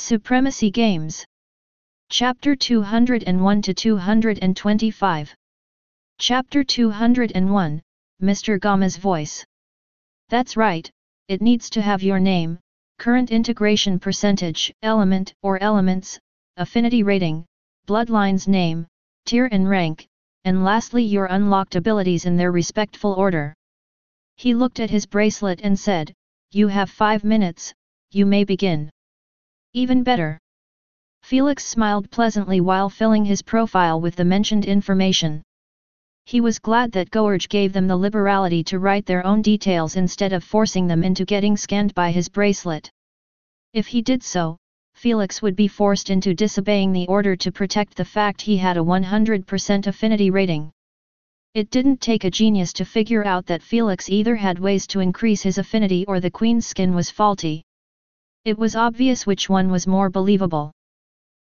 Supremacy Games. Chapter 201 to 225. Chapter 201, Mr. Gama's voice. That's right, it needs to have your name, current integration percentage, element or elements, affinity rating, bloodline's name, tier and rank, and lastly your unlocked abilities in their respectful order. He looked at his bracelet and said, "You have 5 minutes, you may begin." Even better. Felix smiled pleasantly while filling his profile with the mentioned information. He was glad that Gorge gave them the liberality to write their own details instead of forcing them into getting scanned by his bracelet. If he did so, Felix would be forced into disobeying the order to protect the fact he had a 100% affinity rating. It didn't take a genius to figure out that Felix either had ways to increase his affinity or the Queen's skin was faulty. It was obvious which one was more believable.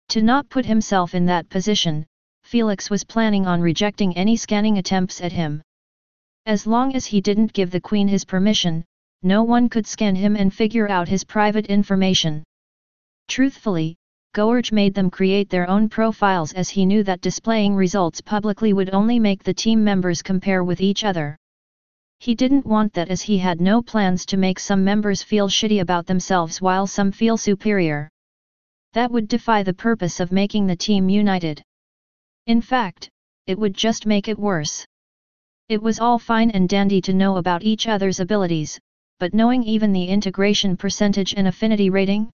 To not put himself in that position, Felix was planning on rejecting any scanning attempts at him. As long as he didn't give the Queen his permission, no one could scan him and figure out his private information. Truthfully, Gorge made them create their own profiles as he knew that displaying results publicly would only make the team members compare with each other. He didn't want that as he had no plans to make some members feel shitty about themselves while some feel superior. That would defy the purpose of making the team united. In fact, it would just make it worse. It was all fine and dandy to know about each other's abilities, but knowing even the integration percentage and affinity rating?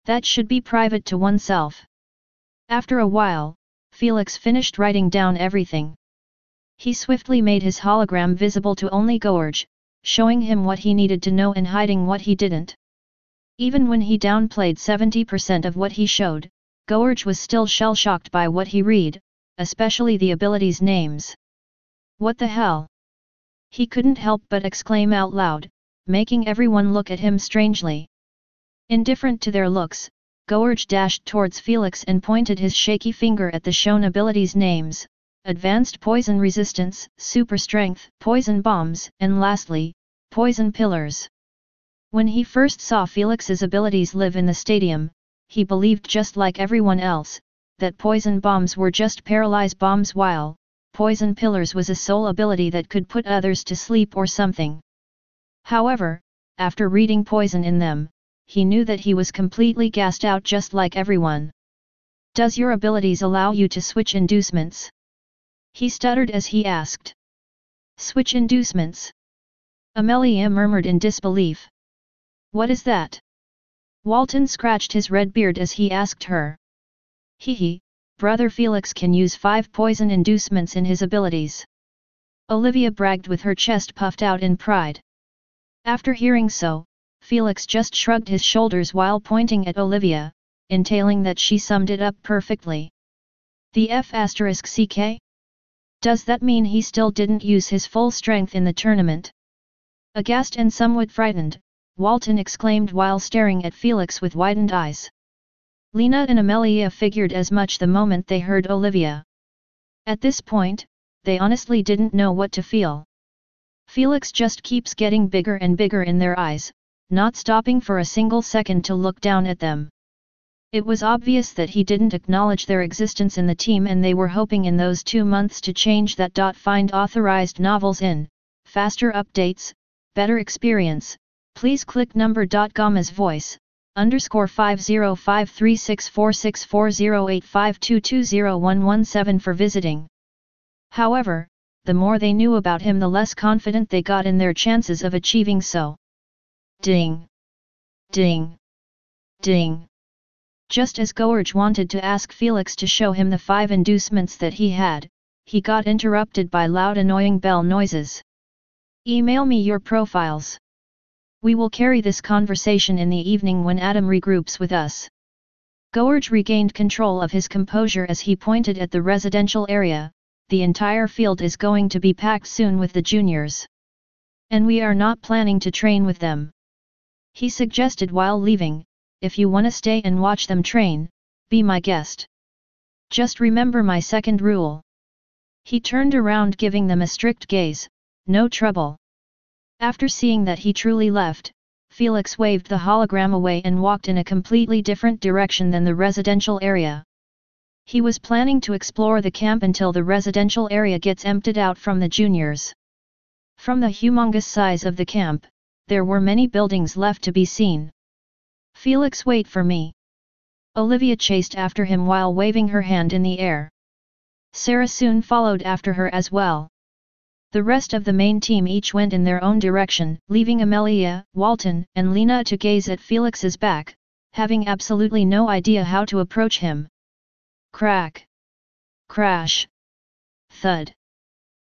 That should be private to oneself. After a while, Felix finished writing down everything. He swiftly made his hologram visible to only Gorge, showing him what he needed to know and hiding what he didn't. Even when he downplayed 70% of what he showed, Gorge was still shell-shocked by what he read, especially the abilities' names. What the hell? He couldn't help but exclaim out loud, making everyone look at him strangely. Indifferent to their looks, Gorge dashed towards Felix and pointed his shaky finger at the shown abilities' names: Advanced Poison Resistance, Super Strength, Poison Bombs, and lastly, Poison Pillars. When he first saw Felix's abilities live in the stadium, he believed just like everyone else, that Poison Bombs were just paralyze bombs while Poison Pillars was a soul ability that could put others to sleep or something. However, after reading poison in them, he knew that he was completely gassed out just like everyone. "Does your abilities allow you to switch inducements?" he stuttered as he asked. "Switch inducements?" Amelia murmured in disbelief. "What is that?" Walton scratched his red beard as he asked her. "Hee, Brother Felix can use 5 poison inducements in his abilities." Olivia bragged with her chest puffed out in pride. After hearing so, Felix just shrugged his shoulders while pointing at Olivia, entailing that she summed it up perfectly. The F***CK? Does that mean he still didn't use his full strength in the tournament? Aghast and somewhat frightened, Walton exclaimed while staring at Felix with widened eyes. Lena and Amelia figured as much the moment they heard Olivia. At this point, they honestly didn't know what to feel. Felix just keeps getting bigger and bigger in their eyes, not stopping for a single second to look down at them. It was obvious that he didn't acknowledge their existence in the team and they were hoping in those 2 months to change that. Find authorized novels in, faster updates, better experience, please click number. Gama's voice, _50364640852201117 for visiting. However, the more they knew about him the less confident they got in their chances of achieving so. Ding! Ding! Ding! Just as Gorge wanted to ask Felix to show him the 5 inducements that he had, he got interrupted by loud annoying bell noises. "Email me your profiles. We will carry this conversation in the evening when Adam regroups with us." Gorge regained control of his composure as he pointed at the residential area. "The entire field is going to be packed soon with the juniors. And we are not planning to train with them," he suggested while leaving. "If you wanna stay and watch them train, be my guest. Just remember my second rule." He turned around giving them a strict gaze, "No trouble." After seeing that he truly left, Felix waved the hologram away and walked in a completely different direction than the residential area. He was planning to explore the camp until the residential area gets emptied out from the juniors. From the humongous size of the camp, there were many buildings left to be seen. Felix, wait for me. Olivia chased after him while waving her hand in the air. Sarah soon followed after her as well. The rest of the main team each went in their own direction, leaving Amelia, Walton, and Lena to gaze at Felix's back, having absolutely no idea how to approach him. Crack! Crash! Thud!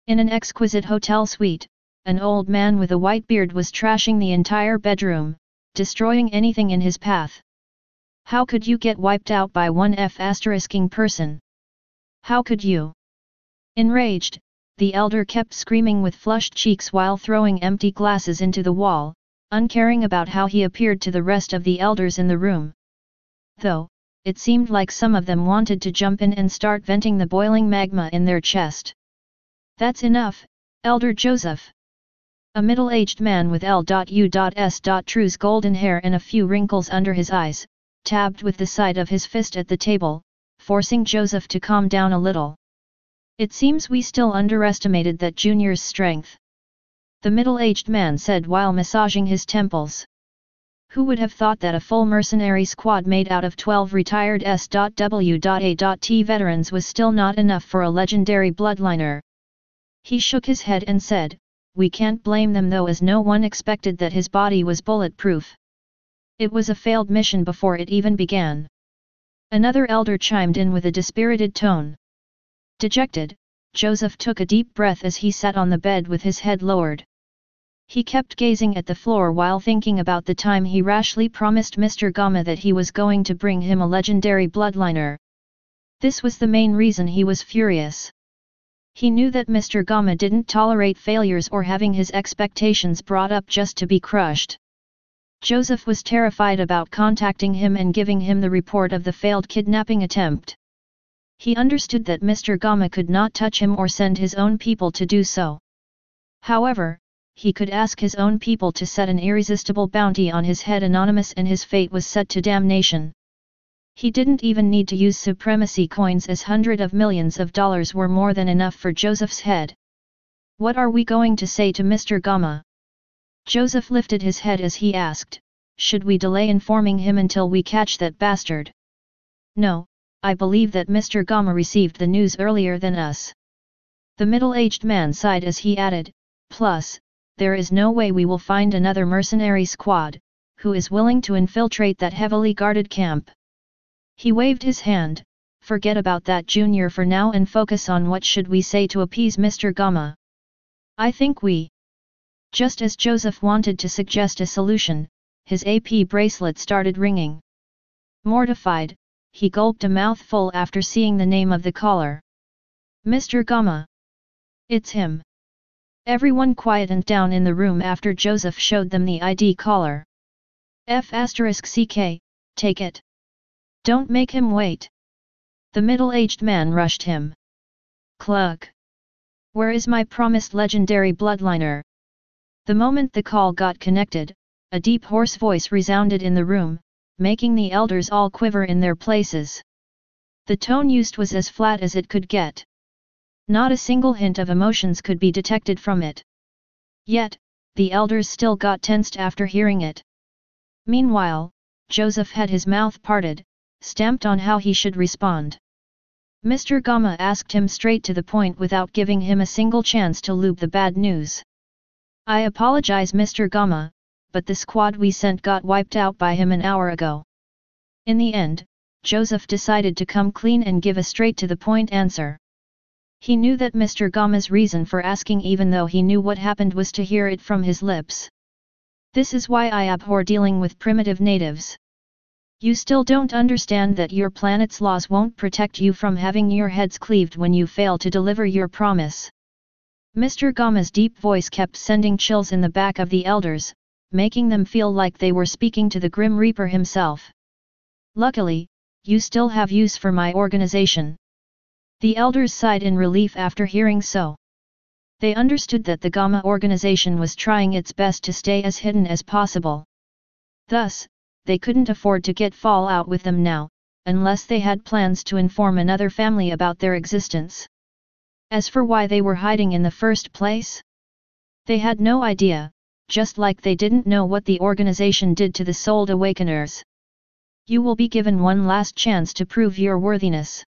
In an exquisite hotel suite, an old man with a white beard was trashing the entire bedroom, destroying anything in his path. How could you get wiped out by one F***ing person? How could you? Enraged, the elder kept screaming with flushed cheeks while throwing empty glasses into the wall, uncaring about how he appeared to the rest of the elders in the room. Though, it seemed like some of them wanted to jump in and start venting the boiling magma in their chest. That's enough, Elder Joseph. A middle-aged man with L.U.S.True's golden hair and a few wrinkles under his eyes, tabbed with the side of his fist at the table, forcing Joseph to calm down a little. It seems we still underestimated that junior's strength. The middle-aged man said while massaging his temples. Who would have thought that a full mercenary squad made out of 12 retired S.W.A.T. veterans was still not enough for a legendary bloodliner? He shook his head and said, we can't blame them though, as no one expected that his body was bulletproof. It was a failed mission before it even began. Another elder chimed in with a dispirited tone. Dejected, Joseph took a deep breath as he sat on the bed with his head lowered. He kept gazing at the floor while thinking about the time he rashly promised Mr. Gama that he was going to bring him a legendary bloodliner. This was the main reason he was furious. He knew that Mr. Gama didn't tolerate failures or having his expectations brought up just to be crushed. Joseph was terrified about contacting him and giving him the report of the failed kidnapping attempt. He understood that Mr. Gama could not touch him or send his own people to do so. However, he could ask his own people to set an irresistible bounty on his head anonymous, and his fate was set to damnation. He didn't even need to use supremacy coins, as hundreds of millions of dollars were more than enough for Joseph's head. What are we going to say to Mr. Gama? Joseph lifted his head as he asked, should we delay informing him until we catch that bastard? No, I believe that Mr. Gama received the news earlier than us. The middle-aged man sighed as he added, plus, there is no way we will find another mercenary squad, who is willing to infiltrate that heavily guarded camp. He waved his hand, forget about that junior for now and focus on what should we say to appease Mr. Gama. I think we... Just as Joseph wanted to suggest a solution, his AP bracelet started ringing. Mortified, he gulped a mouthful after seeing the name of the caller. Mr. Gama. It's him. Everyone quietened down in the room after Joseph showed them the ID caller. F***ck, take it. Don't make him wait. The middle-aged man rushed him. Cluck. Where is my promised legendary bloodliner? The moment the call got connected, a deep hoarse voice resounded in the room, making the elders all quiver in their places. The tone used was as flat as it could get. Not a single hint of emotions could be detected from it. Yet, the elders still got tensed after hearing it. Meanwhile, Joseph had his mouth parted, stamped on how he should respond. Mr. Gama asked him straight to the point without giving him a single chance to lube the bad news. I apologize, Mr. Gama, but the squad we sent got wiped out by him an hour ago. In the end, Joseph decided to come clean and give a straight-to-the-point answer. He knew that Mr. Gama's reason for asking, even though he knew what happened, was to hear it from his lips. This is why I abhor dealing with primitive natives. You still don't understand that your planet's laws won't protect you from having your heads cleaved when you fail to deliver your promise. Mr. Gama's deep voice kept sending chills in the back of the elders, making them feel like they were speaking to the Grim Reaper himself. Luckily, you still have use for my organization. The elders sighed in relief after hearing so. They understood that the Gama organization was trying its best to stay as hidden as possible. Thus, they couldn't afford to get fall out with them now, unless they had plans to inform another family about their existence. As for why they were hiding in the first place, they had no idea, just like they didn't know what the organization did to the Souled Awakeners. You will be given one last chance to prove your worthiness.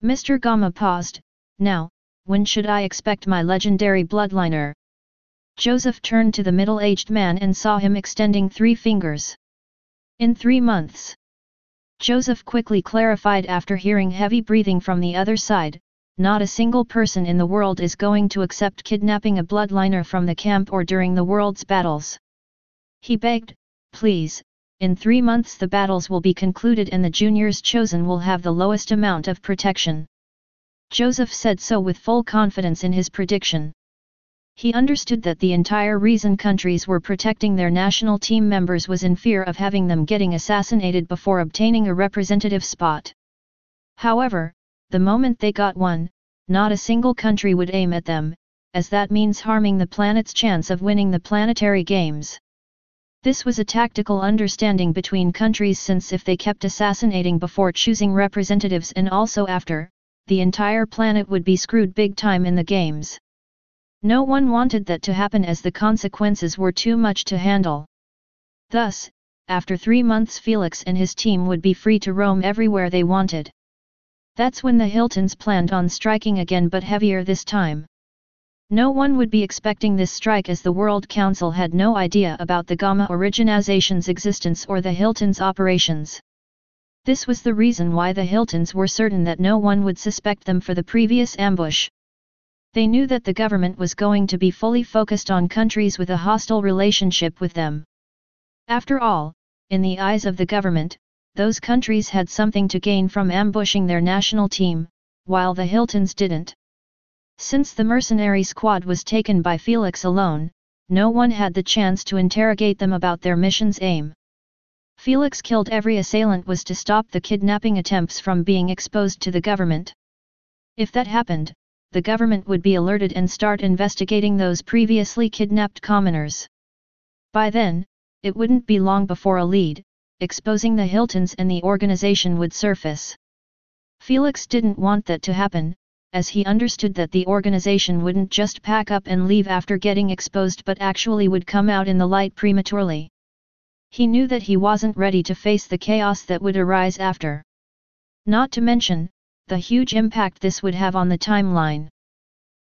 Mr. Gamma paused. Now, when should I expect my legendary bloodliner? Joseph turned to the middle-aged man and saw him extending 3 fingers. In 3 months. Joseph quickly clarified after hearing heavy breathing from the other side. Not a single person in the world is going to accept kidnapping a bloodliner from the camp or during the world's battles. He begged, please, in 3 months the battles will be concluded and the juniors chosen will have the lowest amount of protection. Joseph said so with full confidence in his prediction. He understood that the entire reason countries were protecting their national team members was in fear of having them getting assassinated before obtaining a representative spot. However, the moment they got one, not a single country would aim at them, as that means harming the planet's chance of winning the planetary games. This was a tactical understanding between countries, since if they kept assassinating before choosing representatives and also after, the entire planet would be screwed big time in the games. No one wanted that to happen, as the consequences were too much to handle. Thus, after 3 months Felix and his team would be free to roam everywhere they wanted. That's when the Hiltons planned on striking again, but heavier this time. No one would be expecting this strike, as the World Council had no idea about the Gamma Organization's existence or the Hiltons' operations. This was the reason why the Hiltons were certain that no one would suspect them for the previous ambush. They knew that the government was going to be fully focused on countries with a hostile relationship with them. After all, in the eyes of the government, those countries had something to gain from ambushing their national team, while the Hiltons didn't. Since the mercenary squad was taken by Felix alone, no one had the chance to interrogate them about their mission's aim. Felix killed every assailant was to stop the kidnapping attempts from being exposed to the government. If that happened, the government would be alerted and start investigating those previously kidnapped commoners. By then, it wouldn't be long before a lead, exposing the Hiltons and the organization, would surface. Felix didn't want that to happen, as he understood that the organization wouldn't just pack up and leave after getting exposed, but actually would come out in the light prematurely. He knew that he wasn't ready to face the chaos that would arise after. Not to mention, the huge impact this would have on the timeline.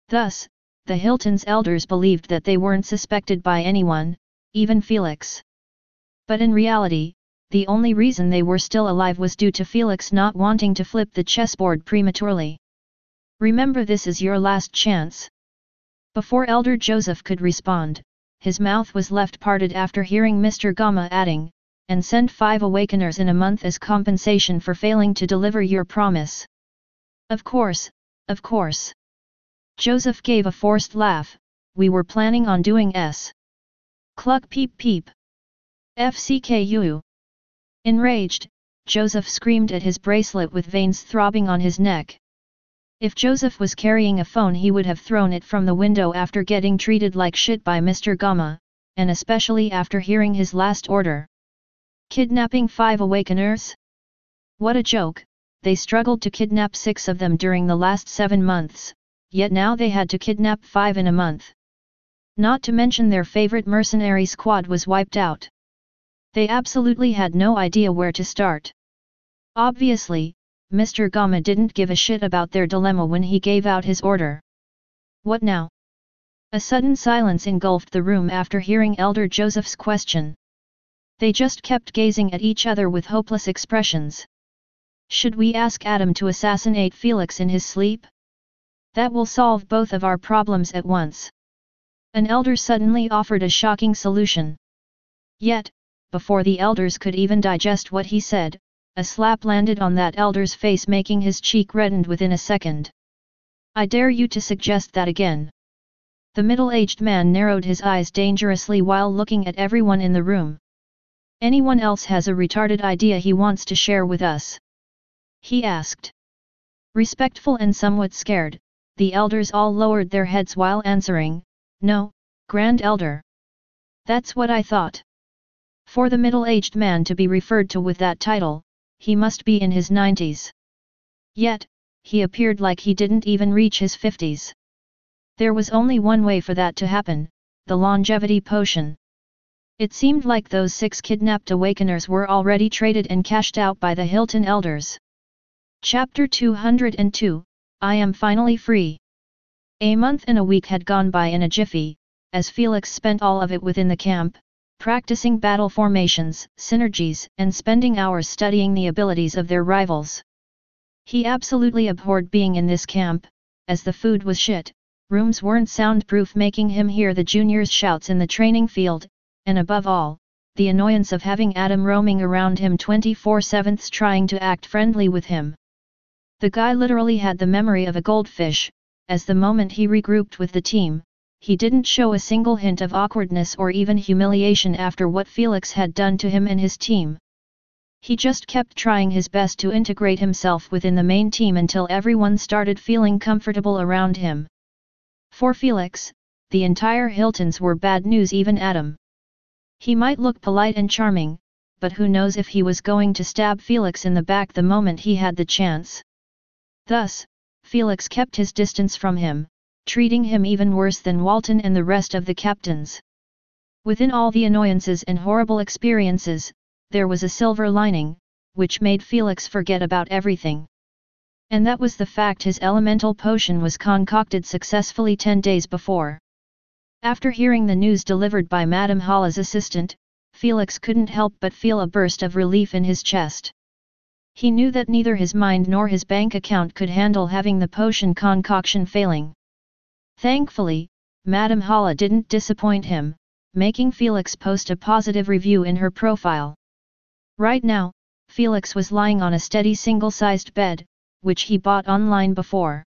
Thus, the Hiltons' elders believed that they weren't suspected by anyone, even Felix. But in reality, the only reason they were still alive was due to Felix not wanting to flip the chessboard prematurely. Remember, this is your last chance. Before Elder Joseph could respond, his mouth was left parted after hearing Mr. Gamma adding, and send 5 awakeners in a month as compensation for failing to deliver your promise. Of course, of course. Joseph gave a forced laugh. We were planning on doing s. Cluck peep peep. FCKU. Enraged, Joseph screamed at his bracelet with veins throbbing on his neck. If Joseph was carrying a phone, he would have thrown it from the window after getting treated like shit by Mr. Gamma, and especially after hearing his last order. Kidnapping 5 awakeners? What a joke! They struggled to kidnap 6 of them during the last 7 months, yet now they had to kidnap 5 in a month. Not to mention their favorite mercenary squad was wiped out. They absolutely had no idea where to start. Obviously, Mr. Gamma didn't give a shit about their dilemma when he gave out his order. What now? A sudden silence engulfed the room after hearing Elder Joseph's question. They just kept gazing at each other with hopeless expressions. Should we ask Adam to assassinate Felix in his sleep? That will solve both of our problems at once. An elder suddenly offered a shocking solution. Yet, before the elders could even digest what he said, a slap landed on that elder's face, making his cheek reddened within a second. I dare you to suggest that again. The middle-aged man narrowed his eyes dangerously while looking at everyone in the room. Anyone else has a retarded idea he wants to share with us? He asked. Respectful and somewhat scared, the elders all lowered their heads while answering, No, Grand Elder. That's what I thought. For the middle-aged man to be referred to with that title, he must be in his 90s. Yet, he appeared like he didn't even reach his 50s. There was only one way for that to happen, the longevity potion. It seemed like those 6 kidnapped awakeners were already traded and cashed out by the Hilton elders. Chapter 202, I am finally free. A month and a week had gone by in a jiffy, as Felix spent all of it within the camp, practicing battle formations, synergies, and spending hours studying the abilities of their rivals. He absolutely abhorred being in this camp, as the food was shit, rooms weren't soundproof, making him hear the juniors' shouts in the training field, and above all, the annoyance of having Adam roaming around him 24/7 trying to act friendly with him. The guy literally had the memory of a goldfish, as the moment he regrouped with the team, he didn't show a single hint of awkwardness or even humiliation after what Felix had done to him and his team. He just kept trying his best to integrate himself within the main team until everyone started feeling comfortable around him. For Felix, the entire Hiltons were bad news, even Adam. He might look polite and charming, but who knows if he was going to stab Felix in the back the moment he had the chance. Thus, Felix kept his distance from him, treating him even worse than Walton and the rest of the captains. Within all the annoyances and horrible experiences, there was a silver lining, which made Felix forget about everything. And that was the fact his elemental potion was concocted successfully 10 days before. After hearing the news delivered by Madame Hala's assistant, Felix couldn't help but feel a burst of relief in his chest. He knew that neither his mind nor his bank account could handle having the potion concoction failing. Thankfully, Madame Hala didn't disappoint him, making Felix post a positive review in her profile. Right now, Felix was lying on a steady single-sized bed, which he bought online before.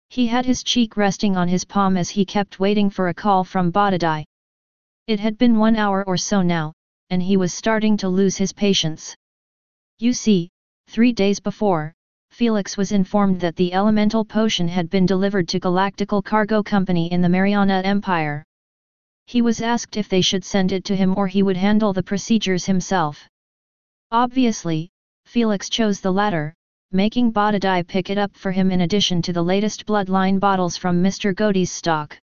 He had his cheek resting on his palm as he kept waiting for a call from Bodadai. It had been 1 hour or so now, and he was starting to lose his patience. You see, 3 days before, Felix was informed that the elemental potion had been delivered to Galactical Cargo Company in the Mariana Empire. He was asked if they should send it to him or he would handle the procedures himself. Obviously, Felix chose the latter, making Bodadai pick it up for him in addition to the latest bloodline bottles from Mr. Godey's stock.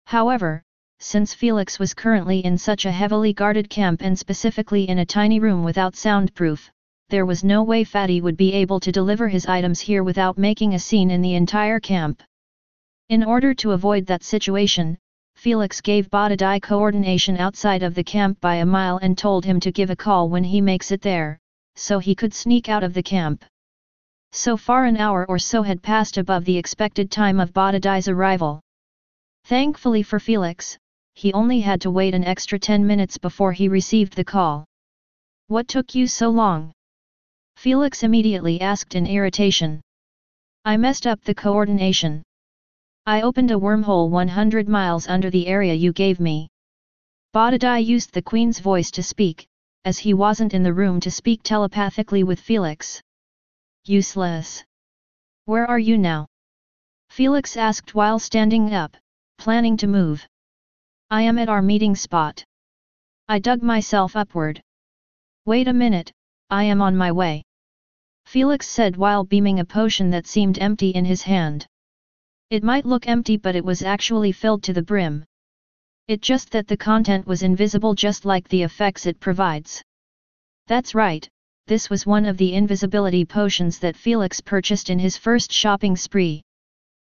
However, since Felix was currently in such a heavily guarded camp and specifically in a tiny room without soundproof, there was no way Fatty would be able to deliver his items here without making a scene in the entire camp. In order to avoid that situation, Felix gave Bodadai coordination outside of the camp by a mile and told him to give a call when he makes it there, so he could sneak out of the camp. So far an hour or so had passed above the expected time of Bodadai's arrival. Thankfully for Felix, he only had to wait an extra 10 minutes before he received the call. "What took you so long?" Felix immediately asked in irritation. "I messed up the coordination. I opened a wormhole 100 miles under the area you gave me." Bodadai used the Queen's voice to speak, as he wasn't in the room to speak telepathically with Felix. "Useless. Where are you now?" Felix asked while standing up, planning to move. "I am at our meeting spot. I dug myself upward." "Wait a minute, I am on my way," Felix said while beaming a potion that seemed empty in his hand. It might look empty, but it was actually filled to the brim. It just that the content was invisible, just like the effects it provides. That's right, this was one of the invisibility potions that Felix purchased in his first shopping spree.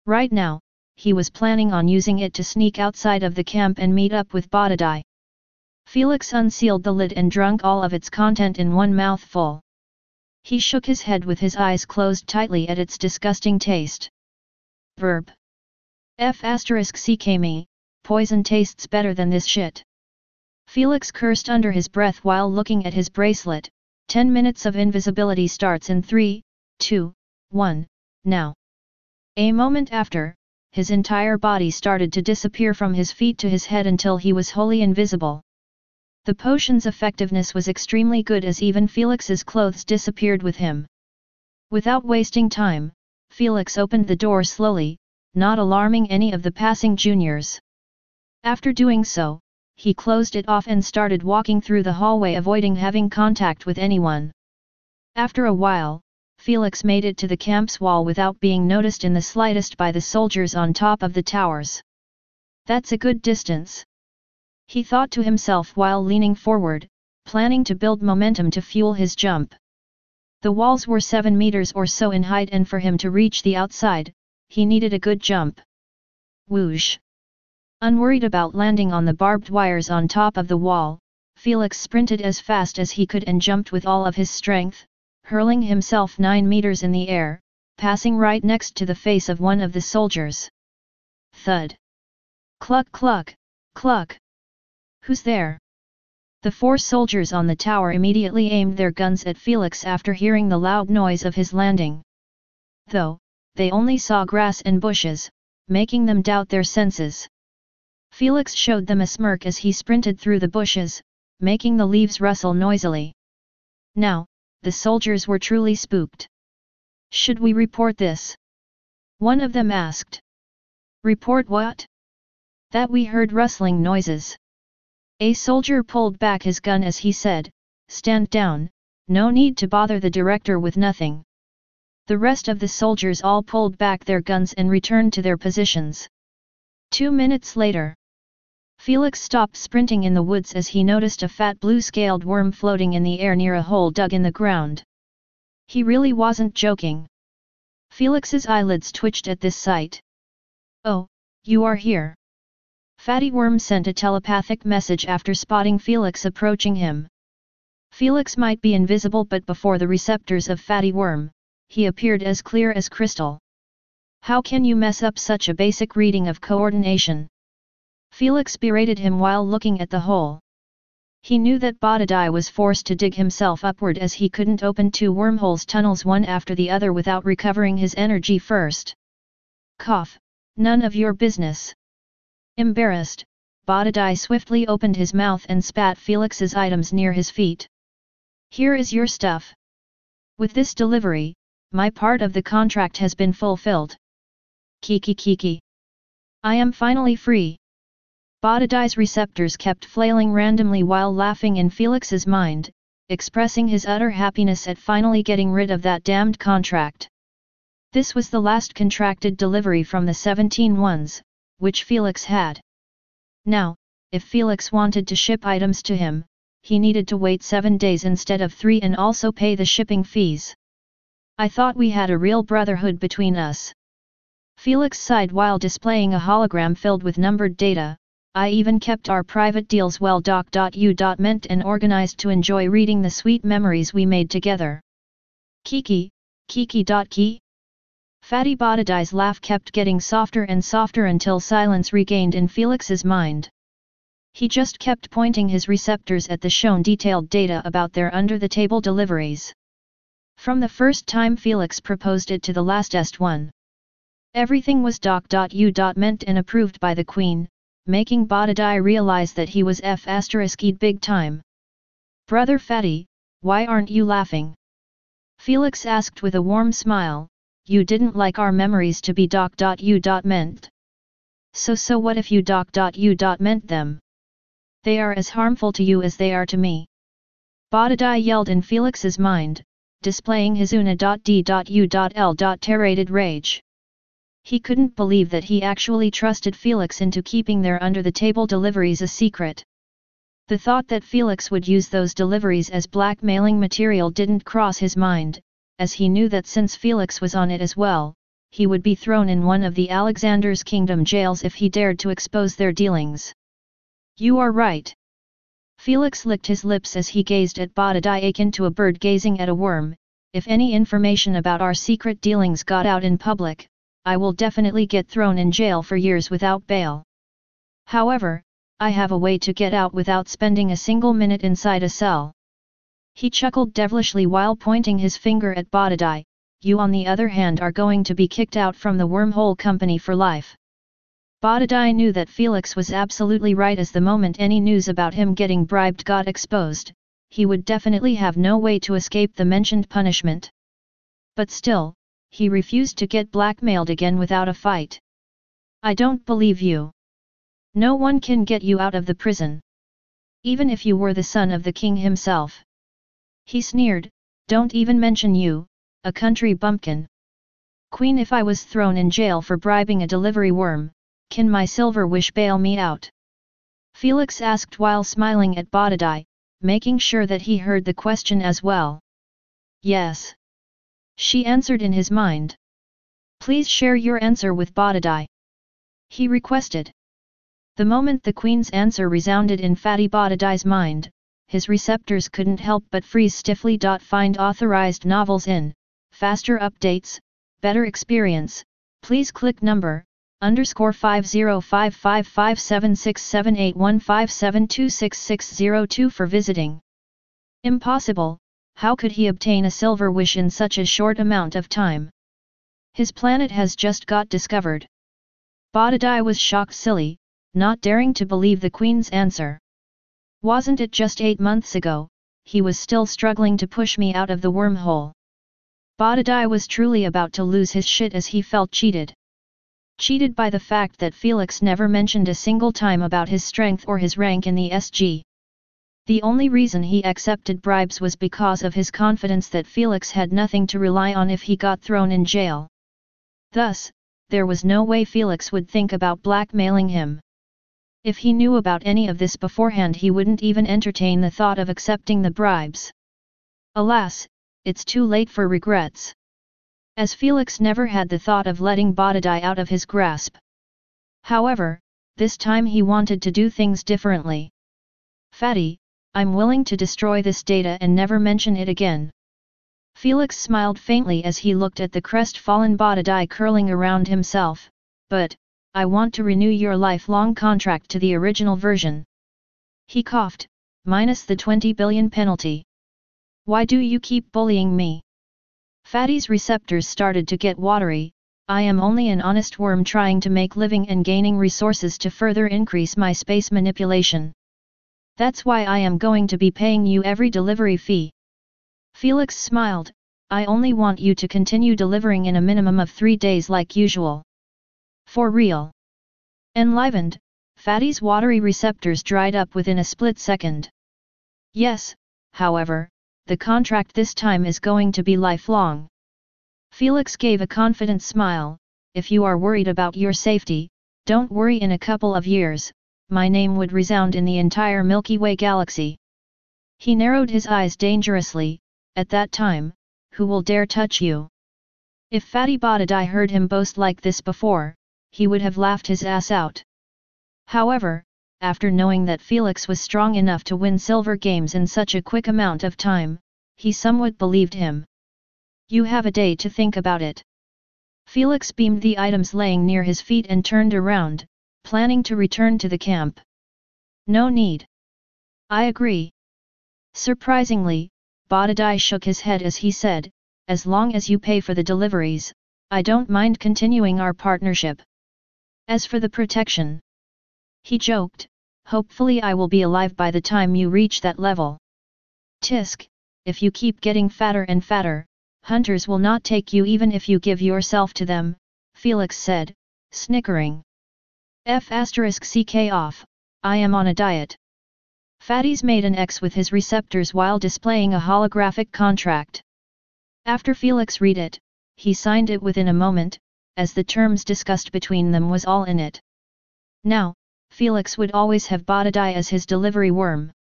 Right now, he was planning on using it to sneak outside of the camp and meet up with Bodadai. Felix unsealed the lid and drank all of its content in one mouthful. He shook his head with his eyes closed tightly at its disgusting taste. Verb. **CK poison tastes better than this shit." Felix cursed under his breath while looking at his bracelet. 10 minutes of invisibility starts in 3, 2, 1, now. A moment after, his entire body started to disappear from his feet to his head until he was wholly invisible. The potion's effectiveness was extremely good, as even Felix's clothes disappeared with him. Without wasting time, Felix opened the door slowly, not alarming any of the passing juniors. After doing so, he closed it off and started walking through the hallway, avoiding having contact with anyone. After a while, Felix made it to the camp's wall without being noticed in the slightest by the soldiers on top of the towers. That's a good distance, he thought to himself while leaning forward, planning to build momentum to fuel his jump. The walls were 7 meters or so in height, and for him to reach the outside, he needed a good jump. Whoosh! Unworried about landing on the barbed wires on top of the wall, Felix sprinted as fast as he could and jumped with all of his strength, hurling himself 9 meters in the air, passing right next to the face of one of the soldiers. Thud! Cluck cluck, cluck! Who's there? The 4 soldiers on the tower immediately aimed their guns at Felix after hearing the loud noise of his landing. Though, they only saw grass and bushes, making them doubt their senses. Felix showed them a smirk as he sprinted through the bushes, making the leaves rustle noisily. Now, the soldiers were truly spooked. Should we report this? One of them asked. Report what? That we heard rustling noises. A soldier pulled back his gun as he said, "Stand down, no need to bother the director with nothing." The rest of the soldiers all pulled back their guns and returned to their positions. 2 minutes later, Felix stopped sprinting in the woods as he noticed a fat blue-scaled worm floating in the air near a hole dug in the ground. He really wasn't joking. Felix's eyelids twitched at this sight. "Oh, you are here." Fatty Worm sent a telepathic message after spotting Felix approaching him. Felix might be invisible, but before the receptors of Fatty Worm, he appeared as clear as crystal. How can you mess up such a basic reading of coordination? Felix berated him while looking at the hole. He knew that Bodadai was forced to dig himself upward as he couldn't open 2 wormholes tunnels one after the other without recovering his energy first. Cough, none of your business. Embarrassed, Bodadai swiftly opened his mouth and spat Felix's items near his feet. Here is your stuff. With this delivery, my part of the contract has been fulfilled. Kiki kiki. I am finally free. Bodadai's receptors kept flailing randomly while laughing in Felix's mind, expressing his utter happiness at finally getting rid of that damned contract. This was the last contracted delivery from the 17 ones, which Felix had. Now, if Felix wanted to ship items to him, he needed to wait 7 days instead of 3 and also pay the shipping fees. I thought we had a real brotherhood between us. Felix sighed while displaying a hologram filled with numbered data. I even kept our private deals well. .u.ment and organized to enjoy reading the sweet memories we made together. Kiki, Kiki.ki? Fatty Bodadai's laugh kept getting softer and softer until silence regained in Felix's mind. He just kept pointing his receptors at the shown detailed data about their under-the-table deliveries. From the first time Felix proposed it to the lastest one. Everything was .u.ment and approved by the Queen, making Bodadai realize that he was F***ed big time. Brother Fatty, why aren't you laughing? Felix asked with a warm smile. You didn't like our memories to be .u.ment. So what if you .u.ment them? They are as harmful to you as they are to me. Bodadai yelled in Felix's mind, displaying his una.d.u.l. Terrated rage. He couldn't believe that he actually trusted Felix into keeping their under-the-table deliveries a secret. The thought that Felix would use those deliveries as blackmailing material didn't cross his mind, as he knew that since Felix was on it as well, he would be thrown in one of the Alexander's Kingdom jails if he dared to expose their dealings. You are right. Felix licked his lips as he gazed at Bodadai akin to a bird gazing at a worm. If any information about our secret dealings got out in public, I will definitely get thrown in jail for years without bail. However, I have a way to get out without spending a single minute inside a cell. He chuckled devilishly while pointing his finger at Bodadai. You on the other hand are going to be kicked out from the wormhole company for life. Bodadai knew that Felix was absolutely right, as the moment any news about him getting bribed got exposed, he would definitely have no way to escape the mentioned punishment. But still, he refused to get blackmailed again without a fight. I don't believe you. No one can get you out of the prison. Even if you were the son of the king himself. He sneered, don't even mention you, a country bumpkin. Queen, if I was thrown in jail for bribing a delivery worm, can my silver wish bail me out? Felix asked while smiling at Badadai, making sure that he heard the question as well. Yes. She answered in his mind. Please share your answer with Badadai. He requested. The moment the Queen's answer resounded in Fatty Badadai's mind, his receptors couldn't help but freeze stiffly. Find authorized novels in, faster updates, better experience, please click number, _50555767815726602 for visiting. Impossible, how could he obtain a silver wish in such a short amount of time? His planet has just got discovered. Badadai was shocked silly, not daring to believe the Queen's answer. Wasn't it just 8 months ago, he was still struggling to push me out of the wormhole. Badadai was truly about to lose his shit as he felt cheated. Cheated by the fact that Felix never mentioned a single time about his strength or his rank in the SG. The only reason he accepted bribes was because of his confidence that Felix had nothing to rely on if he got thrown in jail. Thus, there was no way Felix would think about blackmailing him. If he knew about any of this beforehand, he wouldn't even entertain the thought of accepting the bribes. Alas, it's too late for regrets. As Felix never had the thought of letting Badadai out of his grasp. However, this time he wanted to do things differently. Fatty, I'm willing to destroy this data and never mention it again. Felix smiled faintly as he looked at the crestfallen Badadai curling around himself, but, I want to renew your lifelong contract to the original version. He coughed, minus the 20 billion penalty. Why do you keep bullying me? Fatty's receptors started to get watery. I am only an honest worm trying to make living and gaining resources to further increase my space manipulation. That's why I am going to be paying you every delivery fee. Felix smiled, I only want you to continue delivering in a minimum of 3 days like usual. For real. Enlivened, Fatty's watery receptors dried up within a split second. Yes, however, the contract this time is going to be lifelong. Felix gave a confident smile, if you are worried about your safety, don't worry, in a couple of years, my name would resound in the entire Milky Way galaxy. He narrowed his eyes dangerously, at that time, who will dare touch you? If Fatty Badadai heard him boast like this before, he would have laughed his ass out. However, after knowing that Felix was strong enough to win silver games in such a quick amount of time, he somewhat believed him. You have a day to think about it. Felix beamed the items laying near his feet and turned around, planning to return to the camp. No need. I agree. Surprisingly, Badadai shook his head as he said, as long as you pay for the deliveries, I don't mind continuing our partnership. As for the protection, he joked, hopefully I will be alive by the time you reach that level. Tisk, if you keep getting fatter and fatter, hunters will not take you even if you give yourself to them, Felix said, snickering. F***ck off, I am on a diet. Fatty's made an X with his receptors while displaying a holographic contract. After Felix read it, he signed it within a moment, as the terms discussed between them was all in it. Now, Felix would always have Badadai as his delivery worm.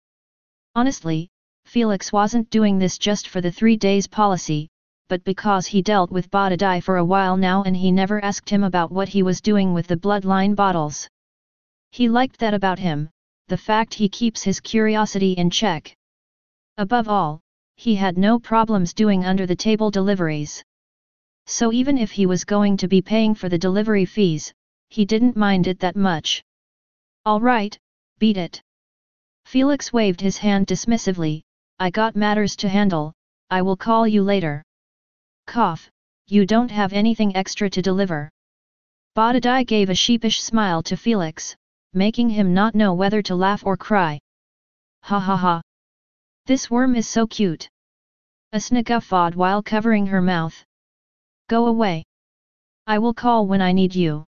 Honestly, Felix wasn't doing this just for the 3 days policy, but because he dealt with Badadai for a while now and he never asked him about what he was doing with the bloodline bottles. He liked that about him, the fact he keeps his curiosity in check. Above all, he had no problems doing under-the-table deliveries. So even if he was going to be paying for the delivery fees, he didn't mind it that much. All right, beat it. Felix waved his hand dismissively, I got matters to handle, I will call you later. Cough, you don't have anything extra to deliver. Badadai gave a sheepish smile to Felix, making him not know whether to laugh or cry. Ha ha ha. This worm is so cute. Asna guffawed while covering her mouth. Go away. I will call when I need you.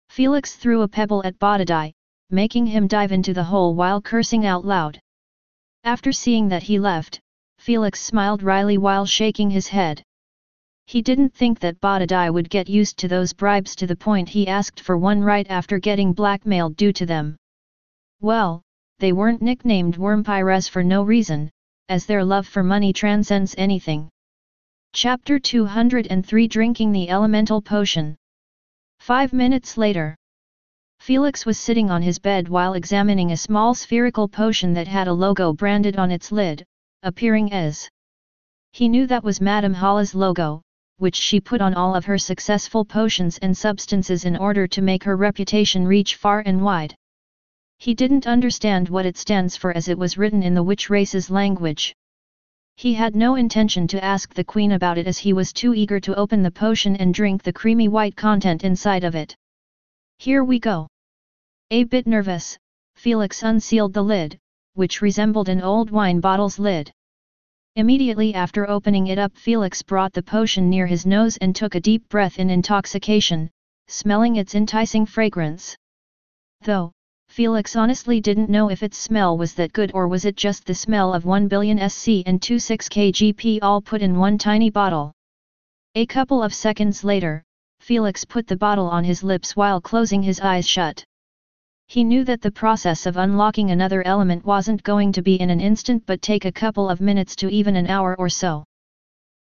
Felix threw a pebble at Badadai, making him dive into the hole while cursing out loud. After seeing that he left, Felix smiled wryly while shaking his head. He didn't think that Badadai would get used to those bribes to the point he asked for one right after getting blackmailed due to them. Well, they weren't nicknamed Wormpires for no reason, as their love for money transcends anything. Chapter 203 Drinking the Elemental Potion. 5 minutes later. Felix was sitting on his bed while examining a small spherical potion that had a logo branded on its lid, appearing as. He knew that was Madame Hala's logo, which she put on all of her successful potions and substances in order to make her reputation reach far and wide. He didn't understand what it stands for as it was written in the witch race's language. He had no intention to ask the queen about it as he was too eager to open the potion and drink the creamy white content inside of it. Here we go. A bit nervous, Felix unsealed the lid, which resembled an old wine bottle's lid. Immediately after opening it up, Felix brought the potion near his nose and took a deep breath in intoxication, smelling its enticing fragrance. Though, Felix honestly didn't know if its smell was that good or was it just the smell of 1 billion SC and 26 kgP all put in one tiny bottle. A couple of seconds later, Felix put the bottle on his lips while closing his eyes shut. He knew that the process of unlocking another element wasn't going to be in an instant but take a couple of minutes to even an hour or so.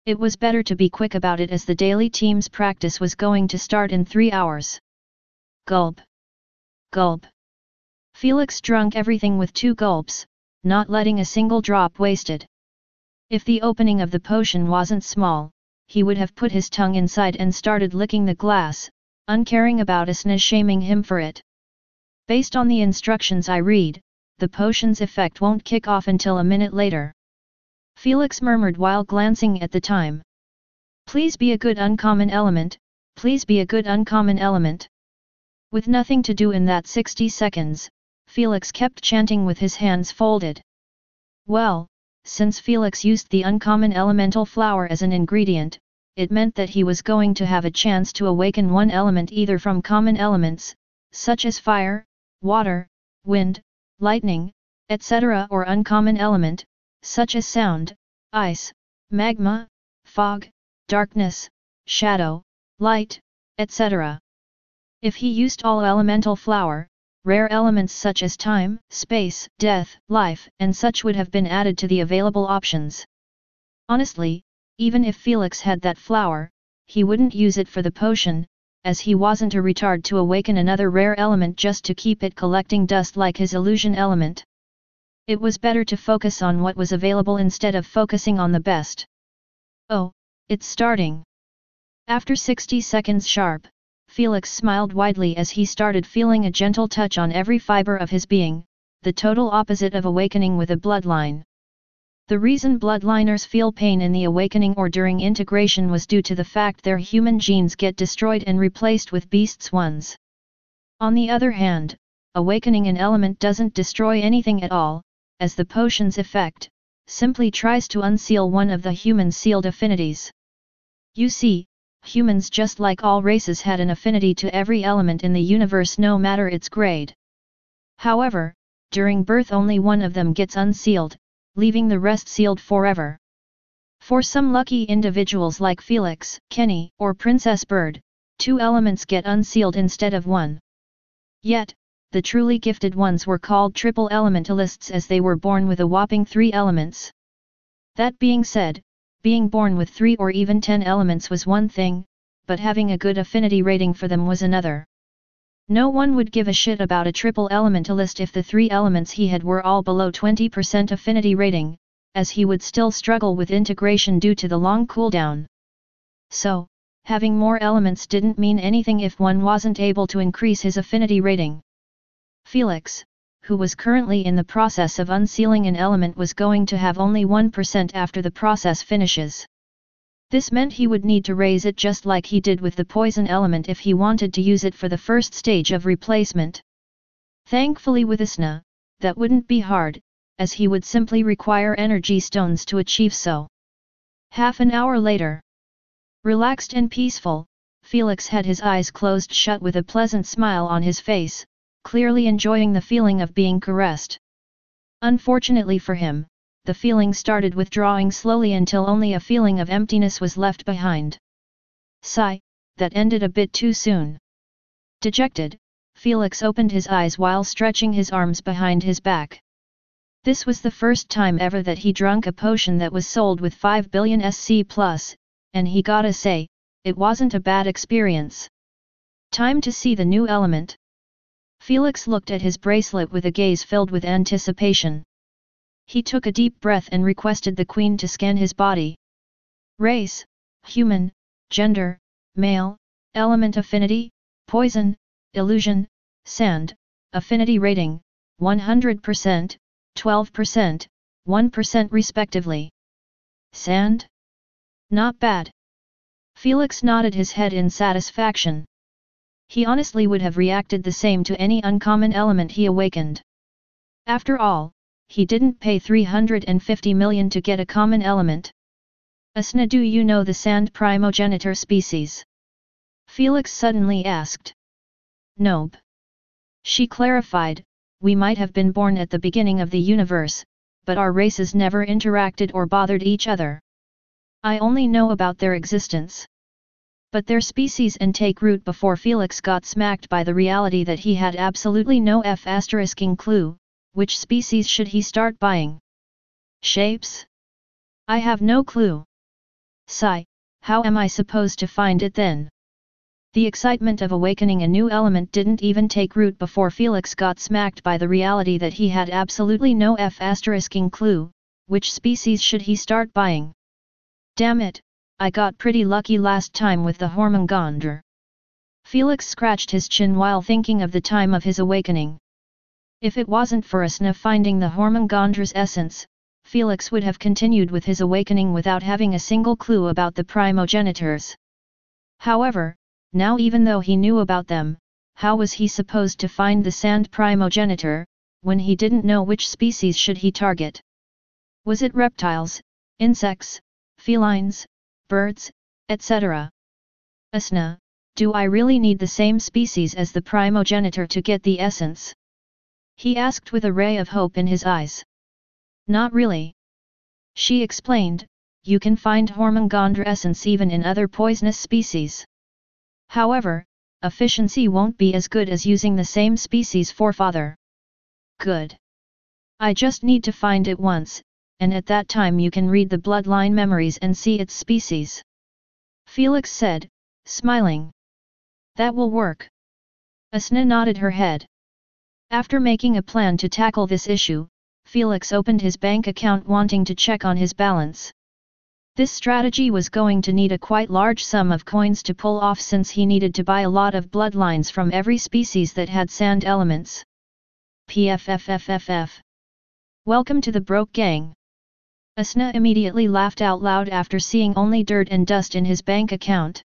It was better to be quick about it as the daily team's practice was going to start in 3 hours. Gulp. Gulp. Felix drank everything with 2 gulps, not letting a single drop wasted. If the opening of the potion wasn't small, he would have put his tongue inside and started licking the glass, uncaring about Asna shaming him for it. Based on the instructions I read, the potion's effect won't kick off until a minute later. Felix murmured while glancing at the time. Please be a good uncommon element, please be a good uncommon element. With nothing to do in that 60 seconds, Felix kept chanting with his hands folded. Well, since Felix used the uncommon elemental flower as an ingredient, it meant that he was going to have a chance to awaken one element either from common elements, such as fire, water, wind, lightning, etc. or uncommon element, such as sound, ice, magma, fog, darkness, shadow, light, etc. If he used all elemental flower, rare elements such as time, space, death, life, and such would have been added to the available options. Honestly, even if Felix had that flower, he wouldn't use it for the potion, as he wasn't a retard to awaken another rare element just to keep it collecting dust like his illusion element. It was better to focus on what was available instead of focusing on the best. Oh, it's starting. After 60 seconds sharp, Felix smiled widely as he started feeling a gentle touch on every fiber of his being, the total opposite of awakening with a bloodline. The reason bloodliners feel pain in the awakening or during integration was due to the fact their human genes get destroyed and replaced with beasts' ones. On the other hand, awakening an element doesn't destroy anything at all, as the potion's effect simply tries to unseal one of the human sealed affinities. You see, humans just like all races had an affinity to every element in the universe no matter its grade. However, during birth only one of them gets unsealed, leaving the rest sealed forever. For some lucky individuals like Felix, Kenny, or Princess Bird, 2 elements get unsealed instead of 1. Yet, the truly gifted ones were called triple elementalists as they were born with a whopping 3 elements. That being said, being born with 3 or even 10 elements was one thing, but having a good affinity rating for them was another. No one would give a shit about a triple elementalist if the 3 elements he had were all below 20% affinity rating, as he would still struggle with integration due to the long cooldown. So, having more elements didn't mean anything if one wasn't able to increase his affinity rating. Felix, who was currently in the process of unsealing an element, was going to have only 1% after the process finishes. This meant he would need to raise it just like he did with the poison element if he wanted to use it for the first stage of replacement. Thankfully with Asna, that wouldn't be hard, as he would simply require energy stones to achieve so. Half an hour later. Relaxed and peaceful, Felix had his eyes closed shut with a pleasant smile on his face, clearly enjoying the feeling of being caressed. Unfortunately for him, the feeling started withdrawing slowly until only a feeling of emptiness was left behind. Sigh, that ended a bit too soon. Dejected, Felix opened his eyes while stretching his arms behind his back. This was the first time ever that he drank a potion that was sold with 5 billion SC+, and he gotta say, it wasn't a bad experience. Time to see the new element. Felix looked at his bracelet with a gaze filled with anticipation. He took a deep breath and requested the queen to scan his body. Race, human, gender, male, element affinity, poison, illusion, sand, affinity rating, 100%, 12%, 1% respectively. Sand? Not bad. Felix nodded his head in satisfaction. He honestly would have reacted the same to any uncommon element he awakened. After all, he didn't pay 350 million to get a common element. Asna, do you know the sand primogenitor species? Felix suddenly asked. Nope. She clarified, we might have been born at the beginning of the universe, but our races never interacted or bothered each other. I only know about their existence. But their species and take root before Felix got smacked by the reality that he had absolutely no **ing clue, which species should he start buying? Shapes? I have no clue. Sigh, how am I supposed to find it then? The excitement of awakening a new element didn't even take root before Felix got smacked by the reality that he had absolutely no **ing clue, which species should he start buying? Damn it, I got pretty lucky last time with the Hormungandr. Felix scratched his chin while thinking of the time of his awakening. If it wasn't for Asna finding the Hormungandra's essence, Felix would have continued with his awakening without having a single clue about the primogenitors. However, now even though he knew about them, how was he supposed to find the sand primogenitor, when he didn't know which species should he target? Was it reptiles, insects, felines, birds, etc.? Asna, do I really need the same species as the primogenitor to get the essence? He asked with a ray of hope in his eyes. Not really. She explained, you can find Hormungandra essence even in other poisonous species. However, efficiency won't be as good as using the same species forefather. Good. I just need to find it once, and at that time you can read the bloodline memories and see its species. Felix said, smiling. That will work. Asna nodded her head. After making a plan to tackle this issue, Felix opened his bank account wanting to check on his balance. This strategy was going to need a quite large sum of coins to pull off since he needed to buy a lot of bloodlines from every species that had sand elements. PFFFFF. Welcome to the broke gang. Asna immediately laughed out loud after seeing only dirt and dust in his bank account.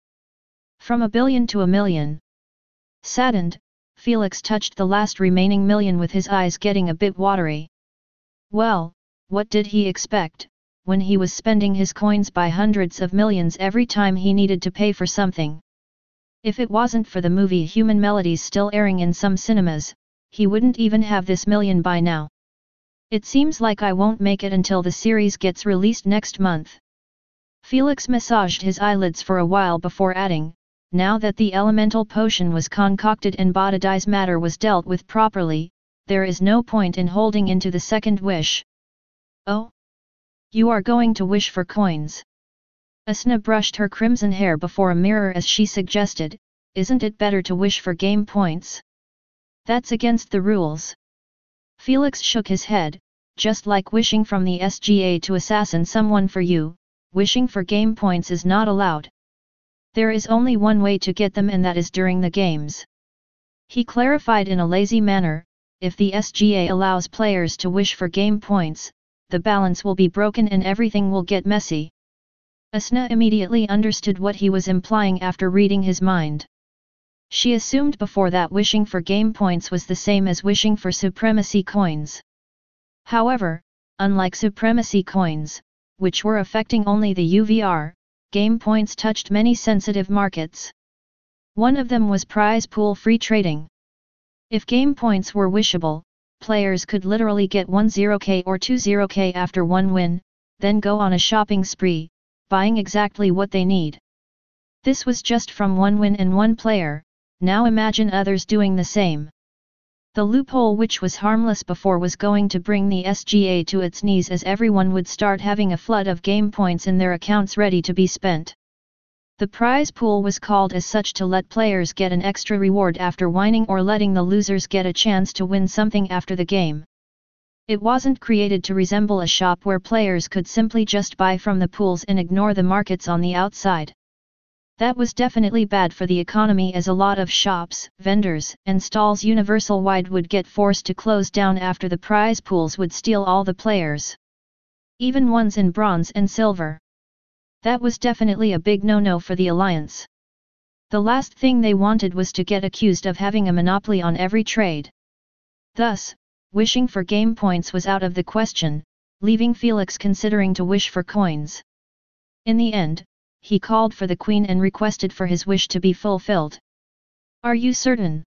From 1 billion to 1 million. Saddened, Felix touched the last remaining million with his eyes getting a bit watery. Well, what did he expect, when he was spending his coins by hundreds of millions every time he needed to pay for something? If it wasn't for the movie Human Melodies still airing in some cinemas, he wouldn't even have this million by now. It seems like I won't make it until the series gets released next month. Felix massaged his eyelids for a while before adding, now that the elemental potion was concocted and Bodhi's matter was dealt with properly, there is no point in holding into the second wish. Oh? You are going to wish for coins? Asna brushed her crimson hair before a mirror as she suggested, isn't it better to wish for game points? That's against the rules. Felix shook his head, just like wishing from the SGA to assassin someone for you, wishing for game points is not allowed. There is only one way to get them and that is during the games. He clarified in a lazy manner, if the SGA allows players to wish for game points, the balance will be broken and everything will get messy. Asna immediately understood what he was implying after reading his mind. She assumed before that wishing for game points was the same as wishing for supremacy coins. However, unlike supremacy coins, which were affecting only the UVR, game points touched many sensitive markets. One of them was prize pool free trading. If game points were wishable, players could literally get 10k or 20k after one win, then go on a shopping spree, buying exactly what they need. This was just from one win and one player, now imagine others doing the same. The loophole which was harmless before was going to bring the SGA to its knees, as everyone would start having a flood of game points in their accounts ready to be spent. The prize pool was called as such to let players get an extra reward after winning, or letting the losers get a chance to win something after the game. It wasn't created to resemble a shop where players could simply just buy from the pools and ignore the markets on the outside. That was definitely bad for the economy, as a lot of shops, vendors, and stalls universal-wide would get forced to close down after the prize pools would steal all the players. Even ones in bronze and silver. That was definitely a big no-no for the Alliance. The last thing they wanted was to get accused of having a monopoly on every trade. Thus, wishing for game points was out of the question, leaving Felix considering to wish for coins. In the end, he called for the Queen and requested for his wish to be fulfilled. "Are you certain?"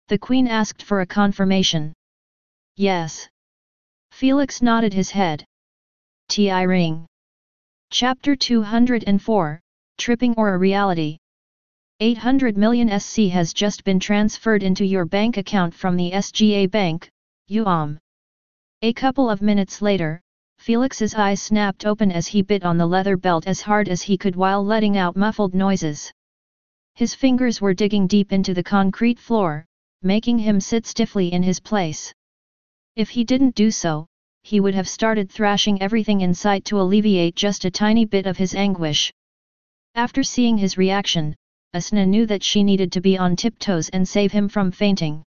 the Queen asked for a confirmation. "Yes." Felix nodded his head. Ti ring. Chapter 204, Tripping or a Reality. 800 million SC has just been transferred into your bank account from the SGA Bank, UAM. A couple of minutes later, Felix's eyes snapped open as he bit on the leather belt as hard as he could while letting out muffled noises. His fingers were digging deep into the concrete floor, making him sit stiffly in his place. If he didn't do so, he would have started thrashing everything in sight to alleviate just a tiny bit of his anguish. After seeing his reaction, Asna knew that she needed to be on tiptoes and save him from fainting.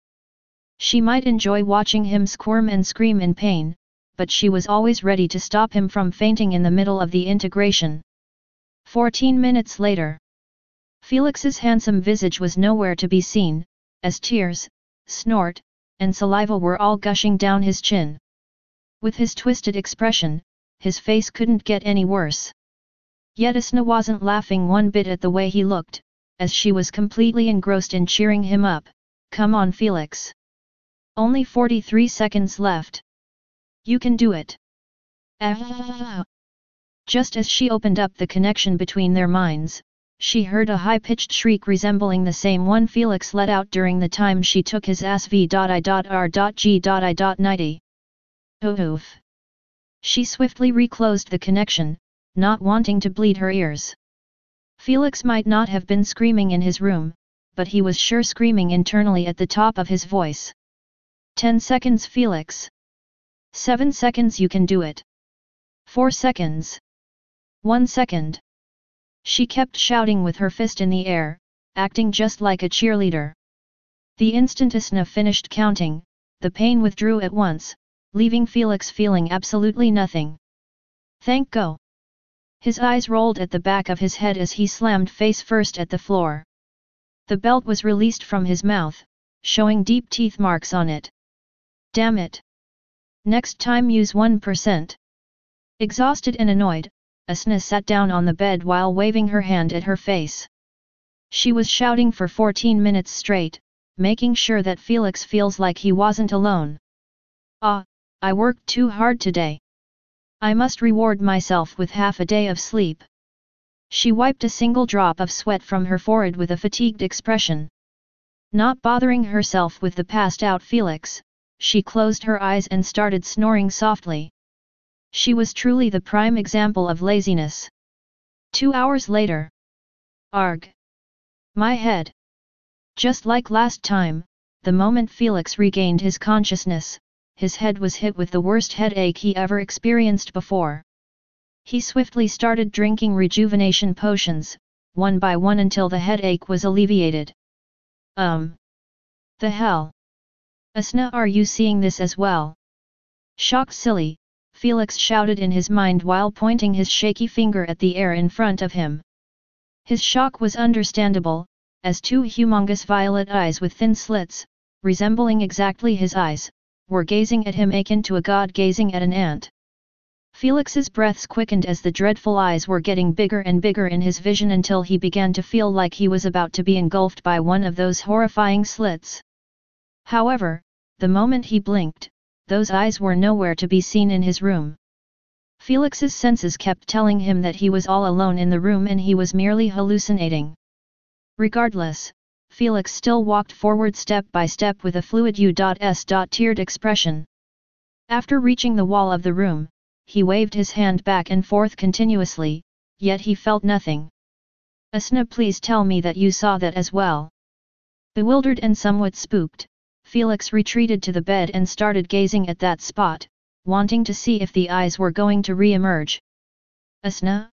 She might enjoy watching him squirm and scream in pain, but she was always ready to stop him from fainting in the middle of the integration. 14 minutes later. Felix's handsome visage was nowhere to be seen, as tears, snort, and saliva were all gushing down his chin. With his twisted expression, his face couldn't get any worse. Yet Asna wasn't laughing one bit at the way he looked, as she was completely engrossed in cheering him up. "Come on, Felix. Only 43 seconds left. You can do it." Just as she opened up the connection between their minds, she heard a high-pitched shriek resembling the same one Felix let out during the time she took his ass v.i.r.g.i.90. Oof. She swiftly reclosed the connection, not wanting to bleed her ears. Felix might not have been screaming in his room, but he was sure screaming internally at the top of his voice. 10 seconds, Felix. 7 seconds, you can do it. 4 seconds. 1 second. She kept shouting with her fist in the air, acting just like a cheerleader. The instant Asna finished counting, the pain withdrew at once, leaving Felix feeling absolutely nothing. Thank God. His eyes rolled at the back of his head as he slammed face first at the floor. The belt was released from his mouth, showing deep teeth marks on it. Damn it. Next time use 1%. Exhausted and annoyed, Asna sat down on the bed while waving her hand at her face. She was shouting for 14 minutes straight, making sure that Felix feels like he wasn't alone. I worked too hard today. I must reward myself with half a day of sleep. She wiped a single drop of sweat from her forehead with a fatigued expression. Not bothering herself with the passed-out Felix, she closed her eyes and started snoring softly. She was truly the prime example of laziness. 2 hours later. Arg. My head. Just like last time, the moment Felix regained his consciousness, his head was hit with the worst headache he ever experienced before. He swiftly started drinking rejuvenation potions, one by one until the headache was alleviated. The hell? Asna, are you seeing this as well? Shocked silly, Felix shouted in his mind while pointing his shaky finger at the air in front of him. His shock was understandable, as two humongous violet eyes with thin slits, resembling exactly his eyes, were gazing at him akin to a god gazing at an ant. Felix's breaths quickened as the dreadful eyes were getting bigger and bigger in his vision until he began to feel like he was about to be engulfed by one of those horrifying slits. However, the moment he blinked, those eyes were nowhere to be seen in his room. Felix's senses kept telling him that he was all alone in the room and he was merely hallucinating. Regardless, Felix still walked forward step by step with a fluid U.S.-tiered expression. After reaching the wall of the room, he waved his hand back and forth continuously, yet he felt nothing. Asna, please tell me that you saw that as well. Bewildered and somewhat spooked, Felix retreated to the bed and started gazing at that spot, wanting to see if the eyes were going to re-emerge. Asna?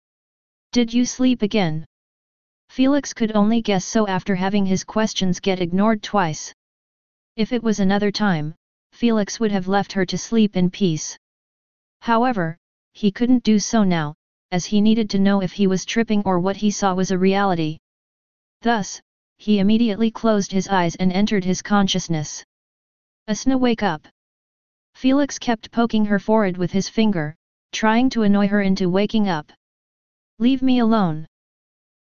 Did you sleep again? Felix could only guess so after having his questions get ignored twice. If it was another time, Felix would have left her to sleep in peace. However, he couldn't do so now, as he needed to know if he was tripping or what he saw was a reality. Thus, he immediately closed his eyes and entered his consciousness. Asna, wake up! Felix kept poking her forehead with his finger, trying to annoy her into waking up. Leave me alone.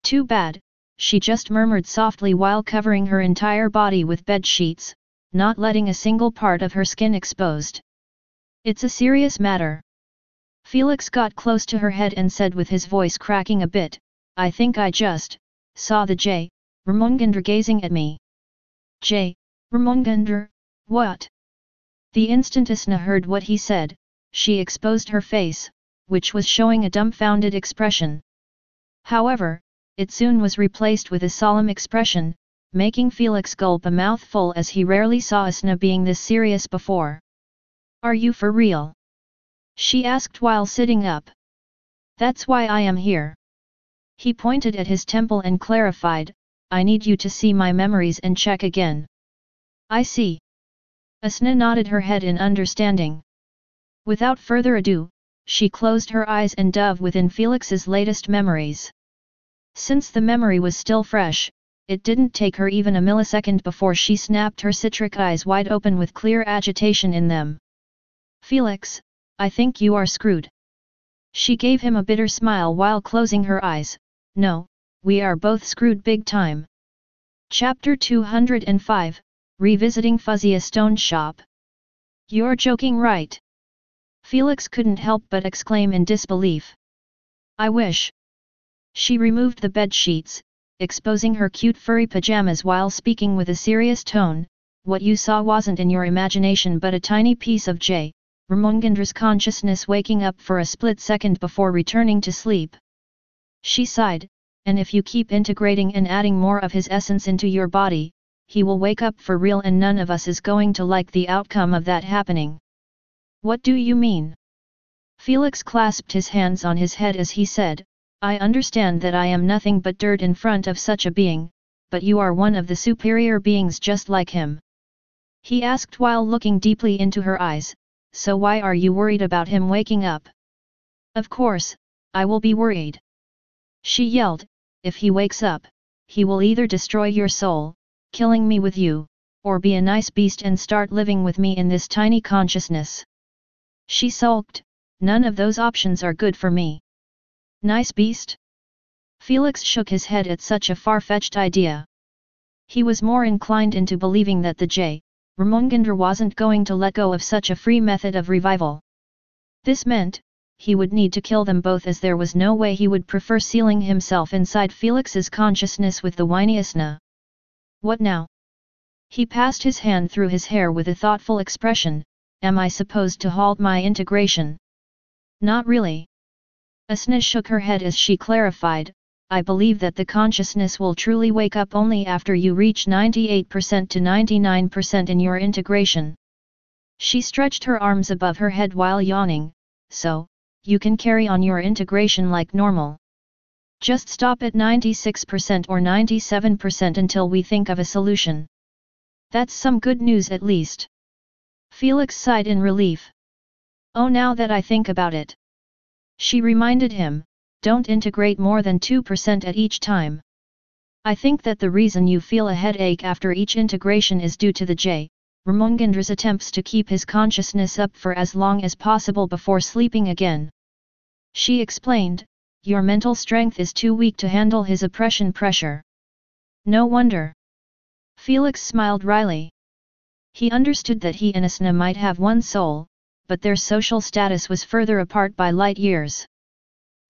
Too bad, she just murmured softly while covering her entire body with bed sheets, not letting a single part of her skin exposed. It's a serious matter. Felix got close to her head and said with his voice cracking a bit, I think I just saw the J. Ramongandr gazing at me. J. Ramongandr, what? The instant Asna heard what he said, she exposed her face, which was showing a dumbfounded expression. However, it soon was replaced with a solemn expression, making Felix gulp a mouthful as he rarely saw Asna being this serious before. Are you for real? She asked while sitting up. That's why I am here. He pointed at his temple and clarified, I need you to see my memories and check again. I see. Asna nodded her head in understanding. Without further ado, she closed her eyes and dove within Felix's latest memories. Since the memory was still fresh, it didn't take her even a millisecond before she snapped her citric eyes wide open with clear agitation in them. Felix, I think you are screwed. She gave him a bitter smile while closing her eyes. No, we are both screwed big time. Chapter 205, Revisiting Fuzzy, a Stone Shop. You're joking, right? Felix couldn't help but exclaim in disbelief. I wish. She removed the bed sheets, exposing her cute furry pajamas while speaking with a serious tone. What you saw wasn't in your imagination but a tiny piece of J. Ramongandra's consciousness waking up for a split second before returning to sleep. She sighed, and if you keep integrating and adding more of his essence into your body, he will wake up for real and none of us is going to like the outcome of that happening. What do you mean? Felix clasped his hands on his head as he said, I understand that I am nothing but dirt in front of such a being, but you are one of the superior beings just like him. He asked while looking deeply into her eyes, so why are you worried about him waking up? Of course, I will be worried. She yelled, if he wakes up, he will either destroy your soul, killing me with you, or be a nice beast and start living with me in this tiny consciousness. She sulked, none of those options are good for me. Nice beast? Felix shook his head at such a far-fetched idea. He was more inclined into believing that the J. Ramongandr wasn't going to let go of such a free method of revival. This meant, he would need to kill them both as there was no way he would prefer sealing himself inside Felix's consciousness with the whiny Asna. What now? He passed his hand through his hair with a thoughtful expression, am I supposed to halt my integration? Not really. Asna shook her head as she clarified, I believe that the consciousness will truly wake up only after you reach 98% to 99% in your integration. She stretched her arms above her head while yawning, so, you can carry on your integration like normal. Just stop at 96% or 97% until we think of a solution. That's some good news at least. Felix sighed in relief. Oh, now that I think about it. She reminded him, don't integrate more than 2% at each time. I think that the reason you feel a headache after each integration is due to the J. Ramongandra's attempts to keep his consciousness up for as long as possible before sleeping again. She explained, your mental strength is too weak to handle his oppression pressure. No wonder. Felix smiled wryly. He understood that he and Asuna might have one soul, but their social status was further apart by light years.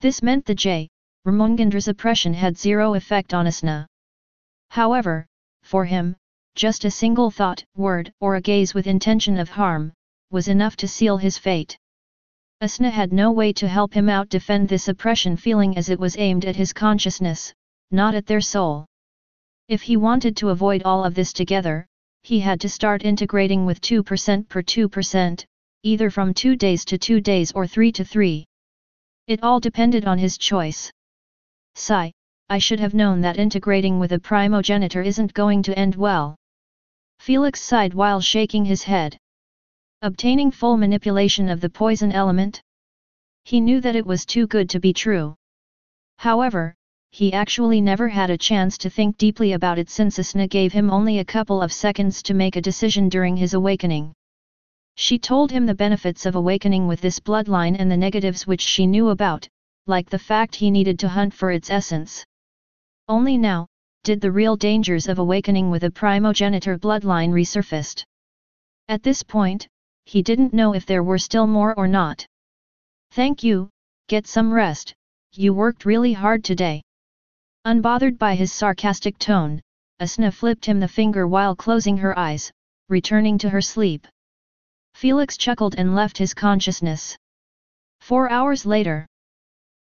This meant the Ramongendra's oppression had zero effect on Asuna. However, for him, just a single thought, word, or a gaze with intention of harm, was enough to seal his fate. Asuna had no way to help him out defend this oppression feeling as it was aimed at his consciousness, not at their soul. If he wanted to avoid all of this together, he had to start integrating with 2% per 2%, either from 2 days to 2 days or 3 to 3. It all depended on his choice. Sigh, I should have known that integrating with a primogenitor isn't going to end well. Felix sighed while shaking his head. Obtaining full manipulation of the poison element? He knew that it was too good to be true. However, he actually never had a chance to think deeply about it since Asuna gave him only a couple of seconds to make a decision during his awakening. She told him the benefits of awakening with this bloodline and the negatives which she knew about, like the fact he needed to hunt for its essence. Only now, did the real dangers of awakening with a primogenitor bloodline resurfaced. At this point, he didn't know if there were still more or not. Thank you, get some rest, you worked really hard today. Unbothered by his sarcastic tone, Asuna flipped him the finger while closing her eyes, returning to her sleep. Felix chuckled and left his consciousness. 4 hours later.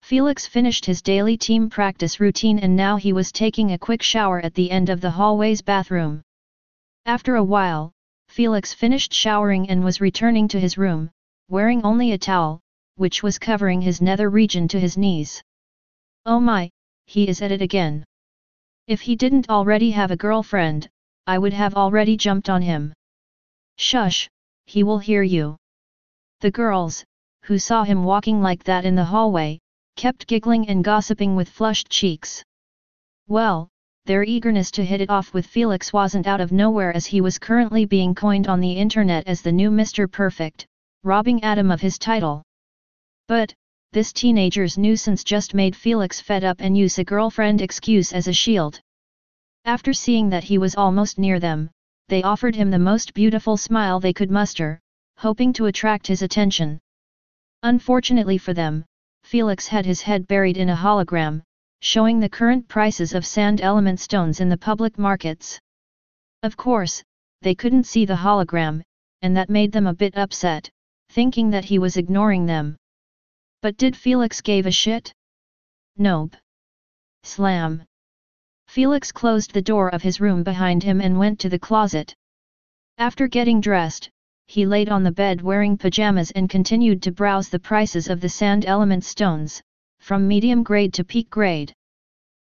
Felix finished his daily team practice routine and now he was taking a quick shower at the end of the hallway's bathroom. After a while, Felix finished showering and was returning to his room, wearing only a towel, which was covering his nether region to his knees. Oh my, he is at it again. If he didn't already have a girlfriend, I would have already jumped on him. Shush, he will hear you. The girls, who saw him walking like that in the hallway, kept giggling and gossiping with flushed cheeks. Well, their eagerness to hit it off with Felix wasn't out of nowhere as he was currently being coined on the internet as the new Mr. Perfect, robbing Adam of his title. But, this teenager's nuisance just made Felix fed up and use a girlfriend excuse as a shield. After seeing that he was almost near them, they offered him the most beautiful smile they could muster, hoping to attract his attention. Unfortunately for them, Felix had his head buried in a hologram, showing the current prices of sand element stones in the public markets. Of course, they couldn't see the hologram, and that made them a bit upset, thinking that he was ignoring them. But did Felix give a shit? Nope. Slam. Felix closed the door of his room behind him and went to the closet. After getting dressed, he laid on the bed wearing pajamas and continued to browse the prices of the sand element stones, from medium grade to peak grade.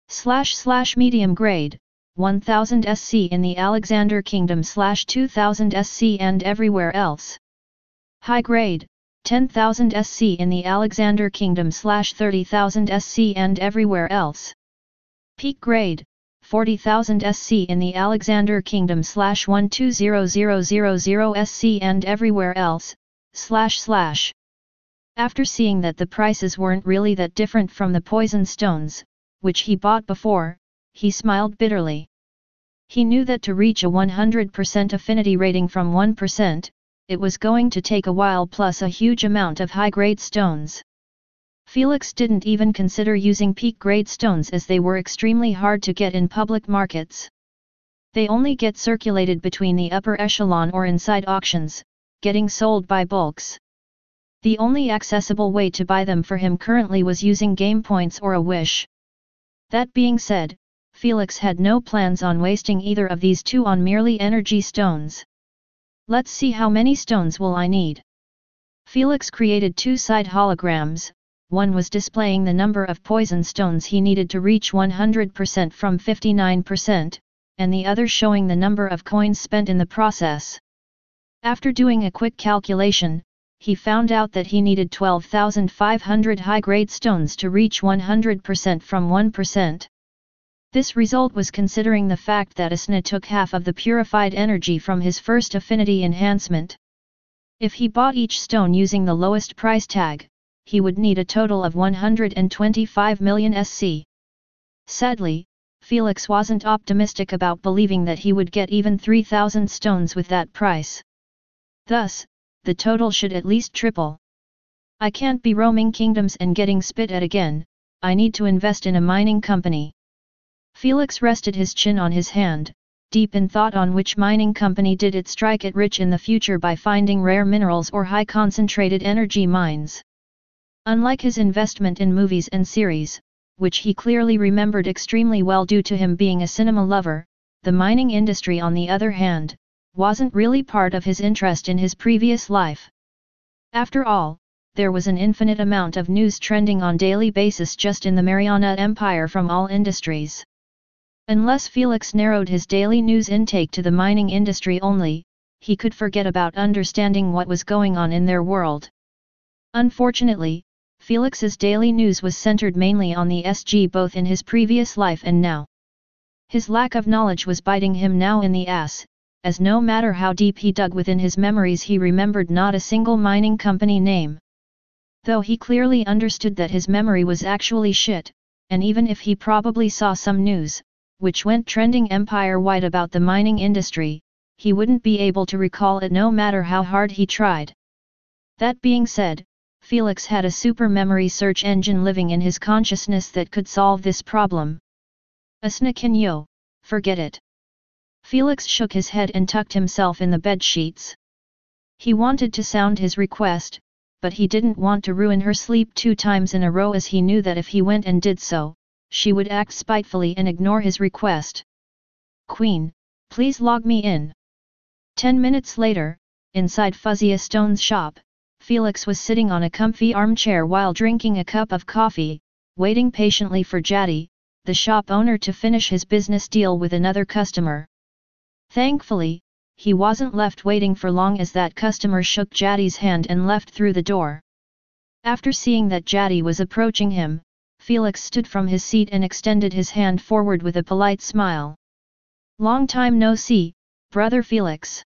/ medium grade, 1000 SC in the Alexander Kingdom / 2000 SC and everywhere else. High grade, 10,000 SC in the Alexander Kingdom / 30,000 SC and everywhere else. Peak grade, 40,000 SC in the Alexander Kingdom / 120000 SC and everywhere else, // After seeing that the prices weren't really that different from the poison stones, which he bought before, he smiled bitterly. He knew that to reach a 100% affinity rating from 1%, it was going to take a while plus a huge amount of high-grade stones. Felix didn't even consider using peak-grade stones as they were extremely hard to get in public markets. They only get circulated between the upper echelon or inside auctions, getting sold by bulks. The only accessible way to buy them for him currently was using game points or a wish. That being said, Felix had no plans on wasting either of these two on merely energy stones. Let's see how many stones will I need. Felix created two side holograms, one was displaying the number of poison stones he needed to reach 100% from 59%, and the other showing the number of coins spent in the process. After doing a quick calculation, he found out that he needed 12,500 high-grade stones to reach 100% from 1%. This result was considering the fact that Asuna took half of the purified energy from his first affinity enhancement. If he bought each stone using the lowest price tag, he would need a total of 125 million SC. Sadly, Felix wasn't optimistic about believing that he would get even 3,000 stones with that price. Thus, the total should at least triple. I can't be roaming kingdoms and getting spit at again, I need to invest in a mining company. Felix rested his chin on his hand, deep in thought on which mining company did it strike it rich in the future by finding rare minerals or high concentrated energy mines. Unlike his investment in movies and series, which he clearly remembered extremely well due to him being a cinema lover, the mining industry on the other hand, wasn't really part of his interest in his previous life. After all, there was an infinite amount of news trending on daily basis just in the Mariana Empire from all industries. Unless Felix narrowed his daily news intake to the mining industry only, he could forget about understanding what was going on in their world. Unfortunately, Felix's daily news was centered mainly on the SG both in his previous life and now. His lack of knowledge was biting him now in the ass, as no matter how deep he dug within his memories he remembered not a single mining company name. Though he clearly understood that his memory was actually shit, and even if he probably saw some news, which went trending empire-wide about the mining industry, he wouldn't be able to recall it no matter how hard he tried. That being said, Felix had a super memory search engine living in his consciousness that could solve this problem. Asna forget it. Felix shook his head and tucked himself in the bed sheets. He wanted to sound his request, but he didn't want to ruin her sleep 2 times in a row as he knew that if he went and did so, she would act spitefully and ignore his request. Queen, please log me in. 10 minutes later, inside Fuzzy Stone's shop, Felix was sitting on a comfy armchair while drinking a cup of coffee, waiting patiently for Jaddy, the shop owner, to finish his business deal with another customer. Thankfully, he wasn't left waiting for long as that customer shook Jaddy's hand and left through the door. After seeing that Jaddy was approaching him, Felix stood from his seat and extended his hand forward with a polite smile. Long time no see, brother Felix.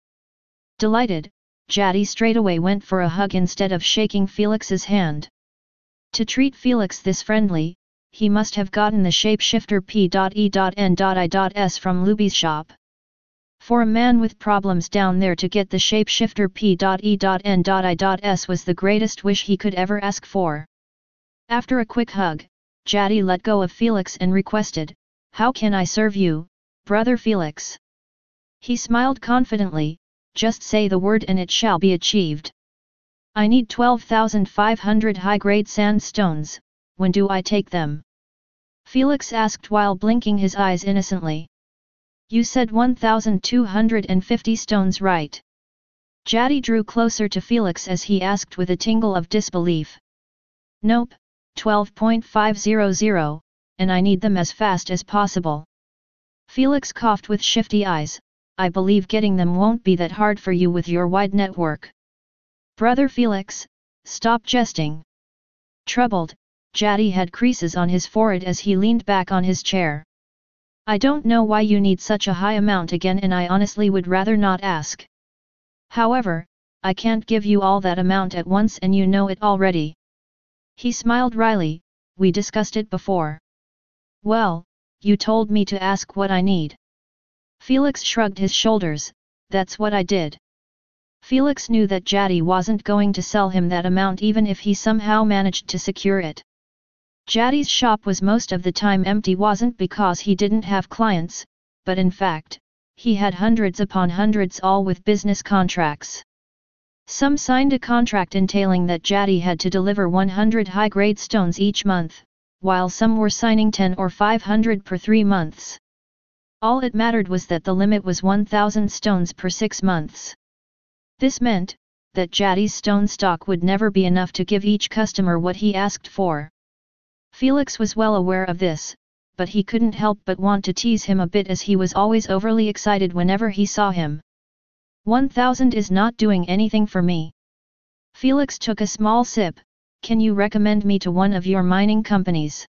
Delighted, Jaddy straightaway went for a hug instead of shaking Felix's hand. To treat Felix this friendly, he must have gotten the shapeshifter P.E.N.I.S from Luby's shop. For a man with problems down there to get the shapeshifter P.E.N.I.S was the greatest wish he could ever ask for. After a quick hug, Jaddy let go of Felix and requested, "How can I serve you, brother Felix?" He smiled confidently, "Just say the word and it shall be achieved. I need 12,500 high-grade sandstones, when do I take them?" Felix asked while blinking his eyes innocently. "You said 1,250 stones, right?" Jaddy drew closer to Felix as he asked with a tingle of disbelief. "Nope, 12.500, and I need them as fast as possible." Felix coughed with shifty eyes, "I believe getting them won't be that hard for you with your wide network." "Brother Felix, stop jesting." Troubled, Jaddy had creases on his forehead as he leaned back on his chair. "I don't know why you need such a high amount again, and I honestly would rather not ask. However, I can't give you all that amount at once and you know it already." He smiled wryly, "We discussed it before." "Well, you told me to ask what I need." Felix shrugged his shoulders, "That's what I did." Felix knew that Jaddy wasn't going to sell him that amount even if he somehow managed to secure it. Jaddy's shop was most of the time empty wasn't because he didn't have clients, but in fact, he had hundreds upon hundreds all with business contracts. Some signed a contract entailing that Jaddy had to deliver 100 high-grade stones each month, while some were signing 10 or 500 per 3 months. All it mattered was that the limit was 1,000 stones per 6 months. This meant that Jaddy's stone stock would never be enough to give each customer what he asked for. Felix was well aware of this, but he couldn't help but want to tease him a bit as he was always overly excited whenever he saw him. 1,000 is not doing anything for me." Felix took a small sip. "Can you recommend me to one of your mining companies?"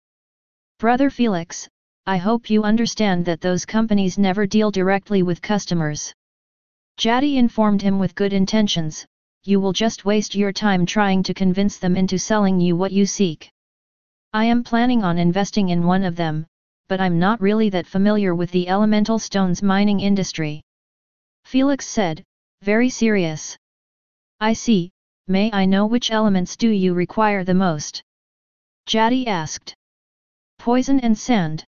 "Brother Felix, I hope you understand that those companies never deal directly with customers." Jaddy informed him with good intentions, "You will just waste your time trying to convince them into selling you what you seek. I am planning on investing in one of them, but I'm not really that familiar with the elemental stones mining industry. Felix said, very serious. I see, may I know which elements do you require the most? Jaddy asked. Poison and sand.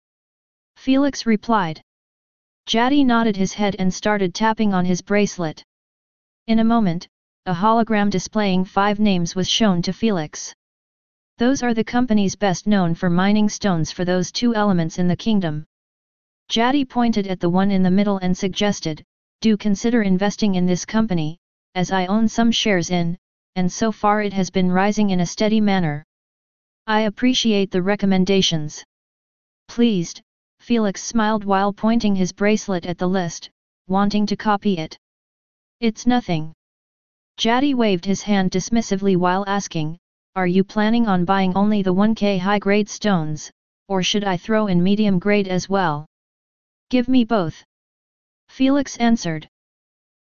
Felix replied. Jaddy nodded his head and started tapping on his bracelet. In a moment, a hologram displaying 5 names was shown to Felix. Those are the companies best known for mining stones for those 2 elements in the kingdom. Jaddy pointed at the one in the middle and suggested, do consider investing in this company, as I own some shares in, and so far it has been rising in a steady manner. I appreciate the recommendations. Pleased, Felix smiled while pointing his bracelet at the list, wanting to copy it. It's nothing. Jaddy waved his hand dismissively while asking, are you planning on buying only the 1K high-grade stones, or should I throw in medium grade as well? Give me both. Felix answered.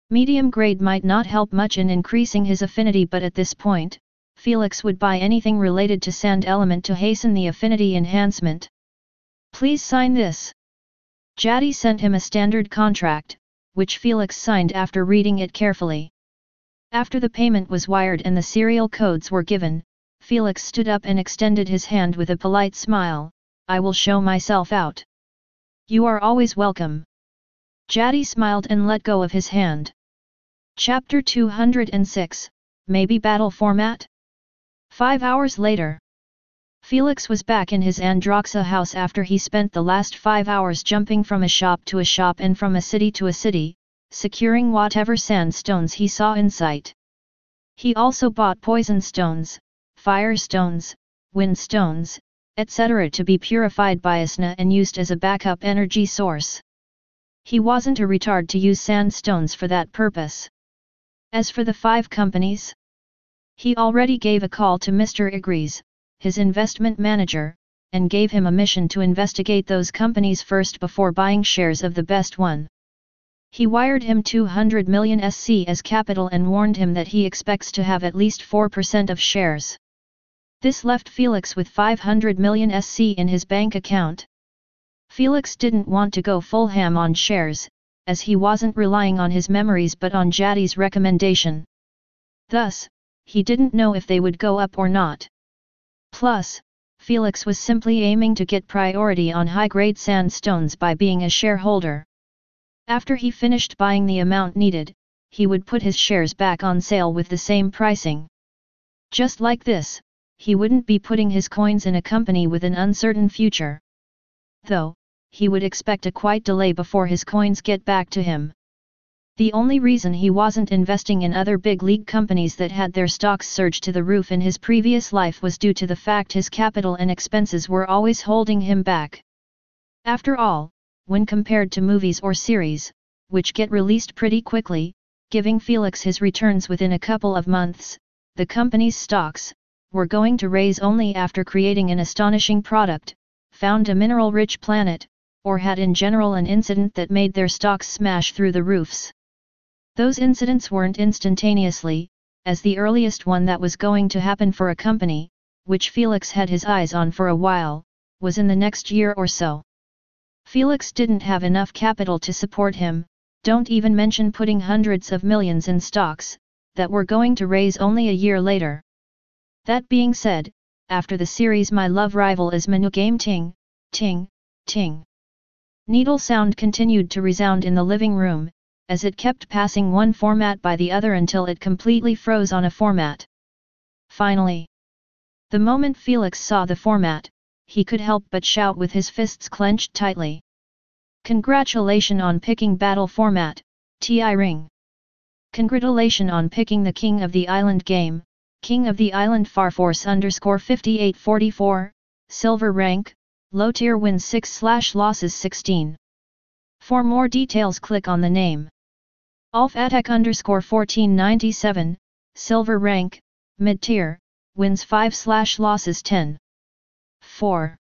Medium grade might not help much in increasing his affinity, but at this point, Felix would buy anything related to sand element to hasten the affinity enhancement. Please sign this. Jaddy sent him a standard contract, which Felix signed after reading it carefully. After the payment was wired and the serial codes were given, Felix stood up and extended his hand with a polite smile, I will show myself out. You are always welcome. Jaddy smiled and let go of his hand. Chapter 206, Maybe Battle Format? 5 hours later. Felix was back in his Androxa house after he spent the last 5 hours jumping from a shop to a shop and from a city to a city, securing whatever sand stones he saw in sight. He also bought poison stones, fire stones, wind stones, etc. to be purified by Asna and used as a backup energy source. He wasn't a retard to use sand stones for that purpose. As for the 5 companies, he already gave a call to Mr. Igrees, his investment manager, and gave him a mission to investigate those companies first before buying shares of the best one. He wired him 200 million SC as capital and warned him that he expects to have at least 4% of shares. This left Felix with 500 million SC in his bank account. Felix didn't want to go full ham on shares, as he wasn't relying on his memories but on Jaddy's recommendation. Thus, he didn't know if they would go up or not. Plus, Felix was simply aiming to get priority on high-grade sand stones by being a shareholder. After he finished buying the amount needed, he would put his shares back on sale with the same pricing. Just like this, he wouldn't be putting his coins in a company with an uncertain future. Though, he would expect a quite delay before his coins get back to him. The only reason he wasn't investing in other big league companies that had their stocks surge to the roof in his previous life was due to the fact his capital and expenses were always holding him back. After all, when compared to movies or series, which get released pretty quickly, giving Felix his returns within a couple of months, the company's stocks were going to raise only after creating an astonishing product, found a mineral-rich planet, or had in general an incident that made their stocks smash through the roofs. Those incidents weren't instantaneously, as the earliest one that was going to happen for a company, which Felix had his eyes on for a while, was in the next year or so. Felix didn't have enough capital to support him, don't even mention putting hundreds of millions in stocks, that were going to raise only a year later. That being said, after the series My Love Rival is Menu Game Ting, Ting, Ting. Needle sound continued to resound in the living room, as it kept passing one format by the other until it completely froze on a format. Finally, the moment Felix saw the format, he could help but shout with his fists clenched tightly. Congratulations on picking battle format, TI Ring. Congratulations on picking the King of the Island game, King of the Island Farforce _5844, Silver rank, low tier wins 6/losses 16. For more details click on the name. Alf Attack _1497, Silver rank, mid tier, wins 5/losses 10. 4.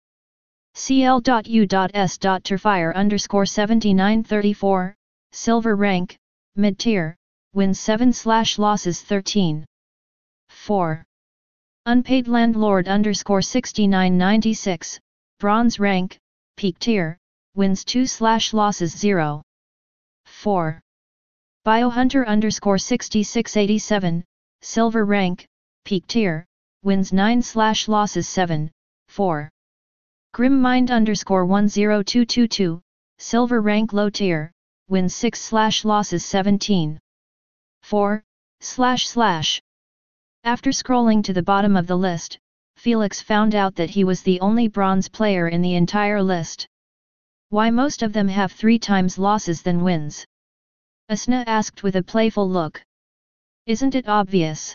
CL.U.S.Terfire _7934, Silver rank, mid tier, wins 7/losses 13. 4. Unpaid Landlord _6996, Bronze rank, peak tier, wins 2/losses 0. 4. Biohunter_6687, silver rank, peak tier, wins 9/losses 7. 4. Grimmind_10222, silver rank low tier, wins 6/losses 17. 4. After scrolling to the bottom of the list, Felix found out that he was the only bronze player in the entire list. Why most of them have 3 times losses than wins? Asna asked with a playful look. Isn't it obvious?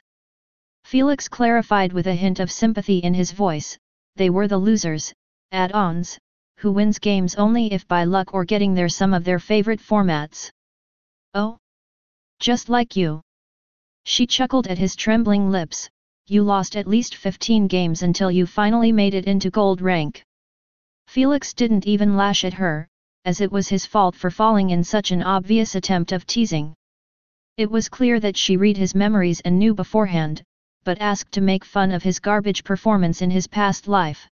Felix clarified with a hint of sympathy in his voice, they were the losers, add-ons, who wins games only if by luck or getting there some of their favorite formats. Oh? Just like you. She chuckled at his trembling lips, you lost at least 15 games until you finally made it into gold rank. Felix didn't even lash at her, as it was his fault for falling in such an obvious attempt of teasing. It was clear that she read his memories and knew beforehand, but asked to make fun of his garbage performance in his past life.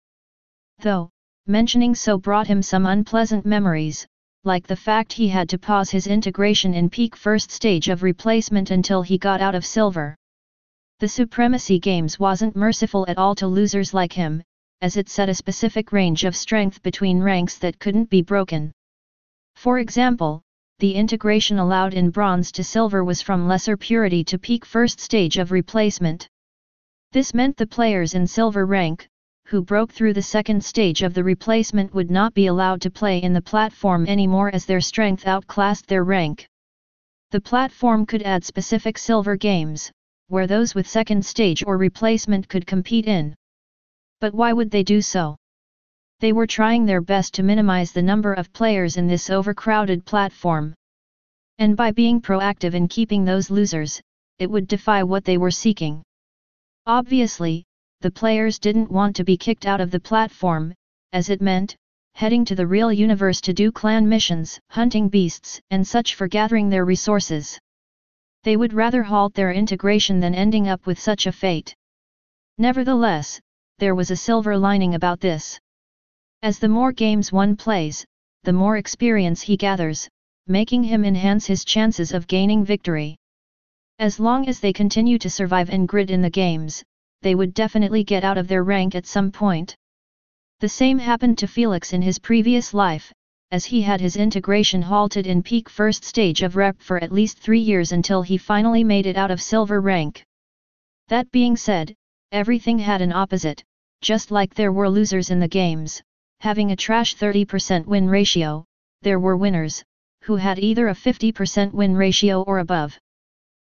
Though, mentioning so brought him some unpleasant memories, like the fact he had to pause his integration in peak first stage of replacement until he got out of silver. The Supremacy games wasn't merciful at all to losers like him, as it set a specific range of strength between ranks that couldn't be broken. For example, the integration allowed in bronze to silver was from lesser purity to peak first stage of replacement. This meant the players in silver rank, who broke through the second stage of the replacement would not be allowed to play in the platform anymore as their strength outclassed their rank. The platform could add specific silver games, where those with second stage or replacement could compete in. But why would they do so? They were trying their best to minimize the number of players in this overcrowded platform. And by being proactive in keeping those losers, it would defy what they were seeking. Obviously, the players didn't want to be kicked out of the platform, as it meant, heading to the real universe to do clan missions, hunting beasts, and such for gathering their resources. They would rather halt their integration than ending up with such a fate. Nevertheless, there was a silver lining about this. As the more games one plays, the more experience he gathers, making him enhance his chances of gaining victory. As long as they continue to survive and grit in the games, they would definitely get out of their rank at some point. The same happened to Felix in his previous life, as he had his integration halted in peak first stage of rep for at least 3 years until he finally made it out of silver rank. That being said, everything had an opposite, just like there were losers in the games, having a trash 30% win ratio, there were winners, who had either a 50% win ratio or above.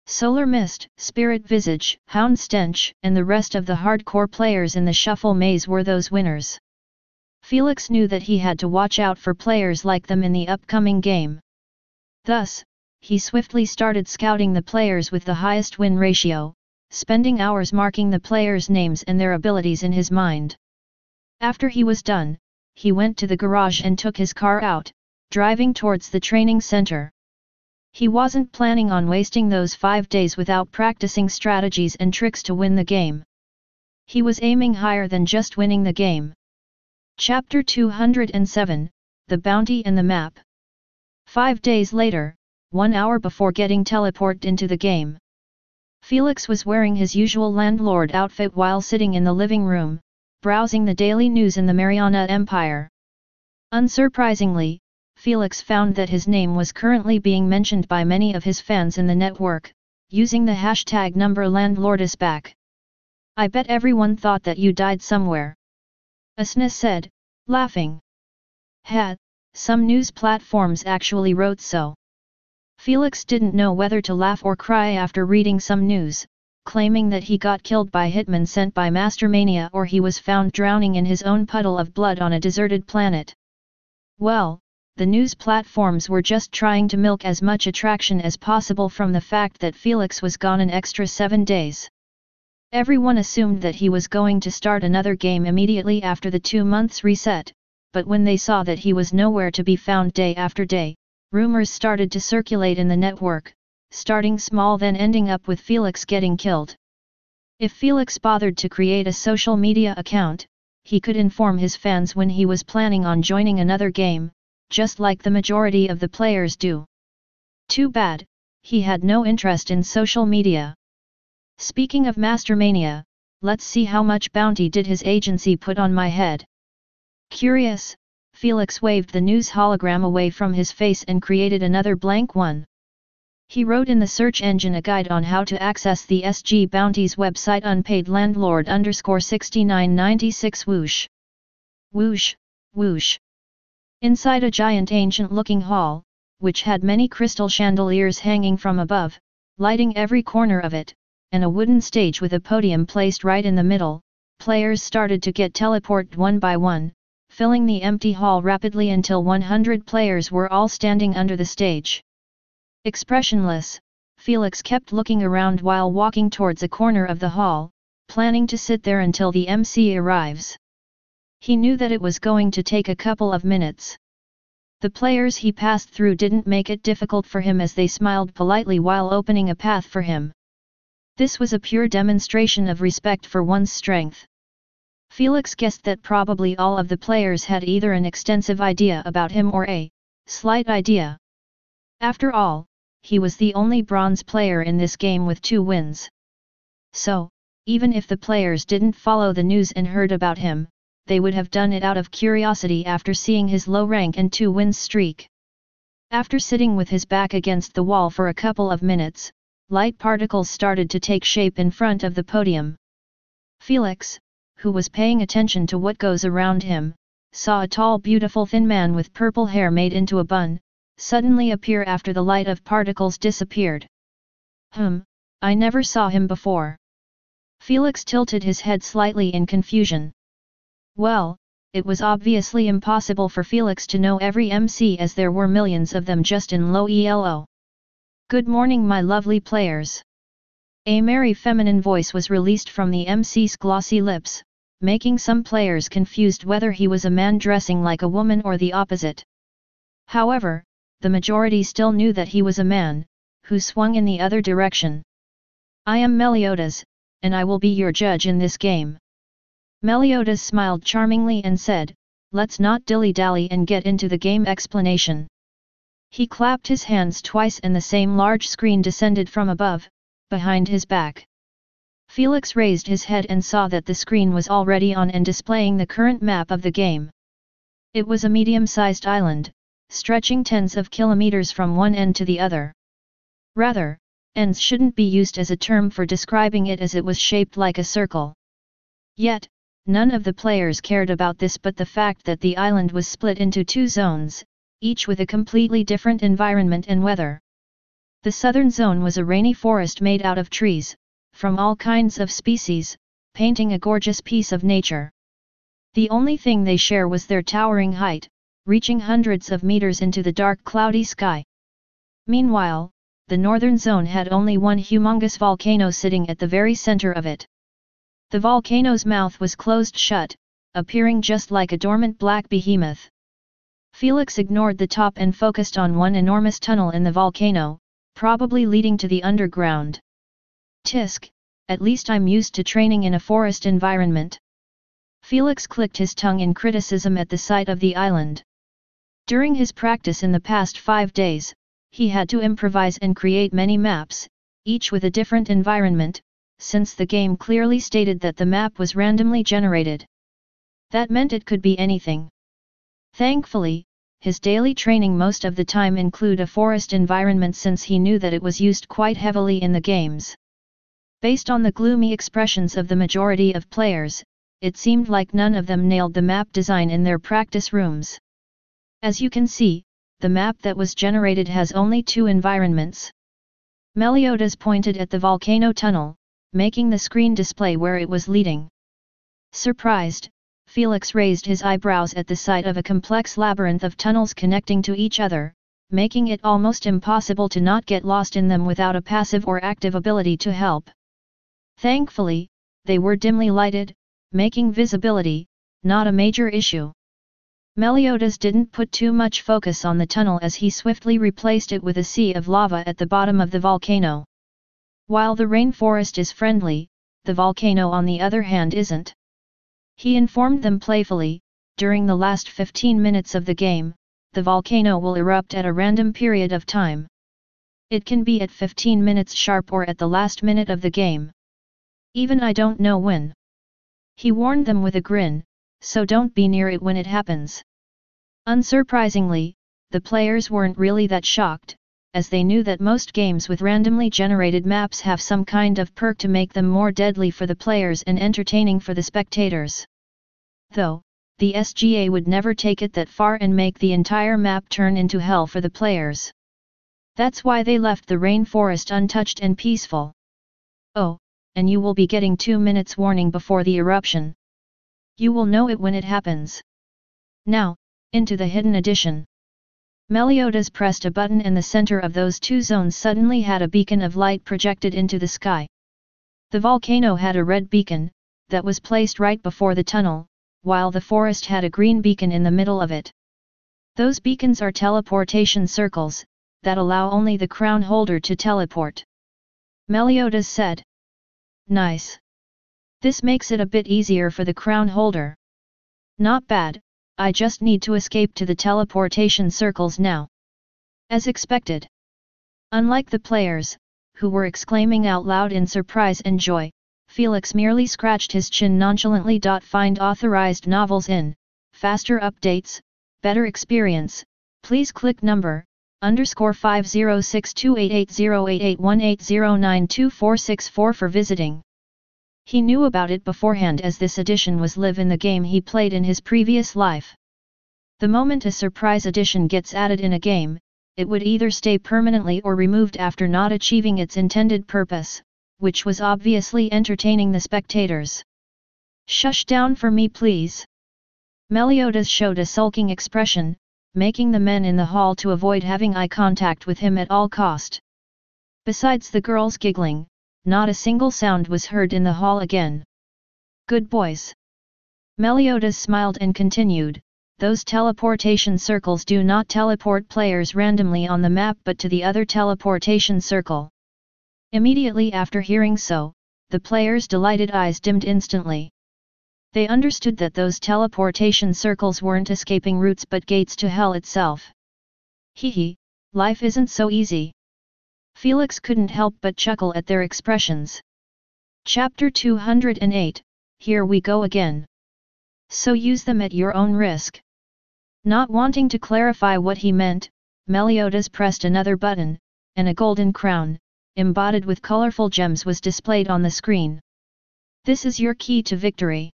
Solar Mist, Spirit Visage, Hound Stench, and the rest of the hardcore players in the Shuffle Maze were those winners. Felix knew that he had to watch out for players like them in the upcoming game. Thus, he swiftly started scouting the players with the highest win ratio, spending hours marking the players' names and their abilities in his mind. After he was done, he went to the garage and took his car out, driving towards the training center. He wasn't planning on wasting those 5 days without practicing strategies and tricks to win the game. He was aiming higher than just winning the game. Chapter 207, The Bounty and the Map. 5 days later, 1 hour before getting teleported into the game, Felix was wearing his usual landlord outfit while sitting in the living room, browsing the daily news in the Mariana Empire. Unsurprisingly, Felix found that his name was currently being mentioned by many of his fans in the network, using the hashtag #LandlordIsBack. I bet everyone thought that you died somewhere. Asna said, laughing. Some news platforms actually wrote so. Felix didn't know whether to laugh or cry after reading some news, claiming that he got killed by hitmen sent by Mastermania or he was found drowning in his own puddle of blood on a deserted planet. Well, the news platforms were just trying to milk as much attraction as possible from the fact that Felix was gone an extra 7 days. Everyone assumed that he was going to start another game immediately after the 2 months reset, but when they saw that he was nowhere to be found day after day, rumors started to circulate in the network, starting small then ending up with Felix getting killed. If Felix bothered to create a social media account, he could inform his fans when he was planning on joining another game, just like the majority of the players do. Too bad, he had no interest in social media. Speaking of Mastermania, let's see how much bounty did his agency put on my head. Curious, Felix waved the news hologram away from his face and created another blank one. He wrote in the search engine a guide on how to access the SG Bounties website unpaidlandlord_6996 whoosh. Whoosh, whoosh. Inside a giant ancient-looking hall, which had many crystal chandeliers hanging from above, lighting every corner of it, and a wooden stage with a podium placed right in the middle, players started to get teleported one by one, filling the empty hall rapidly until 100 players were all standing under the stage. Expressionless, Felix kept looking around while walking towards a corner of the hall, planning to sit there until the MC arrives. He knew that it was going to take a couple of minutes. The players he passed through didn't make it difficult for him as they smiled politely while opening a path for him. This was a pure demonstration of respect for one's strength. Felix guessed that probably all of the players had either an extensive idea about him or a slight idea. After all, he was the only bronze player in this game with 2 wins. So, even if the players didn't follow the news and heard about him, they would have done it out of curiosity after seeing his low rank and 2 wins streak. After sitting with his back against the wall for a couple of minutes, light particles started to take shape in front of the podium. Felix, who was paying attention to what goes around him, saw a tall beautiful thin man with purple hair made into a bun, suddenly appear after the light of particles disappeared. I never saw him before. Felix tilted his head slightly in confusion. Well, it was obviously impossible for Felix to know every MC as there were millions of them just in low elo. Good morning my lovely players. A merry feminine voice was released from the MC's glossy lips, making some players confused whether he was a man dressing like a woman or the opposite. However, the majority still knew that he was a man, who swung in the other direction. I am Meliodas, and I will be your judge in this game. Meliodas smiled charmingly and said, let's not dilly-dally and get into the game explanation. He clapped his hands twice and the same large screen descended from above, behind his back. Felix raised his head and saw that the screen was already on and displaying the current map of the game. It was a medium-sized island, stretching tens of kilometers from one end to the other. Rather, ends shouldn't be used as a term for describing it as it was shaped like a circle. Yet, none of the players cared about this but the fact that the island was split into 2 zones, each with a completely different environment and weather. The southern zone was a rainy forest made out of trees, from all kinds of species, painting a gorgeous piece of nature. The only thing they share was their towering height, reaching hundreds of meters into the dark cloudy sky. Meanwhile, the northern zone had only one humongous volcano sitting at the very center of it. The volcano's mouth was closed shut, appearing just like a dormant black behemoth. Felix ignored the top and focused on one enormous tunnel in the volcano, probably leading to the underground. Tisk, at least I'm used to training in a forest environment. Felix clicked his tongue in criticism at the sight of the island. During his practice in the past 5 days, he had to improvise and create many maps, each with a different environment, since the game clearly stated that the map was randomly generated. That meant it could be anything. Thankfully, his daily training most of the time include a forest environment since he knew that it was used quite heavily in the games. Based on the gloomy expressions of the majority of players, it seemed like none of them nailed the map design in their practice rooms. As you can see, the map that was generated has only 2 environments. Meliodas pointed at the volcano tunnel, making the screen display where it was leading. Surprised, Felix raised his eyebrows at the sight of a complex labyrinth of tunnels connecting to each other, making it almost impossible to not get lost in them without a passive or active ability to help. Thankfully, they were dimly lighted, making visibility not a major issue. Meliodas didn't put too much focus on the tunnel as he swiftly replaced it with a sea of lava at the bottom of the volcano. While the rainforest is friendly, the volcano on the other hand isn't. He informed them playfully, during the last 15 minutes of the game, the volcano will erupt at a random period of time. It can be at 15 minutes sharp or at the last minute of the game. Even I don't know when. He warned them with a grin, so don't be near it when it happens. Unsurprisingly, the players weren't really that shocked, as they knew that most games with randomly generated maps have some kind of perk to make them more deadly for the players and entertaining for the spectators. Though, the SGA would never take it that far and make the entire map turn into hell for the players. That's why they left the rainforest untouched and peaceful. Oh, and you will be getting 2 minutes warning before the eruption. You will know it when it happens. Now, into the hidden edition. Meliodas pressed a button and the center of those two zones suddenly had a beacon of light projected into the sky. The volcano had a red beacon, that was placed right before the tunnel, while the forest had a green beacon in the middle of it. Those beacons are teleportation circles, that allow only the crown holder to teleport. Meliodas said. Nice. This makes it a bit easier for the crown holder. Not bad, I just need to escape to the teleportation circles now. As expected. Unlike the players, who were exclaiming out loud in surprise and joy, Felix merely scratched his chin nonchalantly. Find authorized novels in, faster updates, better experience, please click number, _50628808818092464 for visiting. He knew about it beforehand as this edition was live in the game he played in his previous life. The moment a surprise edition gets added in a game, it would either stay permanently or removed after not achieving its intended purpose, which was obviously entertaining the spectators. Shush down for me please. Meliodas showed a sulking expression, making the men in the hall to avoid having eye contact with him at all cost. Besides the girls giggling, not a single sound was heard in the hall again. Good boys. Meliodas smiled and continued, those teleportation circles do not teleport players randomly on the map but to the other teleportation circle. Immediately after hearing so, the players' delighted eyes dimmed instantly. They understood that those teleportation circles weren't escaping routes but gates to hell itself. Hee, life isn't so easy. Felix couldn't help but chuckle at their expressions. Chapter 208, Here we go again. So use them at your own risk. Not wanting to clarify what he meant, Meliodas pressed another button, and a golden crown, embodied with colorful gems was displayed on the screen. This is your key to victory.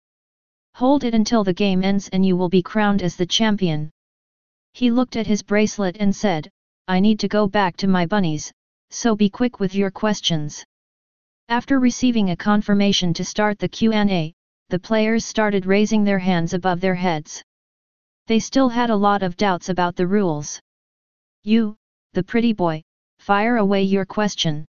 Hold it until the game ends and you will be crowned as the champion. He looked at his bracelet and said, I need to go back to my bunnies, so be quick with your questions. After receiving a confirmation to start the Q&A, the players started raising their hands above their heads. They still had a lot of doubts about the rules. You, the pretty boy, fire away your question.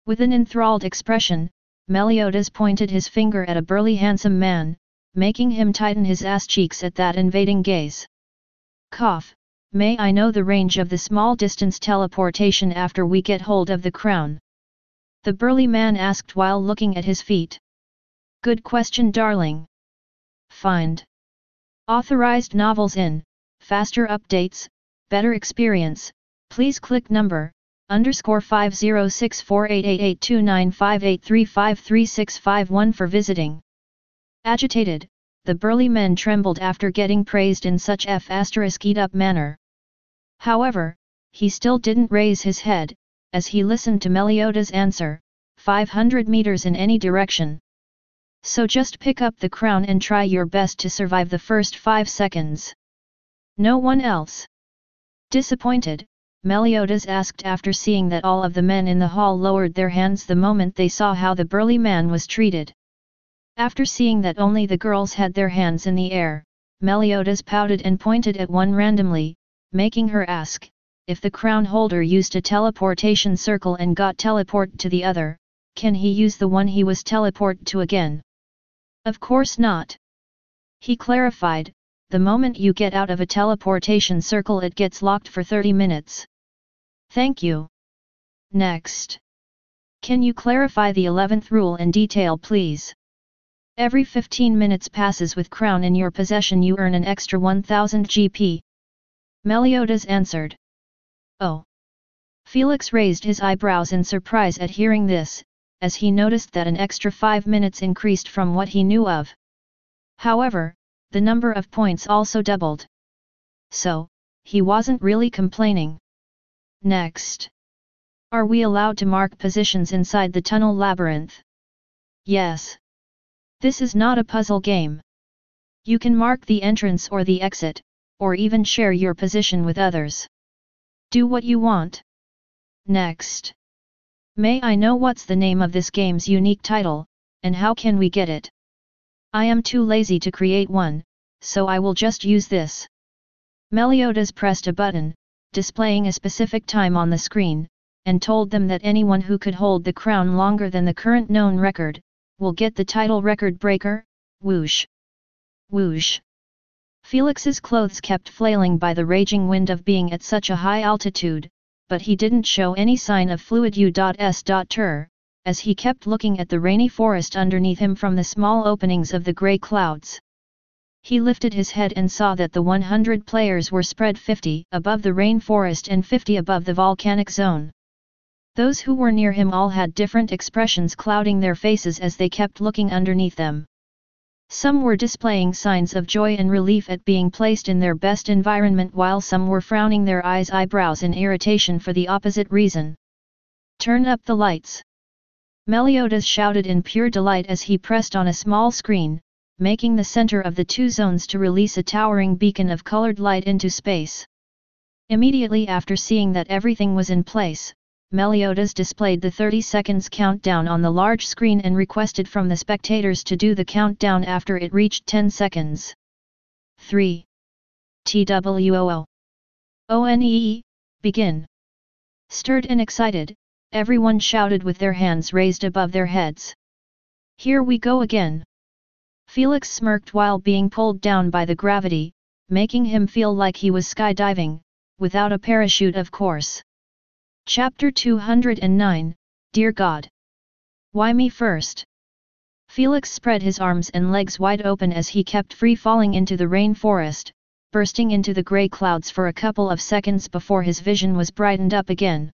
With an enthralled expression, Meliodas pointed his finger at a burly handsome man, making him tighten his ass cheeks at that invading gaze. Cough, may I know the range of the small distance teleportation after we get hold of the crown? The burly man asked while looking at his feet. Good question darling. Find authorized novels in, faster updates, better experience, please click number, _50648882958353651 for visiting. Agitated, the burly men trembled after getting praised in such f***ed-up manner. However, he still didn't raise his head, as he listened to Meliodas' answer, 500 meters in any direction. So just pick up the crown and try your best to survive the first 5 seconds. No one else. Disappointed, Meliodas asked after seeing that all of the men in the hall lowered their hands the moment they saw how the burly man was treated. After seeing that only the girls had their hands in the air, Meliodas pouted and pointed at one randomly, making her ask, if the crown holder used a teleportation circle and got teleported to the other, can he use the one he was teleported to again? Of course not. He clarified, the moment you get out of a teleportation circle it gets locked for 30 minutes. Thank you. Next. Can you clarify the 11th rule in detail please? Every 15 minutes passes with crown in your possession you earn an extra 1000 GP. Meliodas answered. Oh. Felix raised his eyebrows in surprise at hearing this, as he noticed that an extra 5 minutes increased from what he knew of. However, the number of points also doubled. So, he wasn't really complaining. Next. Are we allowed to mark positions inside the tunnel labyrinth? Yes. This is not a puzzle game. You can mark the entrance or the exit, or even share your position with others. Do what you want. Next. May I know what's the name of this game's unique title, and how can we get it? I am too lazy to create one, so I will just use this. Meliodas pressed a button, displaying a specific time on the screen, and told them that anyone who could hold the crown longer than the current known record, will get the title record breaker. Whoosh! Whoosh! Felix's clothes kept flailing by the raging wind of being at such a high altitude, but he didn't show any sign of fluid u.s.tur, as he kept looking at the rainy forest underneath him from the small openings of the grey clouds. He lifted his head and saw that the 100 players were spread 50 above the rainforest and 50 above the volcanic zone. Those who were near him all had different expressions clouding their faces as they kept looking underneath them. Some were displaying signs of joy and relief at being placed in their best environment while some were frowning their eyebrows in irritation for the opposite reason. Turn up the lights! Meliodas shouted in pure delight as he pressed on a small screen, making the center of the two zones to release a towering beacon of colored light into space. Immediately after seeing that everything was in place, Meliodas displayed the 30 seconds countdown on the large screen and requested from the spectators to do the countdown after it reached 10 seconds. 3. TWOO. ONEE, begin. Stirred and excited, everyone shouted with their hands raised above their heads. Here we go again. Felix smirked while being pulled down by the gravity, making him feel like he was skydiving, without a parachute of course. Chapter 209, Dear God. Why me first? Felix spread his arms and legs wide open as he kept free falling into the rainforest, bursting into the grey clouds for a couple of seconds before his vision was brightened up again.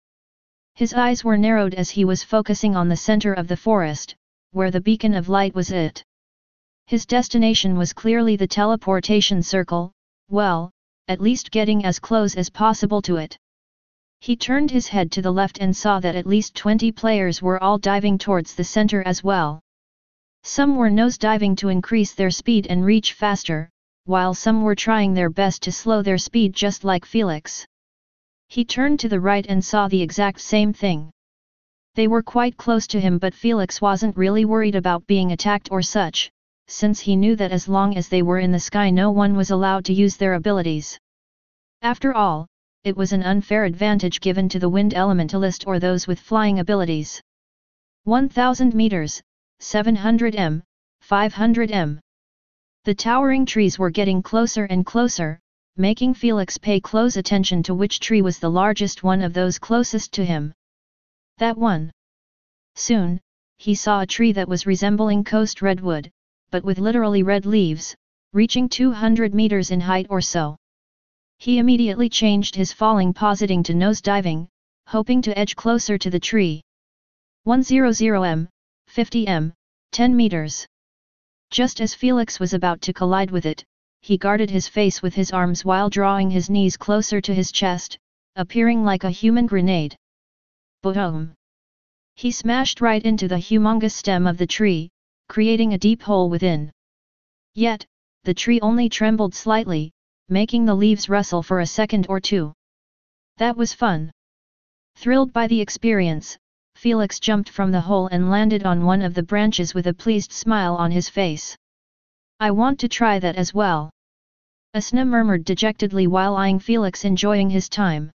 His eyes were narrowed as he was focusing on the center of the forest, where the beacon of light was it. His destination was clearly the teleportation circle, well, at least getting as close as possible to it. He turned his head to the left and saw that at least 20 players were all diving towards the center as well. Some were nose-diving to increase their speed and reach faster, while some were trying their best to slow their speed just like Felix. He turned to the right and saw the exact same thing. They were quite close to him, but Felix wasn't really worried about being attacked or such, since he knew that as long as they were in the sky no one was allowed to use their abilities. After all, it was an unfair advantage given to the wind elementalist or those with flying abilities. 1000 meters, 700 m, 500 m. The towering trees were getting closer and closer, making Felix pay close attention to which tree was the largest one of those closest to him. That one. Soon, he saw a tree that was resembling coast redwood, but with literally red leaves, reaching 200 meters in height or so. He immediately changed his falling positing to nose-diving, hoping to edge closer to the tree. 100 m, 50 m, 10 meters. Just as Felix was about to collide with it, he guarded his face with his arms while drawing his knees closer to his chest, appearing like a human grenade. Boom! He smashed right into the humongous stem of the tree, creating a deep hole within. Yet, the tree only trembled slightly, making the leaves rustle for a second or two. That was fun. Thrilled by the experience, Felix jumped from the hole and landed on one of the branches with a pleased smile on his face. I want to try that as well. Asna murmured dejectedly while eyeing Felix enjoying his time.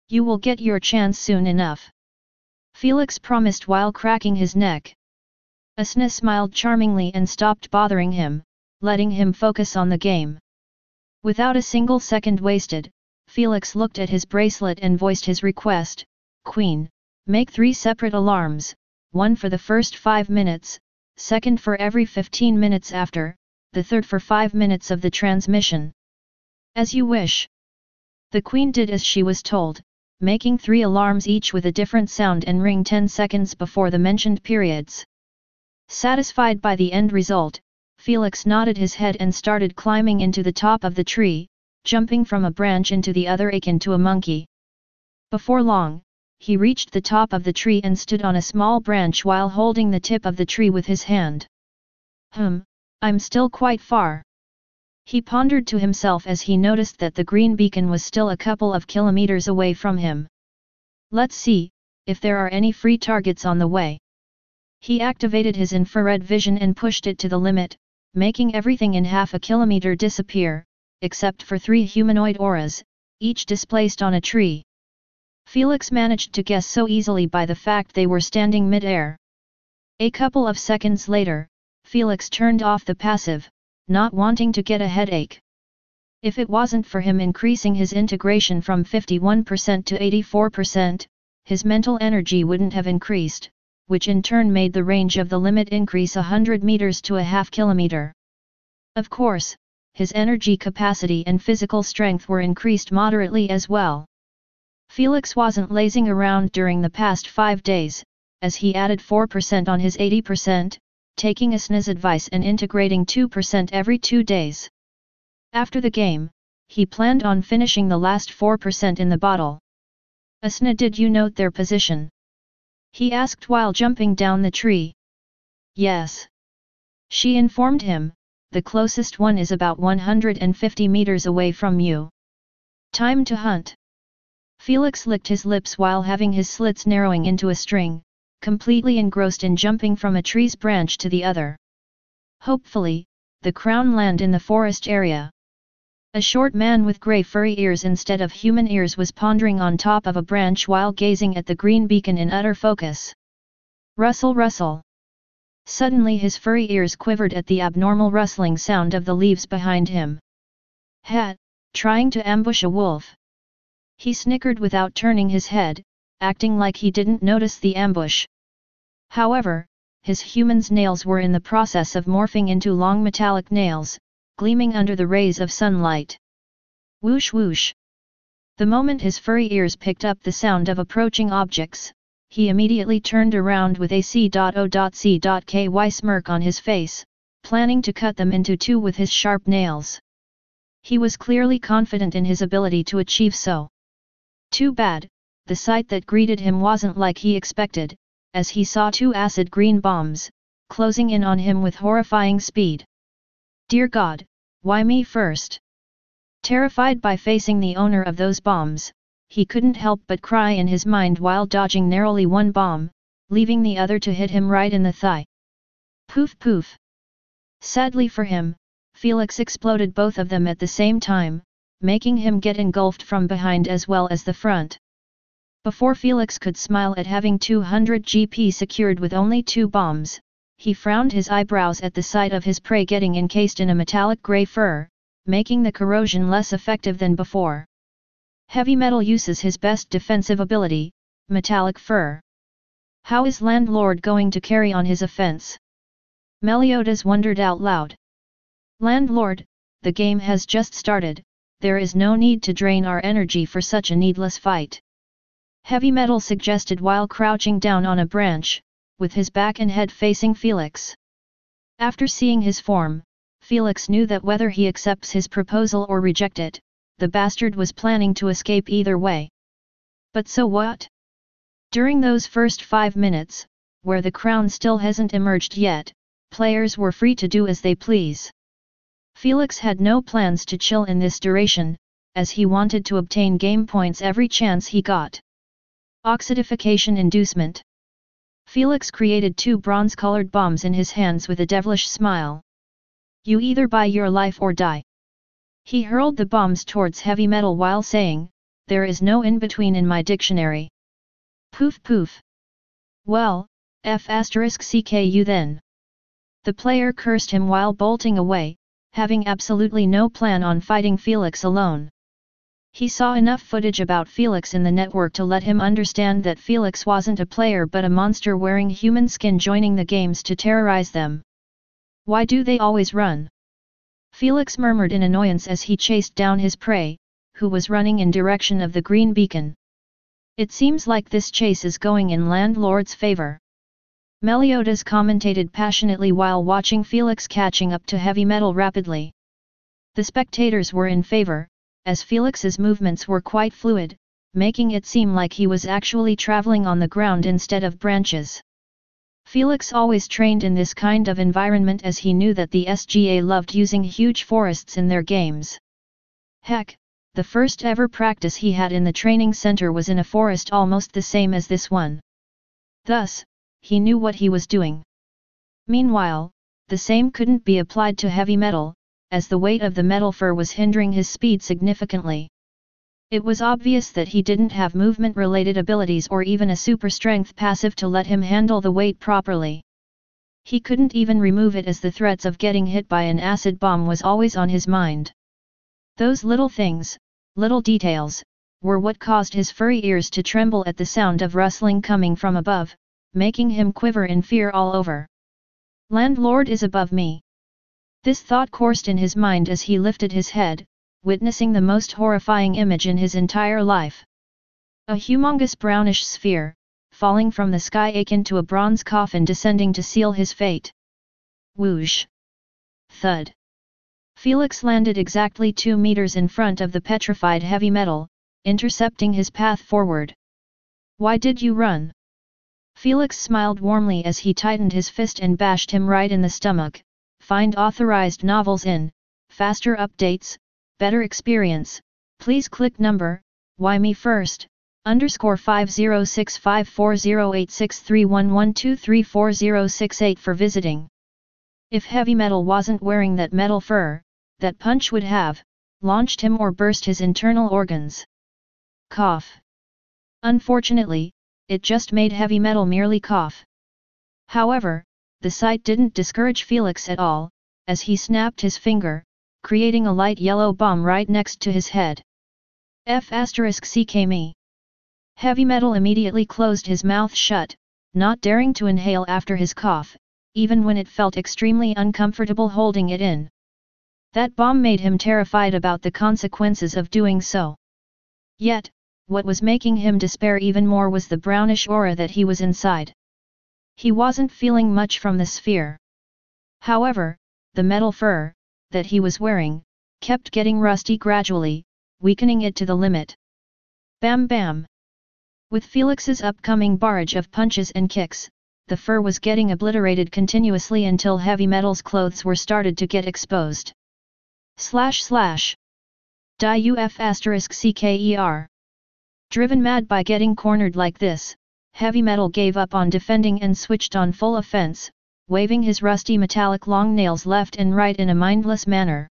You will get your chance soon enough. Felix promised while cracking his neck. Asna smiled charmingly and stopped bothering him, letting him focus on the game. Without a single second wasted, Felix looked at his bracelet and voiced his request, Queen, make 3 separate alarms, one for the first 5 minutes, second for every 15 minutes after, the third for 5 minutes of the transmission. As you wish. The queen did as she was told, making 3 alarms each with a different sound and ring 10 seconds before the mentioned periods. Satisfied by the end result, Felix nodded his head and started climbing into the top of the tree, jumping from a branch into the other akin to a monkey. Before long, he reached the top of the tree and stood on a small branch while holding the tip of the tree with his hand. I'm still quite far. He pondered to himself as he noticed that the green beacon was still a couple of kilometers away from him. Let's see if there are any free targets on the way. He activated his infrared vision and pushed it to the limit, making everything in half a kilometer disappear, except for 3 humanoid auras, each displaced on a tree. Felix managed to guess so easily by the fact they were standing mid-air. A couple of seconds later, Felix turned off the passive, not wanting to get a headache. If it wasn't for him increasing his integration from 51% to 84%, his mental energy wouldn't have increased, which in turn made the range of the limit increase 100 meters to a half kilometer. Of course, his energy capacity and physical strength were increased moderately as well. Felix wasn't lazing around during the past 5 days, as he added 4% on his 80%, taking Asna's advice and integrating 2% every 2 days. After the game, he planned on finishing the last 4% in the bottle. Asna, did you note their position? He asked while jumping down the tree. Yes. She informed him, the closest one is about 150 meters away from you. Time to hunt. Felix licked his lips while having his slits narrowing into a string, completely engrossed in jumping from a tree's branch to the other. Hopefully, the crown land in the forest area. A short man with grey furry ears instead of human ears was pondering on top of a branch while gazing at the green beacon in utter focus. Rustle, rustle. Suddenly his furry ears quivered at the abnormal rustling sound of the leaves behind him. Hat, trying to ambush a wolf. He snickered without turning his head, acting like he didn't notice the ambush. However, his human's nails were in the process of morphing into long metallic nails, gleaming under the rays of sunlight. Whoosh whoosh. The moment his furry ears picked up the sound of approaching objects, he immediately turned around with a C.O.C.Ky smirk on his face, planning to cut them into 2 with his sharp nails. He was clearly confident in his ability to achieve so. Too bad, the sight that greeted him wasn't like he expected, as he saw 2 acid green bombs, closing in on him with horrifying speed. Dear God, why me first? Terrified by facing the owner of those bombs, he couldn't help but cry in his mind while dodging narrowly one bomb, leaving the other to hit him right in the thigh. Poof poof. Sadly for him, Felix exploded both of them at the same time, making him get engulfed from behind as well as the front. Before Felix could smile at having 200 GP secured with only 2 bombs, he frowned his eyebrows at the sight of his prey getting encased in a metallic grey fur, making the corrosion less effective than before. Heavy metal uses his best defensive ability, metallic fur. How is Landlord going to carry on his offense? Meliodas wondered out loud. Landlord, the game has just started, there is no need to drain our energy for such a needless fight. Heavy Metal suggested while crouching down on a branch, with his back and head facing Felix. After seeing his form, Felix knew that whether he accepts his proposal or reject it, the bastard was planning to escape either way. But so what? During those first 5 minutes, where the crown still hasn't emerged yet, players were free to do as they please. Felix had no plans to chill in this duration, as he wanted to obtain game points every chance he got. Oxidification inducement. Felix created 2 bronze-colored bombs in his hands with a devilish smile. You either buy your life or die. He hurled the bombs towards Heavy Metal while saying, there is no in-between in my dictionary. Poof poof. Well, F***CKU then. The player cursed him while bolting away, having absolutely no plan on fighting Felix alone. He saw enough footage about Felix in the network to let him understand that Felix wasn't a player but a monster wearing human skin joining the games to terrorize them. Why do they always run? Felix murmured in annoyance as he chased down his prey, who was running in direction of the green beacon. It seems like this chase is going in Landlord's favor. Meliodas commentated passionately while watching Felix catching up to Heavy Metal rapidly. The spectators were in favor, as Felix's movements were quite fluid, making it seem like he was actually traveling on the ground instead of branches. Felix always trained in this kind of environment as he knew that the SGA loved using huge forests in their games. Heck, the first ever practice he had in the training center was in a forest almost the same as this one. Thus, he knew what he was doing. Meanwhile, the same couldn't be applied to Heavy Metal, as the weight of the metal fur was hindering his speed significantly. It was obvious that he didn't have movement-related abilities or even a super strength passive to let him handle the weight properly. He couldn't even remove it as the threats of getting hit by an acid bomb was always on his mind. Those little things, little details, were what caused his furry ears to tremble at the sound of rustling coming from above, making him quiver in fear all over. Landlord is above me. This thought coursed in his mind as he lifted his head, witnessing the most horrifying image in his entire life. A humongous brownish sphere, falling from the sky akin to a bronze coffin descending to seal his fate. Whoosh! Thud! Felix landed exactly 2 meters in front of the petrified Heavy Metal, intercepting his path forward. Why did you run? Felix smiled warmly as he tightened his fist and bashed him right in the stomach. Find authorized novels in, faster updates, better experience, please click number, why me first, _50654086311234068 for visiting. If Heavy Metal wasn't wearing that metal fur, that punch would have, launched him or burst his internal organs. Cough. Unfortunately, it just made Heavy Metal merely cough. However, the sight didn't discourage Felix at all, as he snapped his finger, creating a light yellow bomb right next to his head. F***me. Heavy Metal immediately closed his mouth shut, not daring to inhale after his cough, even when it felt extremely uncomfortable holding it in. That bomb made him terrified about the consequences of doing so. Yet, what was making him despair even more was the brownish aura that he was inside. He wasn't feeling much from the sphere. However, the metal fur, that he was wearing, kept getting rusty gradually, weakening it to the limit. Bam bam! With Felix's upcoming barrage of punches and kicks, the fur was getting obliterated continuously until Heavy Metal's clothes were started to get exposed. // Die ***CKER. Driven mad by getting cornered like this, Heavy Metal gave up on defending and switched on full offense, waving his rusty metallic long nails left and right in a mindless manner.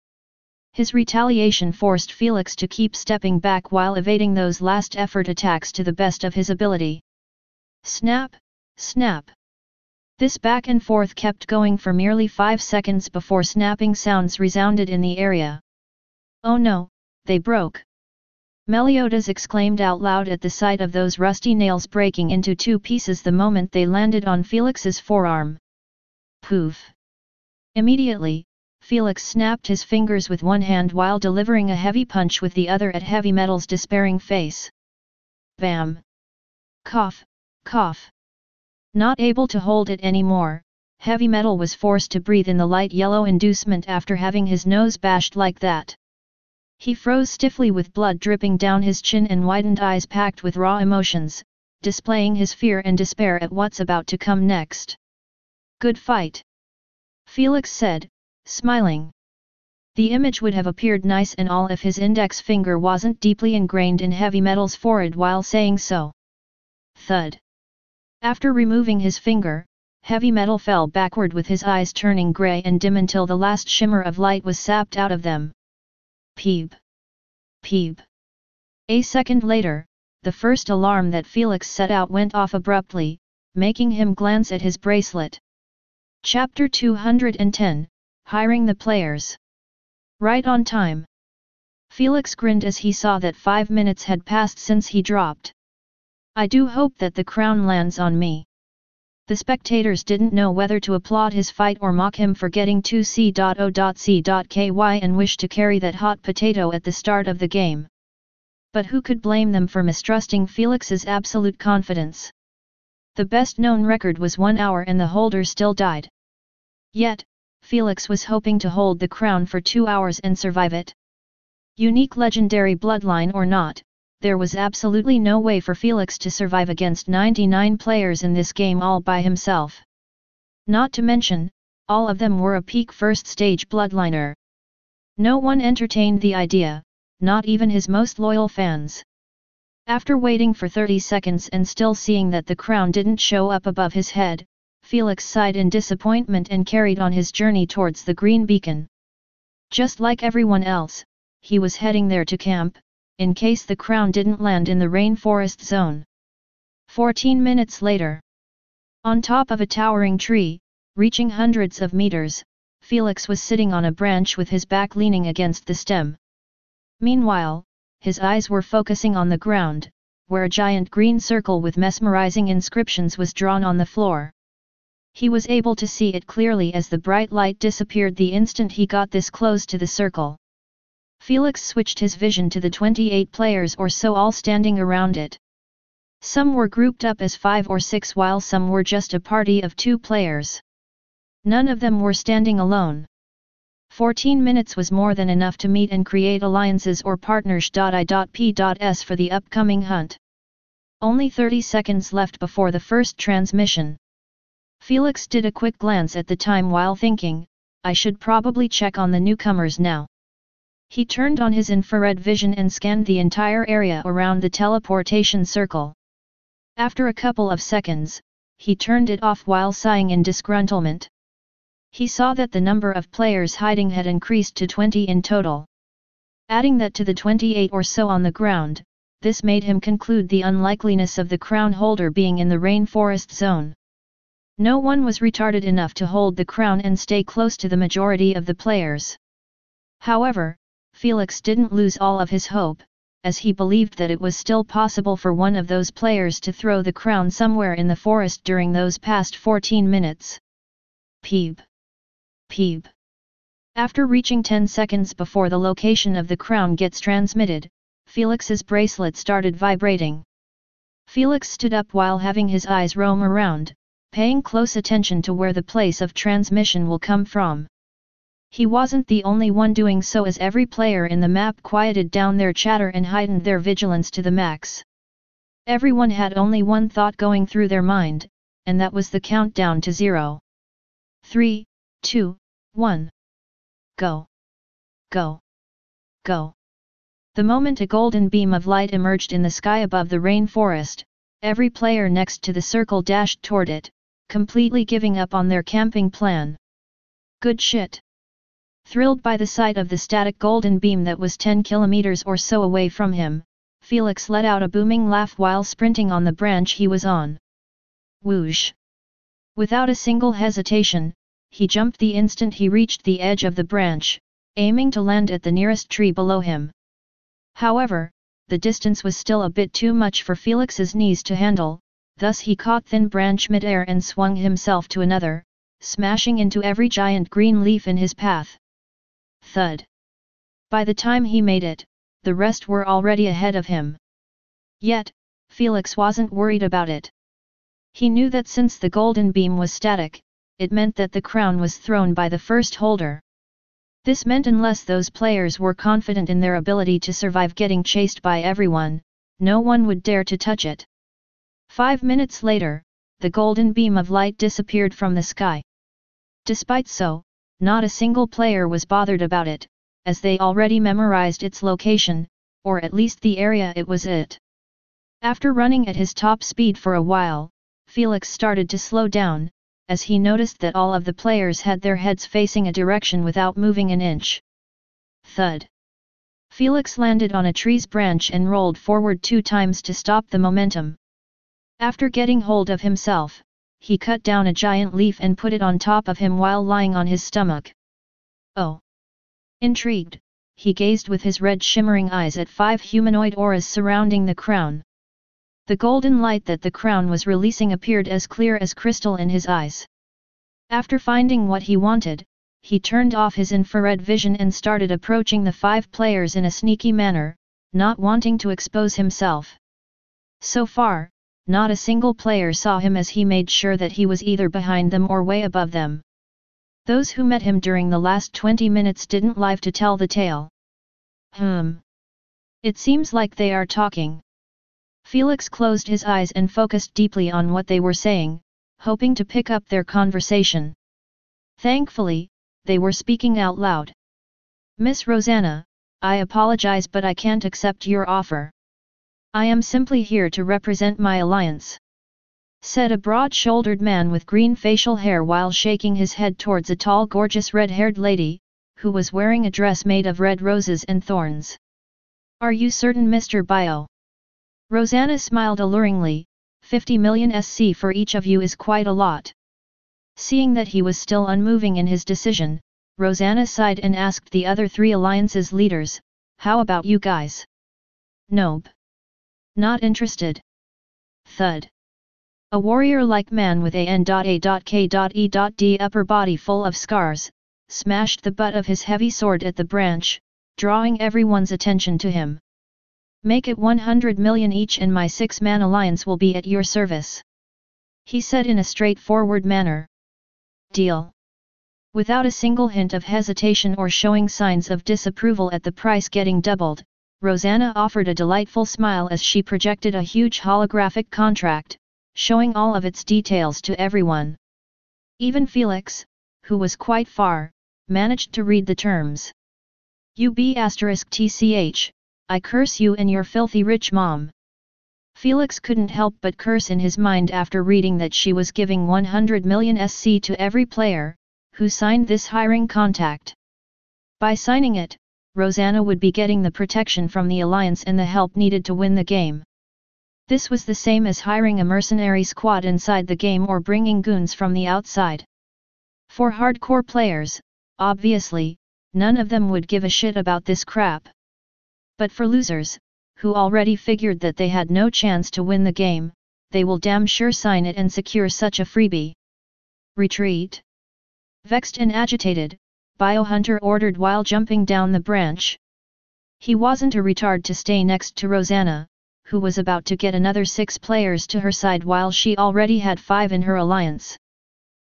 His retaliation forced Felix to keep stepping back while evading those last-effort attacks to the best of his ability. Snap, snap. This back and forth kept going for merely 5 seconds before snapping sounds resounded in the area. Oh no, they broke! Meliodas exclaimed out loud at the sight of those rusty nails breaking into 2 pieces the moment they landed on Felix's forearm. Poof! Immediately, Felix snapped his fingers with one hand while delivering a heavy punch with the other at Heavy Metal's despairing face. Bam! Cough, cough! Not able to hold it anymore, Heavy Metal was forced to breathe in the light yellow inducement after having his nose bashed like that. He froze stiffly with blood dripping down his chin and widened eyes packed with raw emotions, displaying his fear and despair at what's about to come next. Good fight! Felix said, smiling. The image would have appeared nice and all if his index finger wasn't deeply ingrained in Heavy Metal's forehead while saying so. Thud! After removing his finger, Heavy Metal fell backward with his eyes turning grey and dim until the last shimmer of light was sapped out of them. Peep! Peep! A second later, the first alarm that Felix set out went off abruptly, making him glance at his bracelet. Chapter 210, Hiring the Players. Right on time. Felix grinned as he saw that 5 minutes had passed since he dropped. I do hope that the crown lands on me. The spectators didn't know whether to applaud his fight or mock him for getting 2C.O.C.Ky and wish to carry that hot potato at the start of the game. But who could blame them for mistrusting Felix's absolute confidence? The best-known record was 1 hour and the holder still died. Yet, Felix was hoping to hold the crown for 2 hours and survive it. Unique legendary bloodline or not, there was absolutely no way for Felix to survive against 99 players in this game all by himself. Not to mention, all of them were a peak first stage bloodliner. No one entertained the idea, not even his most loyal fans. After waiting for 30 seconds and still seeing that the crown didn't show up above his head, Felix sighed in disappointment and carried on his journey towards the green beacon. Just like everyone else, he was heading there to camp, in case the crown didn't land in the rainforest zone. 14 minutes later. On top of a towering tree, reaching hundreds of meters, Felix was sitting on a branch with his back leaning against the stem. Meanwhile, his eyes were focusing on the ground, where a giant green circle with mesmerizing inscriptions was drawn on the floor. He was able to see it clearly as the bright light disappeared the instant he got this close to the circle. Felix switched his vision to the 28 players or so all standing around it. Some were grouped up as 5 or 6 while some were just a party of 2 players. None of them were standing alone. 14 minutes was more than enough to meet and create alliances or partners. I.P.S for the upcoming hunt. Only 30 seconds left before the first transmission. Felix did a quick glance at the time while thinking, I should probably check on the newcomers now. He turned on his infrared vision and scanned the entire area around the teleportation circle. After a couple of seconds, he turned it off while sighing in disgruntlement. He saw that the number of players hiding had increased to 20 in total. Adding that to the 28 or so on the ground, this made him conclude the unlikeliness of the crown holder being in the rainforest zone. No one was retarded enough to hold the crown and stay close to the majority of the players. However, Felix didn't lose all of his hope, as he believed that it was still possible for one of those players to throw the crown somewhere in the forest during those past 14 minutes. Peep. Peep. After reaching 10 seconds before the location of the crown gets transmitted, Felix's bracelet started vibrating. Felix stood up while having his eyes roam around, paying close attention to where the place of transmission will come from. He wasn't the only one doing so, as every player in the map quieted down their chatter and heightened their vigilance to the max. Everyone had only one thought going through their mind, and that was the countdown to 0. 3, 2, 1. Go. Go. Go. The moment a golden beam of light emerged in the sky above the rainforest, every player next to the circle dashed toward it, completely giving up on their camping plan. Good shit. Thrilled by the sight of the static golden beam that was 10 kilometers or so away from him, Felix let out a booming laugh while sprinting on the branch he was on. Whoosh! Without a single hesitation, he jumped the instant he reached the edge of the branch, aiming to land at the nearest tree below him. However, the distance was still a bit too much for Felix's knees to handle, thus he caught thin branch midair and swung himself to another, smashing into every giant green leaf in his path. Thud. By the time he made it, the rest were already ahead of him. Yet, Felix wasn't worried about it. He knew that since the golden beam was static, it meant that the crown was thrown by the first holder. This meant unless those players were confident in their ability to survive getting chased by everyone, no one would dare to touch it. 5 minutes later, the golden beam of light disappeared from the sky. Despite so, not a single player was bothered about it, as they already memorized its location, or at least the area it was at. After running at his top speed for a while, Felix started to slow down, as he noticed that all of the players had their heads facing a direction without moving an inch. Thud. Felix landed on a tree's branch and rolled forward 2 times to stop the momentum. After getting hold of himself, he cut down a giant leaf and put it on top of him while lying on his stomach. Oh! Intrigued, he gazed with his red shimmering eyes at 5 humanoid auras surrounding the crown. The golden light that the crown was releasing appeared as clear as crystal in his eyes. After finding what he wanted, he turned off his infrared vision and started approaching the 5 players in a sneaky manner, not wanting to expose himself. So far, not a single player saw him as he made sure that he was either behind them or way above them. Those who met him during the last 20 minutes didn't live to tell the tale. It seems like they are talking. Felix closed his eyes and focused deeply on what they were saying, hoping to pick up their conversation. Thankfully, they were speaking out loud. "Miss Rosanna, I apologize but I can't accept your offer. I am simply here to represent my alliance," said a broad-shouldered man with green facial hair while shaking his head towards a tall gorgeous red-haired lady, who was wearing a dress made of red roses and thorns. "Are you certain, Mr. Bio?" Rosanna smiled alluringly. 50 million SC for each of you is quite a lot. Seeing that he was still unmoving in his decision, Rosanna sighed and asked the other 3 alliances leaders, "How about you guys?" "Nope. Not interested." Thud. A warrior-like man with an.a.k.e.d upper body full of scars, smashed the butt of his heavy sword at the branch, drawing everyone's attention to him. "Make it 100 million each and my 6-man alliance will be at your service," he said in a straightforward manner. "Deal." Without a single hint of hesitation or showing signs of disapproval at the price getting doubled, Rosanna offered a delightful smile as she projected a huge holographic contract, showing all of its details to everyone. Even Felix, who was quite far, managed to read the terms. UB*TCH, I curse you and your filthy rich mom. Felix couldn't help but curse in his mind after reading that she was giving 100 million SC to every player who signed this hiring contract. By signing it, Rosanna would be getting the protection from the Alliance and the help needed to win the game. This was the same as hiring a mercenary squad inside the game or bringing goons from the outside. For hardcore players, obviously, none of them would give a shit about this crap. But for losers, who already figured that they had no chance to win the game, they will damn sure sign it and secure such a freebie. "Retreat." Vexed and agitated, Biohunter ordered while jumping down the branch. He wasn't a retard to stay next to Rosanna, who was about to get another 6 players to her side while she already had 5 in her alliance.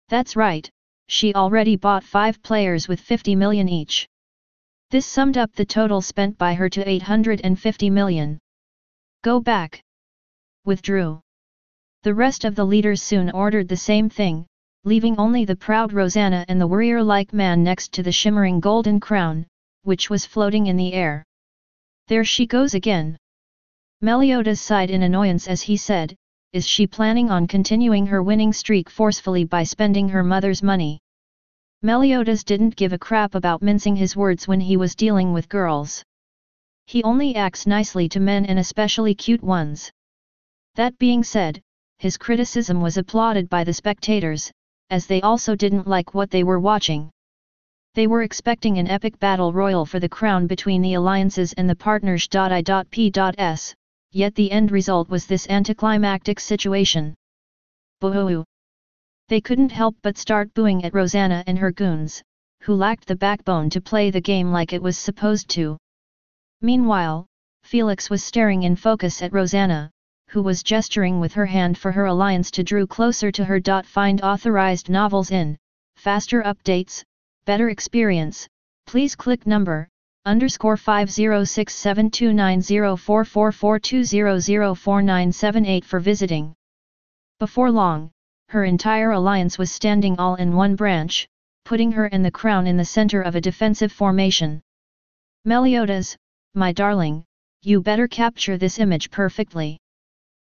That's right, she already bought 5 players with 50 million each. This summed up the total spent by her to 850 million. "Go back." Withdrew. The rest of the leaders soon ordered the same thing, leaving only the proud Rosanna and the warrior-like man next to the shimmering golden crown, which was floating in the air. "There she goes again." Meliodas sighed in annoyance as he said, "Is she planning on continuing her winning streak forcefully by spending her mother's money?" Meliodas didn't give a crap about mincing his words when he was dealing with girls. He only acts nicely to men and especially cute ones. That being said, his criticism was applauded by the spectators, as they also didn't like what they were watching. They were expecting an epic battle royal for the crown between the alliances and the partners. I.P.S, yet the end result was this anticlimactic situation. Boo-hoo! They couldn't help but start booing at Rosanna and her goons, who lacked the backbone to play the game like it was supposed to. Meanwhile, Felix was staring in focus at Rosanna, who was gesturing with her hand for her alliance to draw closer to her. Find authorized novels in, faster updates, better experience, please click number, _50672904442004978 for visiting. Before long, her entire alliance was standing all in one branch, putting her and the crown in the center of a defensive formation. "Meliodas, my darling, you better capture this image perfectly.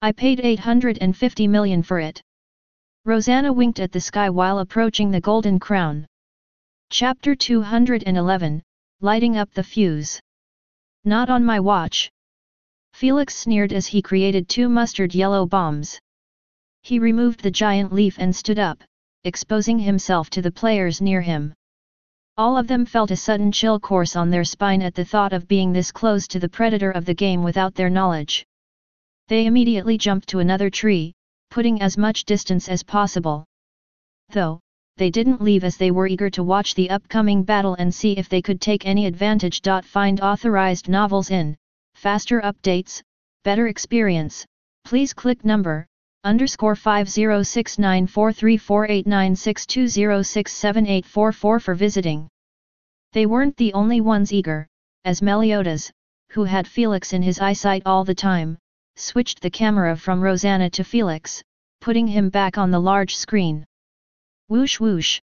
I paid 850 million for it." Rosanna winked at the sky while approaching the golden crown. Chapter 211, Lighting up the Fuse. "Not on my watch." Felix sneered as he created 2 mustard yellow bombs. He removed the giant leaf and stood up, exposing himself to the players near him. All of them felt a sudden chill course on their spine at the thought of being this close to the predator of the game without their knowledge. They immediately jumped to another tree, putting as much distance as possible. Though, they didn't leave as they were eager to watch the upcoming battle and see if they could take any advantage. Find authorized novels in, faster updates, better experience, please click number, _50694348962067844 for visiting. They weren't the only ones eager, as Meliodas, who had Felix in his eyesight all the time, switched the camera from Rosanna to Felix, putting him back on the large screen. Whoosh whoosh.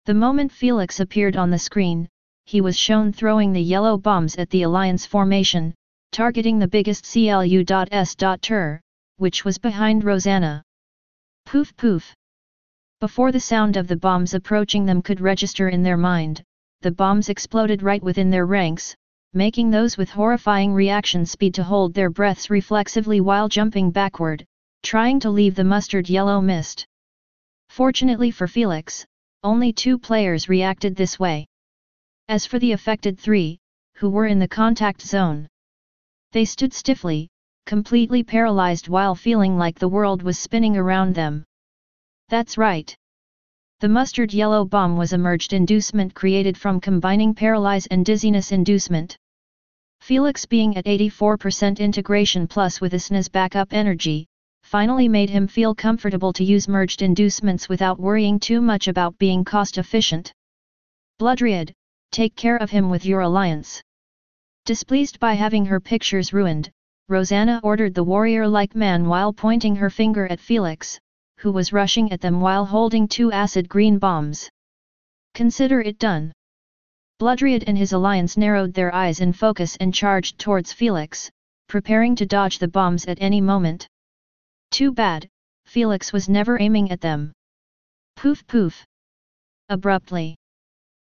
The moment Felix appeared on the screen, he was shown throwing the yellow bombs at the Alliance formation, targeting the biggest CLU.S.Tur, which was behind Rosanna. Poof poof. Before the sound of the bombs approaching them could register in their mind, the bombs exploded right within their ranks, making those with horrifying reaction speed to hold their breaths reflexively while jumping backward, trying to leave the mustard yellow mist. Fortunately for Felix, only 2 players reacted this way. As for the affected 3, who were in the contact zone, they stood stiffly, completely paralyzed while feeling like the world was spinning around them. That's right. The mustard yellow bomb was a merged inducement created from combining paralyze and dizziness inducement. Felix being at 84% integration plus with Isna's backup energy, finally made him feel comfortable to use merged inducements without worrying too much about being cost efficient. Bloodriad, take care of him with your alliance. Displeased by having her pictures ruined, Rosanna ordered the warrior-like man while pointing her finger at Felix, who was rushing at them while holding 2 acid green bombs. Consider it done. Bloodriad and his alliance narrowed their eyes in focus and charged towards Felix, preparing to dodge the bombs at any moment. Too bad, Felix was never aiming at them. Poof poof. Abruptly,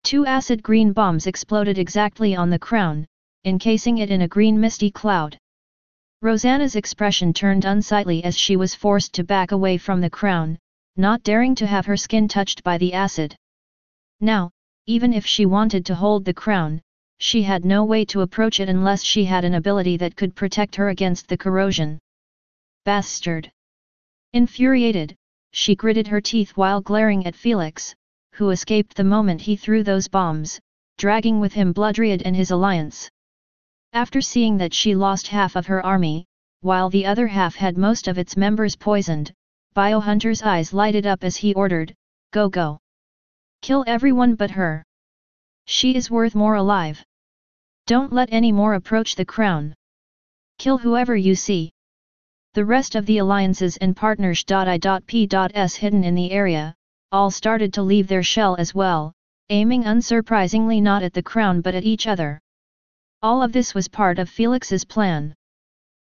2 acid green bombs exploded exactly on the crown, encasing it in a green misty cloud. Rosanna's expression turned unsightly as she was forced to back away from the crown, not daring to have her skin touched by the acid. Now, even if she wanted to hold the crown, she had no way to approach it unless she had an ability that could protect her against the corrosion. Bastard! Infuriated, she gritted her teeth while glaring at Felix, who escaped the moment he threw those bombs, dragging with him Bloodriad and his alliance. After seeing that she lost half of her army, while the other half had most of its members poisoned, Biohunter's eyes lighted up as he ordered, "Go go! Kill everyone but her! She is worth more alive! Don't let any more approach the crown! Kill whoever you see!" The rest of the alliances and partners .I.P.S hidden in the area, all started to leave their shell as well, aiming unsurprisingly not at the crown but at each other. All of this was part of Felix's plan.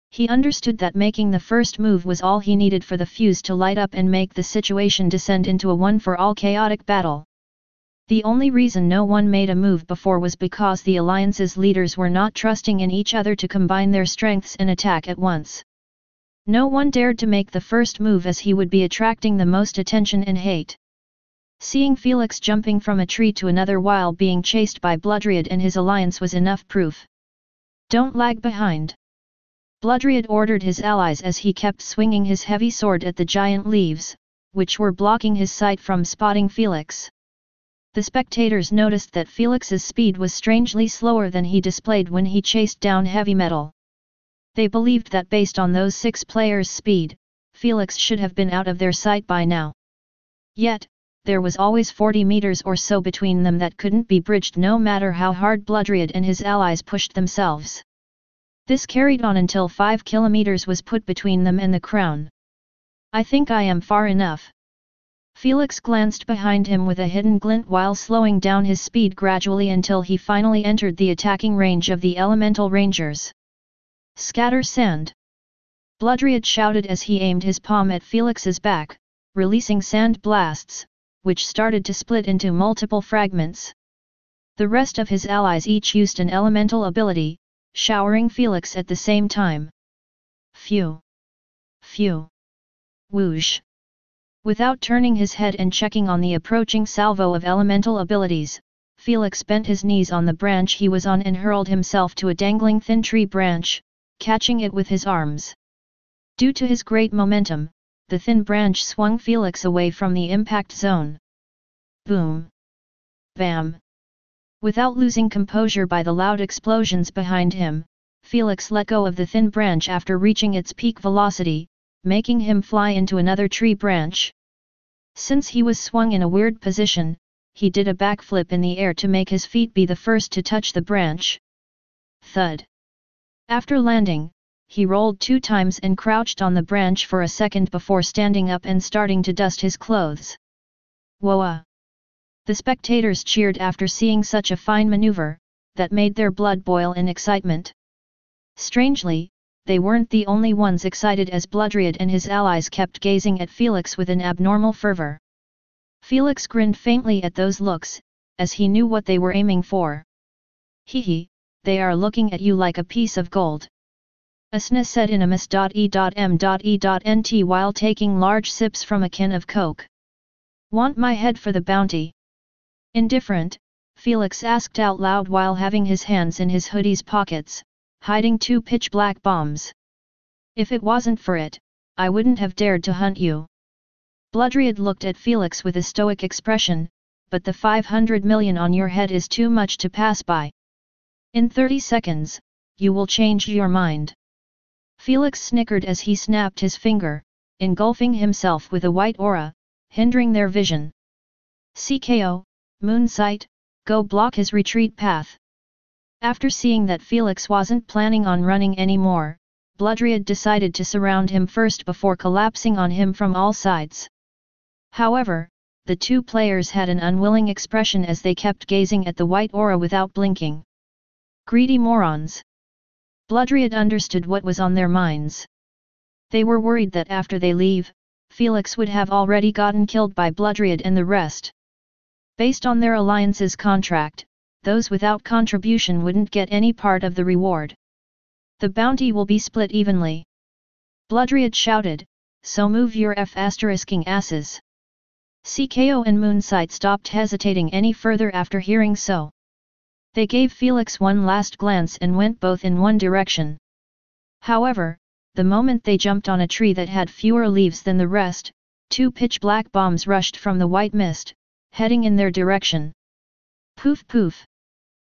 He understood that making the first move was all he needed for the fuse to light up and make the situation descend into a one-for-all chaotic battle. The only reason no one made a move before was because the alliance's leaders were not trusting in each other to combine their strengths and attack at once. No one dared to make the first move as he would be attracting the most attention and hate. Seeing Felix jumping from a tree to another while being chased by Bloodriad and his alliance was enough proof. "Don't lag behind!" Bloodriad ordered his allies as he kept swinging his heavy sword at the giant leaves, which were blocking his sight from spotting Felix. The spectators noticed that Felix's speed was strangely slower than he displayed when he chased down Heavy Metal. They believed that based on those 6 players' speed, Felix should have been out of their sight by now. Yet, there was always 40 meters or so between them that couldn't be bridged no matter how hard Bloodriad and his allies pushed themselves. This carried on until 5 kilometers was put between them and the crown. "I think I am far enough." Felix glanced behind him with a hidden glint while slowing down his speed gradually until he finally entered the attacking range of the elemental rangers. "Scatter sand!" Bloodriad shouted as he aimed his palm at Felix's back, releasing sand blasts, which started to split into multiple fragments. The rest of his allies each used an elemental ability, showering Felix at the same time. Phew! Phew! Whoosh! Without turning his head and checking on the approaching salvo of elemental abilities, Felix bent his knees on the branch he was on and hurled himself to a dangling thin tree branch, catching it with his arms. Due to his great momentum, the thin branch swung Felix away from the impact zone. Boom! Bam! Without losing composure by the loud explosions behind him, Felix let go of the thin branch after reaching its peak velocity, making him fly into another tree branch. Since he was swung in a weird position, he did a backflip in the air to make his feet be the first to touch the branch. Thud! After landing, he rolled 2 times and crouched on the branch for a second before standing up and starting to dust his clothes. Whoa! The spectators cheered after seeing such a fine maneuver, that made their blood boil in excitement. Strangely, they weren't the only ones excited as Bloodriad and his allies kept gazing at Felix with an abnormal fervor. Felix grinned faintly at those looks, as he knew what they were aiming for. Hee, they are looking at you like a piece of gold. Asna said in a mis.e.m.e.nt while taking large sips from a can of Coke. Want my head for the bounty? Indifferent, Felix asked out loud while having his hands in his hoodie's pockets, hiding 2 pitch-black bombs. If it wasn't for it, I wouldn't have dared to hunt you. Bloodriad looked at Felix with a stoic expression, but the 500 million on your head is too much to pass by. In 30 seconds, you will change your mind. Felix snickered as he snapped his finger, engulfing himself with a white aura, hindering their vision. CKO, Moonsight, go block his retreat path. After seeing that Felix wasn't planning on running anymore, Bloodriad decided to surround him first before collapsing on him from all sides. However, the 2 players had an unwilling expression as they kept gazing at the white aura without blinking. Greedy morons! Bloodriad understood what was on their minds. They were worried that after they leave, Felix would have already gotten killed by Bloodriad and the rest. Based on their alliance's contract, those without contribution wouldn't get any part of the reward. The bounty will be split evenly. Bloodriad shouted, so move your f***ing asses. CKO and Moonsight stopped hesitating any further after hearing so. They gave Felix one last glance and went both in one direction. However, the moment they jumped on a tree that had fewer leaves than the rest, 2 pitch-black bombs rushed from the white mist, heading in their direction. Poof poof!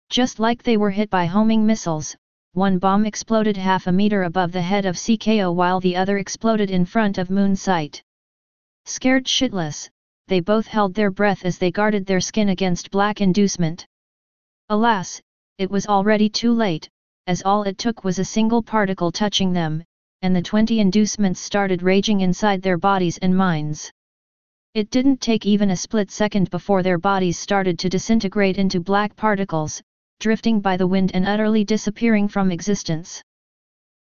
Just like they were hit by homing missiles, one bomb exploded half a meter above the head of CKO while the other exploded in front of Moonsight. Scared shitless, they both held their breath as they guarded their skin against black inducement. Alas, it was already too late, as all it took was a single particle touching them, and the 20 inducements started raging inside their bodies and minds. It didn't take even a split second before their bodies started to disintegrate into black particles, drifting by the wind and utterly disappearing from existence.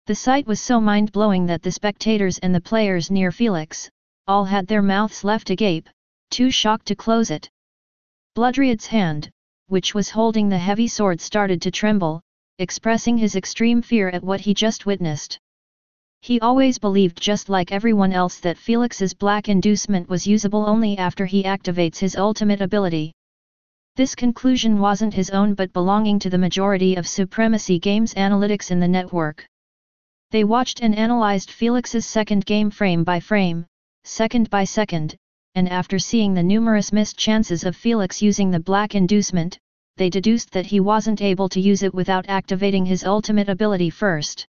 The sight was so mind-blowing that the spectators and the players near Felix, all had their mouths left agape, too shocked to close it. Bloodriad's hand, which was holding the heavy sword, started to tremble, expressing his extreme fear at what he just witnessed. He always believed, just like everyone else, that Felix's black inducement was usable only after he activates his ultimate ability. This conclusion wasn't his own but belonging to the majority of Supremacy Games analytics in the network. They watched and analyzed Felix's second game frame by frame, second by second, and after seeing the numerous missed chances of Felix using the black inducement, they deduced that he wasn't able to use it without activating his ultimate ability first.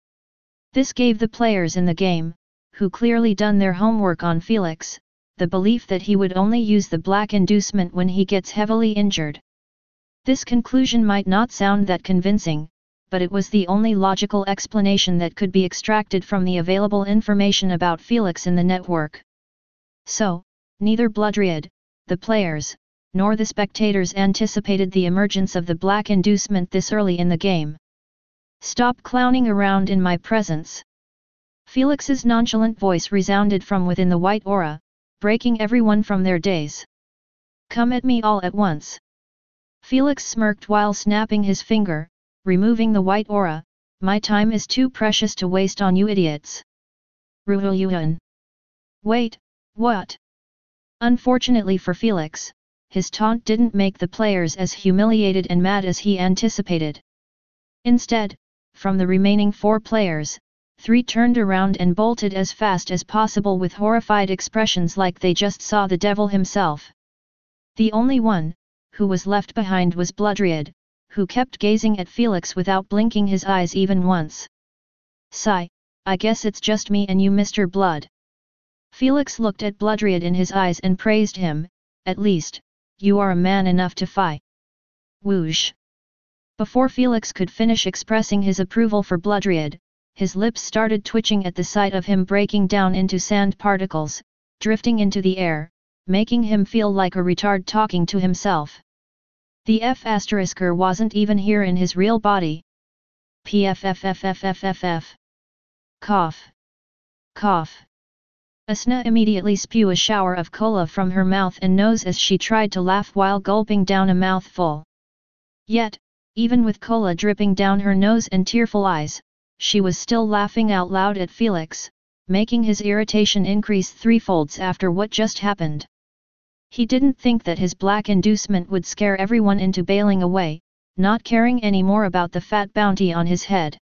This gave the players in the game, who clearly done their homework on Felix, the belief that he would only use the black inducement when he gets heavily injured. This conclusion might not sound that convincing, but it was the only logical explanation that could be extracted from the available information about Felix in the network. So, neither Bloodriad, the players, nor the spectators anticipated the emergence of the black inducement this early in the game. Stop clowning around in my presence. Felix's nonchalant voice resounded from within the white aura, breaking everyone from their daze. Come at me all at once. Felix smirked while snapping his finger, removing the white aura. My time is too precious to waste on you idiots. Ruhuyuan. Wait, what? Unfortunately for Felix, his taunt didn't make the players as humiliated and mad as he anticipated. Instead, from the remaining 4 players, 3 turned around and bolted as fast as possible with horrified expressions like they just saw the devil himself. The only one who was left behind was Bloodriad, who kept gazing at Felix without blinking his eyes even once. "Sigh, I guess it's just me and you, Mr. Blood." Felix looked at Bloodriad in his eyes and praised him. "At least, you are a man enough to fight." Whoosh! Before Felix could finish expressing his approval for Bloodriad, his lips started twitching at the sight of him breaking down into sand particles, drifting into the air, making him feel like a retard talking to himself. The F***er wasn't even here in his real body. Pffffffff. Cough. Cough. Asna immediately spew a shower of cola from her mouth and nose as she tried to laugh while gulping down a mouthful. Yet, even with cola dripping down her nose and tearful eyes, she was still laughing out loud at Felix, making his irritation increase 3-folds after what just happened. He didn't think that his black inducement would scare everyone into bailing away, not caring any more about the fat bounty on his head.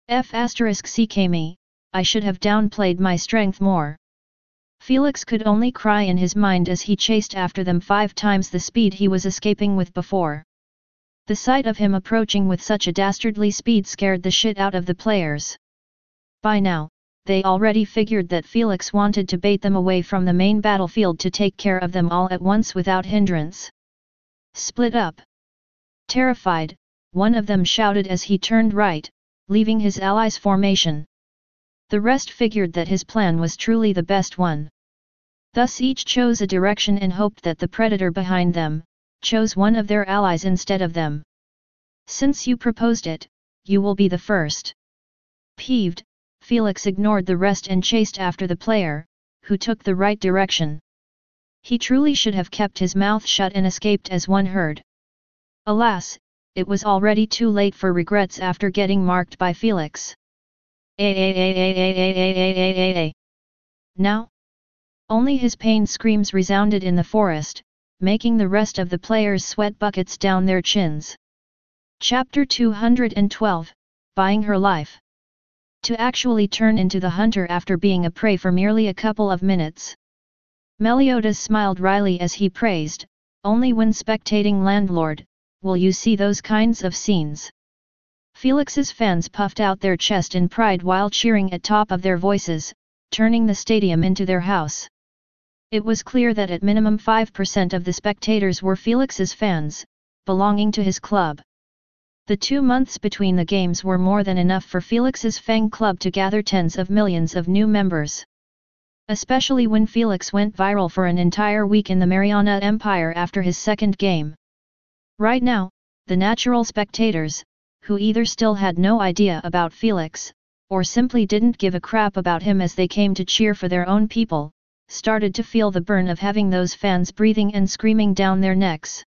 F***ck me, I should have downplayed my strength more. Felix could only cry in his mind as he chased after them 5 times the speed he was escaping with before. The sight of him approaching with such a dastardly speed scared the shit out of the players. By now, they already figured that Felix wanted to bait them away from the main battlefield to take care of them all at once without hindrance. "Split up!" Terrified, one of them shouted as he turned right, leaving his allies' formation. The rest figured that his plan was truly the best one. Thus each chose a direction and hoped that the predator behind them chose one of their allies instead of them. "Since you proposed it, you will be the first." Peeved, Felix ignored the rest and chased after the player, who took the right direction. He truly should have kept his mouth shut and escaped as one herd. Alas, it was already too late for regrets after getting marked by Felix. Now? Only his pain screams resounded in the forest, making the rest of the players sweat buckets down their chins. Chapter 212, Buying Her Life. To actually turn into the hunter after being a prey for merely a couple of minutes. Meliodas smiled wryly as he praised, "Only when spectating landlord, will you see those kinds of scenes." Felix's fans puffed out their chest in pride while cheering at top of their voices, turning the stadium into their house. It was clear that at minimum 5% of the spectators were Felix's fans, belonging to his club. The 2 months between the games were more than enough for Felix's fan club to gather tens of millions of new members. Especially when Felix went viral for an entire week in the Mariana Empire after his second game. Right now, the natural spectators, who either still had no idea about Felix, or simply didn't give a crap about him as they came to cheer for their own people, started to feel the burn of having those fans breathing and screaming down their necks.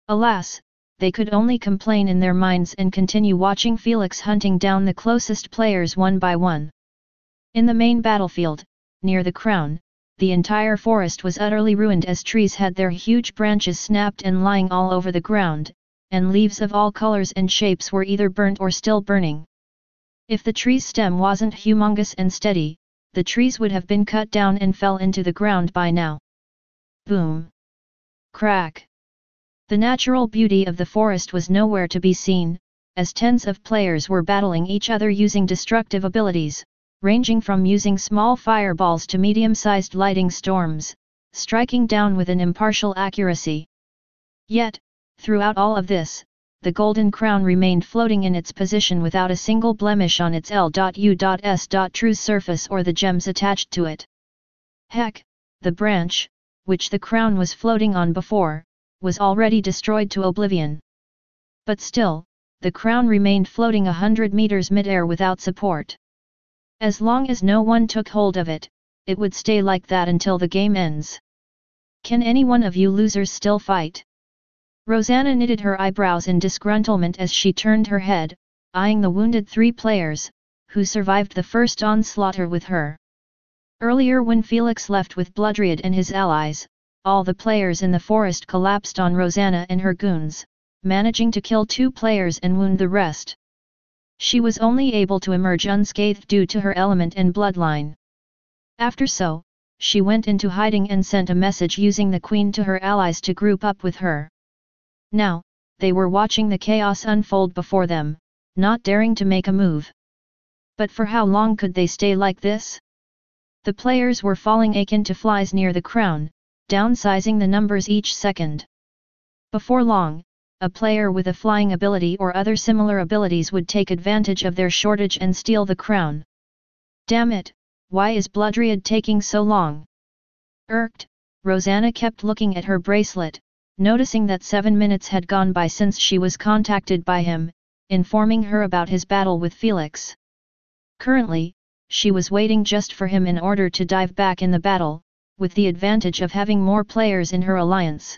Alas, they could only complain in their minds and continue watching Felix hunting down the closest players one by one. In the main battlefield, near the crown, the entire forest was utterly ruined as trees had their huge branches snapped and lying all over the ground, and leaves of all colors and shapes were either burnt or still burning. If the tree's stem wasn't humongous and steady, the trees would have been cut down and fell into the ground by now. Boom! Crack! The natural beauty of the forest was nowhere to be seen, as tens of players were battling each other using destructive abilities, ranging from using small fireballs to medium-sized lightning storms, striking down with an impartial accuracy. Yet, throughout all of this, the golden crown remained floating in its position without a single blemish on its L.U.S. true surface or the gems attached to it. Heck, the branch, which the crown was floating on before, was already destroyed to oblivion. But still, the crown remained floating 100 meters mid-air without support. As long as no one took hold of it, it would stay like that until the game ends. Can any one of you losers still fight? Rosanna knitted her eyebrows in disgruntlement as she turned her head, eyeing the wounded 3 players, who survived the first onslaught with her. Earlier when Felix left with Bloodriad and his allies, all the players in the forest collapsed on Rosanna and her goons, managing to kill 2 players and wound the rest. She was only able to emerge unscathed due to her element and bloodline. After so, she went into hiding and sent a message using the queen to her allies to group up with her. Now, they were watching the chaos unfold before them, not daring to make a move. But for how long could they stay like this? The players were falling akin to flies near the crown, downsizing the numbers each second. Before long, a player with a flying ability or other similar abilities would take advantage of their shortage and steal the crown. Damn it, why is Bloodriad taking so long? Irked, Rosanna kept looking at her bracelet, noticing that 7 minutes had gone by since she was contacted by him, informing her about his battle with Felix. Currently, she was waiting just for him in order to dive back in the battle, with the advantage of having more players in her alliance.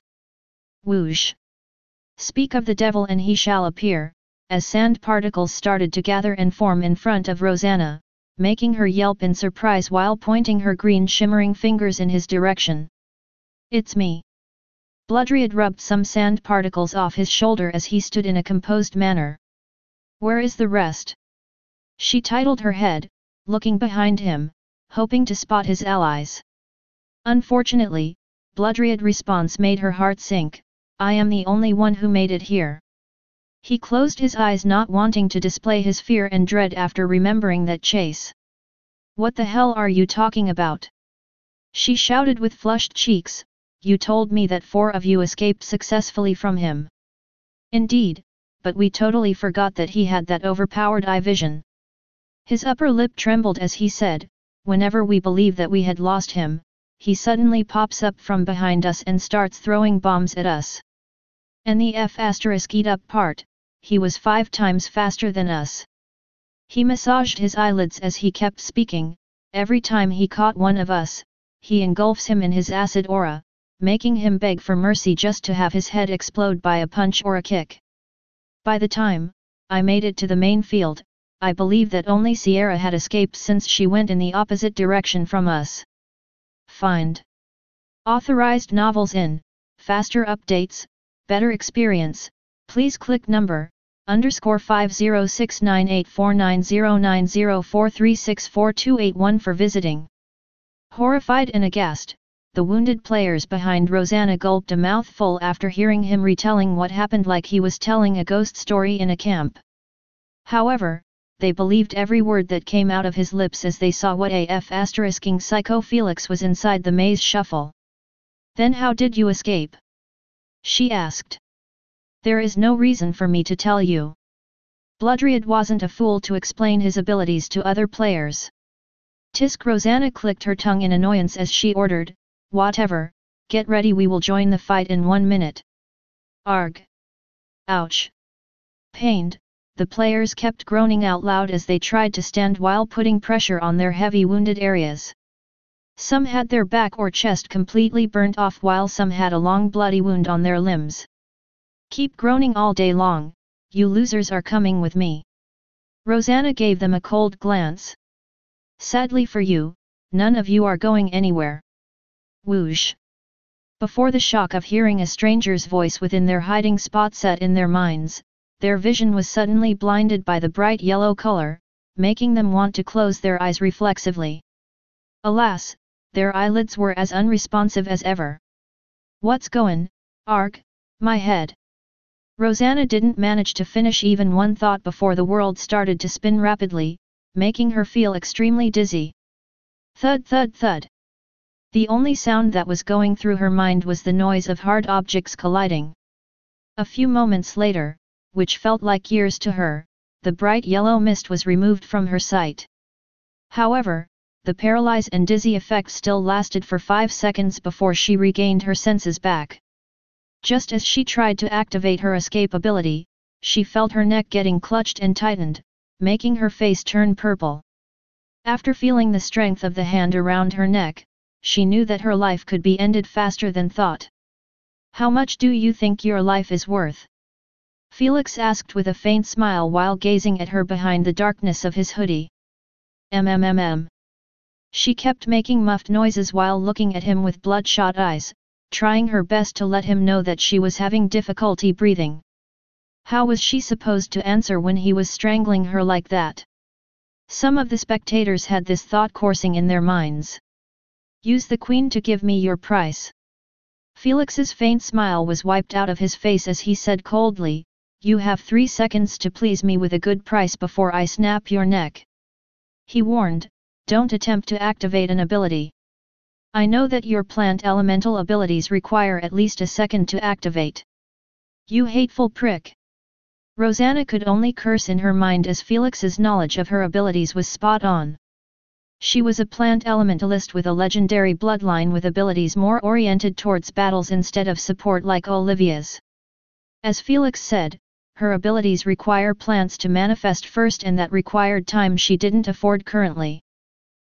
Whoosh! Speak of the devil and he shall appear, as sand particles started to gather and form in front of Rosanna, making her yelp in surprise while pointing her green shimmering fingers in his direction. It's me. Bloodriad rubbed some sand particles off his shoulder as he stood in a composed manner. Where is the rest? She titled her head, looking behind him, hoping to spot his allies. Unfortunately, Bloodriad's response made her heart sink. I am the only one who made it here. He closed his eyes, not wanting to display his fear and dread after remembering that chase. What the hell are you talking about? She shouted with flushed cheeks. You told me that 4 of you escaped successfully from him. Indeed, but we totally forgot that he had that overpowered eye vision. His upper lip trembled as he said, whenever we believe that we had lost him, he suddenly pops up from behind us and starts throwing bombs at us. And the F***ed up part, he was 5 times faster than us. He massaged his eyelids as he kept speaking. Every time he caught one of us, he engulfs him in his acid aura, making him beg for mercy just to have his head explode by a punch or a kick. By the time I made it to the main field, I believe that only Sierra had escaped since she went in the opposite direction from us. Find authorized novels in faster updates, better experience. Please click number _50698490904364281 for visiting. Horrified and aghast, the wounded players behind Rosanna gulped a mouthful after hearing him retelling what happened like he was telling a ghost story in a camp. However, they believed every word that came out of his lips as they saw what **ing Psycho Felix was inside the maze shuffle. Then how did you escape? She asked. There is no reason for me to tell you. Bloodriad wasn't a fool to explain his abilities to other players. Tisk. Rosanna clicked her tongue in annoyance as she ordered, whatever, get ready, we will join the fight in 1 minute. Arg. Ouch. Pained, the players kept groaning out loud as they tried to stand while putting pressure on their heavy wounded areas. Some had their back or chest completely burnt off while some had a long bloody wound on their limbs. Keep groaning all day long, you losers are coming with me. Rosanna gave them a cold glance. Sadly for you, none of you are going anywhere. Whoosh. Before the shock of hearing a stranger's voice within their hiding spot set in their minds, their vision was suddenly blinded by the bright yellow color, making them want to close their eyes reflexively. Alas, their eyelids were as unresponsive as ever. What's goin', arg, my head? Rosanna didn't manage to finish even one thought before the world started to spin rapidly, making her feel extremely dizzy. Thud thud thud. The only sound that was going through her mind was the noise of hard objects colliding. A few moments later, which felt like years to her, the bright yellow mist was removed from her sight. However, the paralyzed and dizzy effect still lasted for 5 seconds before she regained her senses back. Just as she tried to activate her escape ability, she felt her neck getting clutched and tightened, making her face turn purple. After feeling the strength of the hand around her neck, she knew that her life could be ended faster than thought. How much do you think your life is worth? Felix asked with a faint smile while gazing at her behind the darkness of his hoodie. She kept making muffled noises while looking at him with bloodshot eyes, trying her best to let him know that she was having difficulty breathing. How was she supposed to answer when he was strangling her like that? Some of the spectators had this thought coursing in their minds. Use the queen to give me your price. Felix's faint smile was wiped out of his face as he said coldly, you have 3 seconds to please me with a good price before I snap your neck. He warned, don't attempt to activate an ability. I know that your plant elemental abilities require at least a second to activate. You hateful prick. Rosanna could only curse in her mind as Felix's knowledge of her abilities was spot on. She was a plant elementalist with a legendary bloodline with abilities more oriented towards battles instead of support like Olivia's. As Felix said, her abilities require plants to manifest first and that required time she didn't afford currently.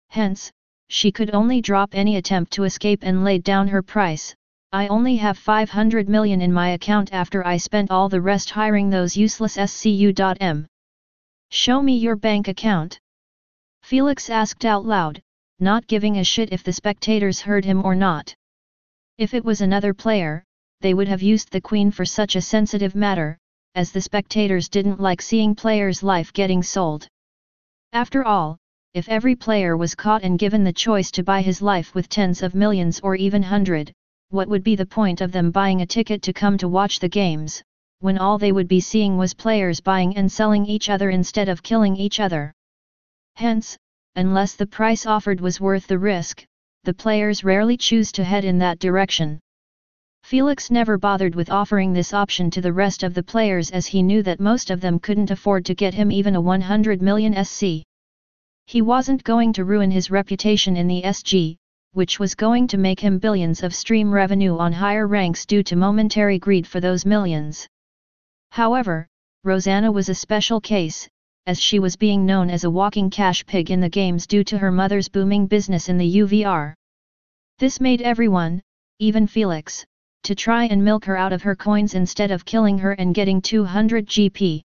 Hence, she could only drop any attempt to escape and laid down her price. I only have 500 million in my account after I spent all the rest hiring those useless SCU.M. Show me your bank account. Felix asked out loud, not giving a shit if the spectators heard him or not. If it was another player, they would have used the queen for such a sensitive matter, as the spectators didn't like seeing players' life getting sold. After all, if every player was caught and given the choice to buy his life with tens of millions or even 100, what would be the point of them buying a ticket to come to watch the games, when all they would be seeing was players buying and selling each other instead of killing each other? Hence, unless the price offered was worth the risk, the players rarely choose to head in that direction. Felix never bothered with offering this option to the rest of the players as he knew that most of them couldn't afford to get him even a 100 million SC. He wasn't going to ruin his reputation in the SG, which was going to make him billions of stream revenue on higher ranks due to momentary greed for those millions. However, Rosanna was a special case, as she was being known as a walking cash pig in the games due to her mother's booming business in the UVR. This made everyone, even Felix, to try and milk her out of her coins instead of killing her and getting 200 GP.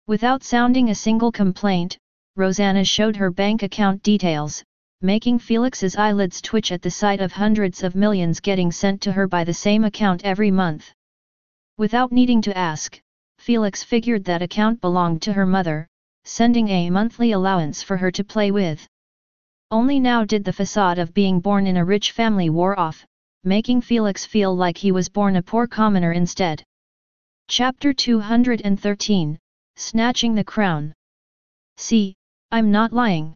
Without sounding a single complaint, Rosanna showed her bank account details, making Felix's eyelids twitch at the sight of hundreds of millions getting sent to her by the same account every month. Without needing to ask, Felix figured that account belonged to her mother, sending a monthly allowance for her to play with. Only now did the facade of being born in a rich family wore off, making Felix feel like he was born a poor commoner instead. Chapter 213, Snatching the Crown. See, I'm not lying.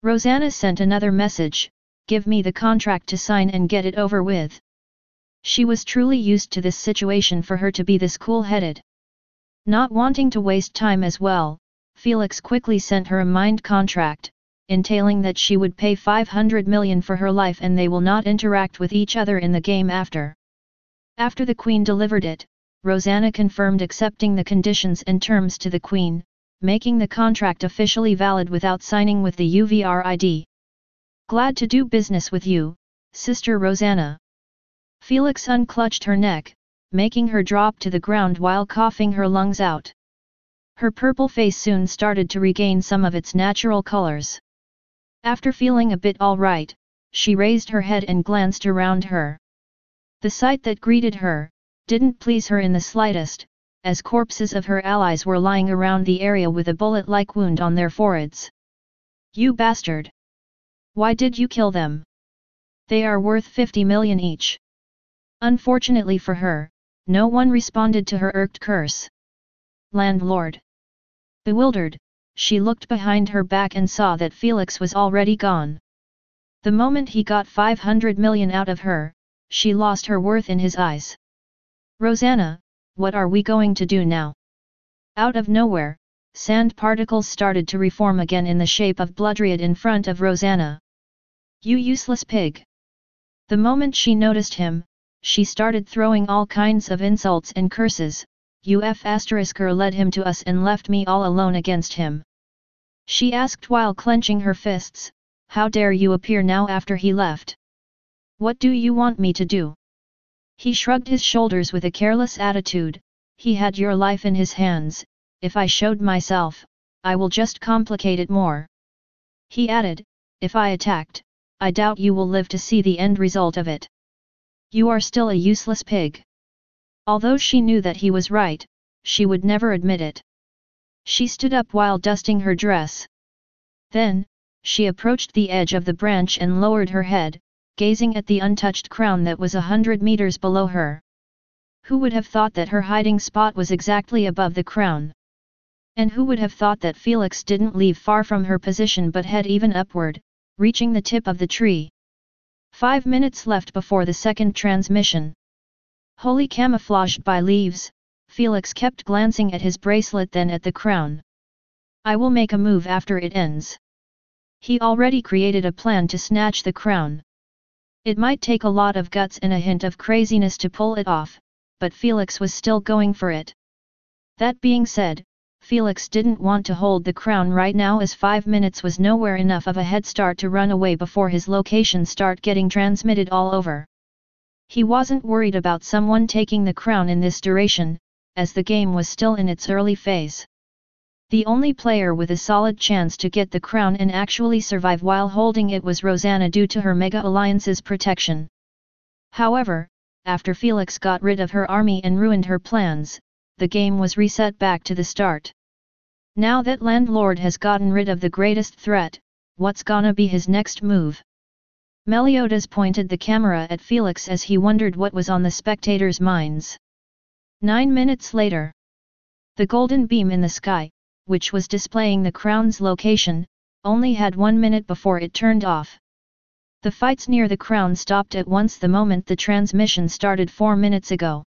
Rosanna sent another message, give me the contract to sign and get it over with. She was truly used to this situation for her to be this cool-headed. Not wanting to waste time as well, Felix quickly sent her a mind contract, entailing that she would pay 500 million for her life and they will not interact with each other in the game after. After the Queen delivered it, Rosanna confirmed accepting the conditions and terms to the Queen, making the contract officially valid without signing with the UVR ID. Glad to do business with you, Sister Rosanna. Felix unclutched her neck, making her drop to the ground while coughing her lungs out. Her purple face soon started to regain some of its natural colors. After feeling a bit alright, she raised her head and glanced around her. The sight that greeted her didn't please her in the slightest, as corpses of her allies were lying around the area with a bullet-like wound on their foreheads. You bastard! Why did you kill them? They are worth 50 million each. Unfortunately for her, no one responded to her irked curse. Landlord. Bewildered, she looked behind her back and saw that Felix was already gone. The moment he got 500 million out of her, she lost her worth in his eyes. Rosanna, what are we going to do now? Out of nowhere, sand particles started to reform again in the shape of Bloodriad in front of Rosanna. You useless pig! The moment she noticed him, she started throwing all kinds of insults and curses. UF*er led him to us and left me all alone against him. She asked while clenching her fists, how dare you appear now after he left? What do you want me to do? He shrugged his shoulders with a careless attitude, he had your life in his hands, if I showed myself, I will just complicate it more. He added, if I attacked, I doubt you will live to see the end result of it. You are still a useless pig. Although she knew that he was right, she would never admit it. She stood up while dusting her dress. Then, she approached the edge of the branch and lowered her head, gazing at the untouched crown that was 100 meters below her. Who would have thought that her hiding spot was exactly above the crown? And who would have thought that Felix didn't leave far from her position but head even upward, reaching the tip of the tree? 5 minutes left before the second transmission. Wholly camouflaged by leaves, Felix kept glancing at his bracelet then at the crown. I will make a move after it ends. He already created a plan to snatch the crown. It might take a lot of guts and a hint of craziness to pull it off, but Felix was still going for it. That being said, Felix didn't want to hold the crown right now as 5 minutes was nowhere enough of a head start to run away before his location start getting transmitted all over. He wasn't worried about someone taking the crown in this duration, as the game was still in its early phase. The only player with a solid chance to get the crown and actually survive while holding it was Rosanna due to her Mega Alliance's protection. However, after Felix got rid of her army and ruined her plans, the game was reset back to the start. Now that Landlord has gotten rid of the greatest threat, what's gonna be his next move? Meliodas pointed the camera at Felix as he wondered what was on the spectators' minds. 9 minutes later. The golden beam in the sky, which was displaying the crown's location, only had 1 minute before it turned off. The fights near the crown stopped at once the moment the transmission started 4 minutes ago.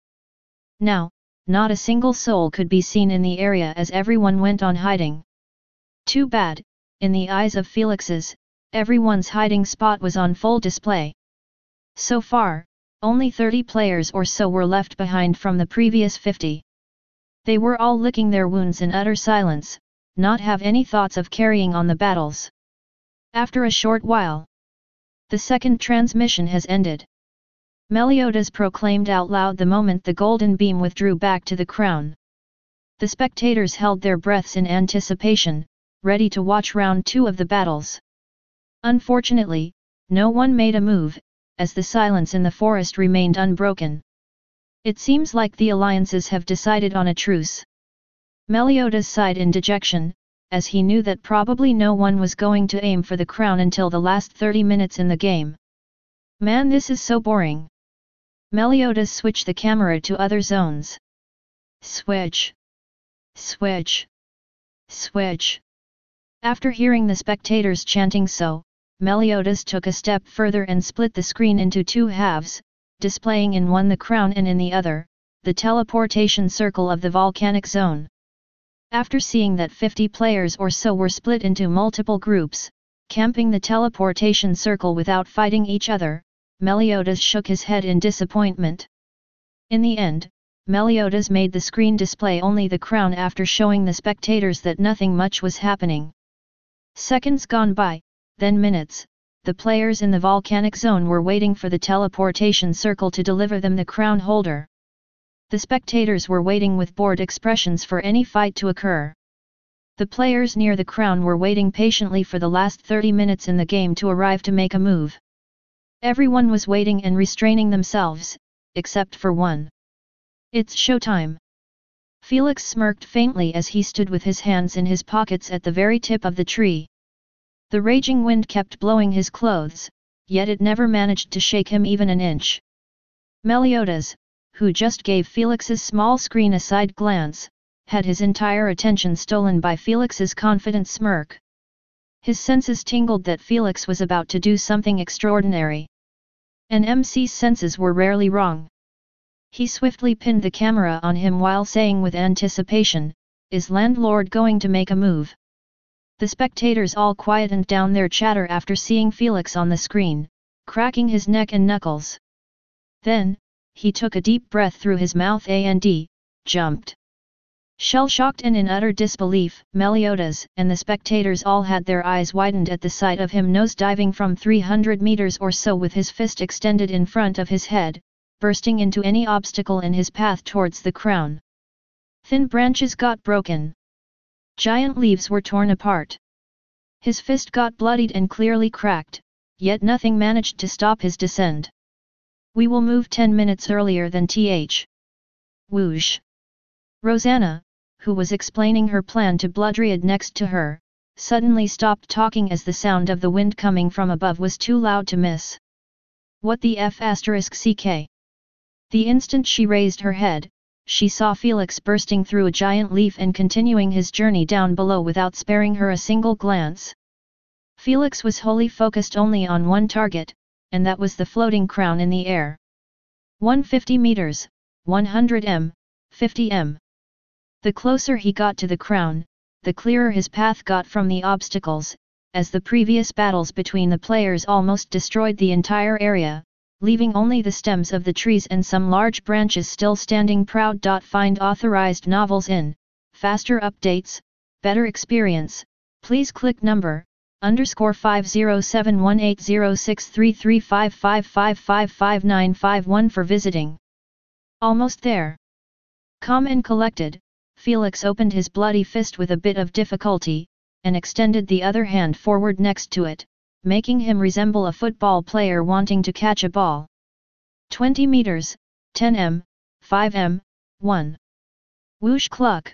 Now, not a single soul could be seen in the area as everyone went on hiding. Too bad, in the eyes of Felix's, everyone's hiding spot was on full display. So far, only 30 players or so were left behind from the previous 50. They were all licking their wounds in utter silence, not have any thoughts of carrying on the battles. After a short while, the second transmission has ended. Meliodas proclaimed out loud the moment the golden beam withdrew back to the crown. The spectators held their breaths in anticipation, ready to watch round 2 of the battles. Unfortunately, no one made a move, as the silence in the forest remained unbroken. It seems like the alliances have decided on a truce. Meliodas sighed in dejection, as he knew that probably no one was going to aim for the crown until the last 30 minutes in the game. Man, this is so boring. Meliodas switched the camera to other zones. Switch. Switch. Switch. After hearing the spectators chanting so, Meliodas took a step further and split the screen into 2 halves, displaying in one the crown and in the other, the teleportation circle of the volcanic zone. After seeing that 50 players or so were split into multiple groups, camping the teleportation circle without fighting each other, Meliodas shook his head in disappointment. In the end, Meliodas made the screen display only the crown after showing the spectators that nothing much was happening. Seconds gone by, then minutes, the players in the volcanic zone were waiting for the teleportation circle to deliver them the crown holder. The spectators were waiting with bored expressions for any fight to occur. The players near the crown were waiting patiently for the last 30 minutes in the game to arrive to make a move. Everyone was waiting and restraining themselves, except for one. It's showtime. Felix smirked faintly as he stood with his hands in his pockets at the very tip of the tree. The raging wind kept blowing his clothes, yet it never managed to shake him even an inch. Meliodas, who just gave Felix's small screen a side glance, had his entire attention stolen by Felix's confident smirk. His senses tingled that Felix was about to do something extraordinary. An MC's senses were rarely wrong. He swiftly pinned the camera on him while saying with anticipation, "Is Landlord going to make a move?" The spectators all quietened down their chatter after seeing Felix on the screen, cracking his neck and knuckles. Then, he took a deep breath through his mouth and jumped. Shell-shocked and in utter disbelief, Meliodas and the spectators all had their eyes widened at the sight of him nose-diving from 300 meters or so with his fist extended in front of his head, bursting into any obstacle in his path towards the crown. Thin branches got broken. Giant leaves were torn apart. His fist got bloodied and clearly cracked, yet nothing managed to stop his descent. We will move 10 minutes earlier than Whoosh. Rosanna, who was explaining her plan to Bloodriad next to her, suddenly stopped talking as the sound of the wind coming from above was too loud to miss. What the f***ck? The instant she raised her head, she saw Felix bursting through a giant leaf and continuing his journey down below without sparing her a single glance. Felix was wholly focused only on one target, and that was the floating crown in the air. 150 meters, 100 m, 50 m. The closer he got to the crown, the clearer his path got from the obstacles, as the previous battles between the players almost destroyed the entire area, leaving only the stems of the trees and some large branches still standing proud. Find authorized novels in, faster updates, better experience, please click number, _50718063355555951 for visiting. Almost there. Calm and collected, Felix opened his bloody fist with a bit of difficulty, and extended the other hand forward next to it, making him resemble a football player wanting to catch a ball. 20 meters, 10 m, 5 m, 1. Whoosh cluck.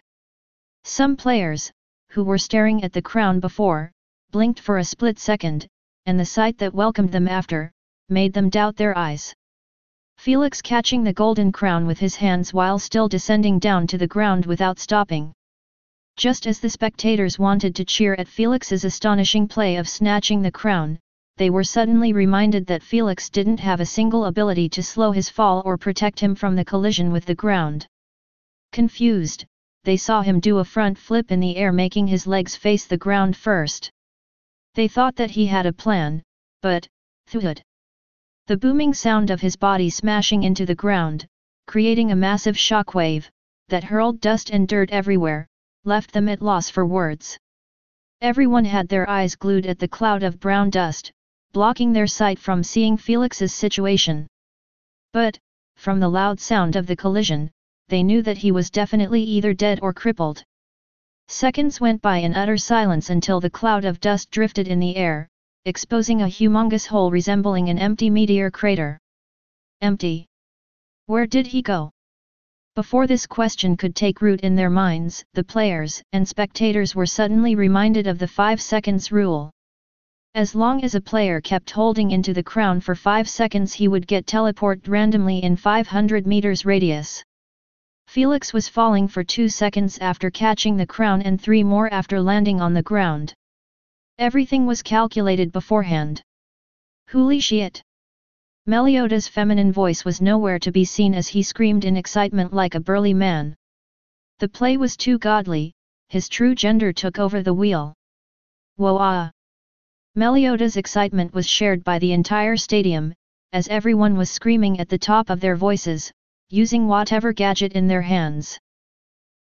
Some players, who were staring at the crown before, blinked for a split second, and the sight that welcomed them after, made them doubt their eyes. Felix catching the golden crown with his hands while still descending down to the ground without stopping. Just as the spectators wanted to cheer at Felix's astonishing play of snatching the crown, they were suddenly reminded that Felix didn't have a single ability to slow his fall or protect him from the collision with the ground. Confused, they saw him do a front flip in the air, making his legs face the ground first. They thought that he had a plan, but, thud. The booming sound of his body smashing into the ground, creating a massive shockwave, that hurled dust and dirt everywhere, left them at loss for words. Everyone had their eyes glued at the cloud of brown dust, blocking their sight from seeing Felix's situation. But, from the loud sound of the collision, they knew that he was definitely either dead or crippled. Seconds went by in utter silence until the cloud of dust drifted in the air, exposing a humongous hole resembling an empty meteor crater. Empty. Where did he go? Before this question could take root in their minds, the players and spectators were suddenly reminded of the 5 seconds rule. As long as a player kept holding into the crown for 5 seconds, he would get teleported randomly in 500 meters radius. Felix was falling for 2 seconds after catching the crown and 3 more after landing on the ground. Everything was calculated beforehand. Holy shit! Meliodas' feminine voice was nowhere to be seen as he screamed in excitement like a burly man. The play was too godly, his true gender took over the wheel. Whoa ah! Meliodas' excitement was shared by the entire stadium, as everyone was screaming at the top of their voices, using whatever gadget in their hands.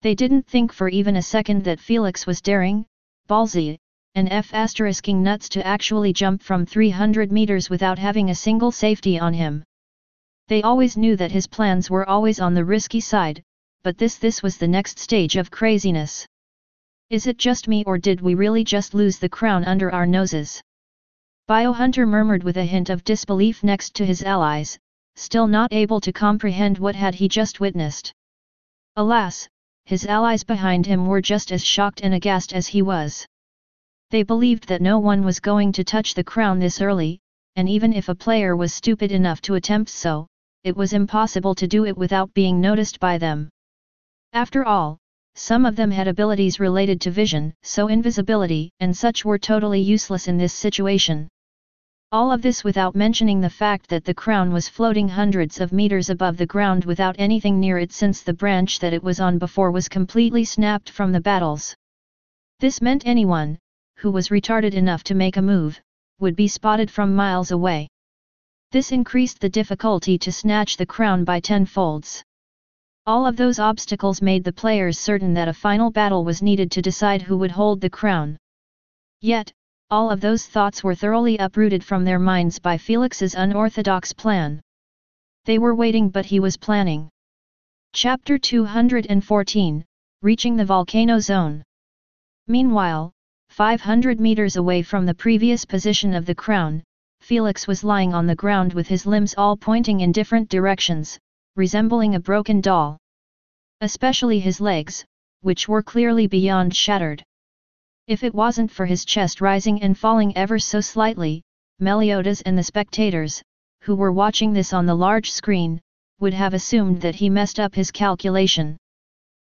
They didn't think for even a second that Felix was daring, ballsy, and f***ing nuts to actually jump from 300 meters without having a single safety on him. They always knew that his plans were always on the risky side, but this was the next stage of craziness. Is it just me, or did we really just lose the crown under our noses? Biohunter murmured with a hint of disbelief next to his allies, still not able to comprehend what had he just witnessed. Alas, his allies behind him were just as shocked and aghast as he was. They believed that no one was going to touch the crown this early, and even if a player was stupid enough to attempt so, it was impossible to do it without being noticed by them. After all, some of them had abilities related to vision, so invisibility and such were totally useless in this situation. All of this without mentioning the fact that the crown was floating hundreds of meters above the ground without anything near it, since the branch that it was on before was completely snapped from the battles. This meant anyone who was retarded enough to make a move would be spotted from miles away. This increased the difficulty to snatch the crown by 10 folds. All of those obstacles made the players certain that a final battle was needed to decide who would hold the crown. Yet, all of those thoughts were thoroughly uprooted from their minds by Felix's unorthodox plan. They were waiting, but he was planning. Chapter 214, Reaching the Volcano Zone. Meanwhile, 500 meters away from the previous position of the crown, Felix was lying on the ground with his limbs all pointing in different directions, resembling a broken doll. Especially his legs, which were clearly beyond shattered. If it wasn't for his chest rising and falling ever so slightly, Meliodas and the spectators, who were watching this on the large screen, would have assumed that he messed up his calculation.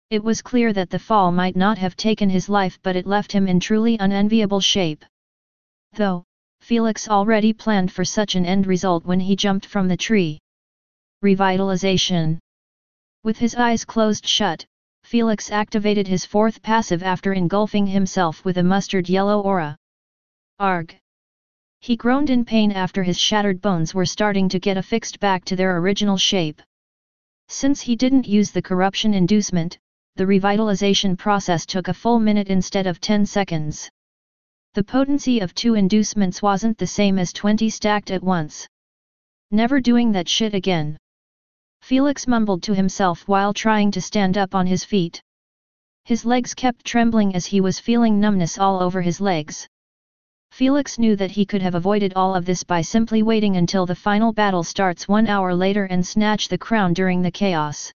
It was clear that the fall might not have taken his life, but it left him in truly unenviable shape. Though, Felix already planned for such an end result when he jumped from the tree. Revitalization. With his eyes closed shut, Felix activated his fourth passive after engulfing himself with a mustard yellow aura. Arg! He groaned in pain after his shattered bones were starting to get affixed back to their original shape. Since he didn't use the corruption inducement, the revitalization process took a full minute instead of 10 seconds. The potency of 2 inducements wasn't the same as 20 stacked at once. Never doing that shit again. Felix mumbled to himself while trying to stand up on his feet. His legs kept trembling as he was feeling numbness all over his legs. Felix knew that he could have avoided all of this by simply waiting until the final battle starts 1 hour later and snatch the crown during the chaos.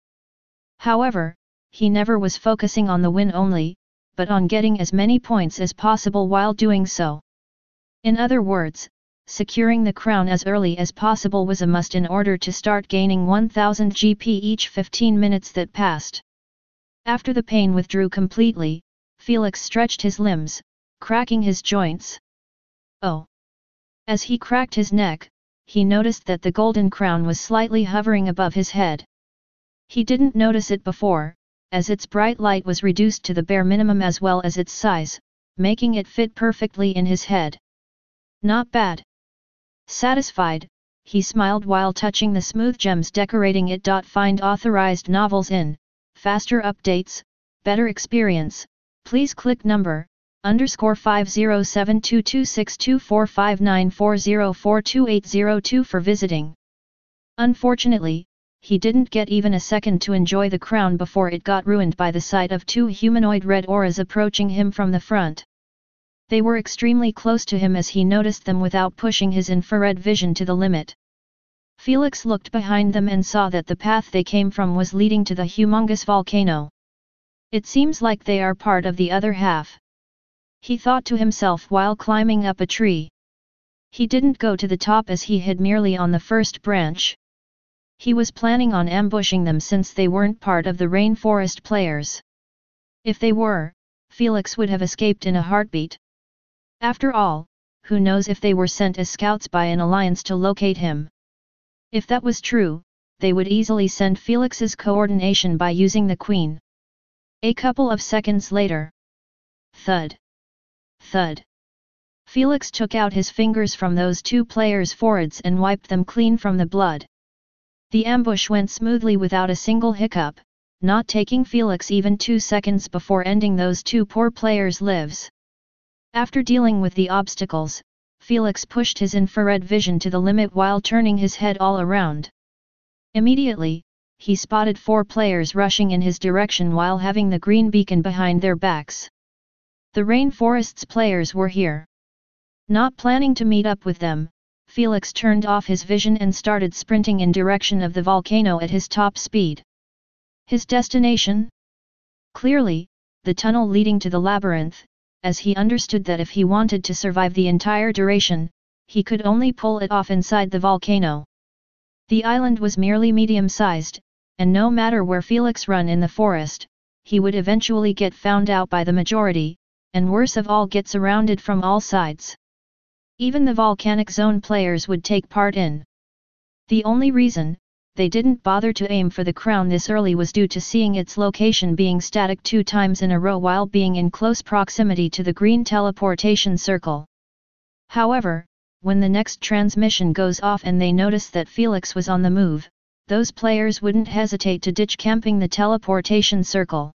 However, he never was focusing on the win only, but on getting as many points as possible while doing so. In other words, securing the crown as early as possible was a must in order to start gaining 1000 GP each 15 minutes that passed. After the pain withdrew completely, Felix stretched his limbs, cracking his joints. Oh! As he cracked his neck, he noticed that the golden crown was slightly hovering above his head. He didn't notice it before, as its bright light was reduced to the bare minimum as well as its size, making it fit perfectly in his head. Not bad. Satisfied, he smiled while touching the smooth gems decorating it. Find authorized novels in, faster updates, better experience, please click number, _50722624594042802 for visiting. Unfortunately, he didn't get even a second to enjoy the crown before it got ruined by the sight of 2 humanoid red auras approaching him from the front. They were extremely close to him as he noticed them without pushing his infrared vision to the limit. Felix looked behind them and saw that the path they came from was leading to the humongous volcano. It seems like they are part of the other half. He thought to himself while climbing up a tree. He didn't go to the top as he hid merely on the first branch. He was planning on ambushing them since they weren't part of the rainforest players. If they were, Felix would have escaped in a heartbeat. After all, who knows if they were sent as scouts by an alliance to locate him. If that was true, they would easily send Felix's coordination by using the queen. A couple of seconds later. Thud. Thud. Felix took out his fingers from those 2 players' foreheads and wiped them clean from the blood. The ambush went smoothly without a single hiccup, not taking Felix even 2 seconds before ending those 2 poor players' lives. After dealing with the obstacles, Felix pushed his infrared vision to the limit while turning his head all around. Immediately, he spotted 4 players rushing in his direction while having the green beacon behind their backs. The rainforest's players were here. Not planning to meet up with them, Felix turned off his vision and started sprinting in direction of the volcano at his top speed. His destination? Clearly, the tunnel leading to the labyrinth, as he understood that if he wanted to survive the entire duration, he could only pull it off inside the volcano. The island was merely medium-sized, and no matter where Felix ran in the forest, he would eventually get found out by the majority, and worst of all get surrounded from all sides. Even the volcanic zone players would take part in. The only reason they didn't bother to aim for the crown this early was due to seeing its location being static 2 times in a row while being in close proximity to the green teleportation circle. However, when the next transmission goes off and they notice that Felix was on the move, those players wouldn't hesitate to ditch camping the teleportation circle.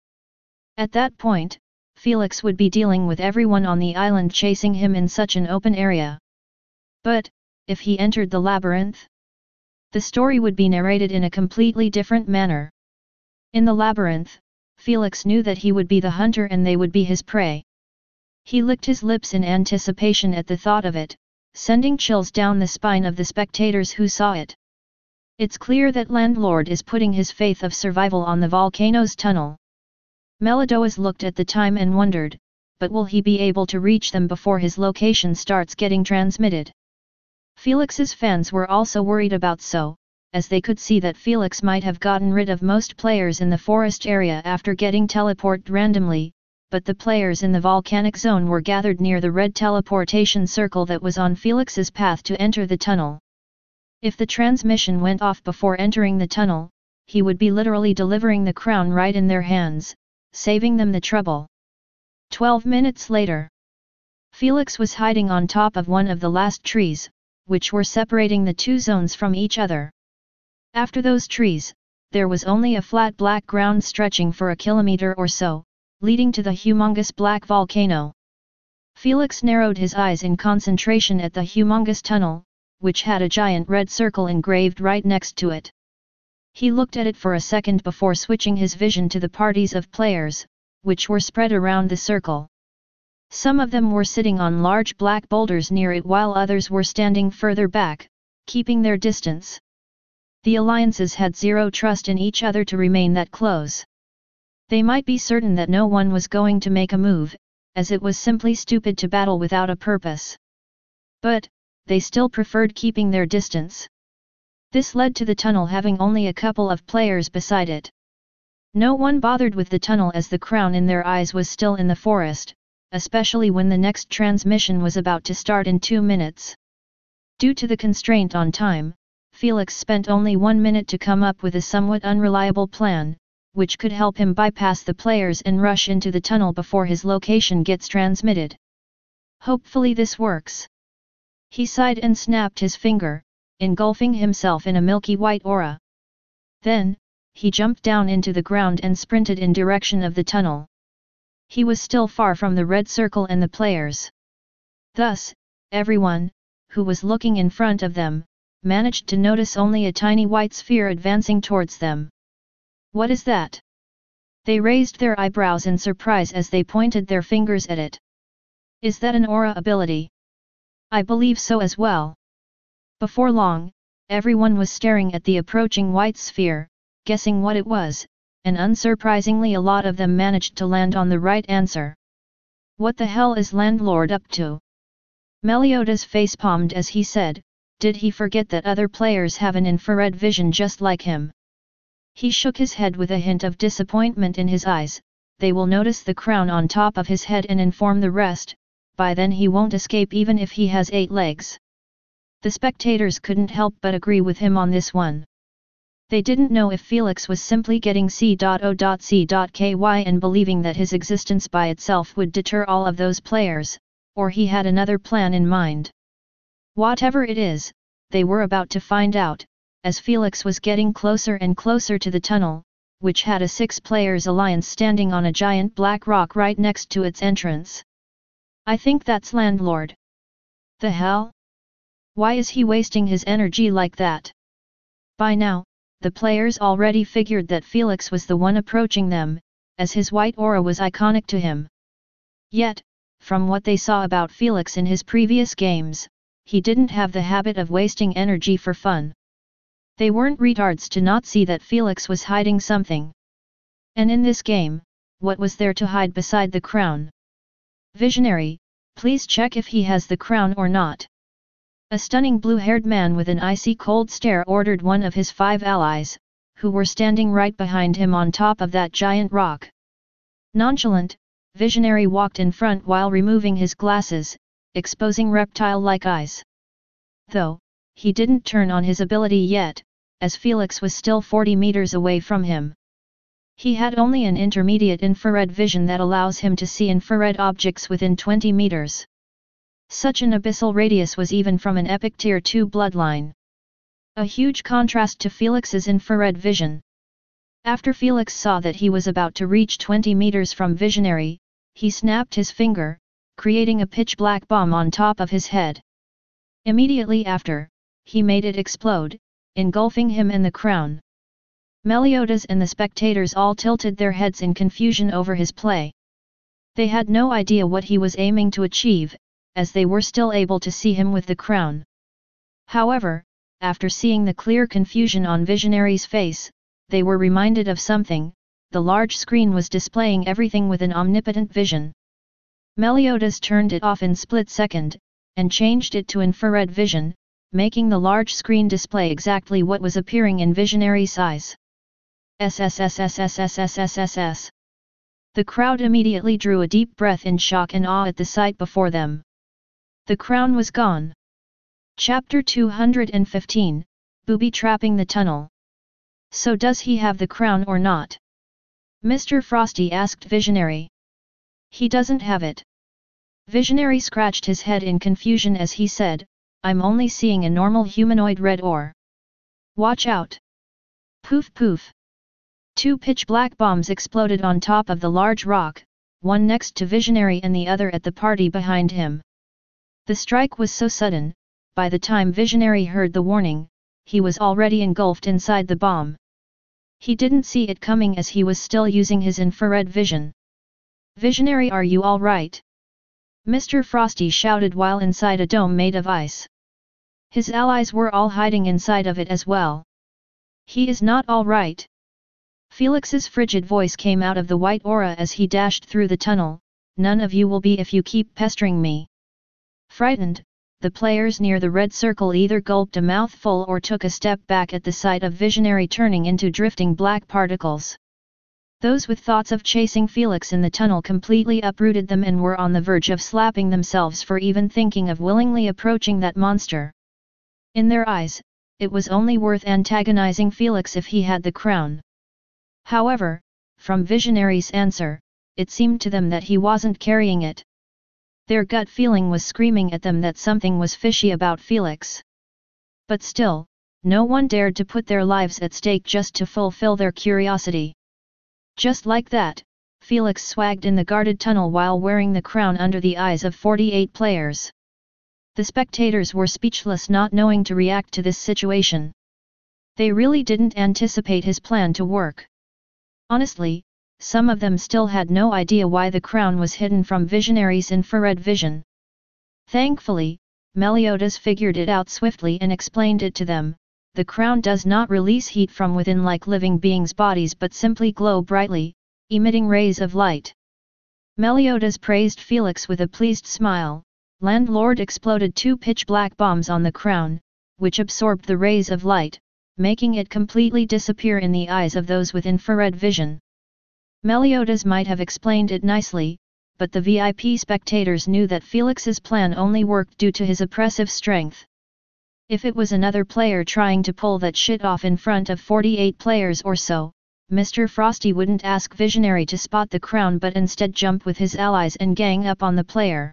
At that point, Felix would be dealing with everyone on the island chasing him in such an open area. But, if he entered the labyrinth? The story would be narrated in a completely different manner. In the labyrinth, Felix knew that he would be the hunter and they would be his prey. He licked his lips in anticipation at the thought of it, sending chills down the spine of the spectators who saw it. It's clear that Landlord is putting his faith of survival on the volcano's tunnel. Meliodas looked at the time and wondered, but will he be able to reach them before his location starts getting transmitted? Felix's fans were also worried about so, as they could see that Felix might have gotten rid of most players in the forest area after getting teleported randomly, but the players in the volcanic zone were gathered near the red teleportation circle that was on Felix's path to enter the tunnel. If the transmission went off before entering the tunnel, he would be literally delivering the crown right in their hands, saving them the trouble. 12 minutes later, Felix was hiding on top of one of the last trees, which were separating the two zones from each other. After those trees, there was only a flat black ground stretching for a kilometer or so, leading to the humongous black volcano. Felix narrowed his eyes in concentration at the humongous tunnel, which had a giant red circle engraved right next to it. He looked at it for a second before switching his vision to the parties of players, which were spread around the circle. Some of them were sitting on large black boulders near it while others were standing further back, keeping their distance. The alliances had zero trust in each other to remain that close. They might be certain that no one was going to make a move, as it was simply stupid to battle without a purpose. But, they still preferred keeping their distance. This led to the tunnel having only a couple of players beside it. No one bothered with the tunnel as the crown in their eyes was still in the forest, especially when the next transmission was about to start in 2 minutes. Due to the constraint on time, Felix spent only 1 minute to come up with a somewhat unreliable plan, which could help him bypass the players and rush into the tunnel before his location gets transmitted. Hopefully this works. He sighed and snapped his finger, engulfing himself in a milky white aura. Then, he jumped down into the ground and sprinted in direction of the tunnel. He was still far from the red circle and the players. Thus, everyone, who was looking in front of them, managed to notice only a tiny white sphere advancing towards them. What is that? They raised their eyebrows in surprise as they pointed their fingers at it. Is that an aura ability? I believe so as well. Before long, everyone was staring at the approaching white sphere, guessing what it was, and unsurprisingly a lot of them managed to land on the right answer. What the hell is Landlord up to? Meliodas facepalmed as he said, did he forget that other players have an infrared vision just like him? He shook his head with a hint of disappointment in his eyes. They will notice the crown on top of his head and inform the rest, by then he won't escape even if he has 8 legs. The spectators couldn't help but agree with him on this one. They didn't know if Felix was simply getting C.O.C.Ky and believing that his existence by itself would deter all of those players, or he had another plan in mind. Whatever it is, they were about to find out, as Felix was getting closer and closer to the tunnel, which had a 6-players alliance standing on a giant black rock right next to its entrance. I think that's Landlord. The hell? Why is he wasting his energy like that? By now, the players already figured that Felix was the one approaching them, as his white aura was iconic to him. Yet, from what they saw about Felix in his previous games, he didn't have the habit of wasting energy for fun. They weren't retards to not see that Felix was hiding something. And in this game, what was there to hide beside the crown? Visionary, please check if he has the crown or not. A stunning blue-haired man with an icy cold stare ordered one of his 5 allies, who were standing right behind him on top of that giant rock. Nonchalant, Visionary walked in front while removing his glasses, exposing reptile-like eyes. Though, he didn't turn on his ability yet, as Felix was still 40 meters away from him. He had only an intermediate infrared vision that allows him to see infrared objects within 20 meters. Such an abyssal radius was even from an epic Tier 2 bloodline. A huge contrast to Felix's infrared vision. After Felix saw that he was about to reach 20 meters from Visionary, he snapped his finger, creating a pitch-black bomb on top of his head. Immediately after, he made it explode, engulfing him and the crown. Meliodas and the spectators all tilted their heads in confusion over his play. They had no idea what he was aiming to achieve, as they were still able to see him with the crown. However, after seeing the clear confusion on Visionary's face, they were reminded of something. The large screen was displaying everything with an omnipotent vision. Meliodas turned it off in split second, and changed it to infrared vision, making the large screen display exactly what was appearing in Visionary's eyes. SSSSSSSSSS. The crowd immediately drew a deep breath in shock and awe at the sight before them. The crown was gone. Chapter 215, Booby Trapping the Tunnel. So does he have the crown or not? Mr. Frosty asked Visionary. He doesn't have it. Visionary scratched his head in confusion as he said, I'm only seeing a normal humanoid red ore. Watch out. Poof poof. 2 pitch-black bombs exploded on top of the large rock, one next to Visionary and the other at the party behind him. The strike was so sudden, by the time Visionary heard the warning, he was already engulfed inside the bomb. He didn't see it coming as he was still using his infrared vision. Visionary, are you all right? Mr. Frosty shouted while inside a dome made of ice. His allies were all hiding inside of it as well. He is not all right. Felix's frigid voice came out of the white aura as he dashed through the tunnel, none of you will be if you keep pestering me. Frightened, the players near the red circle either gulped a mouthful or took a step back at the sight of Visionary turning into drifting black particles. Those with thoughts of chasing Felix in the tunnel completely uprooted them and were on the verge of slapping themselves for even thinking of willingly approaching that monster. In their eyes, it was only worth antagonizing Felix if he had the crown. However, from Visionary's answer, it seemed to them that he wasn't carrying it. Their gut feeling was screaming at them that something was fishy about Felix. But still, no one dared to put their lives at stake just to fulfill their curiosity. Just like that, Felix swagged in the guarded tunnel while wearing the crown under the eyes of 48 players. The spectators were speechless, not knowing to react to this situation. They really didn't anticipate his plan to work. Honestly, some of them still had no idea why the crown was hidden from Visionary's infrared vision. Thankfully, Meliodas figured it out swiftly and explained it to them. The crown does not release heat from within like living beings' bodies but simply glow brightly, emitting rays of light. Meliodas praised Felix with a pleased smile. Landlord exploded 2 pitch-black bombs on the crown, which absorbed the rays of light, making it completely disappear in the eyes of those with infrared vision. Meliodas might have explained it nicely, but the VIP spectators knew that Felix's plan only worked due to his oppressive strength. If it was another player trying to pull that shit off in front of 48 players or so, Mr. Frosty wouldn't ask Visionary to spot the crown but instead jump with his allies and gang up on the player.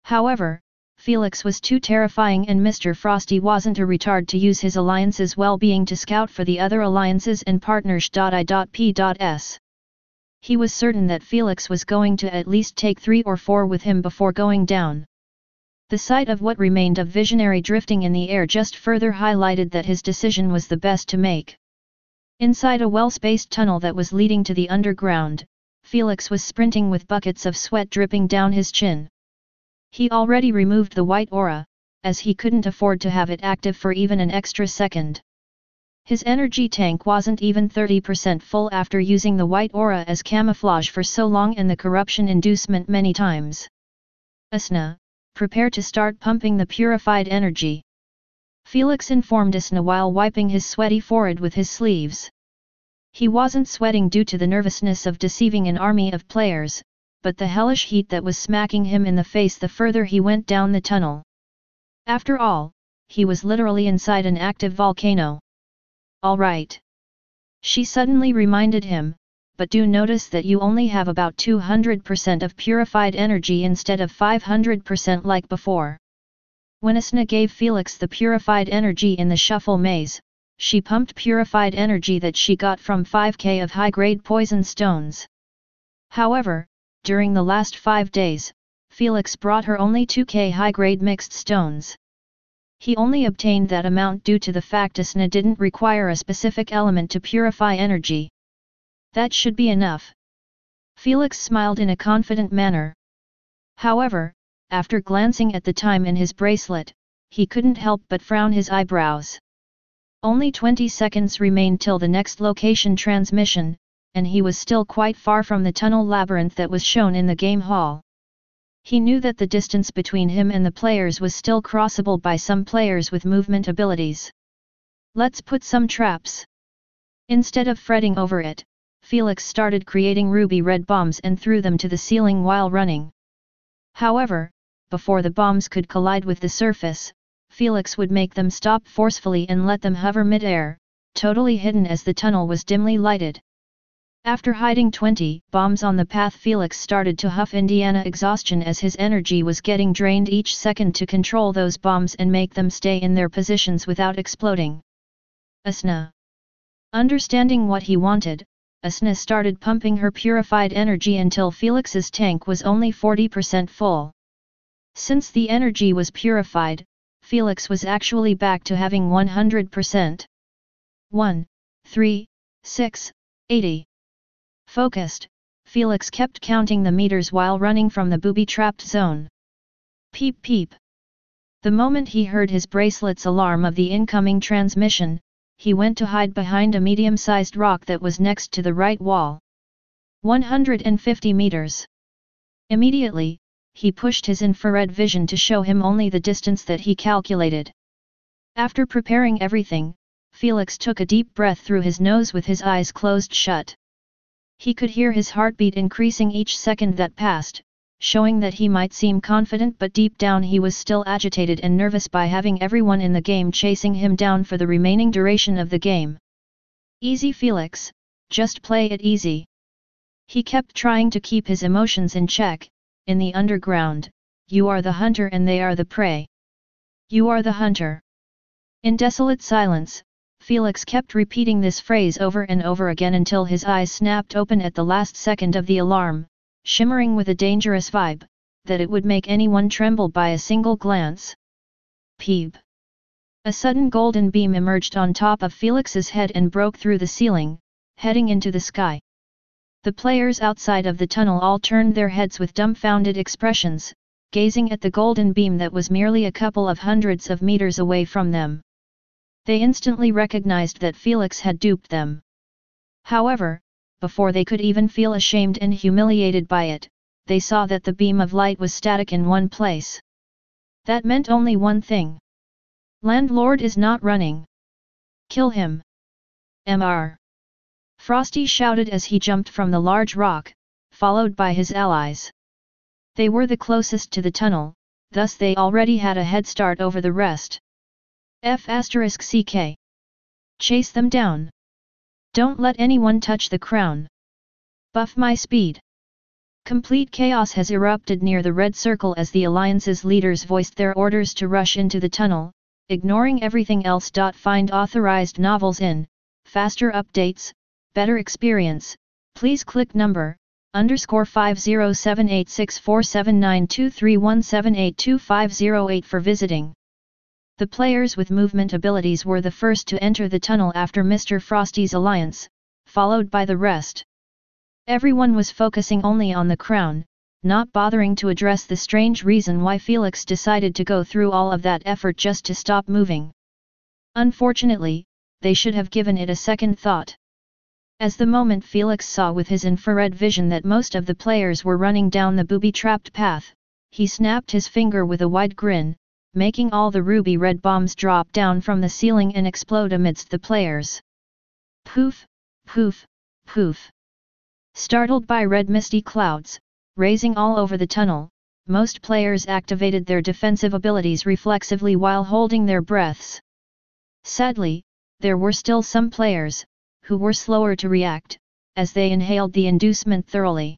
However, Felix was too terrifying and Mr. Frosty wasn't a retard to use his alliance's well-being to scout for the other alliances and partners. I.P.S. He was certain that Felix was going to at least take 3 or 4 with him before going down. The sight of what remained of Visionary drifting in the air just further highlighted that his decision was the best to make. Inside a well-spaced tunnel that was leading to the underground, Felix was sprinting with buckets of sweat dripping down his chin. He already removed the white aura, as he couldn't afford to have it active for even an extra second. His energy tank wasn't even 30% full after using the white aura as camouflage for so long and the corruption inducement many times. Asna, prepare to start pumping the purified energy. Felix informed Asna while wiping his sweaty forehead with his sleeves. He wasn't sweating due to the nervousness of deceiving an army of players, but the hellish heat that was smacking him in the face the further he went down the tunnel. After all, he was literally inside an active volcano. All right. She suddenly reminded him, but do notice that you only have about 200% of purified energy instead of 500% like before. When Asna gave Felix the purified energy in the shuffle maze, she pumped purified energy that she got from 5k of high-grade poison stones. However, during the last 5 days, Felix brought her only 2k high-grade mixed stones. He only obtained that amount due to the fact Asna didn't require a specific element to purify energy. That should be enough. Felix smiled in a confident manner. However, after glancing at the time in his bracelet, he couldn't help but frown his eyebrows. Only 20 seconds remained till the next location transmission, and he was still quite far from the tunnel labyrinth that was shown in the game hall. He knew that the distance between him and the players was still crossable by some players with movement abilities. Let's put some traps. Instead of fretting over it, Felix started creating ruby red bombs and threw them to the ceiling while running. However, before the bombs could collide with the surface, Felix would make them stop forcefully and let them hover mid-air, totally hidden as the tunnel was dimly lighted. After hiding 20 bombs on the path, Felix started to huff Indiana exhaustion as his energy was getting drained each second to control those bombs and make them stay in their positions without exploding. Asna. Understanding what he wanted, Asna started pumping her purified energy until Felix's tank was only 40% full. Since the energy was purified, Felix was actually back to having 100%. 1, 3, 6, 80. Focused, Felix kept counting the meters while running from the booby-trapped zone. Peep peep. The moment he heard his bracelet's alarm of the incoming transmission, he went to hide behind a medium-sized rock that was next to the right wall. 150 meters. Immediately, he pushed his infrared vision to show him only the distance that he calculated. After preparing everything, Felix took a deep breath through his nose with his eyes closed shut. He could hear his heartbeat increasing each second that passed, showing that he might seem confident, but deep down he was still agitated and nervous by having everyone in the game chasing him down for the remaining duration of the game. Easy Felix, just play it easy. He kept trying to keep his emotions in check. In the underground, you are the hunter and they are the prey. You are the hunter. In desolate silence, Felix kept repeating this phrase over and over again until his eyes snapped open at the last second of the alarm, shimmering with a dangerous vibe, that it would make anyone tremble by a single glance. Peep! A sudden golden beam emerged on top of Felix's head and broke through the ceiling, heading into the sky. The players outside of the tunnel all turned their heads with dumbfounded expressions, gazing at the golden beam that was merely a couple of hundreds of meters away from them. They instantly recognized that Felix had duped them. However, before they could even feel ashamed and humiliated by it, they saw that the beam of light was static in one place. That meant only one thing. Landlord is not running. Kill him. Mr. Frosty shouted as he jumped from the large rock, followed by his allies. They were the closest to the tunnel, thus they already had a head start over the rest. F***ck. Chase them down. Don't let anyone touch the crown. Buff my speed. Complete chaos has erupted near the red circle as the Alliance's leaders voiced their orders to rush into the tunnel, ignoring everything else. Find authorized novels in, faster updates, better experience, please click number, _50786479231782508 for visiting. The players with movement abilities were the first to enter the tunnel after Mr. Frosty's alliance, followed by the rest. Everyone was focusing only on the crown, not bothering to address the strange reason why Felix decided to go through all of that effort just to stop moving. Unfortunately, they should have given it a second thought. As the moment Felix saw with his infrared vision that most of the players were running down the booby-trapped path, he snapped his finger with a wide grin, making all the ruby red bombs drop down from the ceiling and explode amidst the players. Poof, poof, poof. Startled by red misty clouds, raising all over the tunnel, most players activated their defensive abilities reflexively while holding their breaths. Sadly, there were still some players, who were slower to react, as they inhaled the inducement thoroughly.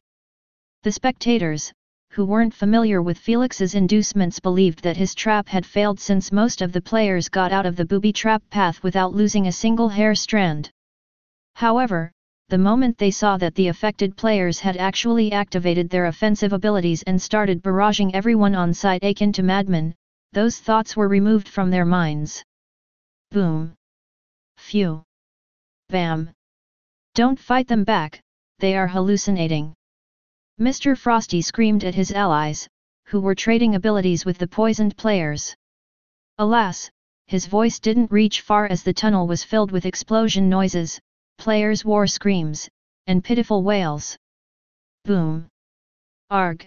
The spectators, who weren't familiar with Felix's inducements, believed that his trap had failed since most of the players got out of the booby-trap path without losing a single hair strand. However, the moment they saw that the affected players had actually activated their offensive abilities and started barraging everyone on sight akin to madmen, those thoughts were removed from their minds. Boom. Phew. Bam. Don't fight them back, they are hallucinating. Mr. Frosty screamed at his allies, who were trading abilities with the poisoned players. Alas, his voice didn't reach far as the tunnel was filled with explosion noises, players' war screams, and pitiful wails. Boom! Arg!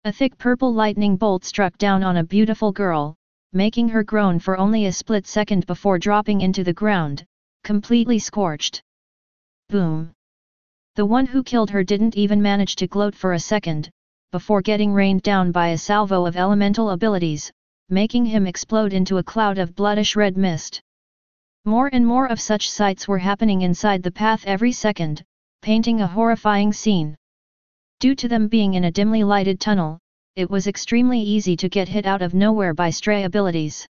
A thick purple lightning bolt struck down on a beautiful girl, making her groan for only a split second before dropping into the ground, completely scorched. Boom! The one who killed her didn't even manage to gloat for a second, before getting rained down by a salvo of elemental abilities, making him explode into a cloud of bloodish red mist. More and more of such sights were happening inside the path every second, painting a horrifying scene. Due to them being in a dimly lighted tunnel, it was extremely easy to get hit out of nowhere by stray abilities.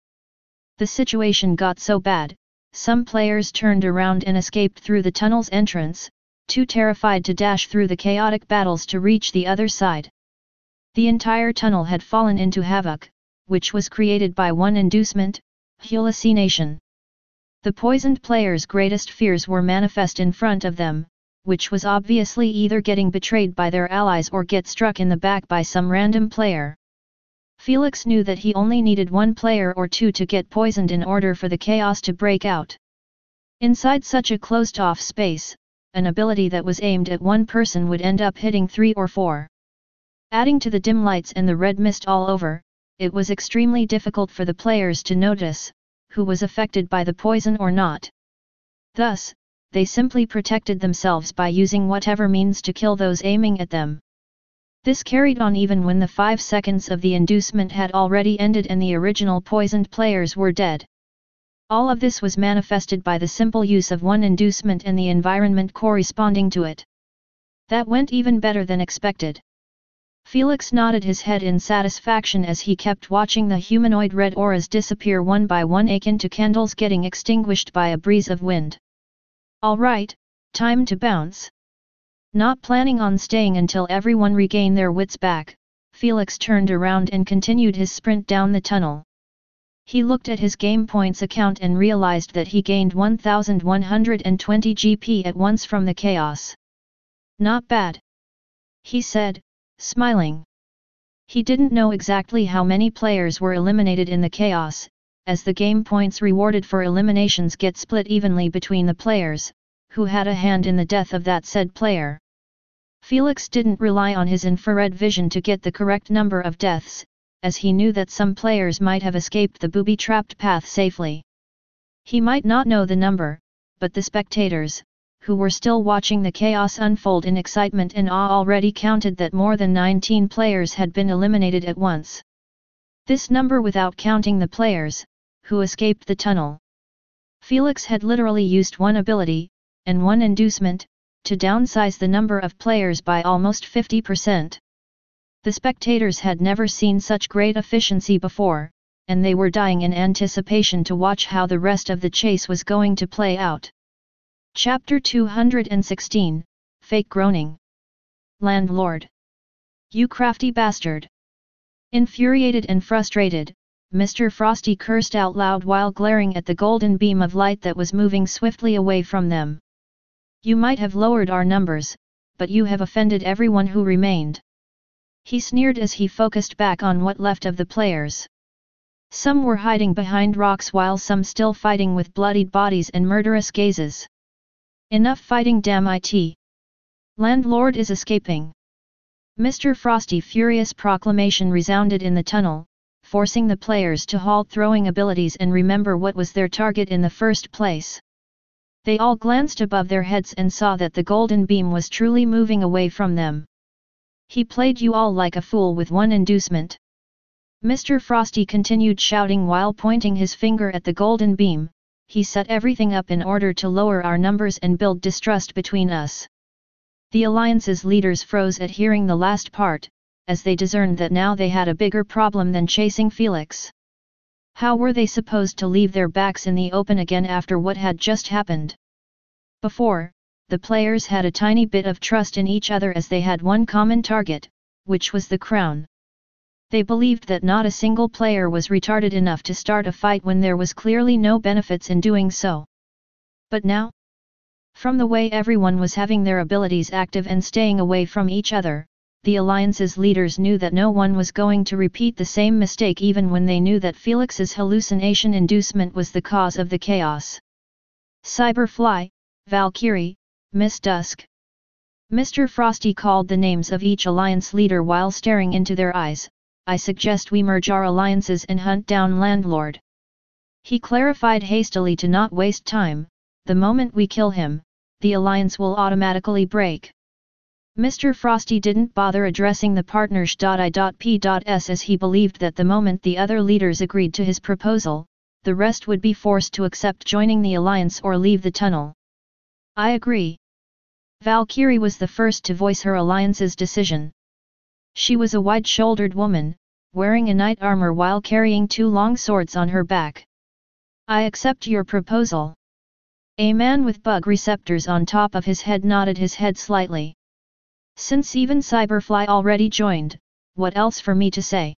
The situation got so bad, some players turned around and escaped through the tunnel's entrance, too terrified to dash through the chaotic battles to reach the other side. The entire tunnel had fallen into havoc, which was created by one inducement, hallucination. The poisoned players' greatest fears were manifest in front of them, which was obviously either getting betrayed by their allies or get struck in the back by some random player. Felix knew that he only needed one player or two to get poisoned in order for the chaos to break out. Inside such a closed-off space, an ability that was aimed at one person would end up hitting 3 or 4. Adding to the dim lights and the red mist all over, it was extremely difficult for the players to notice who was affected by the poison or not. Thus, they simply protected themselves by using whatever means to kill those aiming at them. This carried on even when the 5 seconds of the inducement had already ended and the original poisoned players were dead. All of this was manifested by the simple use of one inducement and the environment corresponding to it. That went even better than expected. Felix nodded his head in satisfaction as he kept watching the humanoid red auras disappear one by one, akin to candles getting extinguished by a breeze of wind. All right, time to bounce. Not planning on staying until everyone regained their wits back, Felix turned around and continued his sprint down the tunnel. He looked at his game points account and realized that he gained 1120 GP at once from the chaos. Not bad, he said, smiling. He didn't know exactly how many players were eliminated in the chaos, as the game points rewarded for eliminations get split evenly between the players who had a hand in the death of that said player. Felix didn't rely on his infrared vision to get the correct number of deaths, as he knew that some players might have escaped the booby-trapped path safely. He might not know the number, but the spectators, who were still watching the chaos unfold in excitement and awe, already counted that more than 19 players had been eliminated at once. This number without counting the players who escaped the tunnel. Felix had literally used one ability, and one inducement, to downsize the number of players by almost 50%. The spectators had never seen such great efficiency before, and they were dying in anticipation to watch how the rest of the chase was going to play out. Chapter 216, Fake Groaning. Landlord. You crafty bastard. Infuriated and frustrated, Mr. Frosty cursed out loud while glaring at the golden beam of light that was moving swiftly away from them. You might have lowered our numbers, but you have offended everyone who remained. He sneered as he focused back on what left of the players. Some were hiding behind rocks while some still fighting with bloodied bodies and murderous gazes. Enough fighting, damn it! Landlord is escaping. Mr. Frosty furious proclamation resounded in the tunnel, forcing the players to halt throwing abilities and remember what was their target in the first place. They all glanced above their heads and saw that the golden beam was truly moving away from them. He played you all like a fool with one inducement. Mr. Frosty continued shouting while pointing his finger at the golden beam. He set everything up in order to lower our numbers and build distrust between us. The Alliance's leaders froze at hearing the last part, as they discerned that now they had a bigger problem than chasing Felix. How were they supposed to leave their backs in the open again after what had just happened? Before, the players had a tiny bit of trust in each other as they had one common target, which was the crown. They believed that not a single player was retarded enough to start a fight when there was clearly no benefits in doing so. But now? From the way everyone was having their abilities active and staying away from each other, the Alliance's leaders knew that no one was going to repeat the same mistake even when they knew that Felix's hallucination inducement was the cause of the chaos. Cyberfly, Valkyrie, Miss Dusk. Mr. Frosty called the names of each Alliance leader while staring into their eyes. I suggest we merge our alliances and hunt down Landlord. He clarified hastily to not waste time. The moment we kill him, the alliance will automatically break. Mr. Frosty didn't bother addressing the partners. I.P.S. as he believed that the moment the other leaders agreed to his proposal, the rest would be forced to accept joining the alliance or leave the tunnel. I agree. Valkyrie was the first to voice her alliance's decision. She was a wide-shouldered woman, wearing a knight armor while carrying 2 long swords on her back. I accept your proposal. A man with bug receptors on top of his head nodded his head slightly. Since even Cyberfly already joined, what else for me to say?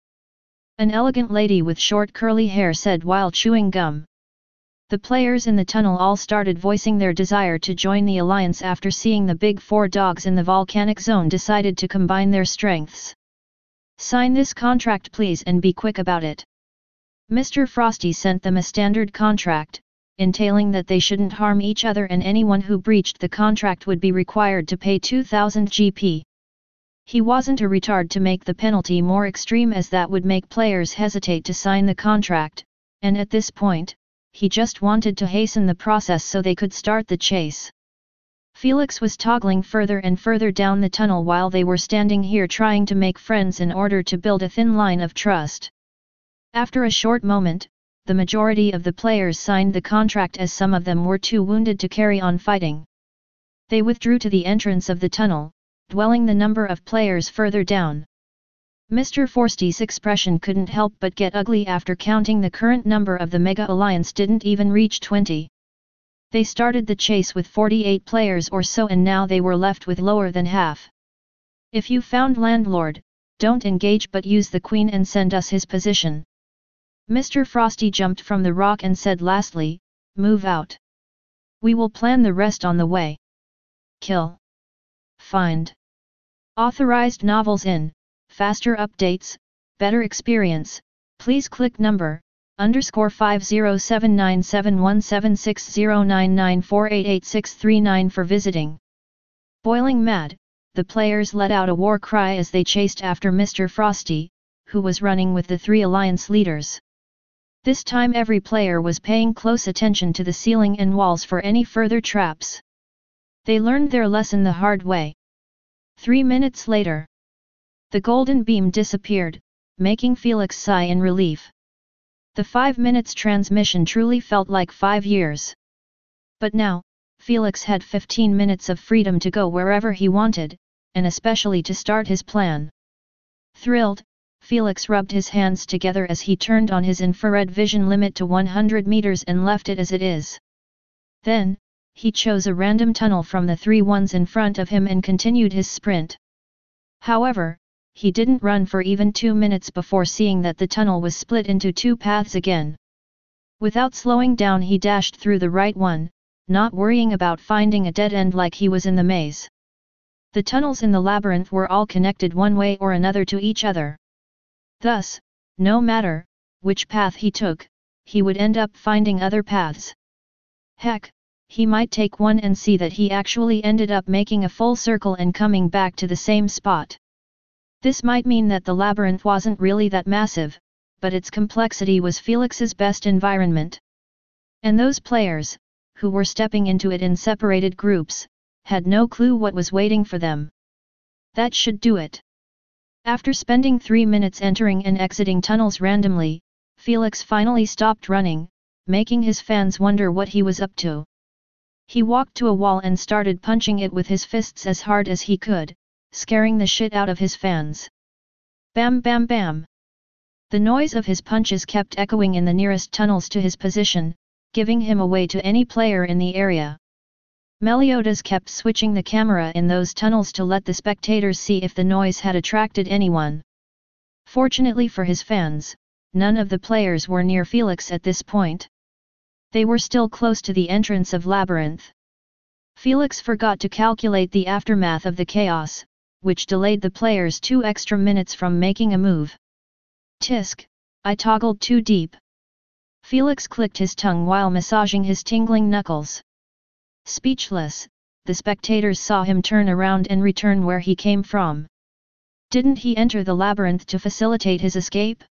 An elegant lady with short curly hair said while chewing gum. The players in the tunnel all started voicing their desire to join the alliance after seeing the big 4 dogs in the volcanic zone decided to combine their strengths. Sign this contract please and be quick about it. Mr. Frosty sent them a standard contract, entailing that they shouldn't harm each other and anyone who breached the contract would be required to pay 2,000 GP. He wasn't a retard to make the penalty more extreme as that would make players hesitate to sign the contract, and at this point, he just wanted to hasten the process so they could start the chase. Felix was toggling further and further down the tunnel while they were standing here trying to make friends in order to build a thin line of trust. After a short moment, the majority of the players signed the contract as some of them were too wounded to carry on fighting. They withdrew to the entrance of the tunnel, dwelling the number of players further down. Mr. Frosty's expression couldn't help but get ugly after counting the current number of the Mega Alliance didn't even reach 20. They started the chase with 48 players or so and now they were left with lower than half. If you found Landlord, don't engage but use the Queen and send us his position. Mr. Frosty jumped from the rock and said lastly, move out. We will plan the rest on the way. Kill. Find. Authorized novels in, faster updates, better experience, please click number, _50797176099488639 for visiting. Boiling mad, the players let out a war cry as they chased after Mr. Frosty, who was running with the 3 alliance leaders. This time every player was paying close attention to the ceiling and walls for any further traps. They learned their lesson the hard way. 3 minutes later, the golden beam disappeared, making Felix sigh in relief. The 5 minutes transmission truly felt like 5 years. But now, Felix had 15 minutes of freedom to go wherever he wanted, and especially to start his plan. Thrilled, Felix rubbed his hands together as he turned on his infrared vision limit to 100 meters and left it as it is. Then, he chose a random tunnel from the 3 ones in front of him and continued his sprint. However, he didn't run for even 2 minutes before seeing that the tunnel was split into 2 paths again. Without slowing down he dashed through the right one, not worrying about finding a dead end like he was in the maze. The tunnels in the labyrinth were all connected one way or another to each other. Thus, no matter which path he took, he would end up finding other paths. Heck, he might take one and see that he actually ended up making a full circle and coming back to the same spot. This might mean that the labyrinth wasn't really that massive, but its complexity was Felix's best environment. And those players, who were stepping into it in separated groups, had no clue what was waiting for them. That should do it. After spending 3 minutes entering and exiting tunnels randomly, Felix finally stopped running, making his fans wonder what he was up to. He walked to a wall and started punching it with his fists as hard as he could, scaring the shit out of his fans. Bam bam bam! The noise of his punches kept echoing in the nearest tunnels to his position, giving him away to any player in the area. Meliodas kept switching the camera in those tunnels to let the spectators see if the noise had attracted anyone. Fortunately for his fans, none of the players were near Felix at this point. They were still close to the entrance of Labyrinth. Felix forgot to calculate the aftermath of the chaos, which delayed the players 2 extra minutes from making a move. Tisk, I toggled too deep. Felix clicked his tongue while massaging his tingling knuckles. Speechless, the spectators saw him turn around and return where he came from. Didn't he enter the labyrinth to facilitate his escape?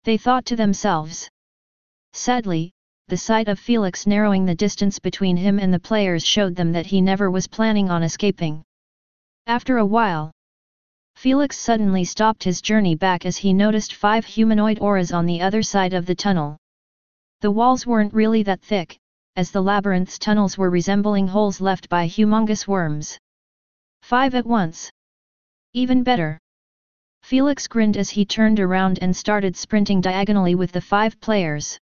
They thought to themselves. Sadly, the sight of Felix narrowing the distance between him and the players showed them that he never was planning on escaping. After a while, Felix suddenly stopped his journey back as he noticed 5 humanoid auras on the other side of the tunnel. The walls weren't really that thick, as the labyrinth's tunnels were resembling holes left by humongous worms. 5 at once. Even better. Felix grinned as he turned around and started sprinting diagonally with the 5 players.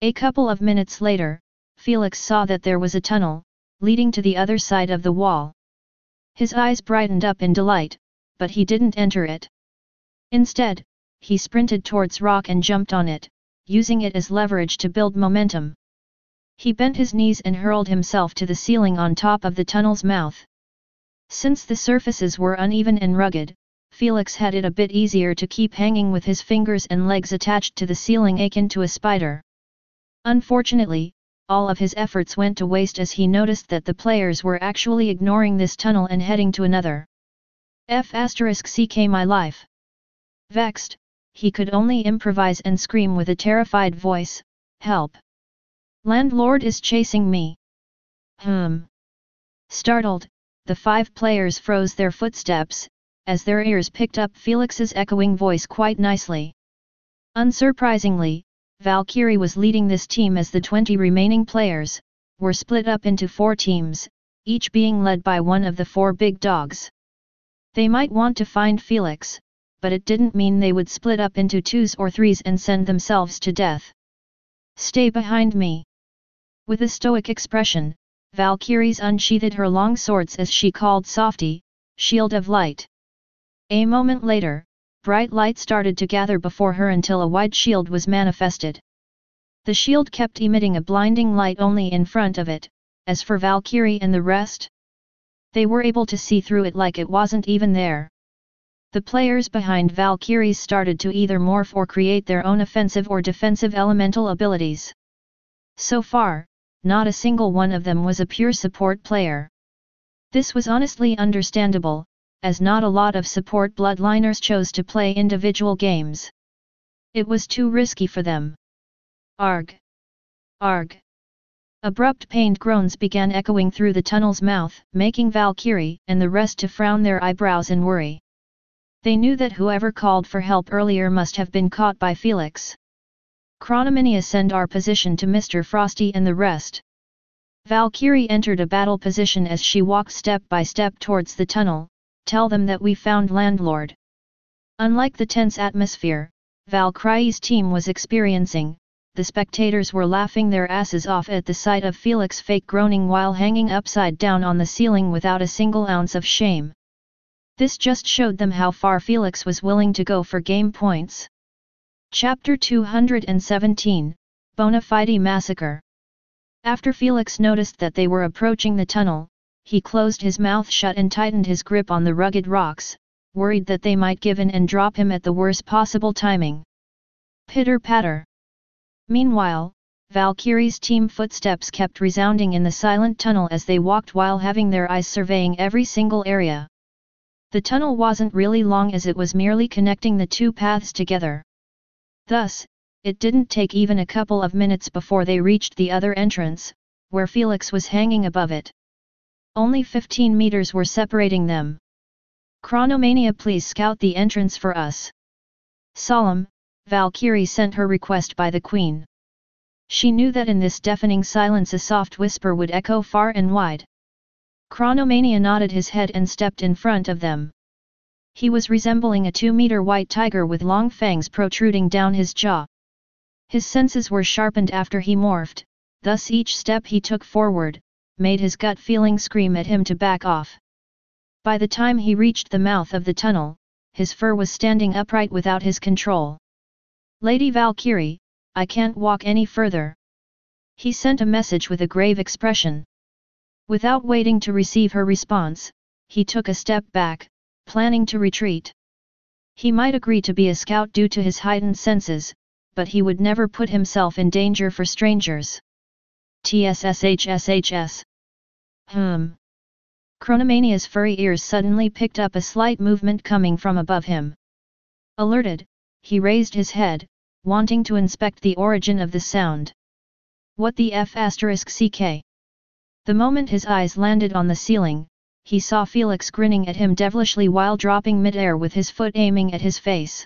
A couple of minutes later, Felix saw that there was a tunnel, leading to the other side of the wall. His eyes brightened up in delight, but he didn't enter it. Instead, he sprinted towards rock and jumped on it, using it as leverage to build momentum. He bent his knees and hurled himself to the ceiling on top of the tunnel's mouth. Since the surfaces were uneven and rugged, Felix had it a bit easier to keep hanging with his fingers and legs attached to the ceiling akin to a spider. Unfortunately, all of his efforts went to waste as he noticed that the players were actually ignoring this tunnel and heading to another. *CK my life. Vexed, he could only improvise and scream with a terrified voice, "Help! Landlord is chasing me!" Startled, the 5 players froze their footsteps, as their ears picked up Felix's echoing voice quite nicely. Unsurprisingly, Valkyrie was leading this team as the 20 remaining players were split up into 4 teams, each being led by one of the 4 big dogs. They might want to find Felix, but it didn't mean they would split up into 2s or 3s and send themselves to death. "Stay behind me." With a stoic expression, Valkyries unsheathed her long swords as she called softly, "Shield of light." A moment later, bright light started to gather before her until a wide shield was manifested. The shield kept emitting a blinding light only in front of it. As for Valkyrie and the rest, they were able to see through it like it wasn't even there. The players behind Valkyries started to either morph or create their own offensive or defensive elemental abilities. So far, not a single one of them was a pure support player. This was honestly understandable, as not a lot of support bloodliners chose to play individual games. It was too risky for them. Arg! Arg! Abrupt pained groans began echoing through the tunnel's mouth, making Valkyrie and the rest to frown their eyebrows in worry. They knew that whoever called for help earlier must have been caught by Felix. "Chronomania, send our position to Mr. Frosty and the rest." Valkyrie entered a battle position as she walked step by step towards the tunnel. "Tell them that we found Landlord." Unlike the tense atmosphere Valkyrie's team was experiencing, the spectators were laughing their asses off at the sight of Felix fake groaning while hanging upside down on the ceiling without a single ounce of shame. This just showed them how far Felix was willing to go for game points. Chapter 217, Bona Fide Massacre. After Felix noticed that they were approaching the tunnel, he closed his mouth shut and tightened his grip on the rugged rocks, worried that they might give in and drop him at the worst possible timing. Pitter-patter. Meanwhile, Valkyrie's team footsteps kept resounding in the silent tunnel as they walked while having their eyes surveying every single area. The tunnel wasn't really long as it was merely connecting the 2 paths together. Thus, it didn't take even a couple of minutes before they reached the other entrance, where Felix was hanging above it. Only 15 meters were separating them. "Chronomania, please scout the entrance for us." Solemn, Valkyrie sent her request by the Queen. She knew that in this deafening silence a soft whisper would echo far and wide. Chronomania nodded his head and stepped in front of them. He was resembling a 2-meter white tiger with long fangs protruding down his jaw. His senses were sharpened after he morphed, thus each step he took forward made his gut feeling scream at him to back off. By the time he reached the mouth of the tunnel, his fur was standing upright without his control. "Lady Valkyrie, I can't walk any further." He sent a message with a grave expression. Without waiting to receive her response, he took a step back, planning to retreat. He might agree to be a scout due to his heightened senses, but he would never put himself in danger for strangers. TSSHSHS. Chronomania's furry ears suddenly picked up a slight movement coming from above him. Alerted, he raised his head, wanting to inspect the origin of the sound. What the F***ck? The moment his eyes landed on the ceiling, he saw Felix grinning at him devilishly while dropping mid-air with his foot aiming at his face.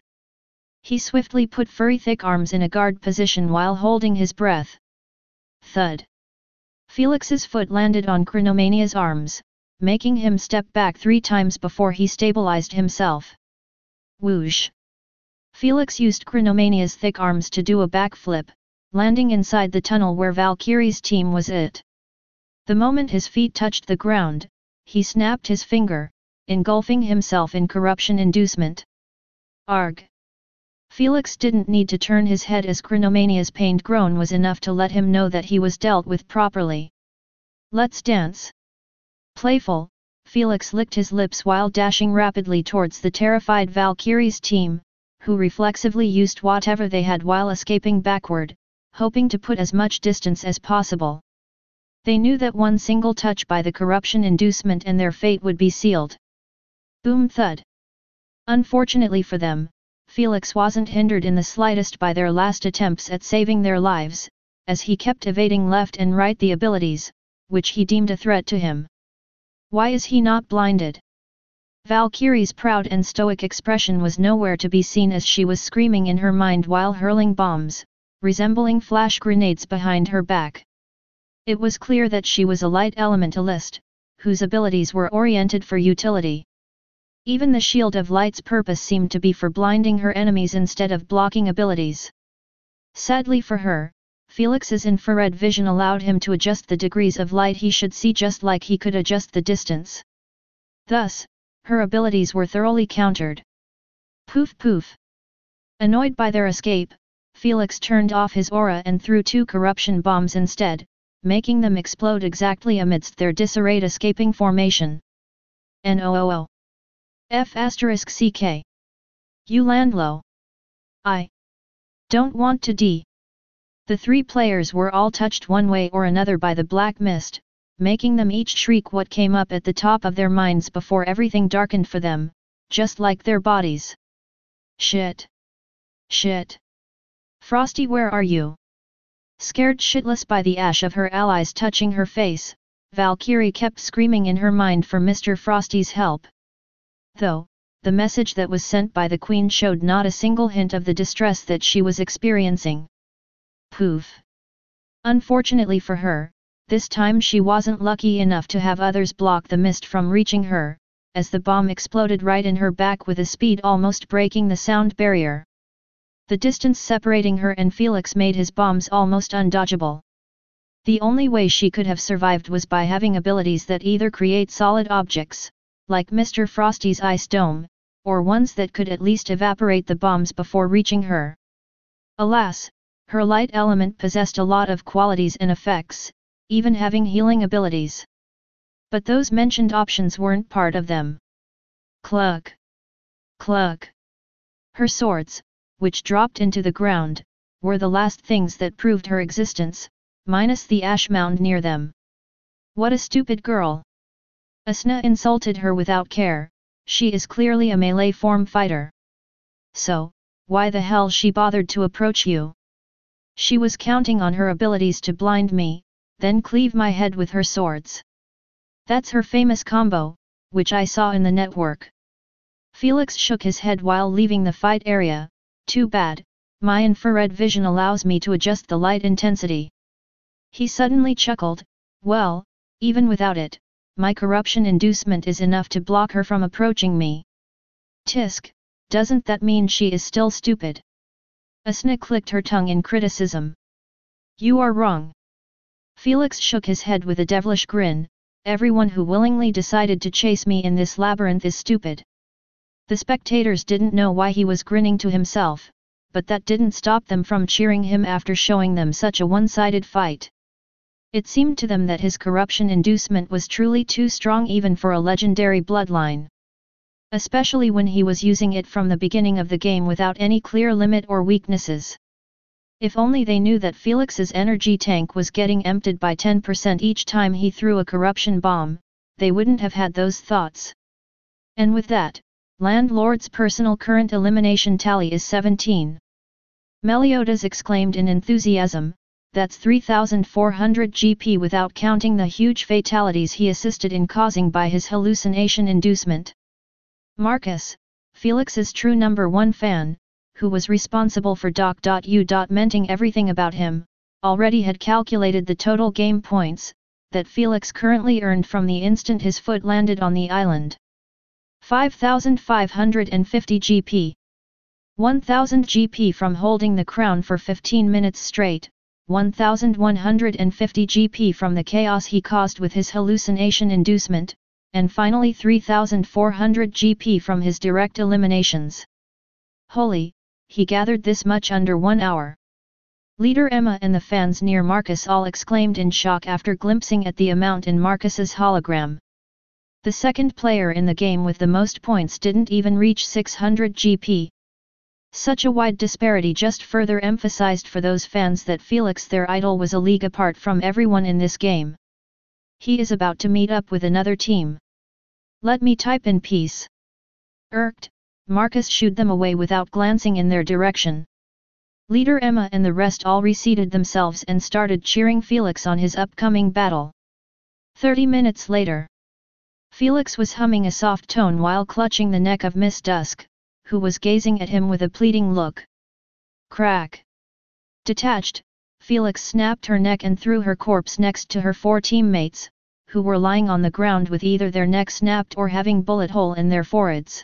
He swiftly put furry thick arms in a guard position while holding his breath. Thud. Felix's foot landed on Chronomania's arms, making him step back 3 times before he stabilized himself. Whoosh! Felix used Chronomania's thick arms to do a backflip, landing inside the tunnel where Valkyrie's team was at. The moment his feet touched the ground, he snapped his finger, engulfing himself in corruption inducement. Arg! Felix didn't need to turn his head as Chronomania's pained groan was enough to let him know that he was dealt with properly. Let's dance. Playful, Felix licked his lips while dashing rapidly towards the terrified Valkyrie's team, who reflexively used whatever they had while escaping backward, hoping to put as much distance as possible. They knew that one single touch by the corruption inducement and their fate would be sealed. Boom thud. Unfortunately for them, Felix wasn't hindered in the slightest by their last attempts at saving their lives, as he kept evading left and right the abilities, which he deemed a threat to him. Why is he not blinded? Valkyrie's proud and stoic expression was nowhere to be seen as she was screaming in her mind while hurling bombs, resembling flash grenades behind her back. It was clear that she was a light elementalist, whose abilities were oriented for utility. Even the Shield of Light's purpose seemed to be for blinding her enemies instead of blocking abilities. Sadly for her, Felix's infrared vision allowed him to adjust the degrees of light he should see just like he could adjust the distance. Thus, her abilities were thoroughly countered. Poof poof. Annoyed by their escape, Felix turned off his aura and threw 2 corruption bombs instead, making them explode exactly amidst their disarrayed escaping formation. NOOO. F***ck. You land low. I don't want to die. The 3 players were all touched one way or another by the black mist, making them each shriek what came up at the top of their minds before everything darkened for them, just like their bodies. Shit. Shit. Frosty, where are you? Scared shitless by the ash of her allies touching her face, Valkyrie kept screaming in her mind for Mr. Frosty's help. Though, the message that was sent by the Queen showed not a single hint of the distress that she was experiencing. Poof. Unfortunately for her, this time she wasn't lucky enough to have others block the mist from reaching her, as the bomb exploded right in her back with a speed almost breaking the sound barrier. The distance separating her and Felix made his bombs almost undodgeable. The only way she could have survived was by having abilities that either create solid objects, like Mr. Frosty's ice dome, or ones that could at least evaporate the bombs before reaching her. Alas, her light element possessed a lot of qualities and effects, even having healing abilities. But those mentioned options weren't part of them. Cluck. Cluck. Her swords, which dropped into the ground, were the last things that proved her existence, minus the ash mound near them. What a stupid girl! Asna insulted her without care, she is clearly a melee form fighter. So, why the hell she bothered to approach you? She was counting on her abilities to blind me, then cleave my head with her swords. That's her famous combo, which I saw in the network. Felix shook his head while leaving the fight area. Too bad, my infrared vision allows me to adjust the light intensity. He suddenly chuckled, well, even without it, my corruption inducement is enough to block her from approaching me. Tisk, doesn't that mean she is still stupid? Asna clicked her tongue in criticism. You are wrong. Felix shook his head with a devilish grin, everyone who willingly decided to chase me in this labyrinth is stupid. The spectators didn't know why he was grinning to himself, but that didn't stop them from cheering him after showing them such a one-sided fight. It seemed to them that his corruption inducement was truly too strong even for a legendary bloodline. especially when he was using it from the beginning of the game without any clear limit or weaknesses. If only they knew that Felix's energy tank was getting emptied by 10% each time he threw a corruption bomb, they wouldn't have had those thoughts. And with that, Landlord's personal current elimination tally is 17. Meliodas exclaimed in enthusiasm, that's 3,400 GP without counting the huge fatalities he assisted in causing by his hallucination inducement. Marcus, Felix's true number one fan, who was responsible for menting everything about him, already had calculated the total game points that Felix currently earned from the instant his foot landed on the island. 5,550 GP. 1,000 GP from holding the crown for 15 minutes straight, 1,150 GP from the chaos he caused with his hallucination inducement, and finally 3,400 GP from his direct eliminations. Holy, he gathered this much under 1 hour. Leader Emma and the fans near Marcus all exclaimed in shock after glimpsing at the amount in Marcus's hologram. The second player in the game with the most points didn't even reach 600 GP. Such a wide disparity just further emphasized for those fans that Felix, their idol, was a league apart from everyone in this game. He is about to meet up with another team. Let me type in peace. Irked, Marcus shooed them away without glancing in their direction. Leader Emma and the rest all reseated themselves and started cheering Felix on his upcoming battle. 30 minutes later. Felix was humming a soft tone while clutching the neck of Miss Dusk, who was gazing at him with a pleading look. Crack! Detached, Felix snapped her neck and threw her corpse next to her 4 teammates, who were lying on the ground with either their neck snapped or having bullet hole in their foreheads.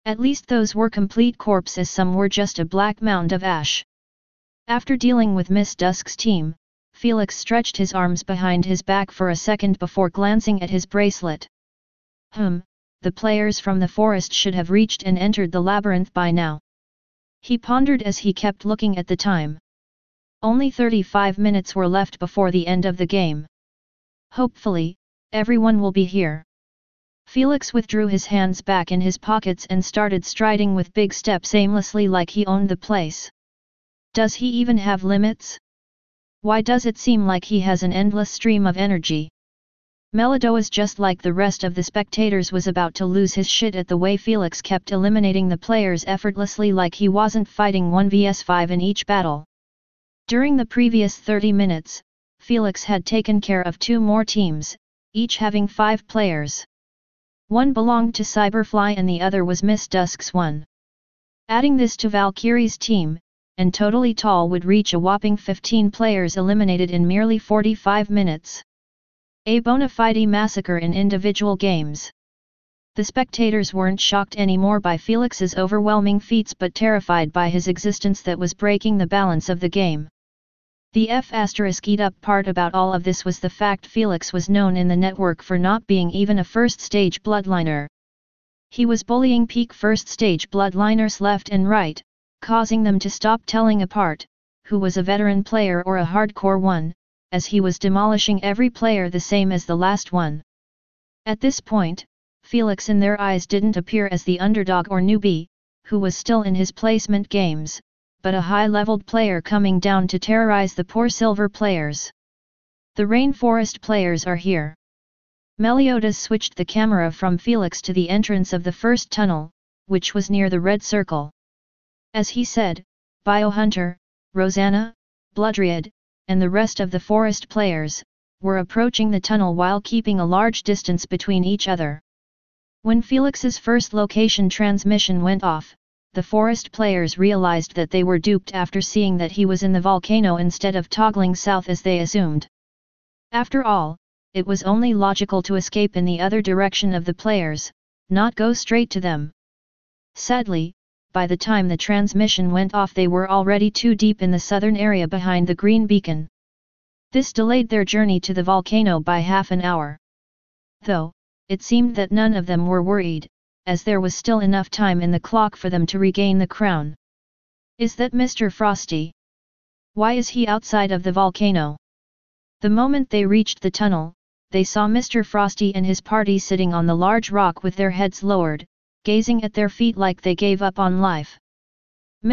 At least those were complete corpses, some were just a black mound of ash. After dealing with Miss Dusk's team, Felix stretched his arms behind his back for a second before glancing at his bracelet. The players from the forest should have reached and entered the labyrinth by now. He pondered as he kept looking at the time. Only 35 minutes were left before the end of the game. Hopefully, everyone will be here. Felix withdrew his hands back in his pockets and started striding with big steps aimlessly like he owned the place. Does he even have limits? Why does it seem like he has an endless stream of energy? Meliodas, just like the rest of the spectators, was about to lose his shit at the way Felix kept eliminating the players effortlessly like he wasn't fighting 1vs5 in each battle. During the previous 30 minutes, Felix had taken care of 2 more teams, each having 5 players. One belonged to Cyberfly and the other was Miss Dusk's one. Adding this to Valkyrie's team, and Totally Tall would reach a whopping 15 players eliminated in merely 45 minutes. A bona fide massacre in individual games. The spectators weren't shocked anymore by Felix's overwhelming feats but terrified by his existence that was breaking the balance of the game. The F***ed up part about all of this was the fact Felix was known in the network for not being even a first-stage bloodliner. He was bullying peak first-stage bloodliners left and right, causing them to stop telling apart who was a veteran player or a hardcore one, as he was demolishing every player the same as the last one. At this point, Felix in their eyes didn't appear as the underdog or newbie, who was still in his placement games, but a high-leveled player coming down to terrorize the poor silver players. The Rainforest players are here. Meliodas switched the camera from Felix to the entrance of the first tunnel, which was near the red circle. As he said, Biohunter, Rosanna, Bloodriad, and the rest of the forest players were approaching the tunnel while keeping a large distance between each other. When Felix's first location transmission went off, the forest players realized that they were duped after seeing that he was in the volcano instead of toggling south as they assumed. After all, it was only logical to escape in the other direction of the players, not go straight to them. Sadly, by the time the transmission went off they were already too deep in the southern area behind the green beacon. This delayed their journey to the volcano by half an hour. Though, it seemed that none of them were worried, as there was still enough time in the clock for them to regain the crown. Is that Mr. Frosty? Why is he outside of the volcano? The moment they reached the tunnel, they saw Mr. Frosty and his party sitting on the large rock with their heads lowered, gazing at their feet like they gave up on life.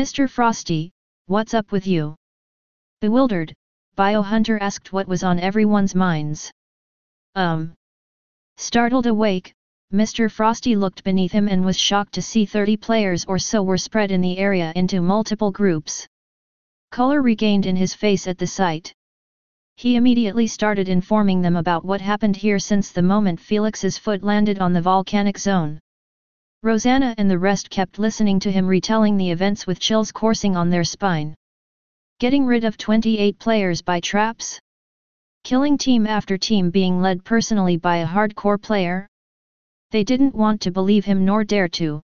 "Mr. Frosty, what's up with you?" Bewildered, Biohunter asked what was on everyone's minds. Startled awake, Mr. Frosty looked beneath him and was shocked to see 30 players or so were spread in the area into multiple groups. Color regained in his face at the sight. He immediately started informing them about what happened here since the moment Felix's foot landed on the volcanic zone. Rosanna and the rest kept listening to him retelling the events with chills coursing on their spine. Getting rid of 28 players by traps? Killing team after team being led personally by a hardcore player? They didn't want to believe him nor dare to.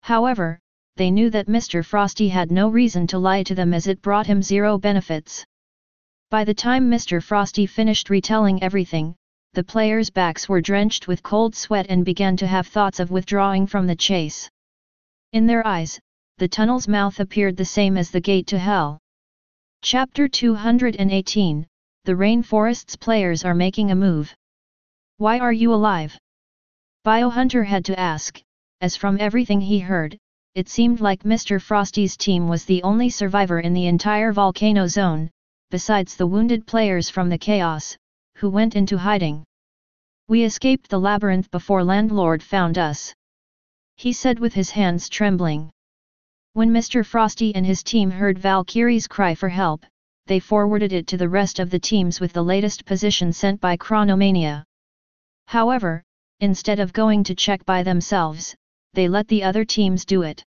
However, they knew that Mr. Frosty had no reason to lie to them as it brought him zero benefits. By the time Mr. Frosty finished retelling everything, the players' backs were drenched with cold sweat and began to have thoughts of withdrawing from the chase. In their eyes, the tunnel's mouth appeared the same as the gate to hell. Chapter 218, The Rainforest's players are making a move. Why are you alive? Biohunter had to ask, as from everything he heard, it seemed like Mr. Frosty's team was the only survivor in the entire volcano zone, besides the wounded players from the chaos, who went into hiding. "We escaped the labyrinth before Landlord found us," he said with his hands trembling. When Mr. Frosty and his team heard Valkyrie's cry for help, they forwarded it to the rest of the teams with the latest position sent by Chronomania. However, instead of going to check by themselves, they let the other teams do it.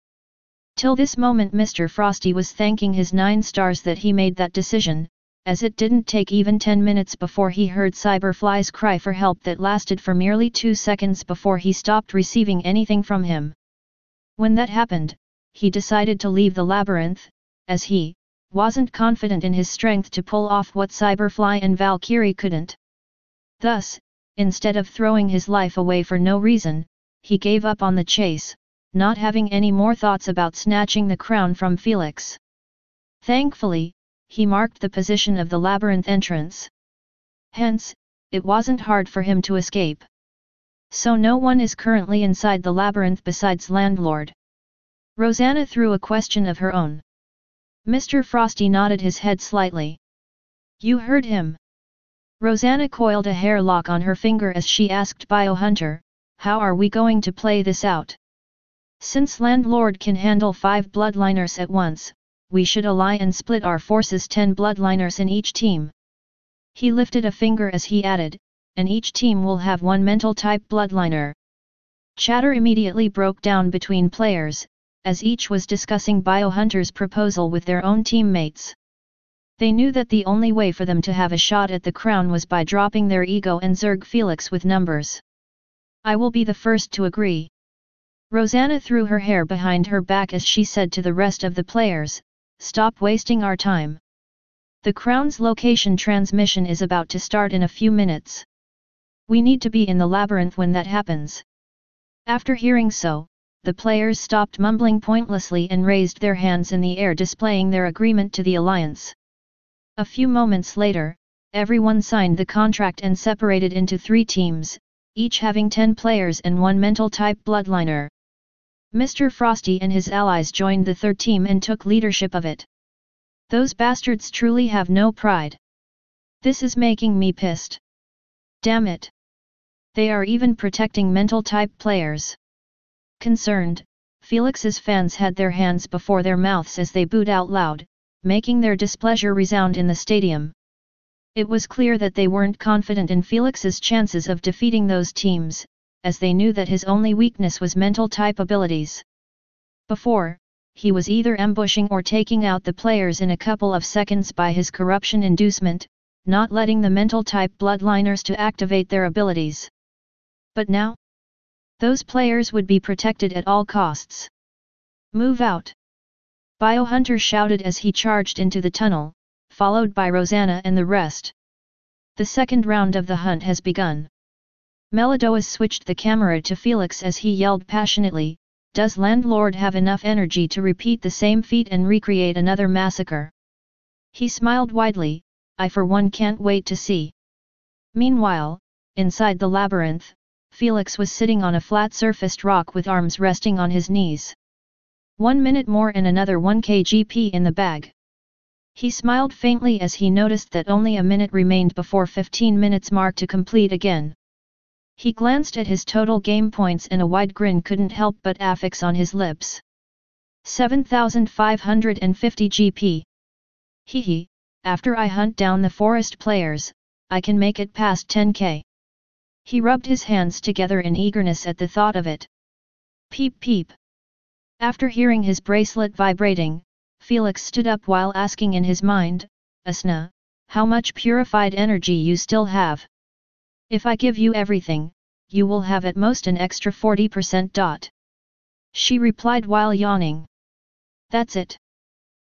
Till this moment Mr. Frosty was thanking his 9 stars that he made that decision, as it didn't take even 10 minutes before he heard Cyberfly's cry for help that lasted for merely 2 seconds before he stopped receiving anything from him. When that happened, he decided to leave the labyrinth, as he wasn't confident in his strength to pull off what Cyberfly and Valkyrie couldn't. Thus, instead of throwing his life away for no reason, he gave up on the chase, not having any more thoughts about snatching the crown from Felix. Thankfully, he marked the position of the labyrinth entrance. Hence, it wasn't hard for him to escape. So no one is currently inside the labyrinth besides Landlord. Rosanna threw a question of her own. Mr. Frosty nodded his head slightly. "You heard him." Rosanna coiled a hair lock on her finger as she asked Biohunter, "How are we going to play this out? Since Landlord can handle 5 bloodliners at once, we should ally and split our forces 10 bloodliners in each team." He lifted a finger as he added, "And each team will have 1 mental type bloodliner." Chatter immediately broke down between players, as each was discussing Biohunter's proposal with their own teammates. They knew that the only way for them to have a shot at the crown was by dropping their ego and zerg Felix with numbers. "I will be the first to agree." Rosanna threw her hair behind her back as she said to the rest of the players, "Stop wasting our time. The crown's location transmission is about to start in a few minutes. We need to be in the labyrinth when that happens." After hearing so, the players stopped mumbling pointlessly and raised their hands in the air displaying their agreement to the alliance. A few moments later, everyone signed the contract and separated into 3 teams, each having 10 players and 1 mental-type bloodliner. Mr. Frosty and his allies joined the 3rd team and took leadership of it. "Those bastards truly have no pride. This is making me pissed. Damn it. They are even protecting mental-type players." Concerned, Felix's fans had their hands before their mouths as they booed out loud, making their displeasure resound in the stadium. It was clear that they weren't confident in Felix's chances of defeating those teams, as they knew that his only weakness was mental type abilities. Before, he was either ambushing or taking out the players in a couple of seconds by his corruption inducement, not letting the mental type bloodliners to activate their abilities. But now? Those players would be protected at all costs. "Move out!" Biohunter shouted as he charged into the tunnel, followed by Rosanna and the rest. "The second round of the hunt has begun." Melodoas switched the camera to Felix as he yelled passionately, "Does Landlord have enough energy to repeat the same feat and recreate another massacre?" He smiled widely, "I for one can't wait to see." Meanwhile, inside the labyrinth, Felix was sitting on a flat-surfaced rock with arms resting on his knees. 1 minute more and another 1 kgp in the bag. He smiled faintly as he noticed that only a minute remained before 15 minutes mark to complete again. He glanced at his total game points and a wide grin couldn't help but affix on his lips. 7,550 GP. Hehe, after I hunt down the forest players, I can make it past 10k. He rubbed his hands together in eagerness at the thought of it. Peep peep. After hearing his bracelet vibrating, Felix stood up while asking in his mind, Asna, how much purified energy you still have? If I give you everything, you will have at most an extra 40%. She replied while yawning. That's it.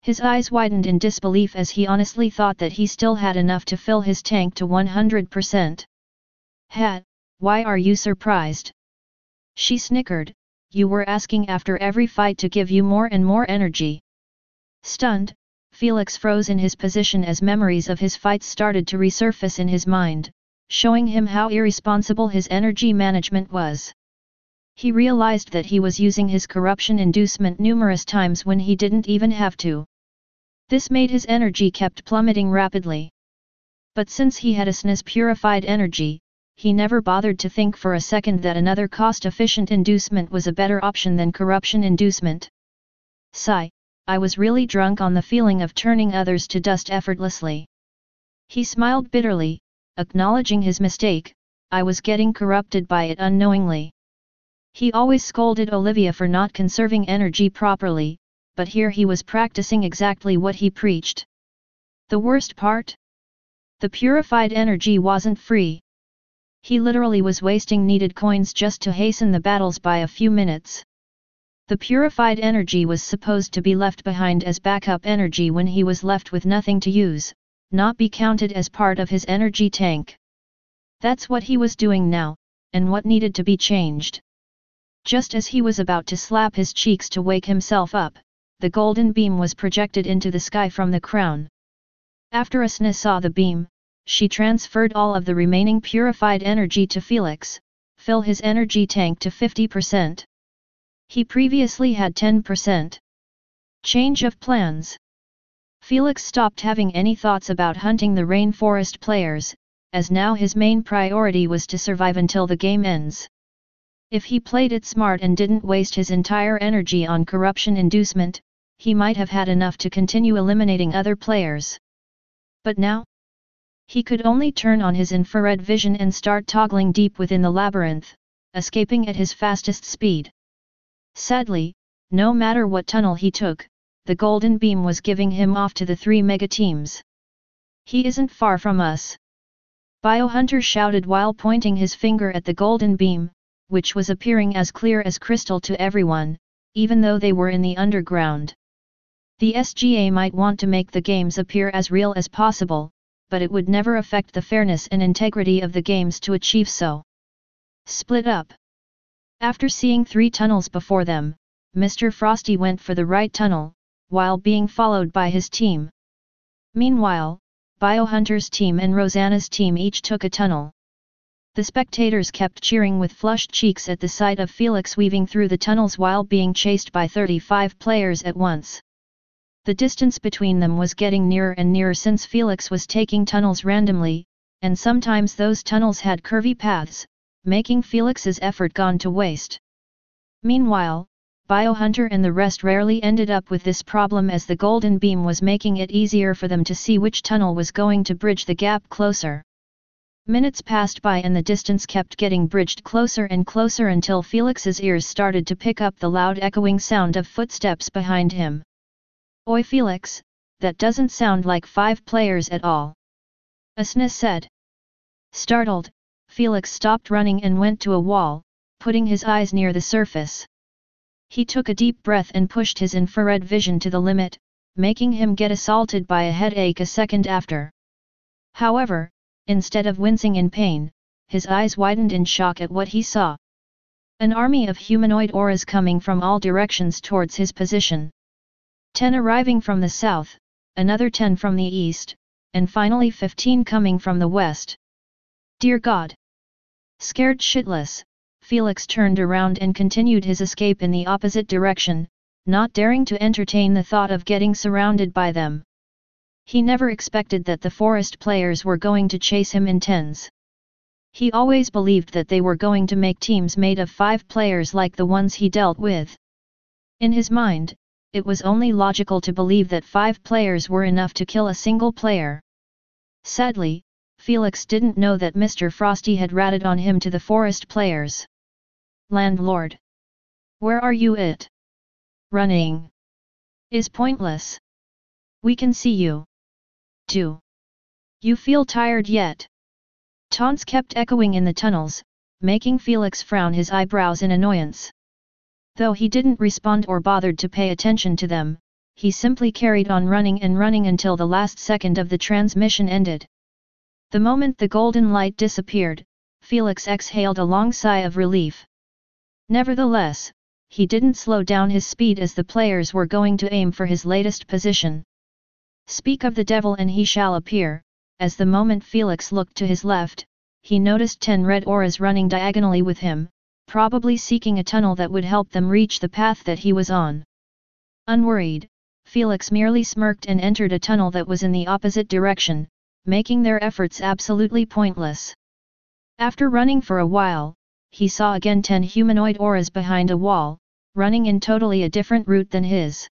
His eyes widened in disbelief as he honestly thought that he still had enough to fill his tank to 100%. Hat, why are you surprised? She snickered, you were asking after every fight to give you more and more energy. Stunned, Felix froze in his position as memories of his fights started to resurface in his mind, showing him how irresponsible his energy management was. He realized that he was using his corruption inducement numerous times when he didn't even have to. This made his energy kept plummeting rapidly. But since he had Asna's purified energy, he never bothered to think for a second that another cost-efficient inducement was a better option than corruption inducement. Sigh, I was really drunk on the feeling of turning others to dust effortlessly. He smiled bitterly, acknowledging his mistake, I was getting corrupted by it unknowingly. He always scolded Olivia for not conserving energy properly, but here he was practicing exactly what he preached. The worst part? The purified energy wasn't free. He literally was wasting needed coins just to hasten the battles by a few minutes. The purified energy was supposed to be left behind as backup energy when he was left with nothing to use, not be counted as part of his energy tank. That's what he was doing now, and what needed to be changed. Just as he was about to slap his cheeks to wake himself up, the golden beam was projected into the sky from the crown. After Asna saw the beam, she transferred all of the remaining purified energy to Felix, fill his energy tank to 50%. He previously had 10%. Change of plans. Felix stopped having any thoughts about hunting the rainforest players, as now his main priority was to survive until the game ends. If he played it smart and didn't waste his entire energy on corruption inducement, he might have had enough to continue eliminating other players. But now? He could only turn on his infrared vision and start toggling deep within the labyrinth, escaping at his fastest speed. Sadly, no matter what tunnel he took, the golden beam was giving him off to the 3 mega teams. He isn't far from us. Biohunter shouted while pointing his finger at the golden beam, which was appearing as clear as crystal to everyone, even though they were in the underground. The SGA might want to make the games appear as real as possible, but it would never affect the fairness and integrity of the games to achieve so. Split up. After seeing 3 tunnels before them, Mr. Frosty went for the right tunnel, while being followed by his team. Meanwhile, Biohunter's team and Rosanna's team each took a tunnel. The spectators kept cheering with flushed cheeks at the sight of Felix weaving through the tunnels while being chased by 35 players at once. The distance between them was getting nearer and nearer since Felix was taking tunnels randomly, and sometimes those tunnels had curvy paths, making Felix's effort gone to waste. Meanwhile, Biohunter and the rest rarely ended up with this problem as the golden beam was making it easier for them to see which tunnel was going to bridge the gap closer. Minutes passed by and the distance kept getting bridged closer and closer until Felix's ears started to pick up the loud echoing sound of footsteps behind him. Oi Felix, that doesn't sound like 5 players at all. Asna said. Startled, Felix stopped running and went to a wall, putting his eyes near the surface. He took a deep breath and pushed his infrared vision to the limit, making him get assaulted by a headache a second after. However, instead of wincing in pain, his eyes widened in shock at what he saw. An army of humanoid auras coming from all directions towards his position. 10 arriving from the south, another 10 from the east, and finally 15 coming from the west. Dear God! Scared shitless, Felix turned around and continued his escape in the opposite direction, not daring to entertain the thought of getting surrounded by them. He never expected that the forest players were going to chase him in tens. He always believed that they were going to make teams made of 5 players like the ones he dealt with. In his mind, it was only logical to believe that 5 players were enough to kill a single player. Sadly, Felix didn't know that Mr. Frosty had ratted on him to the forest players. "Landlord! Where are you it? Running is pointless. We can see you. Do you feel tired yet?" Taunts kept echoing in the tunnels, making Felix frown his eyebrows in annoyance. Though he didn't respond or bothered to pay attention to them, he simply carried on running and running until the last second of the transmission ended. The moment the golden light disappeared, Felix exhaled a long sigh of relief. Nevertheless, he didn't slow down his speed as the players were going to aim for his latest position. Speak of the devil and he shall appear. As the moment Felix looked to his left, he noticed 10 red auras running diagonally with him, probably seeking a tunnel that would help them reach the path that he was on. Unworried, Felix merely smirked and entered a tunnel that was in the opposite direction, making their efforts absolutely pointless. After running for a while, he saw again 10 humanoid auras behind a wall, running in totally a different route than his.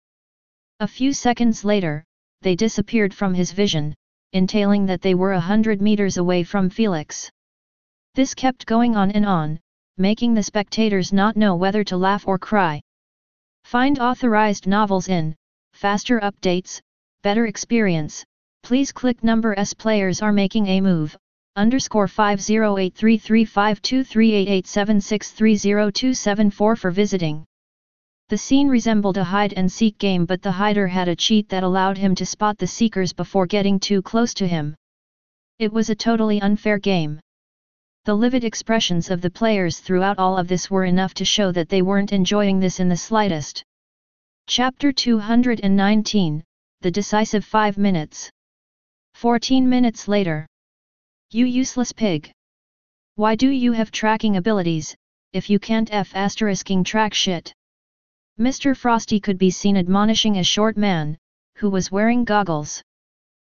A few seconds later, they disappeared from his vision, entailing that they were 100 meters away from Felix. This kept going on, making the spectators not know whether to laugh or cry. Find authorized novels in faster updates, better experience. Please click number S. Players are making a move. _50833523887630274 for visiting. The scene resembled a hide-and-seek game, but the hider had a cheat that allowed him to spot the seekers before getting too close to him. It was a totally unfair game. The livid expressions of the players throughout all of this were enough to show that they weren't enjoying this in the slightest. Chapter 219, The Decisive 5 Minutes. 14 minutes later. You useless pig! Why do you have tracking abilities, if you can't track shit? Mr. Frosty could be seen admonishing a short man, who was wearing goggles.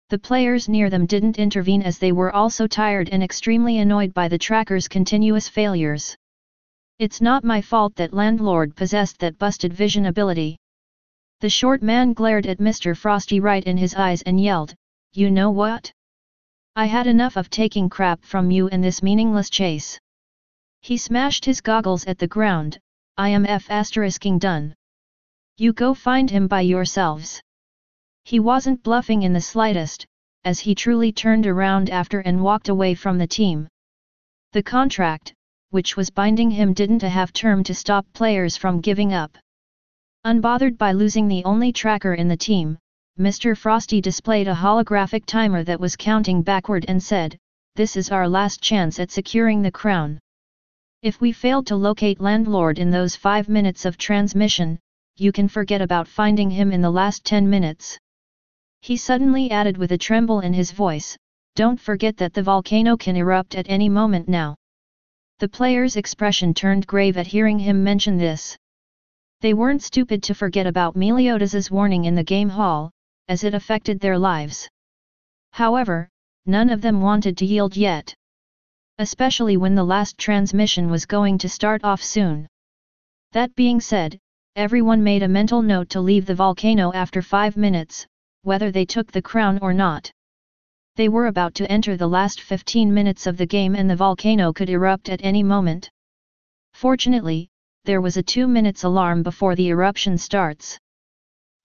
The players near them didn't intervene as they were also tired and extremely annoyed by the tracker's continuous failures. It's not my fault that Landlord possessed that busted vision ability. The short man glared at Mr. Frosty right in his eyes and yelled, "You know what? I had enough of taking crap from you in this meaningless chase." He smashed his goggles at the ground. "I am done. You go find him by yourselves." He wasn't bluffing in the slightest, as he truly turned around after and walked away from the team. The contract, which was binding him, didn't have term to stop players from giving up. Unbothered by losing the only tracker in the team, Mr. Frosty displayed a holographic timer that was counting backward and said, "This is our last chance at securing the crown. If we failed to locate Landlord in those 5 minutes of transmission, you can forget about finding him in the last 10 minutes. He suddenly added with a tremble in his voice, "Don't forget that the volcano can erupt at any moment now." The players' expression turned grave at hearing him mention this. They weren't stupid to forget about Meliodas' warning in the game hall, as it affected their lives. However, none of them wanted to yield yet. Especially when the last transmission was going to start off soon. That being said, everyone made a mental note to leave the volcano after 5 minutes, whether they took the crown or not. They were about to enter the last 15 minutes of the game and the volcano could erupt at any moment. Fortunately, there was a 2 minutes alarm before the eruption starts.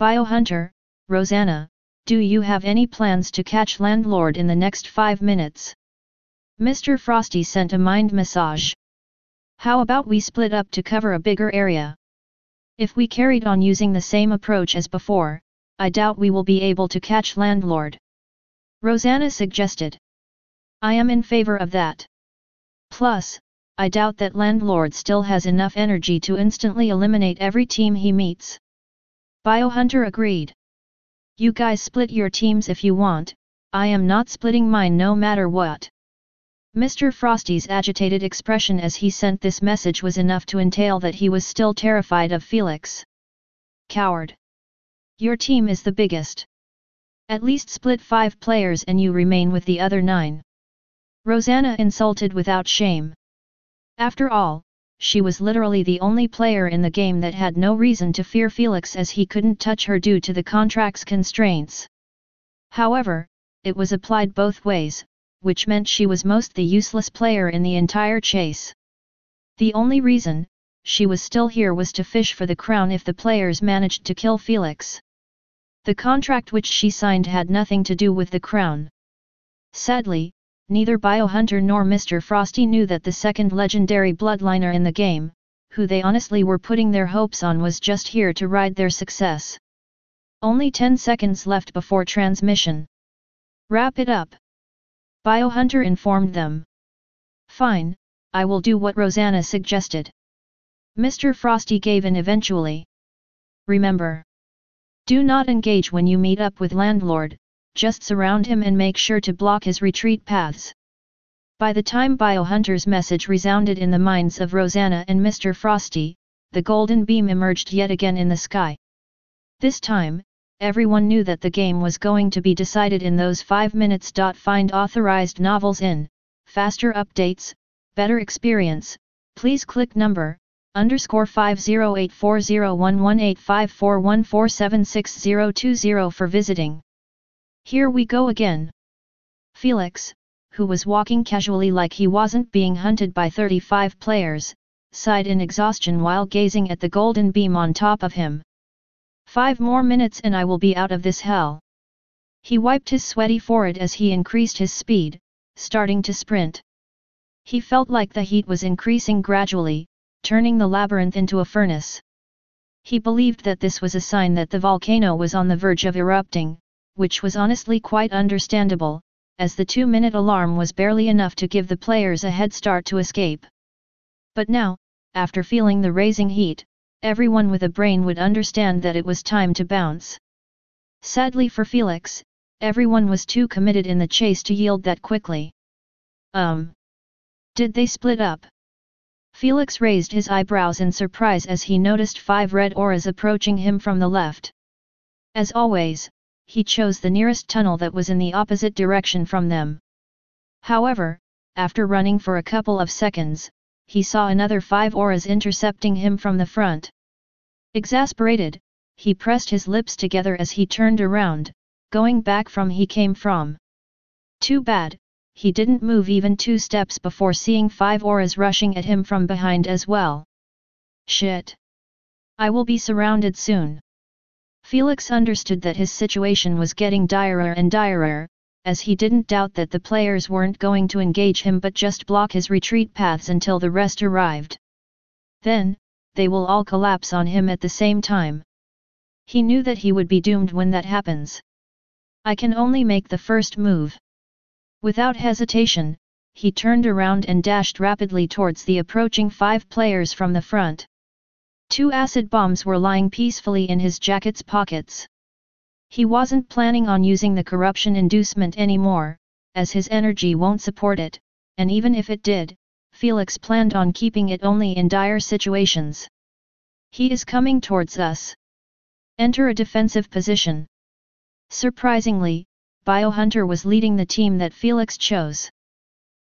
Biohunter, Rosanna, do you have any plans to catch Landlord in the next 5 minutes? Mr. Frosty sent a mind massage. How about we split up to cover a bigger area? If we carried on using the same approach as before, I doubt we will be able to catch Landlord. Rosanna suggested. I am in favor of that. Plus, I doubt that Landlord still has enough energy to instantly eliminate every team he meets. Biohunter agreed. You guys split your teams if you want, I am not splitting mine no matter what. Mr. Frosty's agitated expression as he sent this message was enough to entail that he was still terrified of Felix. Coward! Your team is the biggest. At least split 5 players and you remain with the other 9. Rosanna insulted without shame. After all, she was literally the only player in the game that had no reason to fear Felix as he couldn't touch her due to the contract's constraints. However, it was applied both ways, which meant she was most the useless player in the entire chase. The only reason she was still here was to fish for the crown if the players managed to kill Felix. The contract which she signed had nothing to do with the crown. Sadly, neither Biohunter nor Mr. Frosty knew that the second legendary bloodliner in the game, who they honestly were putting their hopes on, was just here to ride their success. Only 10 seconds left before transmission. Wrap it up. Biohunter informed them. Fine, I will do what Rosanna suggested. Mr. Frosty gave in eventually. Remember. Do not engage when you meet up with Landlord, just surround him and make sure to block his retreat paths. By the time Biohunter's message resounded in the minds of Rosanna and Mr. Frosty, the golden beam emerged yet again in the sky. This time, everyone knew that the game was going to be decided in those 5 minutes. Find authorized novels in, faster updates, better experience, please click number, _50840118541476020 for visiting. Here we go again. Felix, who was walking casually like he wasn't being hunted by 35 players, sighed in exhaustion while gazing at the golden beam on top of him. 5 more minutes and I will be out of this hell. He wiped his sweaty forehead as he increased his speed, starting to sprint. He felt like the heat was increasing gradually, turning the labyrinth into a furnace. He believed that this was a sign that the volcano was on the verge of erupting, which was honestly quite understandable, as the 2-minute alarm was barely enough to give the players a head start to escape. But now, after feeling the raising heat, everyone with a brain would understand that it was time to bounce. Sadly for Felix, everyone was too committed in the chase to yield that quickly. Did they split up? Felix raised his eyebrows in surprise as he noticed 5 red auras approaching him from the left. As always, he chose the nearest tunnel that was in the opposite direction from them. However, after running for a couple of seconds, he saw another 5 auras intercepting him from the front. Exasperated, he pressed his lips together as he turned around, going back from he came from. Too bad, he didn't move even 2 steps before seeing 5 auras rushing at him from behind as well. Shit! I will be surrounded soon. Felix understood that his situation was getting direr and direr, as he didn't doubt that the players weren't going to engage him but just block his retreat paths until the rest arrived. Then, they will all collapse on him at the same time. He knew that he would be doomed when that happens. I can only make the first move. Without hesitation, he turned around and dashed rapidly towards the approaching 5 players from the front. 2 acid bombs were lying peacefully in his jacket's pockets. He wasn't planning on using the corruption inducement anymore, as his energy won't support it, and even if it did, Felix planned on keeping it only in dire situations. He is coming towards us. Enter a defensive position. Surprisingly, Biohunter was leading the team that Felix chose.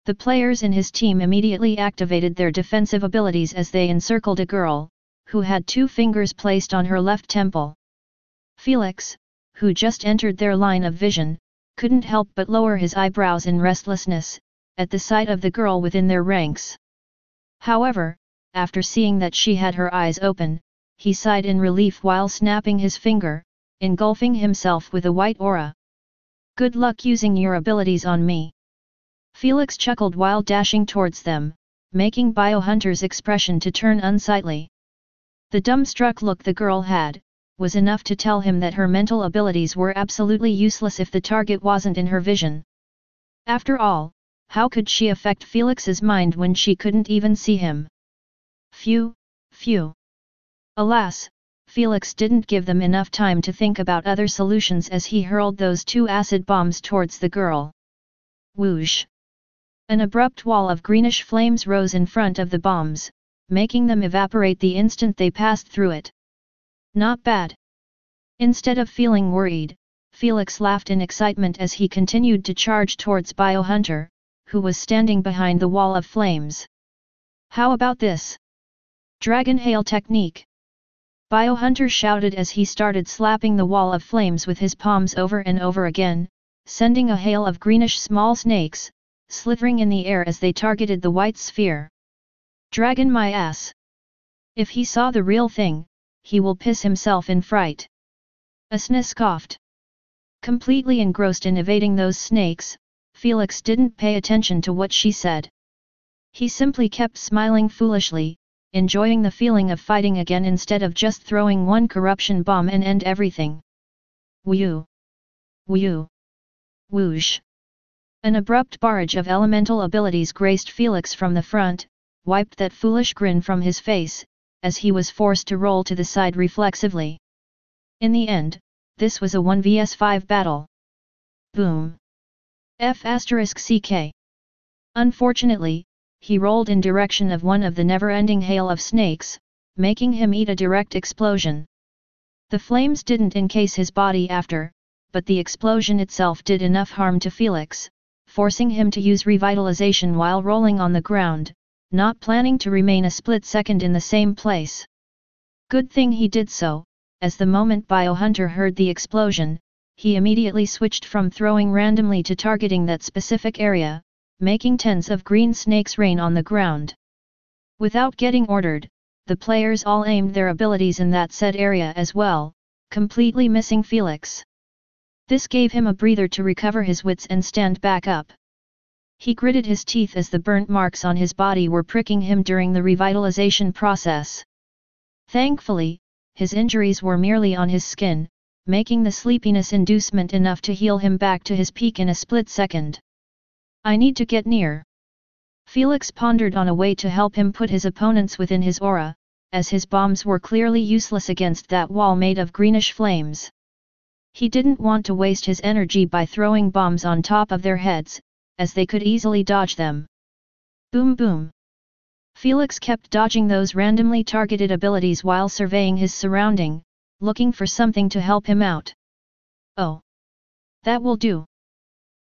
The players in his team immediately activated their defensive abilities as they encircled a girl, who had 2 fingers placed on her left temple. Felix, who just entered their line of vision, couldn't help but lower his eyebrows in restlessness, at the sight of the girl within their ranks. However, after seeing that she had her eyes open, he sighed in relief while snapping his finger, engulfing himself with a white aura. Good luck using your abilities on me. Felix chuckled while dashing towards them, making Biohunter's expression to turn unsightly. The dumbstruck look the girl had, was enough to tell him that her mental abilities were absolutely useless if the target wasn't in her vision. After all, how could she affect Felix's mind when she couldn't even see him? Phew. Alas, Felix didn't give them enough time to think about other solutions as he hurled those 2 acid bombs towards the girl. Whoosh! An abrupt wall of greenish flames rose in front of the bombs, making them evaporate the instant they passed through it. Not bad. Instead of feeling worried, Felix laughed in excitement as he continued to charge towards Biohunter, who was standing behind the wall of flames. How about this? Dragon Hail technique! Biohunter shouted as he started slapping the wall of flames with his palms over and over again, sending a hail of greenish small snakes, slithering in the air as they targeted the white sphere. Dragon my ass! If he saw the real thing, he will piss himself in fright. Asna scoffed. Completely engrossed in evading those snakes, Felix didn't pay attention to what she said. He simply kept smiling foolishly, enjoying the feeling of fighting again instead of just throwing one corruption bomb and end everything. Whew! Whew! Whoosh! An abrupt barrage of elemental abilities graced Felix from the front, wiped that foolish grin from his face, as he was forced to roll to the side reflexively. In the end, this was a 1 vs 5 battle. Boom! F***ck. Unfortunately, he rolled in direction of one of the never-ending hail of snakes, making him eat a direct explosion. The flames didn't encase his body after, but the explosion itself did enough harm to Felix, forcing him to use revitalization while rolling on the ground, not planning to remain a split second in the same place. Good thing he did so, as the moment Biohunter heard the explosion, he immediately switched from throwing randomly to targeting that specific area, making tens of green snakes rain on the ground. Without getting ordered, the players all aimed their abilities in that said area as well, completely missing Felix. This gave him a breather to recover his wits and stand back up. He gritted his teeth as the burnt marks on his body were pricking him during the revitalization process. Thankfully, his injuries were merely on his skin, making the sleepiness inducement enough to heal him back to his peak in a split second. I need to get near. Felix pondered on a way to help him put his opponents within his aura, as his bombs were clearly useless against that wall made of greenish flames. He didn't want to waste his energy by throwing bombs on top of their heads, as they could easily dodge them. Boom boom! Felix kept dodging those randomly targeted abilities while surveying his surrounding, looking for something to help him out. Oh! That will do!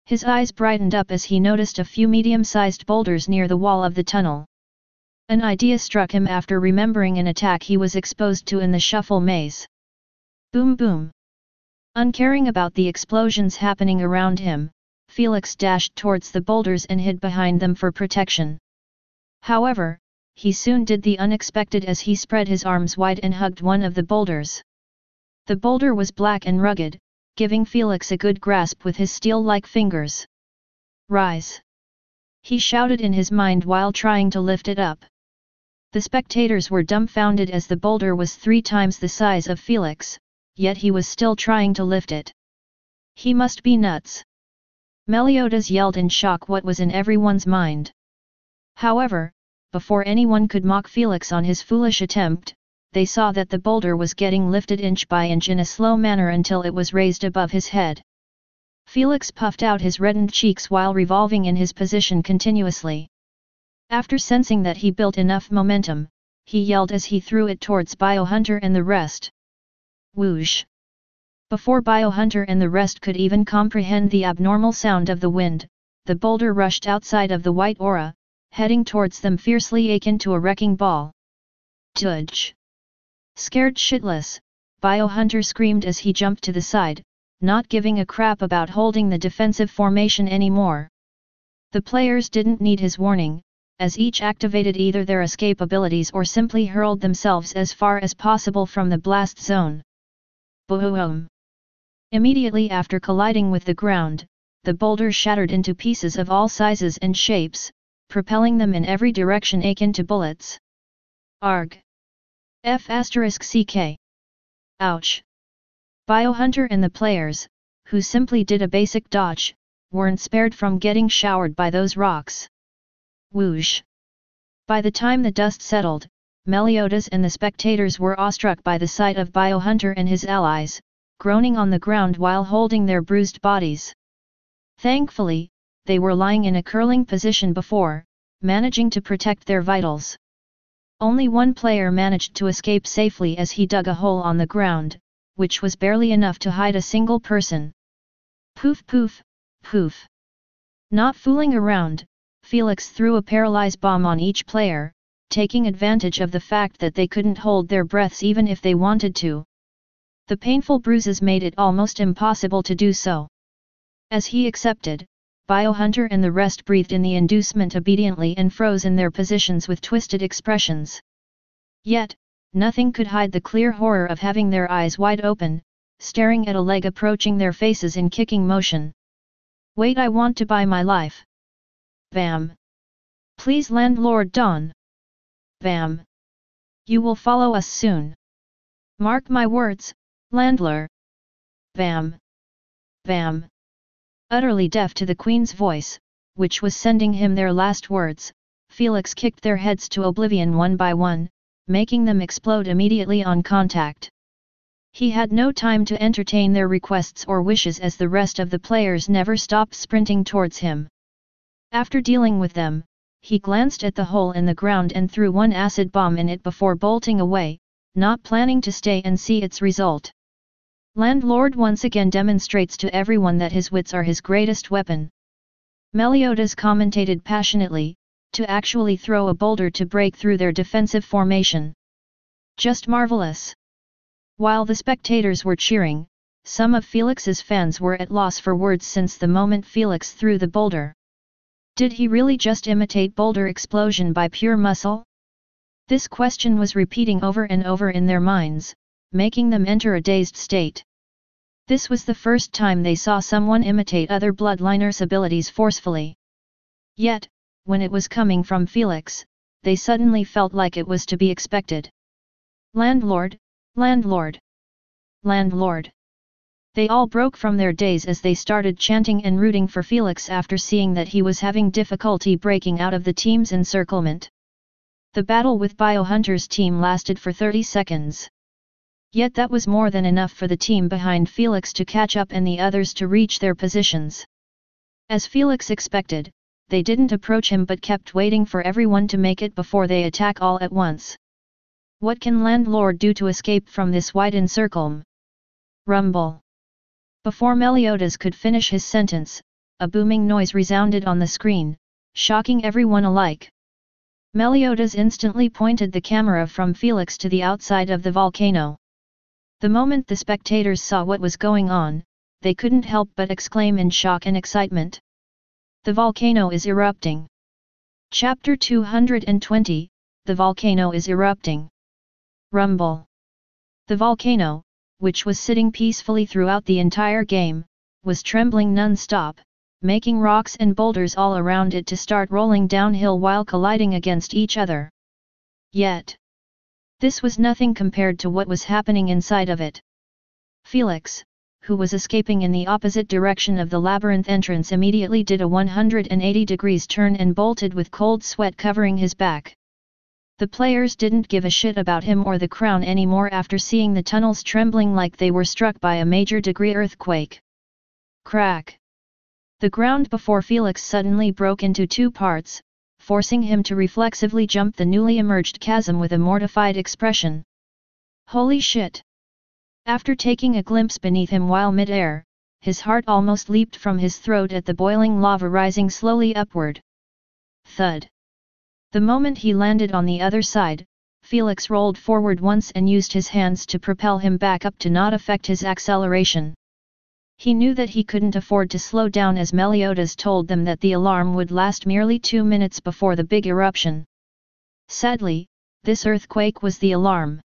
His eyes brightened up as he noticed a few medium-sized boulders near the wall of the tunnel. An idea struck him after remembering an attack he was exposed to in the shuffle maze. Boom boom! Uncaring about the explosions happening around him, Felix dashed towards the boulders and hid behind them for protection. However, he soon did the unexpected as he spread his arms wide and hugged one of the boulders. The boulder was black and rugged, giving Felix a good grasp with his steel-like fingers. Rise! He shouted in his mind while trying to lift it up. The spectators were dumbfounded as the boulder was 3 times the size of Felix, yet he was still trying to lift it. He must be nuts! Meliodas yelled in shock what was in everyone's mind. However, before anyone could mock Felix on his foolish attempt, they saw that the boulder was getting lifted inch by inch in a slow manner until it was raised above his head. Felix puffed out his reddened cheeks while revolving in his position continuously. After sensing that he built enough momentum, he yelled as he threw it towards Biohunter and the rest. Whoosh! Before Biohunter and the rest could even comprehend the abnormal sound of the wind, the boulder rushed outside of the white aura, heading towards them fiercely akin to a wrecking ball. Tudge! Scared shitless, Biohunter screamed as he jumped to the side, not giving a crap about holding the defensive formation anymore. The players didn't need his warning, as each activated either their escape abilities or simply hurled themselves as far as possible from the blast zone. Boom! Immediately after colliding with the ground, the boulder shattered into pieces of all sizes and shapes, propelling them in every direction akin to bullets. Arg! F***ck. Ouch! Biohunter and the players, who simply did a basic dodge, weren't spared from getting showered by those rocks. Whoosh! By the time the dust settled, Meliodas and the spectators were awestruck by the sight of Biohunter and his allies, groaning on the ground while holding their bruised bodies. Thankfully, they were lying in a curling position before, managing to protect their vitals. Only one player managed to escape safely as he dug a hole on the ground, which was barely enough to hide a single person. Poof poof, poof. Not fooling around, Felix threw a paralyze bomb on each player, taking advantage of the fact that they couldn't hold their breaths even if they wanted to. The painful bruises made it almost impossible to do so. As he accepted, Biohunter and the rest breathed in the inducement obediently and froze in their positions with twisted expressions. Yet, nothing could hide the clear horror of having their eyes wide open, staring at a leg approaching their faces in kicking motion. Wait, I want to buy my life. Bam. Please, Landlord Don. Bam. You will follow us soon. Mark my words, Landler. Bam. Bam. Utterly deaf to the Queen's voice, which was sending him their last words, Felix kicked their heads to oblivion one by one, making them explode immediately on contact. He had no time to entertain their requests or wishes as the rest of the players never stopped sprinting towards him. After dealing with them, he glanced at the hole in the ground and threw one acid bomb in it before bolting away, not planning to stay and see its result. Landlord once again demonstrates to everyone that his wits are his greatest weapon. Meliodas commentated passionately, to actually throw a boulder to break through their defensive formation. Just marvelous. While the spectators were cheering, some of Felix's fans were at loss for words since the moment Felix threw the boulder. Did he really just imitate boulder explosion by pure muscle? This question was repeating over and over in their minds, making them enter a dazed state. This was the first time they saw someone imitate other bloodliners' abilities forcefully. Yet, when it was coming from Felix, they suddenly felt like it was to be expected. Landlord, Landlord, Landlord. They all broke from their daze as they started chanting and rooting for Felix after seeing that he was having difficulty breaking out of the team's encirclement. The battle with Biohunter's team lasted for 30 seconds. Yet that was more than enough for the team behind Felix to catch up and the others to reach their positions. As Felix expected, they didn't approach him but kept waiting for everyone to make it before they attack all at once. What can Landlord do to escape from this wide encirclement? Rumble. Before Meliodas could finish his sentence, a booming noise resounded on the screen, shocking everyone alike. Meliodas instantly pointed the camera from Felix to the outside of the volcano. The moment the spectators saw what was going on, they couldn't help but exclaim in shock and excitement. The volcano is erupting. Chapter 220, The Volcano is Erupting. Rumble. The volcano, which was sitting peacefully throughout the entire game, was trembling non-stop, making rocks and boulders all around it to start rolling downhill while colliding against each other. Yet, this was nothing compared to what was happening inside of it. Felix, who was escaping in the opposite direction of the labyrinth entrance, immediately did a 180 degrees turn and bolted with cold sweat covering his back. The players didn't give a shit about him or the crown anymore after seeing the tunnels trembling like they were struck by a major degree earthquake. Crack! The ground before Felix suddenly broke into two parts, forcing him to reflexively jump the newly emerged chasm with a mortified expression. Holy shit! After taking a glimpse beneath him while mid-air, his heart almost leaped from his throat at the boiling lava rising slowly upward. Thud! The moment he landed on the other side, Felix rolled forward once and used his hands to propel him back up to not affect his acceleration. He knew that he couldn't afford to slow down as Meliodas told them that the alarm would last merely 2 minutes before the big eruption. Sadly, this earthquake was the alarm.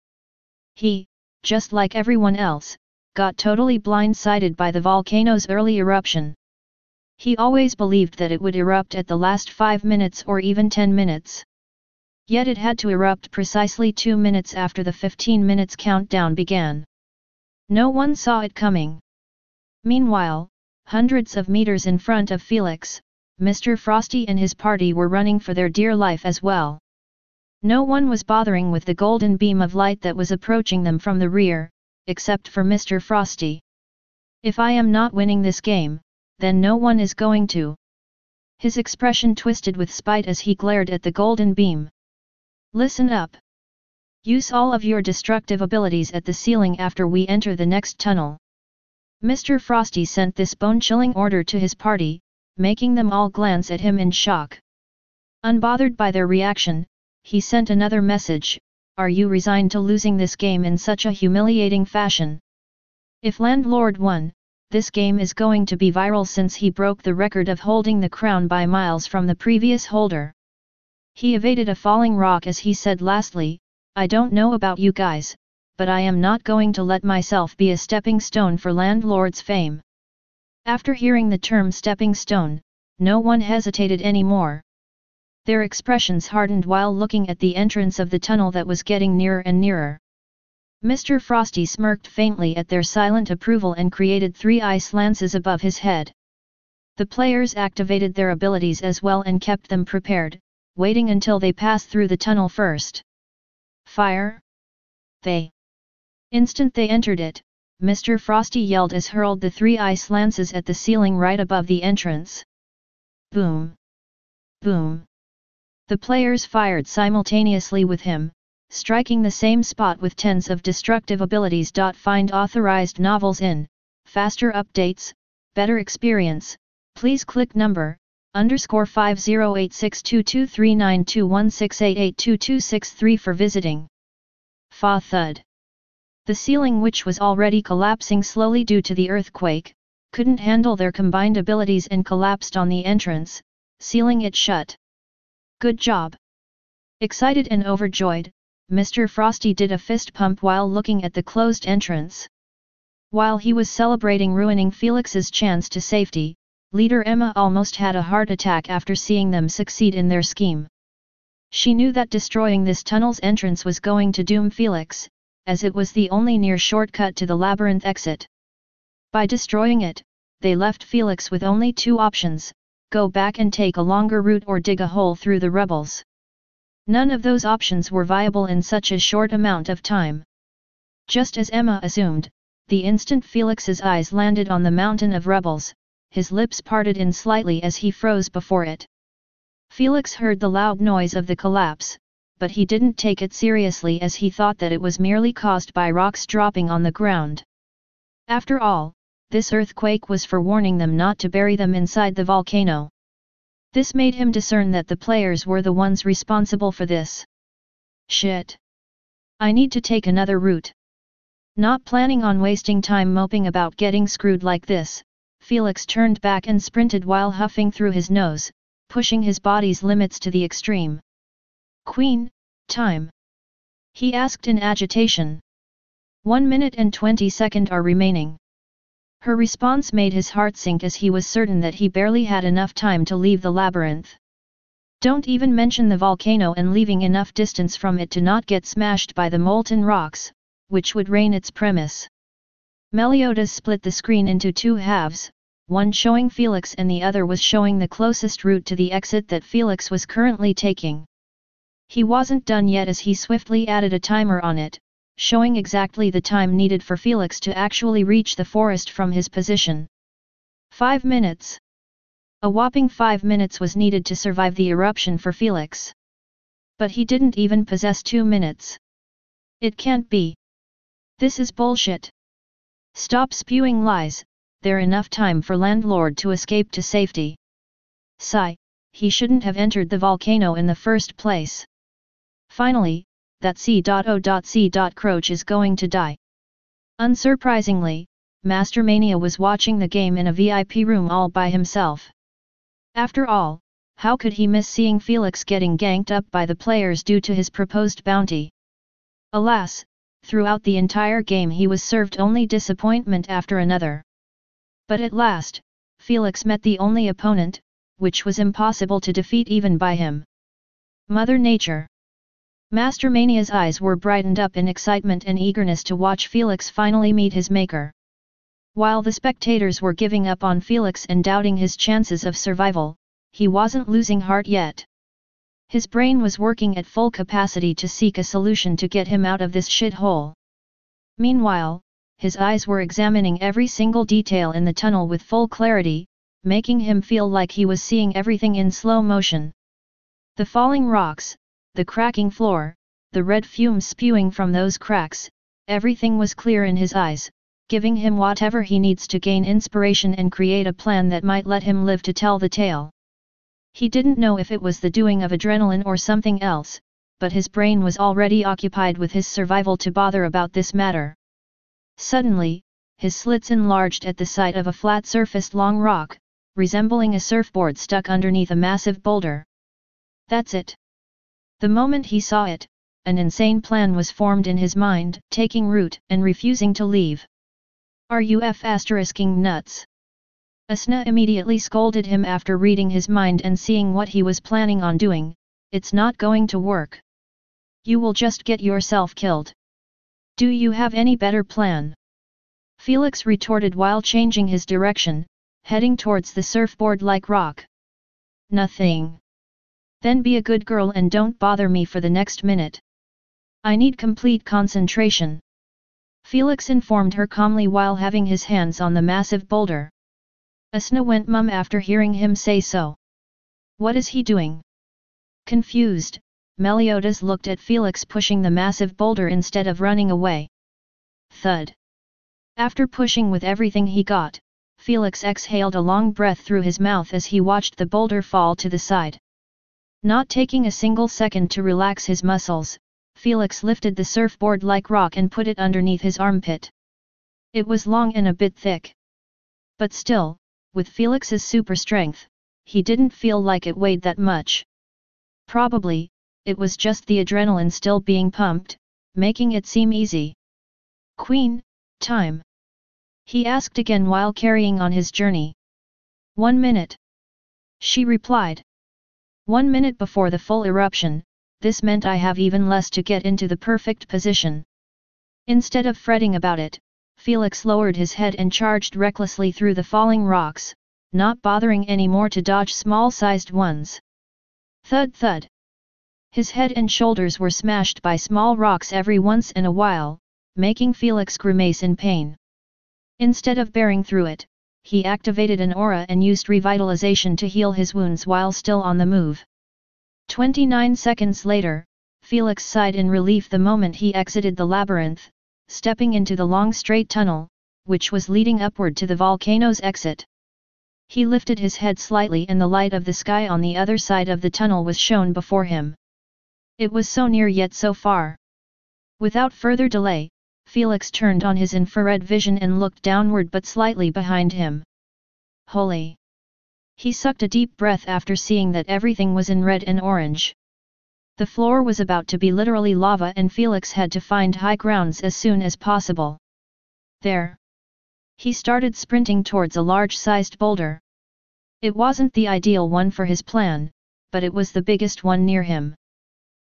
He, just like everyone else, got totally blindsided by the volcano's early eruption. He always believed that it would erupt at the last 5 minutes or even 10 minutes. Yet it had to erupt precisely 2 minutes after the 15 minutes countdown began. No one saw it coming. Meanwhile, hundreds of meters in front of Felix, Mr. Frosty and his party were running for their dear life as well. No one was bothering with the golden beam of light that was approaching them from the rear, except for Mr. Frosty. If I am not winning this game, then no one is going to. His expression twisted with spite as he glared at the golden beam. Listen up. Use all of your destructive abilities at the ceiling after we enter the next tunnel. Mr. Frosty sent this bone-chilling order to his party, making them all glance at him in shock. Unbothered by their reaction, he sent another message: are you resigned to losing this game in such a humiliating fashion? If Landlord won, this game is going to be viral since he broke the record of holding the crown by miles from the previous holder. He evaded a falling rock as he said lastly, I don't know about you guys, but I am not going to let myself be a stepping stone for Landlord's fame. After hearing the term stepping stone, no one hesitated anymore. Their expressions hardened while looking at the entrance of the tunnel that was getting nearer and nearer. Mr. Frosty smirked faintly at their silent approval and created 3 ice lances above his head. The players activated their abilities as well and kept them prepared, waiting until they passed through the tunnel first. Fire! Instant they entered it, Mr. Frosty yelled as hurled the 3 ice lances at the ceiling right above the entrance. Boom! Boom! The players fired simultaneously with him, striking the same spot with tens of destructive abilities. Find authorized novels in faster updates, better experience. Please click number _508622392168822263 for visiting. Fa thud. The ceiling, which was already collapsing slowly due to the earthquake, couldn't handle their combined abilities and collapsed on the entrance, sealing it shut. Good job! Excited and overjoyed, Mr. Frosty did a fist pump while looking at the closed entrance. While he was celebrating ruining Felix's chance to safety, leader Emma almost had a heart attack after seeing them succeed in their scheme. She knew that destroying this tunnel's entrance was going to doom Felix, as it was the only near shortcut to the labyrinth exit. By destroying it, they left Felix with only 2 options: go back and take a longer route or dig a hole through the rebels. None of those options were viable in such a short amount of time. Just as Emma assumed, the instant Felix's eyes landed on the mountain of rebels, his lips parted in slightly as he froze before it. Felix heard the loud noise of the collapse, but he didn't take it seriously as he thought that it was merely caused by rocks dropping on the ground. After all, this earthquake was for warning them not to bury them inside the volcano. This made him discern that the players were the ones responsible for this. Shit! I need to take another route. Not planning on wasting time moping about getting screwed like this, Felix turned back and sprinted while huffing through his nose, pushing his body's limits to the extreme. Queen, time! He asked in agitation. 1 minute and 20 seconds are remaining. Her response made his heart sink as he was certain that he barely had enough time to leave the labyrinth. Don't even mention the volcano and leaving enough distance from it to not get smashed by the molten rocks, which would ruin its premise. Meliodas split the screen into 2 halves, one showing Felix and the other was showing the closest route to the exit that Felix was currently taking. He wasn't done yet as he swiftly added a timer on it, showing exactly the time needed for Felix to actually reach the forest from his position. 5 minutes. A whopping 5 minutes was needed to survive the eruption for Felix. But he didn't even possess 2 minutes. It can't be. This is bullshit. Stop spewing lies, there's enough time for Landlord to escape to safety. Sigh, he shouldn't have entered the volcano in the first place. Finally, that C.O.C. Croach is going to die. Unsurprisingly, Master Mania was watching the game in a VIP room all by himself. After all, how could he miss seeing Felix getting ganked up by the players due to his proposed bounty? Alas, throughout the entire game he was served only disappointment after another. But at last, Felix met the only opponent, which was impossible to defeat even by him. Mother Nature. Master Mania's eyes were brightened up in excitement and eagerness to watch Felix finally meet his maker. While the spectators were giving up on Felix and doubting his chances of survival, he wasn't losing heart yet. His brain was working at full capacity to seek a solution to get him out of this shithole. Meanwhile, his eyes were examining every single detail in the tunnel with full clarity, making him feel like he was seeing everything in slow motion. The falling rocks, the cracking floor, the red fumes spewing from those cracks, everything was clear in his eyes, giving him whatever he needs to gain inspiration and create a plan that might let him live to tell the tale. He didn't know if it was the doing of adrenaline or something else, but his brain was already occupied with his survival to bother about this matter. Suddenly, his slits enlarged at the sight of a flat-surfaced long rock, resembling a surfboard stuck underneath a massive boulder. That's it. The moment he saw it, an insane plan was formed in his mind, taking root and refusing to leave. "Are you f***ing nuts?" Asuna immediately scolded him after reading his mind and seeing what he was planning on doing. "It's not going to work. You will just get yourself killed. Do you have any better plan?" Felix retorted while changing his direction, heading towards the surfboard-like rock. "Nothing. Then be a good girl and don't bother me for the next minute. I need complete concentration," Felix informed her calmly while having his hands on the massive boulder. Asuna went mum after hearing him say so. What is he doing? Confused, Meliodas looked at Felix pushing the massive boulder instead of running away. Thud. After pushing with everything he got, Felix exhaled a long breath through his mouth as he watched the boulder fall to the side. Not taking a single second to relax his muscles, Felix lifted the surfboard-like rock and put it underneath his armpit. It was long and a bit thick. But still, with Felix's super strength, he didn't feel like it weighed that much. Probably, it was just the adrenaline still being pumped, making it seem easy. "Queen, time?" he asked again while carrying on his journey. 1 minute. She replied. 1 minute before the full eruption, this meant I have even less to get into the perfect position. Instead of fretting about it, Felix lowered his head and charged recklessly through the falling rocks, not bothering any more to dodge small-sized ones. Thud thud. His head and shoulders were smashed by small rocks every once in a while, making Felix grimace in pain. Instead of bearing through it, he activated an aura and used revitalization to heal his wounds while still on the move. 29 seconds later, Felix sighed in relief the moment he exited the labyrinth, stepping into the long straight tunnel, which was leading upward to the volcano's exit. He lifted his head slightly and the light of the sky on the other side of the tunnel was shown before him. It was so near yet so far. Without further delay, Felix turned on his infrared vision and looked downward but slightly behind him. Holy! He sucked a deep breath after seeing that everything was in red and orange. The floor was about to be literally lava and Felix had to find high grounds as soon as possible. There! He started sprinting towards a large-sized boulder. It wasn't the ideal one for his plan, but it was the biggest one near him.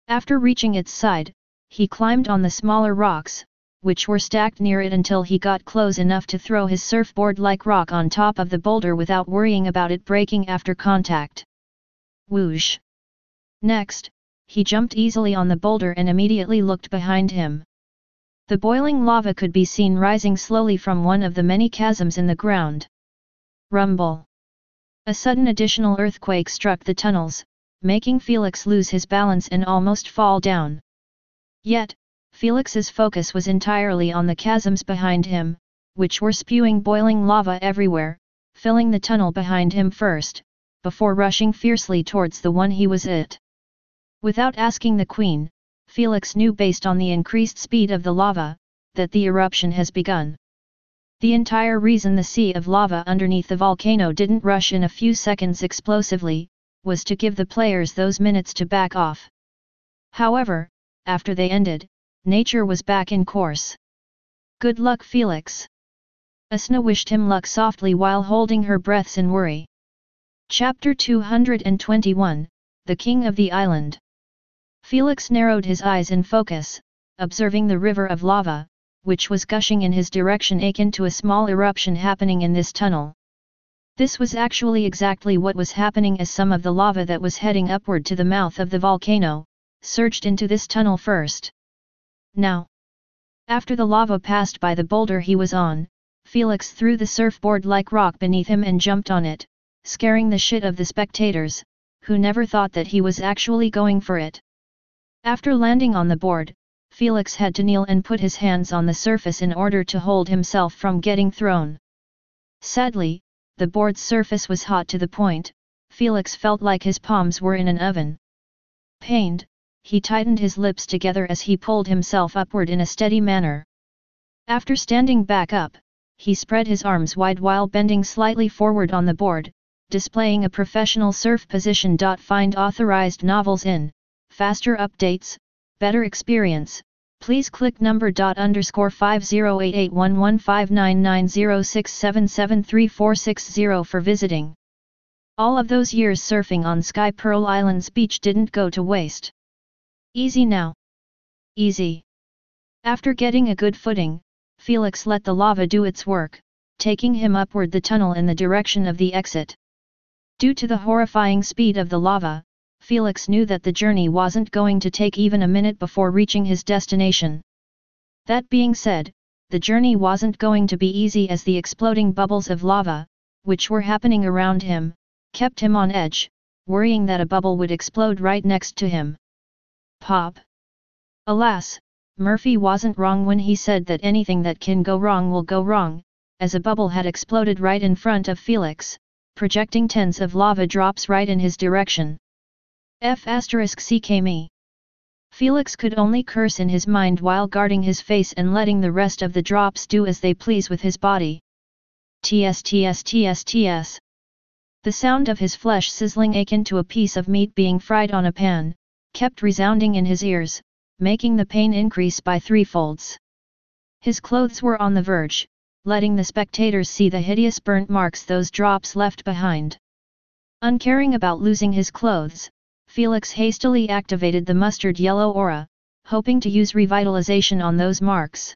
After reaching its side, he climbed on the smaller rocks, which were stacked near it until he got close enough to throw his surfboard-like rock on top of the boulder without worrying about it breaking after contact. Whoosh! Next, he jumped easily on the boulder and immediately looked behind him. The boiling lava could be seen rising slowly from one of the many chasms in the ground. Rumble! A sudden additional earthquake struck the tunnels, making Felix lose his balance and almost fall down. Yet, Felix's focus was entirely on the chasms behind him, which were spewing boiling lava everywhere, filling the tunnel behind him first, before rushing fiercely towards the one he was at. Without asking the queen, Felix knew based on the increased speed of the lava, that the eruption has begun. The entire reason the sea of lava underneath the volcano didn't rush in a few seconds explosively, was to give the players those minutes to back off. However, after they ended, nature was back in course. Good luck, Felix. Asuna wished him luck softly while holding her breaths in worry. Chapter 221, The King of the Island. Felix narrowed his eyes in focus, observing the river of lava, which was gushing in his direction akin to a small eruption happening in this tunnel. This was actually exactly what was happening as some of the lava that was heading upward to the mouth of the volcano, surged into this tunnel first. Now, after the lava passed by the boulder he was on, Felix threw the surfboard-like rock beneath him and jumped on it, scaring the shit of the spectators, who never thought that he was actually going for it. After landing on the board, Felix had to kneel and put his hands on the surface in order to hold himself from getting thrown. Sadly, the board's surface was hot to the point, Felix felt like his palms were in an oven. Pained, he tightened his lips together as he pulled himself upward in a steady manner. After standing back up, he spread his arms wide while bending slightly forward on the board, displaying a professional surf position. Find authorized novels in faster updates, better experience. Please click number $50,8115990677346 for visiting. All of those years surfing on Sky Pearl Island's beach didn't go to waste. Easy now. Easy. After getting a good footing, Felix let the lava do its work, taking him upward the tunnel in the direction of the exit. Due to the horrifying speed of the lava, Felix knew that the journey wasn't going to take even a minute before reaching his destination. That being said, the journey wasn't going to be easy as the exploding bubbles of lava, which were happening around him, kept him on edge, worrying that a bubble would explode right next to him. Pop! Alas, Murphy wasn't wrong when he said that anything that can go wrong will go wrong, as a bubble had exploded right in front of Felix, projecting tens of lava drops right in his direction. F***me. Felix could only curse in his mind while guarding his face and letting the rest of the drops do as they please with his body. Ts. The sound of his flesh sizzling akin to a piece of meat being fried on a pan, kept resounding in his ears, making the pain increase by threefolds. His clothes were on the verge, letting the spectators see the hideous burnt marks those drops left behind. Uncaring about losing his clothes, Felix hastily activated the mustard yellow aura, hoping to use revitalization on those marks.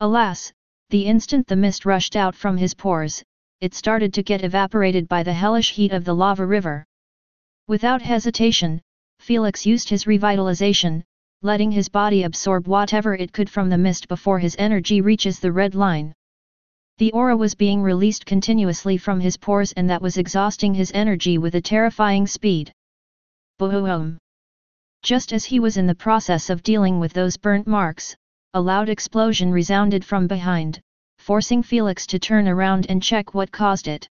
Alas, the instant the mist rushed out from his pores, it started to get evaporated by the hellish heat of the lava river. Without hesitation, Felix used his revitalization, letting his body absorb whatever it could from the mist before his energy reaches the red line. The aura was being released continuously from his pores and that was exhausting his energy with a terrifying speed. Boom! Just as he was in the process of dealing with those burnt marks, a loud explosion resounded from behind, forcing Felix to turn around and check what caused it.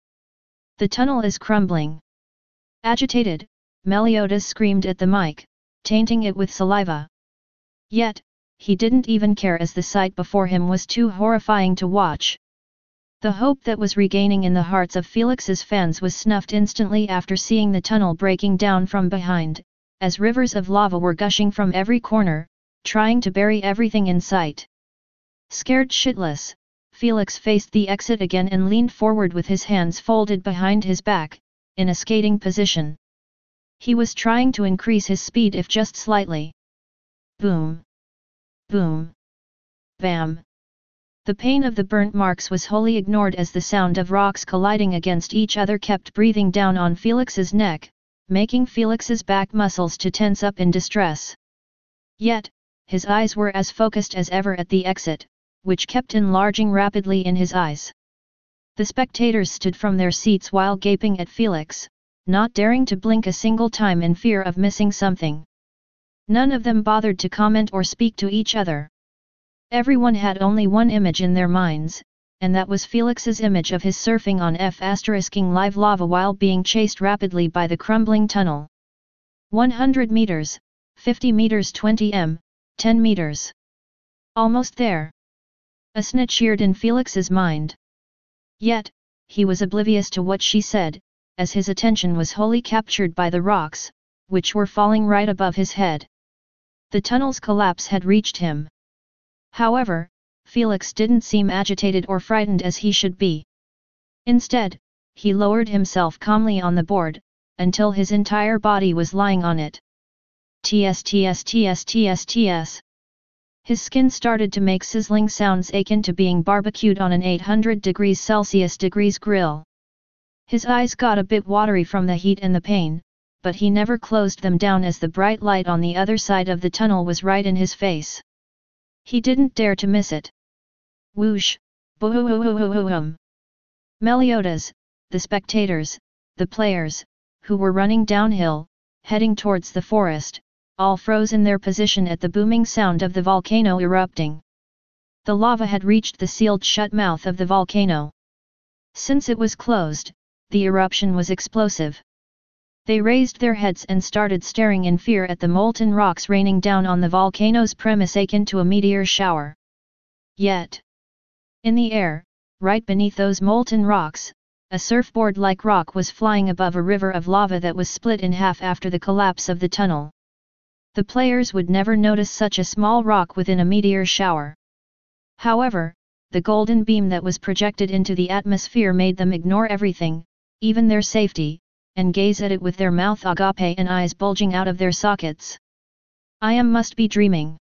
The tunnel is crumbling. Agitated, Meliodas screamed at the mic, tainting it with saliva. Yet, he didn't even care as the sight before him was too horrifying to watch. The hope that was regaining in the hearts of Felix's fans was snuffed instantly after seeing the tunnel breaking down from behind, as rivers of lava were gushing from every corner, trying to bury everything in sight. Scared shitless, Felix faced the exit again and leaned forward with his hands folded behind his back, in a skating position. He was trying to increase his speed if just slightly. Boom! Boom! Bam! The pain of the burnt marks was wholly ignored as the sound of rocks colliding against each other kept breathing down on Felix's neck, making Felix's back muscles to tense up in distress. Yet, his eyes were as focused as ever at the exit, which kept enlarging rapidly in his eyes. The spectators stood from their seats while gaping at Felix, not daring to blink a single time in fear of missing something. None of them bothered to comment or speak to each other. Everyone had only one image in their minds, and that was Felix's image of his surfing on F***ing live lava while being chased rapidly by the crumbling tunnel. 100 meters, 50 meters 20 m, 10 meters. Almost there. A snitch cheered in Felix's mind. Yet, he was oblivious to what she said, as his attention was wholly captured by the rocks, which were falling right above his head. The tunnel's collapse had reached him. However, Felix didn't seem agitated or frightened as he should be. Instead, he lowered himself calmly on the board, until his entire body was lying on it. Ts. His skin started to make sizzling sounds akin to being barbecued on an 800 degrees Celsius grill. His eyes got a bit watery from the heat and the pain, but he never closed them down as the bright light on the other side of the tunnel was right in his face. He didn't dare to miss it. Whoosh! Boom! Meliodas, the spectators, the players, who were running downhill, heading towards the forest, all froze in their position at the booming sound of the volcano erupting. The lava had reached the sealed-shut mouth of the volcano. Since it was closed, the eruption was explosive. They raised their heads and started staring in fear at the molten rocks raining down on the volcano's premise akin to a meteor shower. Yet, in the air, right beneath those molten rocks, a surfboard-like rock was flying above a river of lava that was split in half after the collapse of the tunnel. The players would never notice such a small rock within a meteor shower. However, the golden beam that was projected into the atmosphere made them ignore everything, even their safety, and gaze at it with their mouth agape and eyes bulging out of their sockets. "I must be dreaming,"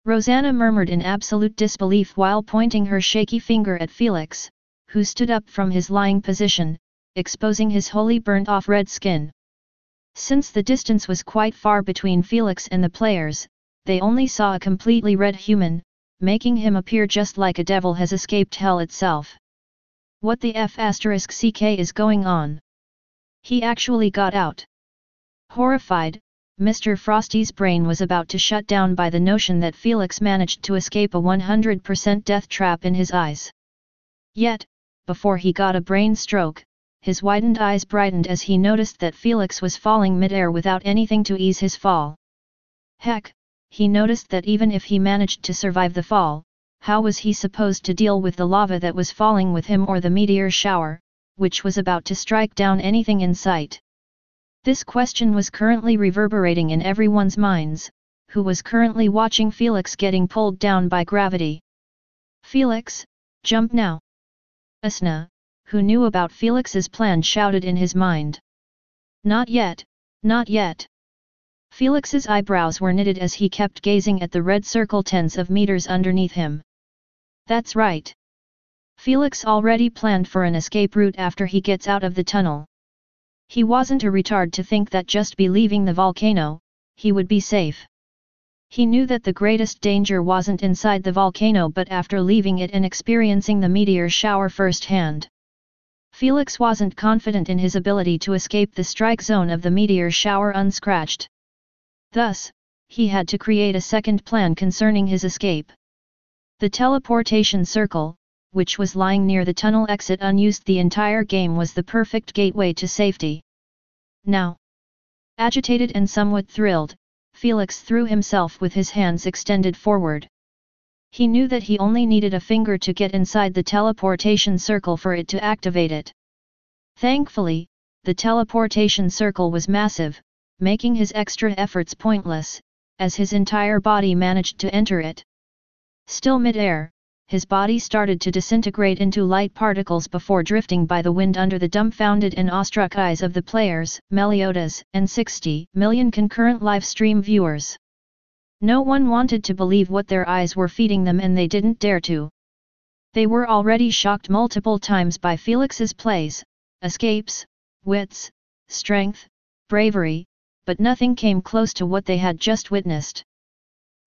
Rosanna murmured in absolute disbelief while pointing her shaky finger at Felix, who stood up from his lying position, exposing his wholly burnt-off red skin. Since the distance was quite far between Felix and the players, they only saw a completely red human, making him appear just like a devil has escaped hell itself. "What the f*** is going on? He actually got out." Horrified, Mr. Frosty's brain was about to shut down by the notion that Felix managed to escape a 100% death trap in his eyes. Yet, before he got a brain stroke, his widened eyes brightened as he noticed that Felix was falling mid-air without anything to ease his fall. Heck, he noticed that even if he managed to survive the fall, how was he supposed to deal with the lava that was falling with him or the meteor shower, which was about to strike down anything in sight? This question was currently reverberating in everyone's minds, who was currently watching Felix getting pulled down by gravity. "Felix, jump now!" Asna, who knew about Felix's plan, shouted in his mind. "Not yet, not yet." Felix's eyebrows were knitted as he kept gazing at the red circle tens of meters underneath him. That's right. Felix already planned for an escape route after he gets out of the tunnel. He wasn't a retard to think that just by leaving the volcano, he would be safe. He knew that the greatest danger wasn't inside the volcano but after leaving it and experiencing the meteor shower firsthand. Felix wasn't confident in his ability to escape the strike zone of the meteor shower unscratched. Thus, he had to create a second plan concerning his escape. The teleportation circle, which was lying near the tunnel exit unused the entire game, was the perfect gateway to safety. Now, agitated and somewhat thrilled, Felix threw himself with his hands extended forward. He knew that he only needed a finger to get inside the teleportation circle for it to activate it. Thankfully, the teleportation circle was massive, making his extra efforts pointless, as his entire body managed to enter it. Still mid-air, his body started to disintegrate into light particles before drifting by the wind under the dumbfounded and awestruck eyes of the players, Meliodas, and 60 million concurrent live stream viewers. No one wanted to believe what their eyes were feeding them, and they didn't dare to. They were already shocked multiple times by Felix's plays, escapes, wits, strength, bravery, but nothing came close to what they had just witnessed.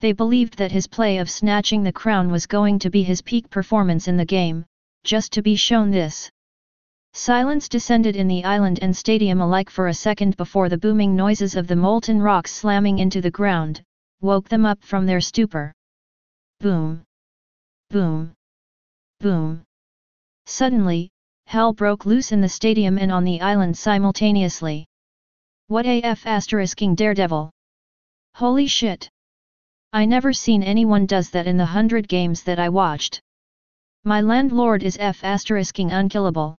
They believed that his play of snatching the crown was going to be his peak performance in the game, just to be shown this. Silence descended in the island and stadium alike for a second before the booming noises of the molten rocks slamming into the ground woke them up from their stupor. Boom! Boom! Boom! Suddenly, hell broke loose in the stadium and on the island simultaneously. What ***ing daredevil! Holy shit! I never seen anyone does that in the 100 games that I watched. My landlord is ***ing unkillable.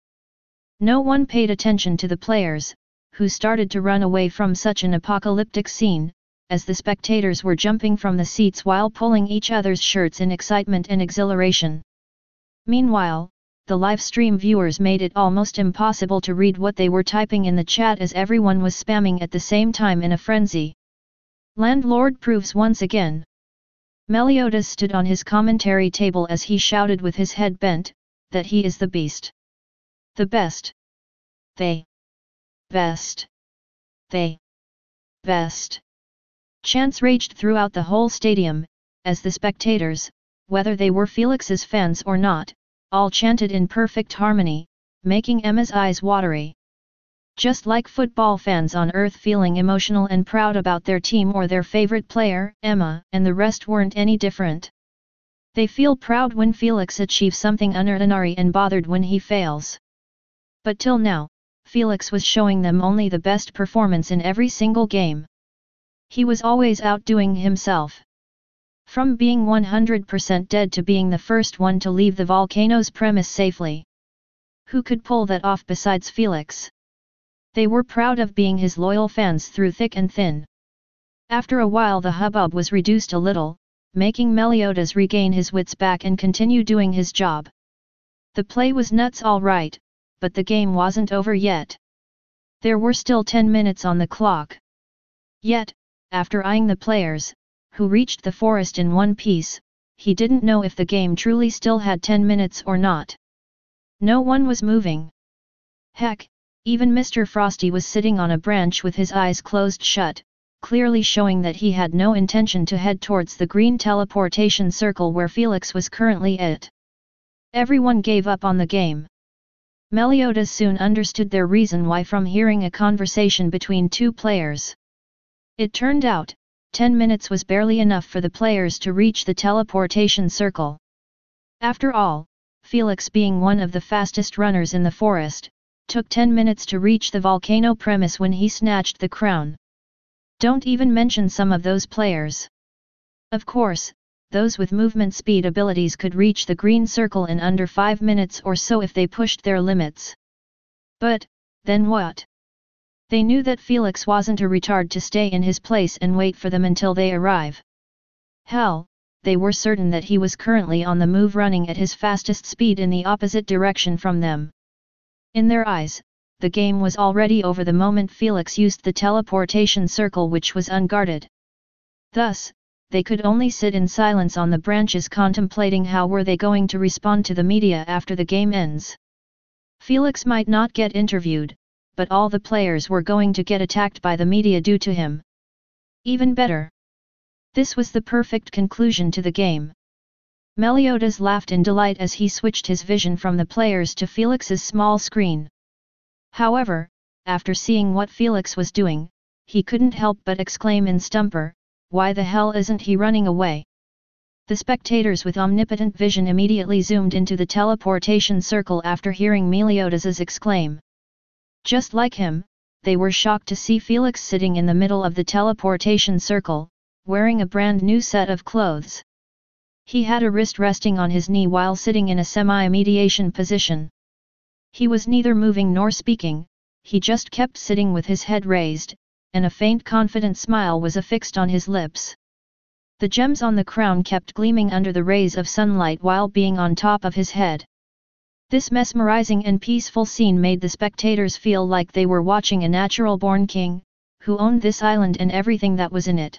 No one paid attention to the players, who started to run away from such an apocalyptic scene, as the spectators were jumping from the seats while pulling each other's shirts in excitement and exhilaration. Meanwhile, the live stream viewers made it almost impossible to read what they were typing in the chat as everyone was spamming at the same time in a frenzy. Landlord proves once again. Meliodas stood on his commentary table as he shouted with his head bent, that he is the beast. The best. They. Best. They. Best. Chants raged throughout the whole stadium, as the spectators, whether they were Felix's fans or not, all chanted in perfect harmony, making Emma's eyes watery. Just like football fans on Earth feeling emotional and proud about their team or their favorite player, Emma, and the rest weren't any different. They feel proud when Felix achieves something unordinary and bothered when he fails. But till now, Felix was showing them only the best performance in every single game. He was always outdoing himself. From being 100% dead to being the first one to leave the volcano's premise safely. Who could pull that off besides Felix? They were proud of being his loyal fans through thick and thin. After a while the hubbub was reduced a little, making Meliodas regain his wits back and continue doing his job. The play was nuts all right, but the game wasn't over yet. There were still 10 minutes on the clock. Yet, after eyeing the players, who reached the forest in one piece, he didn't know if the game truly still had 10 minutes or not. No one was moving. Heck, even Mr. Frosty was sitting on a branch with his eyes closed shut, clearly showing that he had no intention to head towards the green teleportation circle where Felix was currently at. Everyone gave up on the game. Meliodas soon understood their reason why from hearing a conversation between two players. It turned out, 10 minutes was barely enough for the players to reach the teleportation circle. After all, Felix being one of the fastest runners in the forest, took 10 minutes to reach the volcano premise when he snatched the crown. Don't even mention some of those players. Of course, those with movement speed abilities could reach the green circle in under 5 minutes or so if they pushed their limits. But, then what? They knew that Felix wasn't a retard to stay in his place and wait for them until they arrive. Hell, they were certain that he was currently on the move running at his fastest speed in the opposite direction from them. In their eyes, the game was already over the moment Felix used the teleportation circle which was unguarded. Thus, they could only sit in silence on the branches contemplating how were they going to respond to the media after the game ends. Felix might not get interviewed, but all the players were going to get attacked by the media due to him. Even better. This was the perfect conclusion to the game. Meliodas laughed in delight as he switched his vision from the players to Felix's small screen. However, after seeing what Felix was doing, he couldn't help but exclaim in stupor, "Why the hell isn't he running away?" The spectators with omnipotent vision immediately zoomed into the teleportation circle after hearing Meliodas's exclaim. Just like him, they were shocked to see Felix sitting in the middle of the teleportation circle, wearing a brand new set of clothes. He had a wrist resting on his knee while sitting in a semi-mediation position. He was neither moving nor speaking, he just kept sitting with his head raised, and a faint confident smile was affixed on his lips. The gems on the crown kept gleaming under the rays of sunlight while being on top of his head. This mesmerizing and peaceful scene made the spectators feel like they were watching a natural-born king, who owned this island and everything that was in it.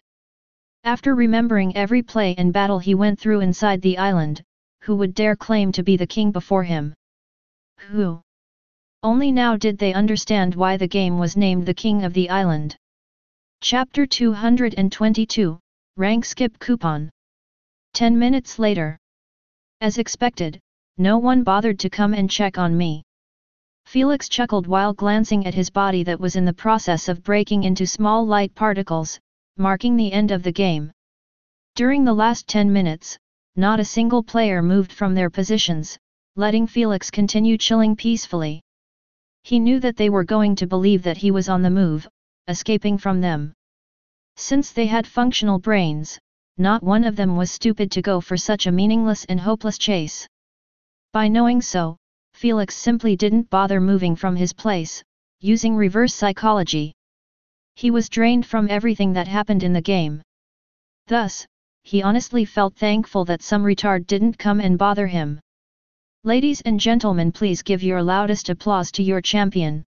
After remembering every play and battle he went through inside the island, who would dare claim to be the king before him? Who? Only now did they understand why the game was named the King of the Island. Chapter 222, Rank Skip Coupon. 10 minutes later. As expected, no one bothered to come and check on me. Felix chuckled while glancing at his body that was in the process of breaking into small light particles, marking the end of the game. During the last 10 minutes, not a single player moved from their positions, letting Felix continue chilling peacefully. He knew that they were going to believe that he was on the move, escaping from them. Since they had functional brains, not one of them was stupid to go for such a meaningless and hopeless chase. By knowing so, Felix simply didn't bother moving from his place, using reverse psychology. He was drained from everything that happened in the game. Thus, he honestly felt thankful that some retard didn't come and bother him. Ladies and gentlemen, please give your loudest applause to your champion.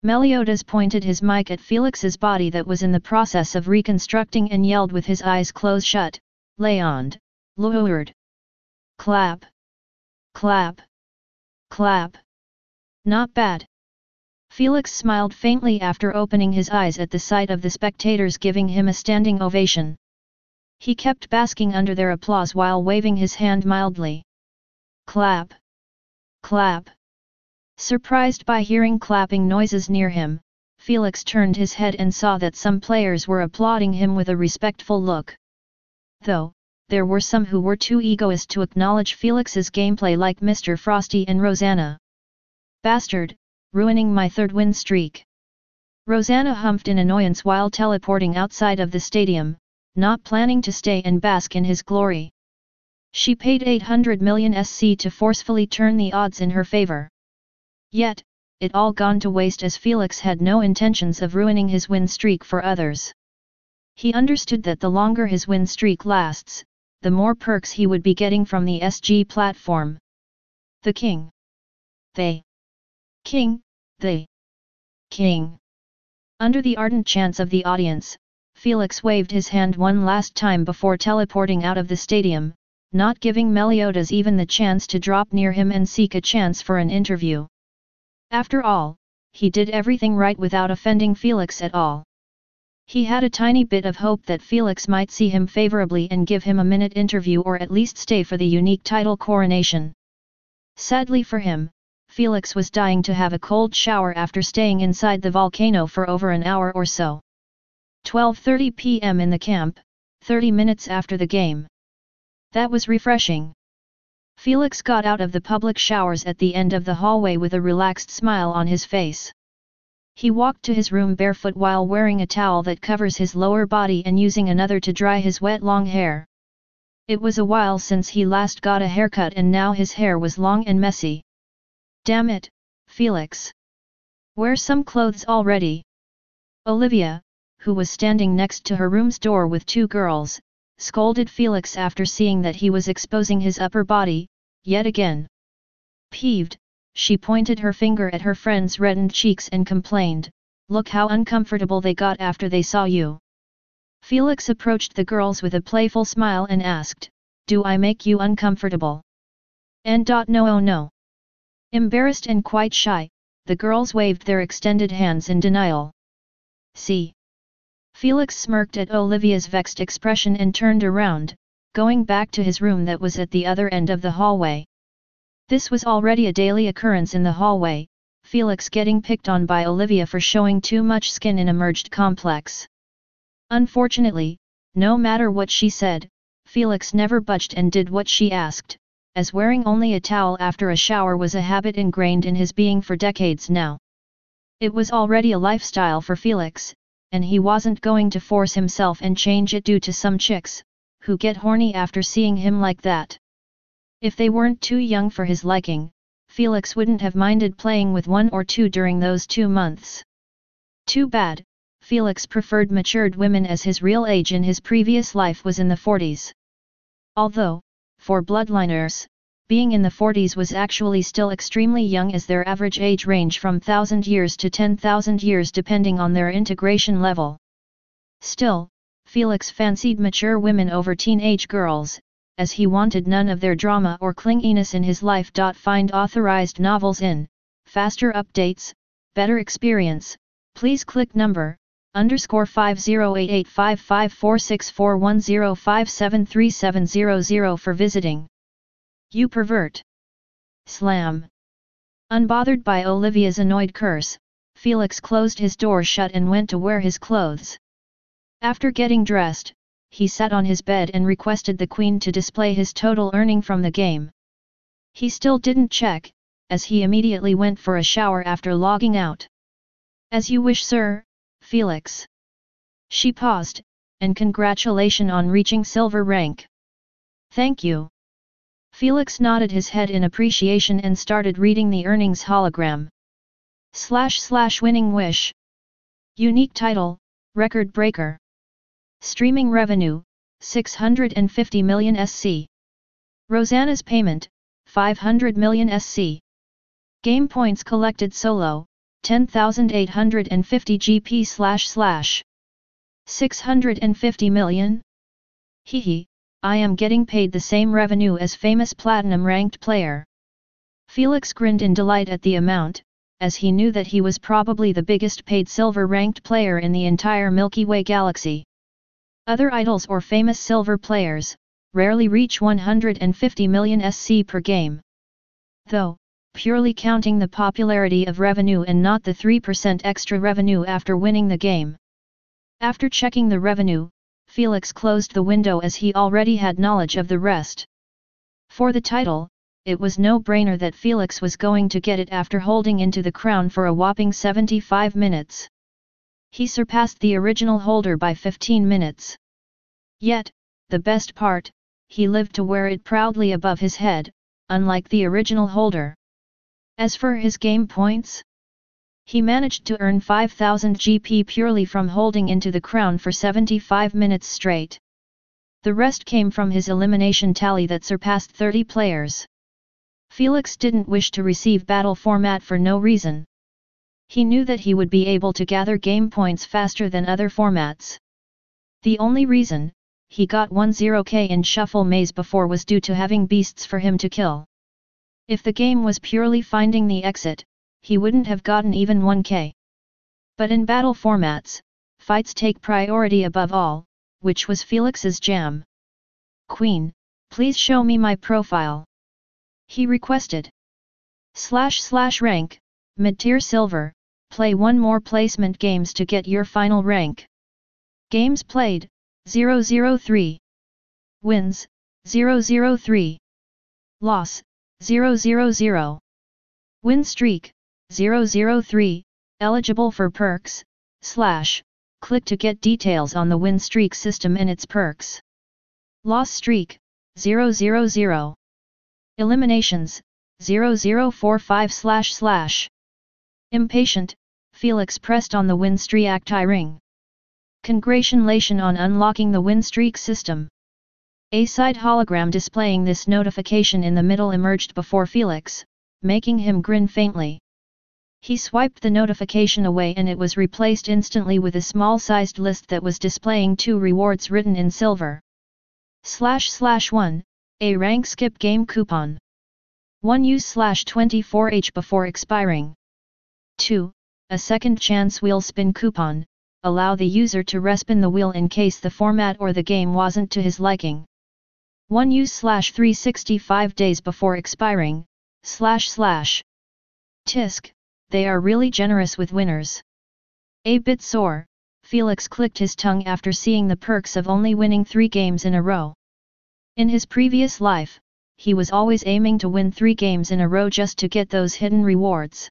Meliodas pointed his mic at Felix's body that was in the process of reconstructing and yelled with his eyes closed shut, "Leond, Lord! Clap! Clap! Clap! Not bad." Felix smiled faintly after opening his eyes at the sight of the spectators giving him a standing ovation. He kept basking under their applause while waving his hand mildly. "Clap! Clap! Surprised by hearing clapping noises near him, Felix turned his head and saw that some players were applauding him with a respectful look. Though, there were some who were too egoist to acknowledge Felix's gameplay, like Mr. Frosty and Rosanna. "Bastard, ruining my third win streak." Rosanna humphed in annoyance while teleporting outside of the stadium, not planning to stay and bask in his glory. She paid 800 million SC to forcefully turn the odds in her favor. Yet, it all gone to waste, as Felix had no intentions of ruining his win streak for others. He understood that the longer his win streak lasts, the more perks he would be getting from the SG platform. The king. They. King, they. King. Under the ardent chants of the audience, Felix waved his hand one last time before teleporting out of the stadium, not giving Meliodas even the chance to drop near him and seek a chance for an interview. After all, he did everything right without offending Felix at all. He had a tiny bit of hope that Felix might see him favorably and give him a minute interview, or at least stay for the unique title coronation. Sadly for him, Felix was dying to have a cold shower after staying inside the volcano for over an hour or so. 12:30 p.m. in the camp, 30 minutes after the game. That was refreshing. Felix got out of the public showers at the end of the hallway with a relaxed smile on his face. He walked to his room barefoot while wearing a towel that covers his lower body and using another to dry his wet long hair. It was a while since he last got a haircut, and now his hair was long and messy. "Damn it, Felix. Wear some clothes already." Olivia, who was standing next to her room's door with two girls, scolded Felix after seeing that he was exposing his upper body, yet again. Peeved, she pointed her finger at her friend's reddened cheeks and complained, "Look how uncomfortable they got after they saw you." Felix approached the girls with a playful smile and asked, "Do I make you uncomfortable?" No, oh no. Embarrassed and quite shy, the girls waved their extended hands in denial. "See." Felix smirked at Olivia's vexed expression and turned around, going back to his room that was at the other end of the hallway. This was already a daily occurrence in the hallway, Felix getting picked on by Olivia for showing too much skin in a merged complex. Unfortunately, no matter what she said, Felix never budged and did what she asked, as wearing only a towel after a shower was a habit ingrained in his being for decades now. It was already a lifestyle for Felix, and he wasn't going to force himself and change it due to some chicks, who get horny after seeing him like that. If they weren't too young for his liking, Felix wouldn't have minded playing with one or two during those 2 months. Too bad, Felix preferred matured women, as his real age in his previous life was in the 40s. Although, for bloodliners, being in the 40s was actually still extremely young, as their average age range from 1,000 years to 10,000 years depending on their integration level. Still, Felix fancied mature women over teenage girls, as he wanted none of their drama or clinginess in his life. Find authorized novels in faster updates, better experience. Please click number _50885546410573700 for visiting. You pervert. Slam. Unbothered by Olivia's annoyed curse, Felix closed his door shut and went to wear his clothes. After getting dressed, he sat on his bed and requested the Queen to display his total earning from the game. He still didn't check, as he immediately went for a shower after logging out. "As you wish, sir, Felix." She paused, "and congratulations on reaching silver rank." "Thank you." Felix nodded his head in appreciation and started reading the earnings hologram. / winning wish. Unique title, record breaker. Streaming revenue, 650 million SC. Rosanna's payment, 500 million SC. Game points collected solo, 10,850 GP / 650 million? Hehe, I am getting paid the same revenue as famous platinum ranked player. Felix grinned in delight at the amount, as he knew that he was probably the biggest paid silver ranked player in the entire Milky Way galaxy. Other idols or famous silver players rarely reach 150 million SC per game. Though, purely counting the popularity of revenue and not the 3% extra revenue after winning the game. After checking the revenue, Felix closed the window as he already had knowledge of the rest. For the title, it was no-brainer that Felix was going to get it after holding into the crown for a whopping 75 minutes. He surpassed the original holder by 15 minutes. Yet, the best part, he lived to wear it proudly above his head, unlike the original holder. As for his game points, he managed to earn 5,000 GP purely from holding into the crown for 75 minutes straight. The rest came from his elimination tally that surpassed 30 players. Felix didn't wish to receive battle format for no reason. He knew that he would be able to gather game points faster than other formats. The only reason he got 10k in Shuffle Maze before was due to having beasts for him to kill. If the game was purely finding the exit, he wouldn't have gotten even 1k. But in battle formats, fights take priority above all, which was Felix's jam. "Queen, please show me my profile," he requested. /rank, mid-tier silver, play one more placement games to get your final rank. Games played, 003. Wins, 003. Loss, 000. Win streak, 003, eligible for perks, / click to get details on the win streak system and its perks. Loss streak, 000. Eliminations, 0045 //. Impatient, Felix pressed on the win streak ring. Congratulations on unlocking the win streak system. A side hologram displaying this notification in the middle emerged before Felix, making him grin faintly. He swiped the notification away and it was replaced instantly with a small-sized list that was displaying 2 rewards written in silver. /1, a rank skip game coupon. 1 use /24h before expiring. 2, a second chance wheel spin coupon, allow the user to respin the wheel in case the format or the game wasn't to his liking. 1 use /365 days before expiring, //. Tisk, they are really generous with winners. A bit sore, Felix clicked his tongue after seeing the perks of only winning 3 games in a row. In his previous life, he was always aiming to win 3 games in a row just to get those hidden rewards.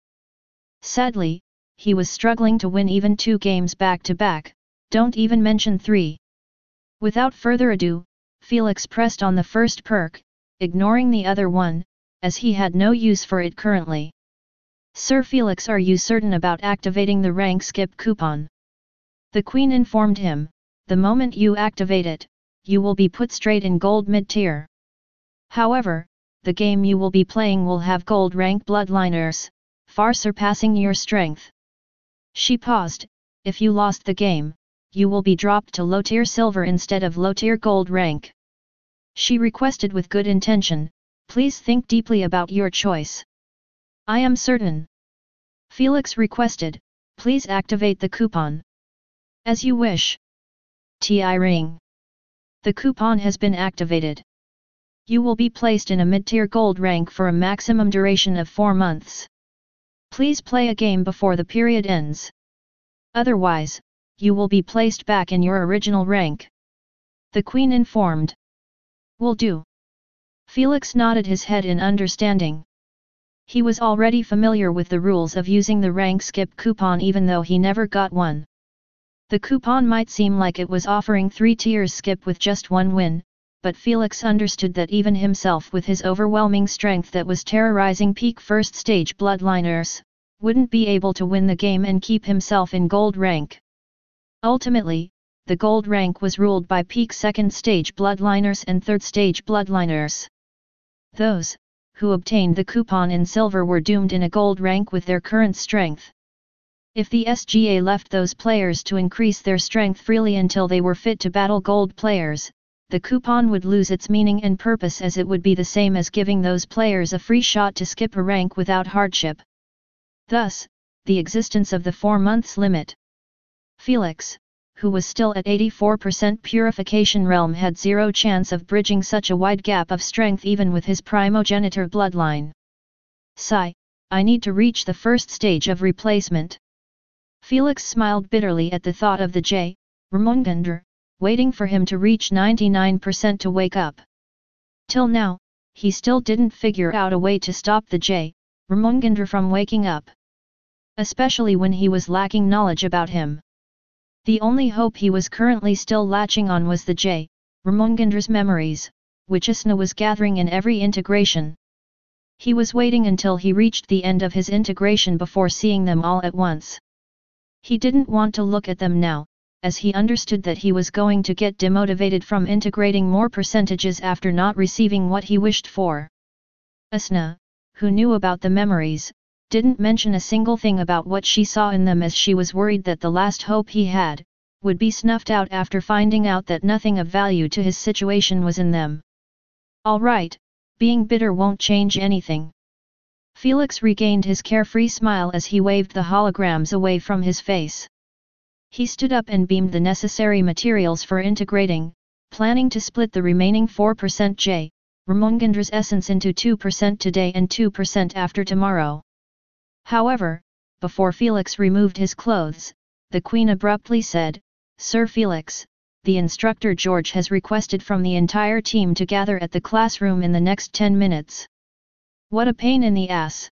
Sadly, he was struggling to win even 2 games back to back, don't even mention 3. Without further ado, Felix pressed on the first perk, ignoring the other one, as he had no use for it currently. "Sir Felix, are you certain about activating the rank skip coupon?" The Queen informed him, "The moment you activate it, you will be put straight in gold mid-tier. However, the game you will be playing will have gold rank bloodliners, far surpassing your strength." She paused, "If you lost the game, you will be dropped to low-tier silver instead of low-tier gold rank." She requested with good intention, "Please think deeply about your choice." "I am certain." Felix requested, "Please activate the coupon." "As you wish." TI ring. The coupon has been activated. You will be placed in a mid-tier gold rank for a maximum duration of 4 months. Please play a game before the period ends. Otherwise, you will be placed back in your original rank. The Queen informed. "Will do." Felix nodded his head in understanding. He was already familiar with the rules of using the rank skip coupon even though he never got one. The coupon might seem like it was offering 3 tiers skip with just 1 win, but Felix understood that even himself with his overwhelming strength that was terrorizing peak first stage bloodliners, wouldn't be able to win the game and keep himself in gold rank. Ultimately, the gold rank was ruled by peak second stage bloodliners and third stage bloodliners. Those who obtained the coupon in silver were doomed in a gold rank with their current strength. If the SGA left those players to increase their strength freely until they were fit to battle gold players, the coupon would lose its meaning and purpose as it would be the same as giving those players a free shot to skip a rank without hardship. Thus, the existence of the 4 months limit. Felix, who was still at 84% purification realm, had zero chance of bridging such a wide gap of strength even with his primogenitor bloodline. Sigh, I need to reach the first stage of replacement. Felix smiled bitterly at the thought of the J. Ramongender, waiting for him to reach 99% to wake up. Till now, he still didn't figure out a way to stop the J. Ramongender from waking up. Especially when he was lacking knowledge about him. The only hope he was currently still latching on was the J. Ramongender's memories, which Asna was gathering in every integration. He was waiting until he reached the end of his integration before seeing them all at once. He didn't want to look at them now, as he understood that he was going to get demotivated from integrating more percentages after not receiving what he wished for. Asna, who knew about the memories, didn't mention a single thing about what she saw in them, as she was worried that the last hope he had would be snuffed out after finding out that nothing of value to his situation was in them. All right, being bitter won't change anything. Felix regained his carefree smile as he waved the holograms away from his face. He stood up and beamed the necessary materials for integrating, planning to split the remaining 4% J. Ramongender's essence into 2% today and 2% after tomorrow. However, before Felix removed his clothes, the Queen abruptly said, "Sir Felix, the instructor George has requested from the entire team to gather at the classroom in the next 10 minutes. What a pain in the ass."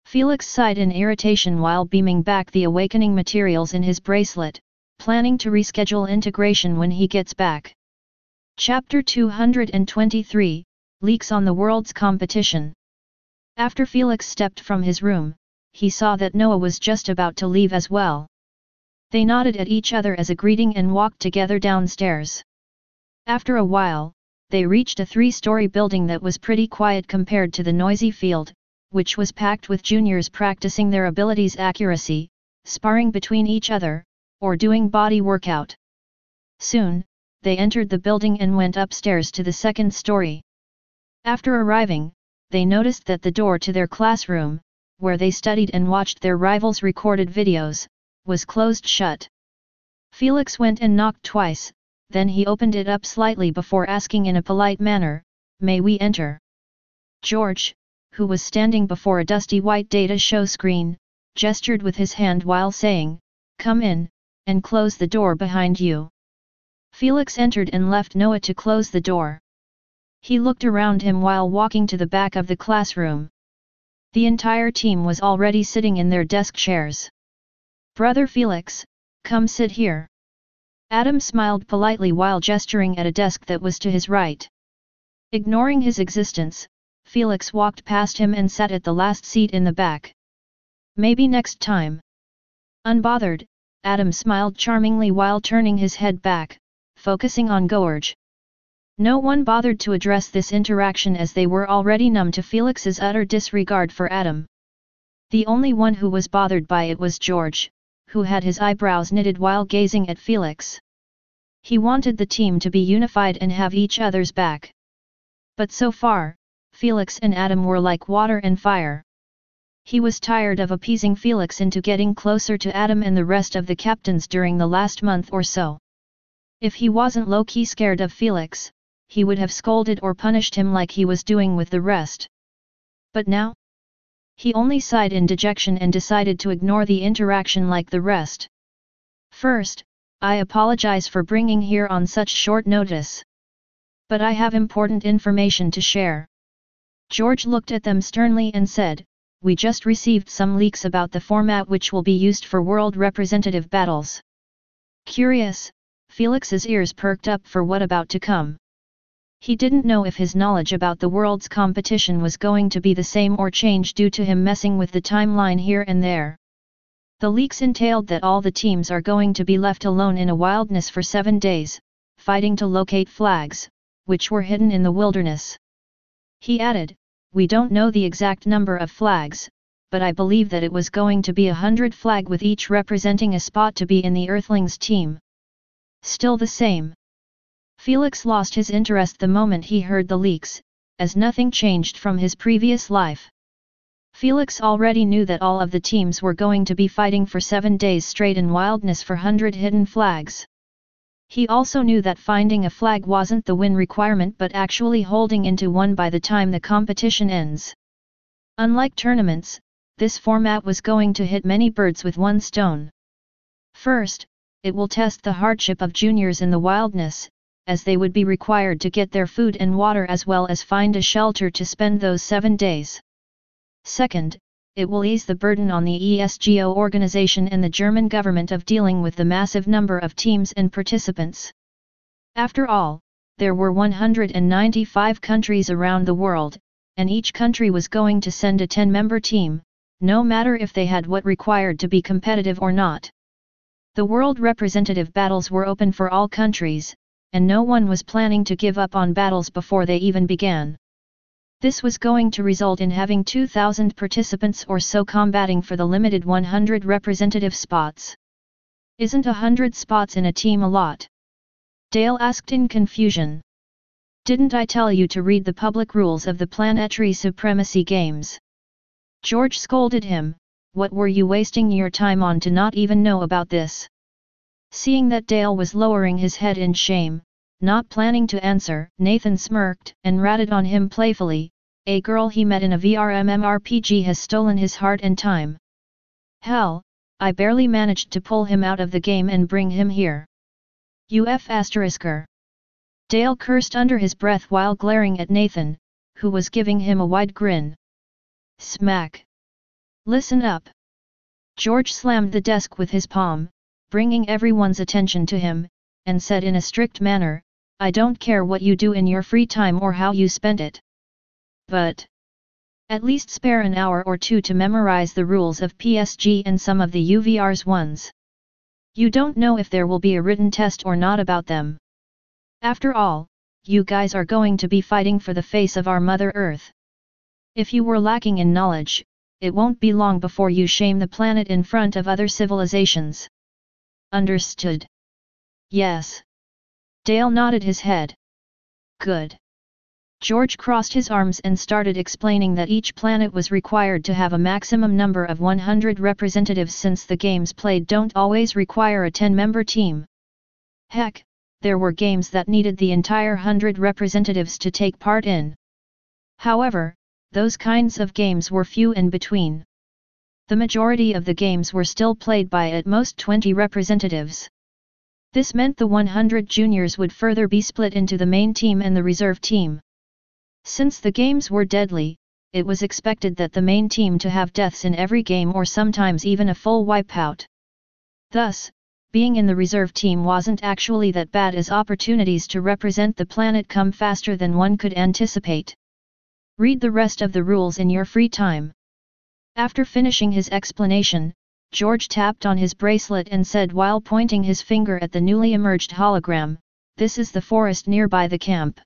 Felix sighed in irritation while beaming back the awakening materials in his bracelet, planning to reschedule integration when he gets back. Chapter 223, Leaks on the World's Competition. After Felix stepped from his room, he saw that Noah was just about to leave as well. They nodded at each other as a greeting and walked together downstairs. After a while, they reached a 3-story building that was pretty quiet compared to the noisy field, which was packed with juniors practicing their abilities' accuracy, sparring between each other, or doing body workout. Soon, they entered the building and went upstairs to the 2nd story. After arriving, they noticed that the door to their classroom, where they studied and watched their rivals' recorded videos, was closed shut. Felix went and knocked twice, then he opened it up slightly before asking in a polite manner, "May we enter?" George, who was standing before a dusty white data show screen, gestured with his hand while saying, "Come in, and close the door behind you." Felix entered and left Noah to close the door. He looked around him while walking to the back of the classroom. The entire team was already sitting in their desk chairs. "Brother Felix, come sit here." Adam smiled politely while gesturing at a desk that was to his right. Ignoring his existence, Felix walked past him and sat at the last seat in the back. "Maybe next time." Unbothered, Adam smiled charmingly while turning his head back, focusing on George. No one bothered to address this interaction as they were already numb to Felix's utter disregard for Adam. The only one who was bothered by it was George, who had his eyebrows knitted while gazing at Felix. He wanted the team to be unified and have each other's back. But so far, Felix and Adam were like water and fire. He was tired of appeasing Felix into getting closer to Adam and the rest of the captains during the last month or so. If he wasn't low-key scared of Felix, he would have scolded or punished him like he was doing with the rest. But now? He only sighed in dejection and decided to ignore the interaction like the rest. "First, I apologize for bringing here on such short notice. But I have important information to share." George looked at them sternly and said, "We just received some leaks about the format which will be used for world representative battles." Curious, Felix's ears perked up for what about to come. He didn't know if his knowledge about the world's competition was going to be the same or change due to him messing with the timeline here and there. The leaks entailed that all the teams are going to be left alone in a wilderness for 7 days, fighting to locate flags, which were hidden in the wilderness. He added, "We don't know the exact number of flags, but I believe that it was going to be 100 flag with each representing a spot to be in the Earthlings team." Still the same. Felix lost his interest the moment he heard the leaks, as nothing changed from his previous life. Felix already knew that all of the teams were going to be fighting for 7 days straight in wildness for 100 hidden flags. He also knew that finding a flag wasn't the win requirement but actually holding into one by the time the competition ends. Unlike tournaments, this format was going to hit many birds with one stone. First, it will test the hardship of juniors in the wilderness, as they would be required to get their food and water as well as find a shelter to spend those 7 days. Second, it will ease the burden on the ESGO organization and the German government of dealing with the massive number of teams and participants. After all, there were 195 countries around the world, and each country was going to send a 10-member team, no matter if they had what required to be competitive or not. The world representative battles were open for all countries, and no one was planning to give up on battles before they even began. This was going to result in having 2,000 participants or so combating for the limited 100 representative spots. Isn't 100 spots in a team a lot? Dale asked in confusion. Didn't I tell you to read the public rules of the Planetary Supremacy Games? George scolded him. What were you wasting your time on to not even know about this? Seeing that Dale was lowering his head in shame, not planning to answer, Nathan smirked and ratted on him playfully. A girl he met in a VR mmorpg has stolen his heart and time. Hell, I barely managed to pull him out of the game and bring him here. UF*er. Dale cursed under his breath while glaring at Nathan, who was giving him a wide grin. Smack. Listen up. George slammed the desk with his palm, bringing everyone's attention to him, and said in a strict manner, I don't care what you do in your free time or how you spend it. But at least spare an hour or two to memorize the rules of PSG and some of the UVR's ones. You don't know if there will be a written test or not about them. After all, you guys are going to be fighting for the face of our Mother Earth. If you were lacking in knowledge, it won't be long before you shame the planet in front of other civilizations. Understood? Yes. Dale nodded his head. Good. George crossed his arms and started explaining that each planet was required to have a maximum number of 100 representatives since the games played don't always require a 10-member team. Heck, there were games that needed the entire 100 representatives to take part in. However, those kinds of games were few in between. The majority of the games were still played by at most 20 representatives. This meant the 100 juniors would further be split into the main team and the reserve team. Since the games were deadly, it was expected that the main team to have deaths in every game or sometimes even a full wipeout. Thus, being in the reserve team wasn't actually that bad as opportunities to represent the planet come faster than one could anticipate. Read the rest of the rules in your free time. After finishing his explanation, George tapped on his bracelet and said while pointing his finger at the newly emerged hologram, "This is the forest nearby the camp.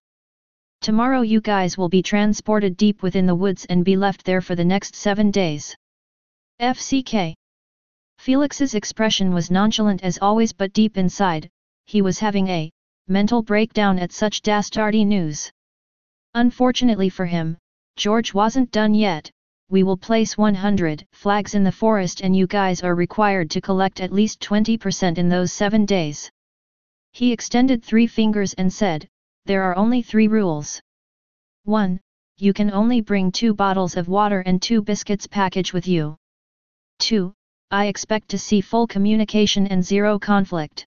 Tomorrow you guys will be transported deep within the woods and be left there for the next 7 days. FCK." Felix's expression was nonchalant as always, but deep inside, he was having a mental breakdown at such dastardy news. Unfortunately for him, George wasn't done yet. We will place 100 flags in the forest and you guys are required to collect at least 20% in those 7 days. He extended 3 fingers and said, there are only 3 rules. 1. You can only bring 2 bottles of water and 2 biscuits package with you. 2. I expect to see full communication and 0 conflict.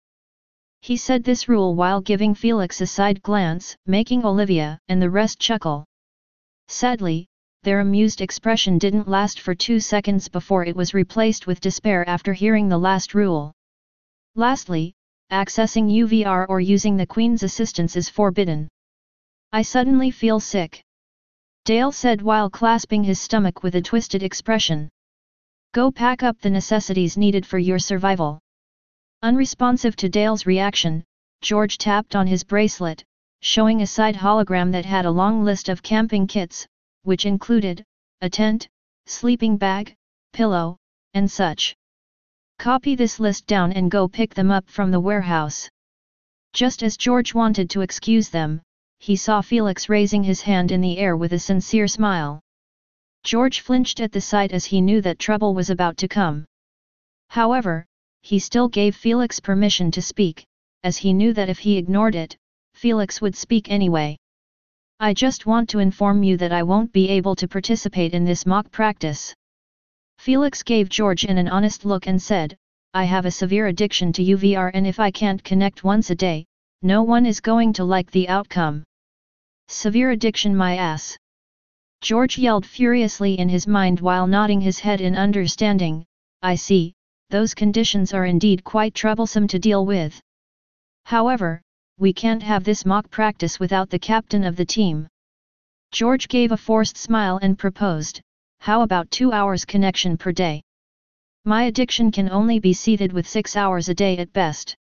He said this rule while giving Felix a side glance, making Olivia and the rest chuckle. Sadly, their amused expression didn't last for 2 seconds before it was replaced with despair after hearing the last rule. Lastly, accessing UVR or using the Queen's assistance is forbidden. I suddenly feel sick. Dale said while clasping his stomach with a twisted expression. Go pack up the necessities needed for your survival. Unresponsive to Dale's reaction, George tapped on his bracelet, showing a side hologram that had a long list of camping kits, which included a tent, sleeping bag, pillow, and such. Copy this list down and go pick them up from the warehouse. Just as George wanted to excuse them, he saw Felix raising his hand in the air with a sincere smile. George flinched at the sight as he knew that trouble was about to come. However, he still gave Felix permission to speak, as he knew that if he ignored it, Felix would speak anyway. I just want to inform you that I won't be able to participate in this mock practice. Felix gave George an honest look and said, I have a severe addiction to UVR, and if I can't connect once a day, no one is going to like the outcome. Severe addiction, my ass. George yelled furiously in his mind while nodding his head in understanding. I see, those conditions are indeed quite troublesome to deal with. However, we can't have this mock practice without the captain of the team. George gave a forced smile and proposed, how about 2 hours connection per day? My addiction can only be seated with 6 hours a day at best.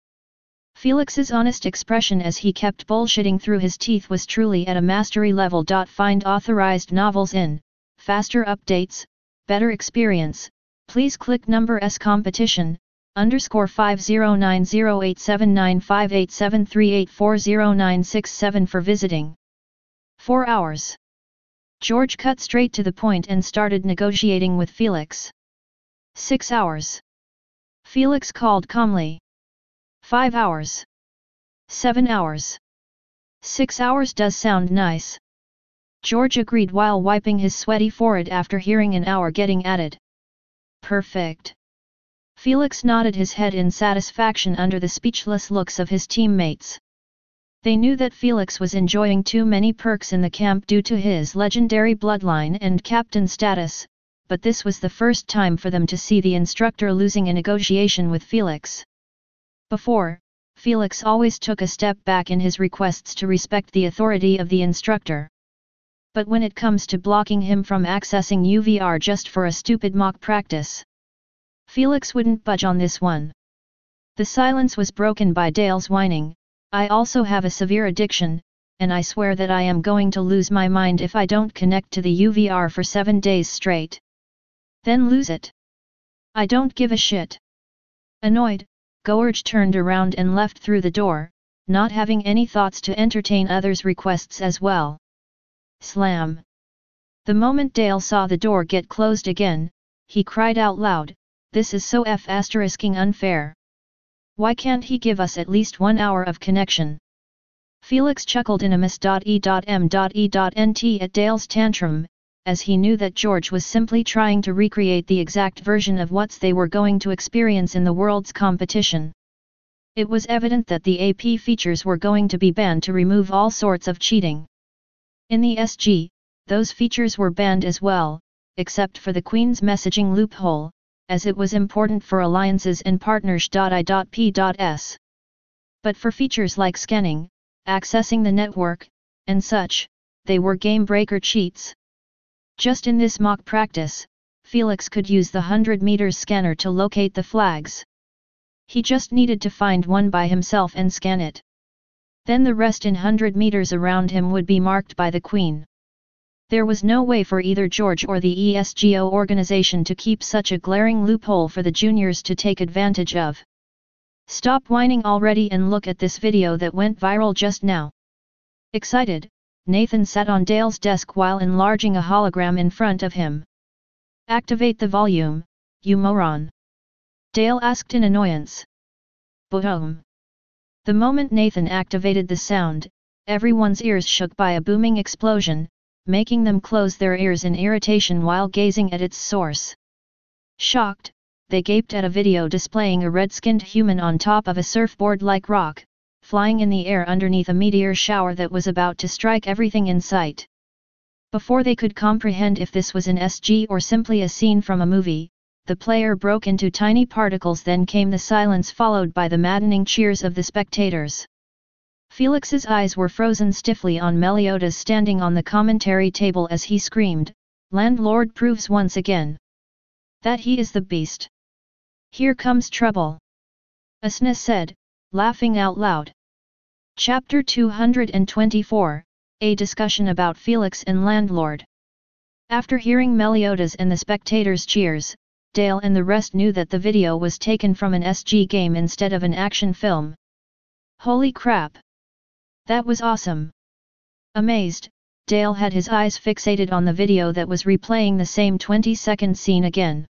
Felix's honest expression as he kept bullshitting through his teeth was truly at a mastery level. Find authorized novels in faster updates, better experience. Please click number S competition _509087958738400967 for visiting. 4 hours. George cut straight to the point and started negotiating with Felix. 6 hours. Felix called calmly. 5 hours. 7 hours. 6 hours does sound nice. George agreed while wiping his sweaty forehead after hearing an hour getting added. Perfect. Felix nodded his head in satisfaction under the speechless looks of his teammates. They knew that Felix was enjoying too many perks in the camp due to his legendary bloodline and captain status, but this was the first time for them to see the instructor losing a negotiation with Felix. Before, Felix always took a step back in his requests to respect the authority of the instructor. But when it comes to blocking him from accessing UVR just for a stupid mock practice, Felix wouldn't budge on this one. The silence was broken by Dale's whining, I also have a severe addiction, and I swear that I am going to lose my mind if I don't connect to the UVR for 7 days straight. Then lose it. I don't give a shit. Annoyed, George turned around and left through the door, not having any thoughts to entertain others' requests as well. Slam. The moment Dale saw the door get closed again, he cried out loud, this is so f***ing unfair. Why can't he give us at least 1 hour of connection? Felix chuckled in a miss.e.m.e.nt at Dale's tantrum, as he knew that George was simply trying to recreate the exact version of what they were going to experience in the world's competition. It was evident that the AP features were going to be banned to remove all sorts of cheating. In the SG, those features were banned as well, except for the Queen's messaging loophole, as it was important for alliances and partners. I.P.S. But for features like scanning, accessing the network, and such, they were game-breaker cheats. Just in this mock practice, Felix could use the 100 meters scanner to locate the flags. He just needed to find one by himself and scan it. Then the rest in 100 meters around him would be marked by the Queen. There was no way for either George or the ESGO organization to keep such a glaring loophole for the juniors to take advantage of. Stop whining already and look at this video that went viral just now. Excited, Nathan sat on Dale's desk while enlarging a hologram in front of him. Activate the volume, you moron. Dale asked in annoyance. Boom. The moment Nathan activated the sound, everyone's ears shook by a booming explosion, making them close their ears in irritation while gazing at its source. Shocked, they gaped at a video displaying a red-skinned human on top of a surfboard-like rock, flying in the air underneath a meteor shower that was about to strike everything in sight. Before they could comprehend if this was an SG or simply a scene from a movie, the player broke into tiny particles. Then came the silence followed by the maddening cheers of the spectators. Felix's eyes were frozen stiffly on Meliodas standing on the commentary table as he screamed, "Landlord proves once again that he is the beast. Here comes trouble." Asna said, laughing out loud. Chapter 224, A discussion about Felix and Landlord. After hearing Meliodas and the spectators' cheers, Dale and the rest knew that the video was taken from an SG game instead of an action film. Holy crap! That was awesome! Amazed, Dale had his eyes fixated on the video that was replaying the same 20-second scene again.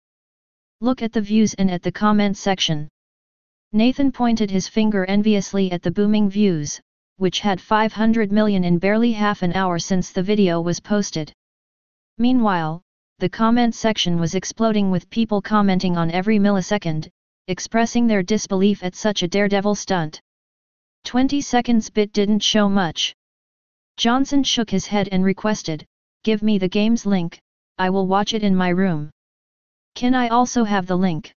Look at the views and at the comment section. Nathan pointed his finger enviously at the booming views, which had 500 million in barely half an hour since the video was posted. Meanwhile, the comment section was exploding with people commenting on every millisecond, expressing their disbelief at such a daredevil stunt. 20 seconds bit didn't show much. Johnson shook his head and requested, "Give me the game's link, I will watch it in my room." "Can I also have the link?"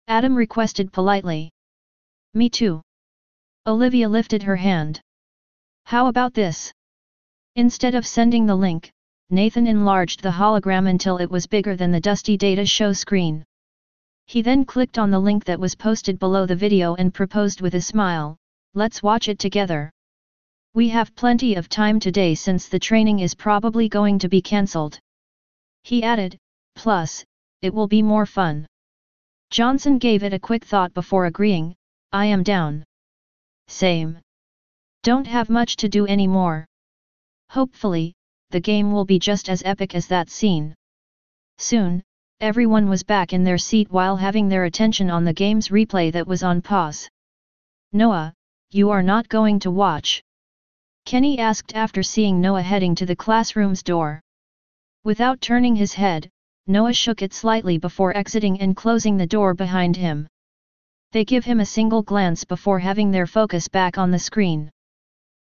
Adam requested politely. "Me too." Olivia lifted her hand. "How about this?" Instead of sending the link, Nathan enlarged the hologram until it was bigger than the dusty data show screen. He then clicked on the link that was posted below the video and proposed with a smile, "Let's watch it together. We have plenty of time today since the training is probably going to be cancelled." He added, "Plus, it will be more fun." Johnson gave it a quick thought before agreeing, "I am down." "Same. Don't have much to do anymore. Hopefully, the game will be just as epic as that scene." Soon, everyone was back in their seat while having their attention on the game's replay that was on pause. "Noah, you are not going to watch?" Kenny asked after seeing Noah heading to the classroom's door. Without turning his head, Noah shook it slightly before exiting and closing the door behind him. They give him a single glance before having their focus back on the screen.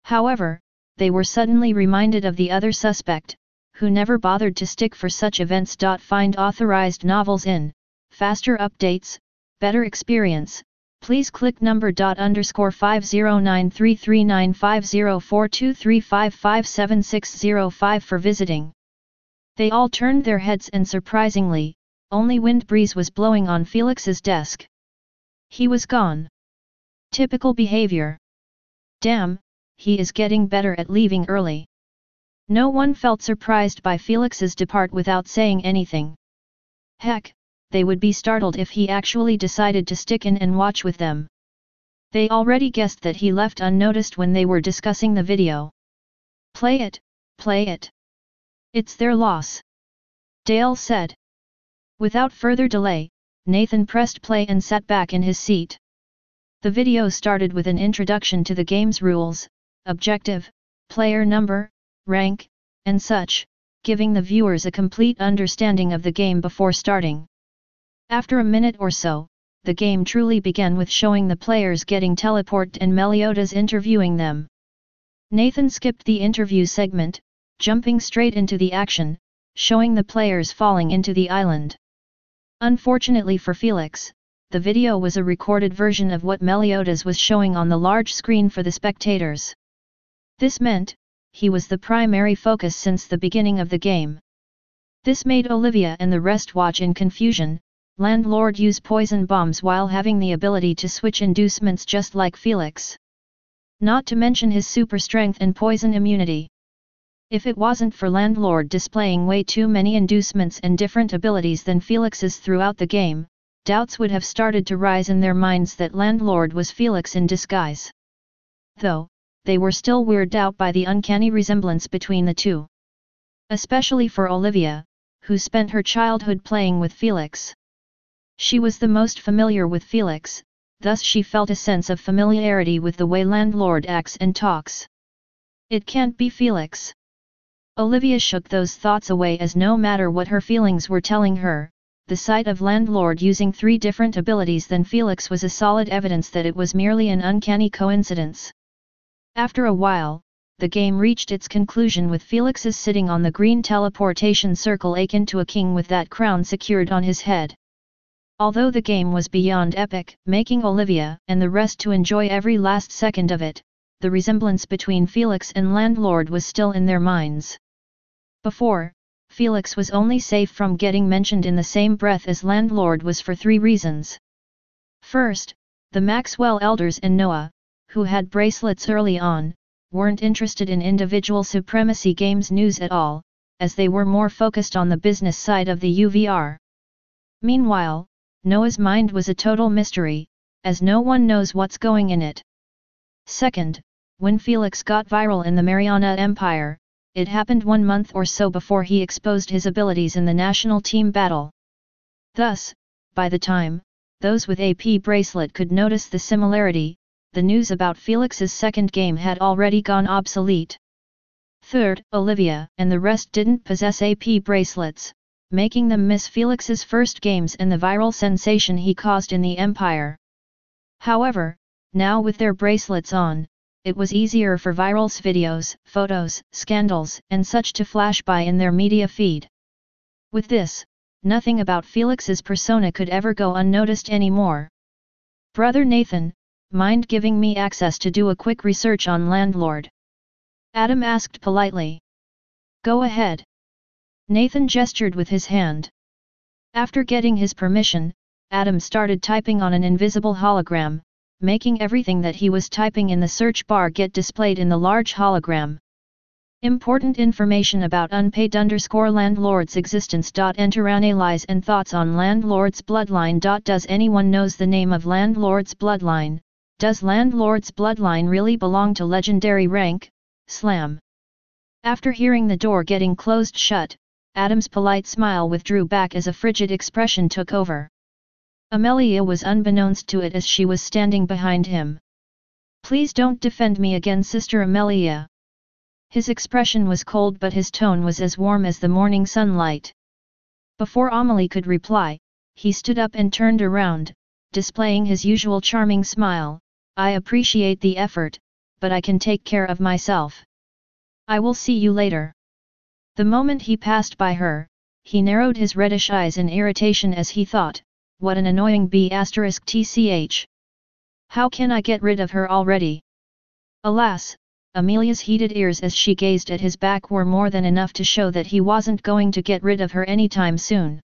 However, they were suddenly reminded of the other suspect, who never bothered to stick for such events. Find authorized novels in faster updates, better experience. Please click number_50933950423557605 for visiting. They all turned their heads and surprisingly, only wind breeze was blowing on Felix's desk. He was gone. Typical behavior. Damn, he is getting better at leaving early. No one felt surprised by Felix's depart without saying anything. Heck, they would be startled if he actually decided to stick in and watch with them. They already guessed that he left unnoticed when they were discussing the video. Play it, play it. It's their loss," Dale said. Without further delay, Nathan pressed play and sat back in his seat. The video started with an introduction to the game's rules, objective, player number, rank, and such, giving the viewers a complete understanding of the game before starting. After a minute or so, the game truly began with showing the players getting teleported and Meliodas interviewing them. Nathan skipped the interview segment, jumping straight into the action, showing the players falling into the island. Unfortunately for Felix, the video was a recorded version of what Meliodas was showing on the large screen for the spectators. This meant, he was the primary focus since the beginning of the game. This made Olivia and the rest watch in confusion. Landlord use poison bombs while having the ability to switch inducements just like Felix. Not to mention his super strength and poison immunity. If it wasn't for Landlord displaying way too many inducements and different abilities than Felix's throughout the game, doubts would have started to rise in their minds that Landlord was Felix in disguise. Though, they were still weirded out by the uncanny resemblance between the two. Especially for Olivia, who spent her childhood playing with Felix. She was the most familiar with Felix, thus she felt a sense of familiarity with the way Landlord acts and talks. It can't be Felix. Olivia shook those thoughts away as no matter what her feelings were telling her, the sight of Landlord using 3 different abilities than Felix was a solid evidence that it was merely an uncanny coincidence. After a while, the game reached its conclusion with Felix's sitting on the green teleportation circle akin to a king with that crown secured on his head. Although the game was beyond epic, making Olivia and the rest to enjoy every last second of it, the resemblance between Felix and Landlord was still in their minds. Before, Felix was only safe from getting mentioned in the same breath as Landlord was for 3 reasons. First, the Maxwell elders and Noah, who had bracelets early on, weren't interested in individual Supremacy Games news at all, as they were more focused on the business side of the UVR. Meanwhile, Noah's mind was a total mystery, as no one knows what's going in it. Second, when Felix got viral in the Mariana Empire, it happened 1 month or so before he exposed his abilities in the national team battle. Thus, by the time those with AP bracelet could notice the similarity, the news about Felix's second game had already gone obsolete. Third, Olivia and the rest didn't possess AP bracelets, making them miss Felix's first games and the viral sensation he caused in the Empire. However, now with their bracelets on, it was easier for virals videos, photos, scandals, and such to flash by in their media feed. With this, nothing about Felix's persona could ever go unnoticed anymore. "Brother Nathan, mind giving me access to do a quick research on Landlord?" Adam asked politely. "Go ahead." Nathan gestured with his hand. After getting his permission, Adam started typing on an invisible hologram, making everything that he was typing in the search bar get displayed in the large hologram. Important information about unpaid_landlord's existence. Enter analyze and thoughts on landlord's bloodline. Does anyone knows the name of landlord's bloodline? Does landlord's bloodline really belong to legendary rank? Slam. After hearing the door getting closed shut, Adam's polite smile withdrew back as a frigid expression took over. Amelia was unbeknownst to it as she was standing behind him. "Please don't defend me again, Sister Amelia." His expression was cold but his tone was as warm as the morning sunlight. Before Amelie could reply, he stood up and turned around, displaying his usual charming smile. "I appreciate the effort, but I can take care of myself. I will see you later." The moment he passed by her, he narrowed his reddish eyes in irritation as he thought, "What an annoying b*tch. How can I get rid of her already?" Alas, Amelia's heated ears as she gazed at his back were more than enough to show that he wasn't going to get rid of her anytime soon.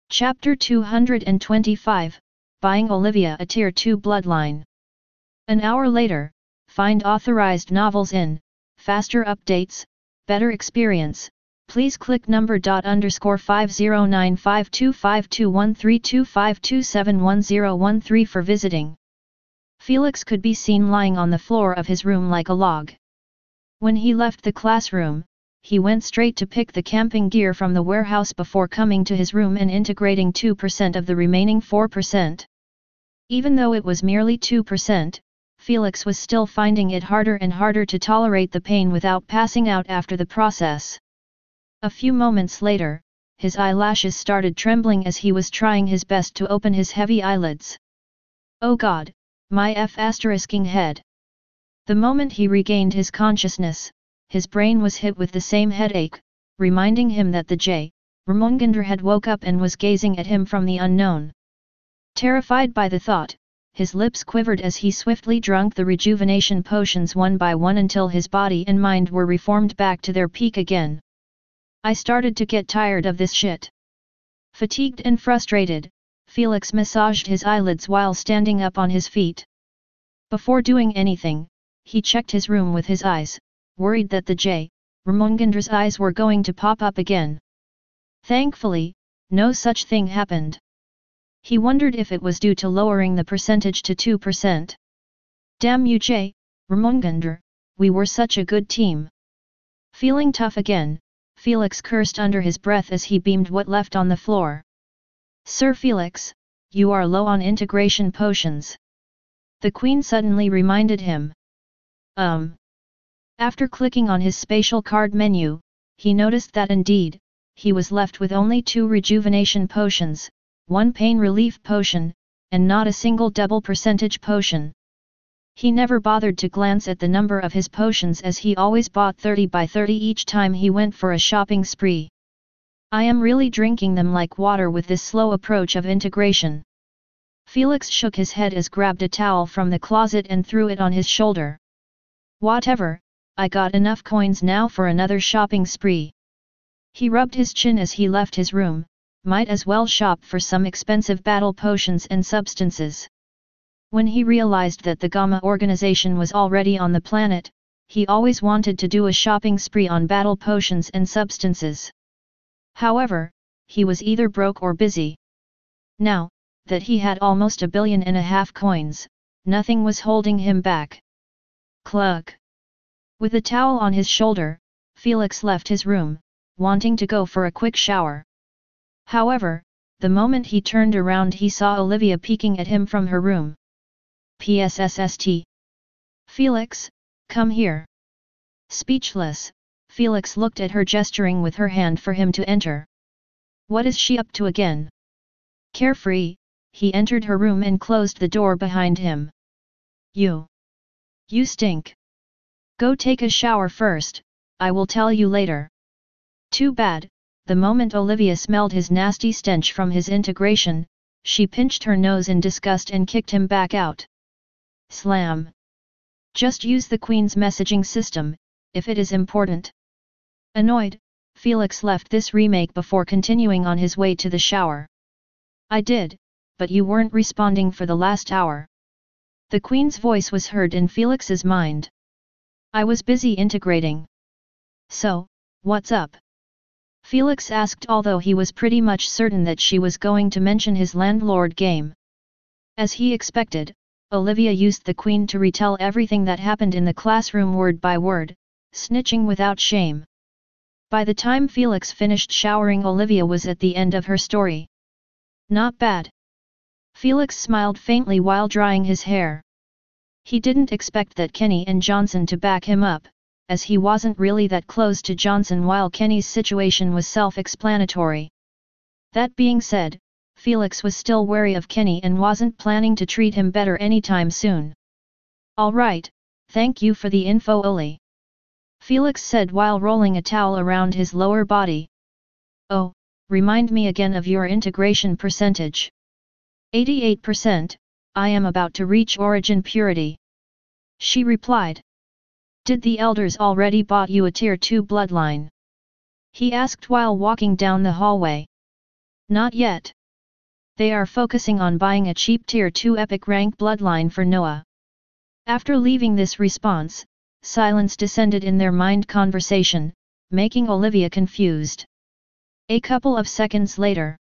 Chapter 225, Buying Olivia a Tier 2 Bloodline. An hour later, find authorized novels in, faster updates, better experience, please click number $.952522521325271013 for visiting. Felix could be seen lying on the floor of his room like a log. When he left the classroom, he went straight to pick the camping gear from the warehouse before coming to his room and integrating 2% of the remaining 4%. Even though it was merely 2%, Felix was still finding it harder and harder to tolerate the pain without passing out after the process. A few moments later, his eyelashes started trembling as he was trying his best to open his heavy eyelids. "Oh God, my f***ing head." The moment he regained his consciousness, his brain was hit with the same headache, reminding him that the Ramongander had woke up and was gazing at him from the unknown. Terrified by the thought, his lips quivered as he swiftly drank the rejuvenation potions one by one until his body and mind were reformed back to their peak again. "I started to get tired of this shit." Fatigued and frustrated, Felix massaged his eyelids while standing up on his feet. Before doing anything, he checked his room with his eyes, worried that the Ramongander's eyes were going to pop up again. Thankfully, no such thing happened. He wondered if it was due to lowering the percentage to 2%. "Damn you Ramongander, we were such a good team." Feeling tough again, Felix cursed under his breath as he beamed what left on the floor. "Sir Felix, you are low on integration potions." The Queen suddenly reminded him. After clicking on his spatial card menu, he noticed that indeed, he was left with only 2 rejuvenation potions, 1 pain relief potion, and not a single double percentage potion. He never bothered to glance at the number of his potions as he always bought 30 by 30 each time he went for a shopping spree. "I am really drinking them like water with this slow approach of integration." Felix shook his head as grabbed a towel from the closet and threw it on his shoulder. "Whatever, I got enough coins now for another shopping spree." He rubbed his chin as he left his room, might as well shop for some expensive battle potions and substances. When he realized that the Gamma organization was already on the planet, he always wanted to do a shopping spree on battle potions and substances. However, he was either broke or busy. Now, that he had almost 1.5 billion coins, nothing was holding him back. Cluck. With a towel on his shoulder, Felix left his room, wanting to go for a quick shower. However, the moment he turned around he saw Olivia peeking at him from her room. "PSSST. Felix, come here. Speechless, Felix looked at her, gesturing with her hand for him to enter. What is she up to again? Carefree, he entered her room and closed the door behind him. You stink. Go take a shower first, I will tell you later. Too bad, the moment Olivia smelled his nasty stench from his integration, she pinched her nose in disgust and kicked him back out. Slam. Just use the Queen's messaging system, if it is important. Annoyed, Felix left this remake before continuing on his way to the shower. I did, but you weren't responding for the last hour. The Queen's voice was heard in Felix's mind. I was busy integrating. So, what's up? Felix asked, although he was pretty much certain that she was going to mention his landlord game. As he expected, Olivia used the Queen to retell everything that happened in the classroom word by word, snitching without shame. By the time Felix finished showering, Olivia was at the end of her story. Not bad. Felix smiled faintly while drying his hair. He didn't expect that Kenny and Johnson to back him up, as he wasn't really that close to Johnson while Kenny's situation was self-explanatory. That being said, Felix was still wary of Kenny and wasn't planning to treat him better anytime soon. All right, thank you for the info, Oli. Felix said while rolling a towel around his lower body. Oh, remind me again of your integration percentage. 88%, I am about to reach origin purity. She replied. Did the elders already bought you a tier 2 bloodline? He asked while walking down the hallway. Not yet. They are focusing on buying a cheap tier 2 epic rank bloodline for Noah. After leaving this response, silence descended in their mind conversation, making Olivia confused. A couple of seconds later.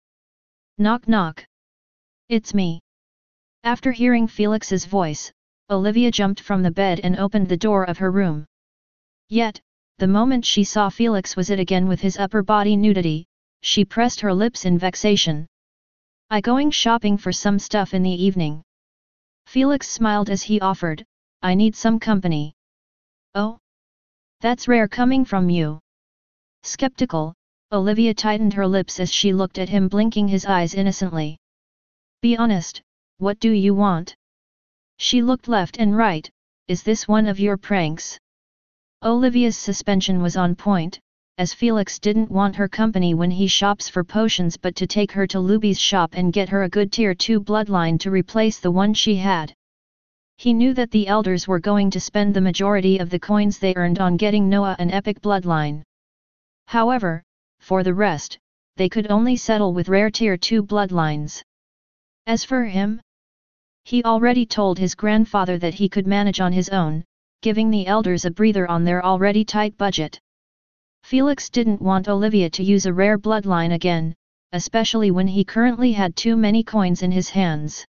Knock knock. It's me. After hearing Felix's voice, Olivia jumped from the bed and opened the door of her room. Yet, the moment she saw Felix was it again with his upper body nudity, she pressed her lips in vexation. I going shopping for some stuff in the evening. Felix smiled as he offered, I need some company. Oh? That's rare coming from you. Skeptical, Olivia tightened her lips as she looked at him, blinking his eyes innocently. Be honest, what do you want? She looked left and right, is this one of your pranks? Olivia's suspension was on point, as Felix didn't want her company when he shops for potions but to take her to Luby's shop and get her a good tier 2 bloodline to replace the one she had. He knew that the elders were going to spend the majority of the coins they earned on getting Noah an epic bloodline. However, for the rest, they could only settle with rare tier 2 bloodlines. As for him, he already told his grandfather that he could manage on his own, giving the elders a breather on their already tight budget. Felix didn't want Olivia to use a rare bloodline again, especially when he currently had too many coins in his hands.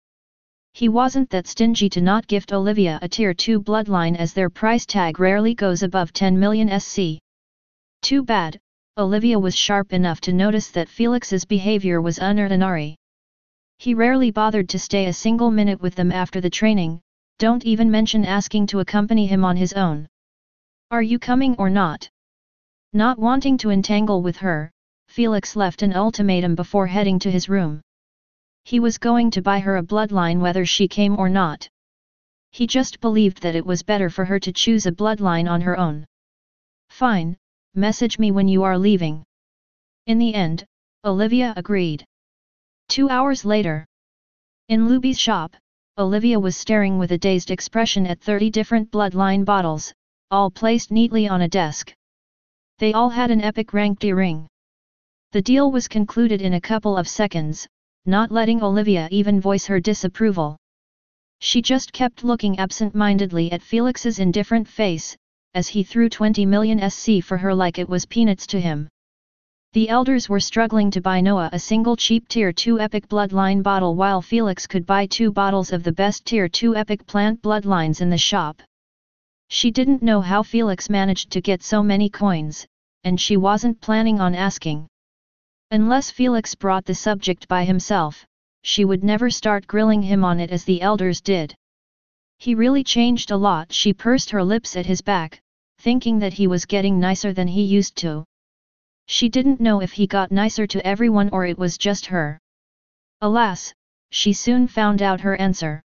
He wasn't that stingy to not gift Olivia a tier 2 bloodline, as their price tag rarely goes above 10 million SC. Too bad, Olivia was sharp enough to notice that Felix's behavior was unordinary. He rarely bothered to stay a single minute with them after the training, don't even mention asking to accompany him on his own. Are you coming or not? Not wanting to entangle with her, Felix left an ultimatum before heading to his room. He was going to buy her a bloodline whether she came or not. He just believed that it was better for her to choose a bloodline on her own. Fine, message me when you are leaving. In the end, Olivia agreed. 2 hours later. In Luby's shop, Olivia was staring with a dazed expression at 30 different bloodline bottles, all placed neatly on a desk. They all had an epic rank D ring. The deal was concluded in a couple of seconds, not letting Olivia even voice her disapproval. She just kept looking absent-mindedly at Felix's indifferent face, as he threw 20 million SC for her like it was peanuts to him. The elders were struggling to buy Noah a single cheap tier 2 epic bloodline bottle, while Felix could buy 2 bottles of the best tier 2 epic plant bloodlines in the shop. She didn't know how Felix managed to get so many coins, and she wasn't planning on asking. Unless Felix brought the subject by himself, she would never start grilling him on it as the elders did. He really changed a lot. She pursed her lips at his back, thinking that he was getting nicer than he used to. She didn't know if he got nicer to everyone or it was just her. Alas, she soon found out her answer.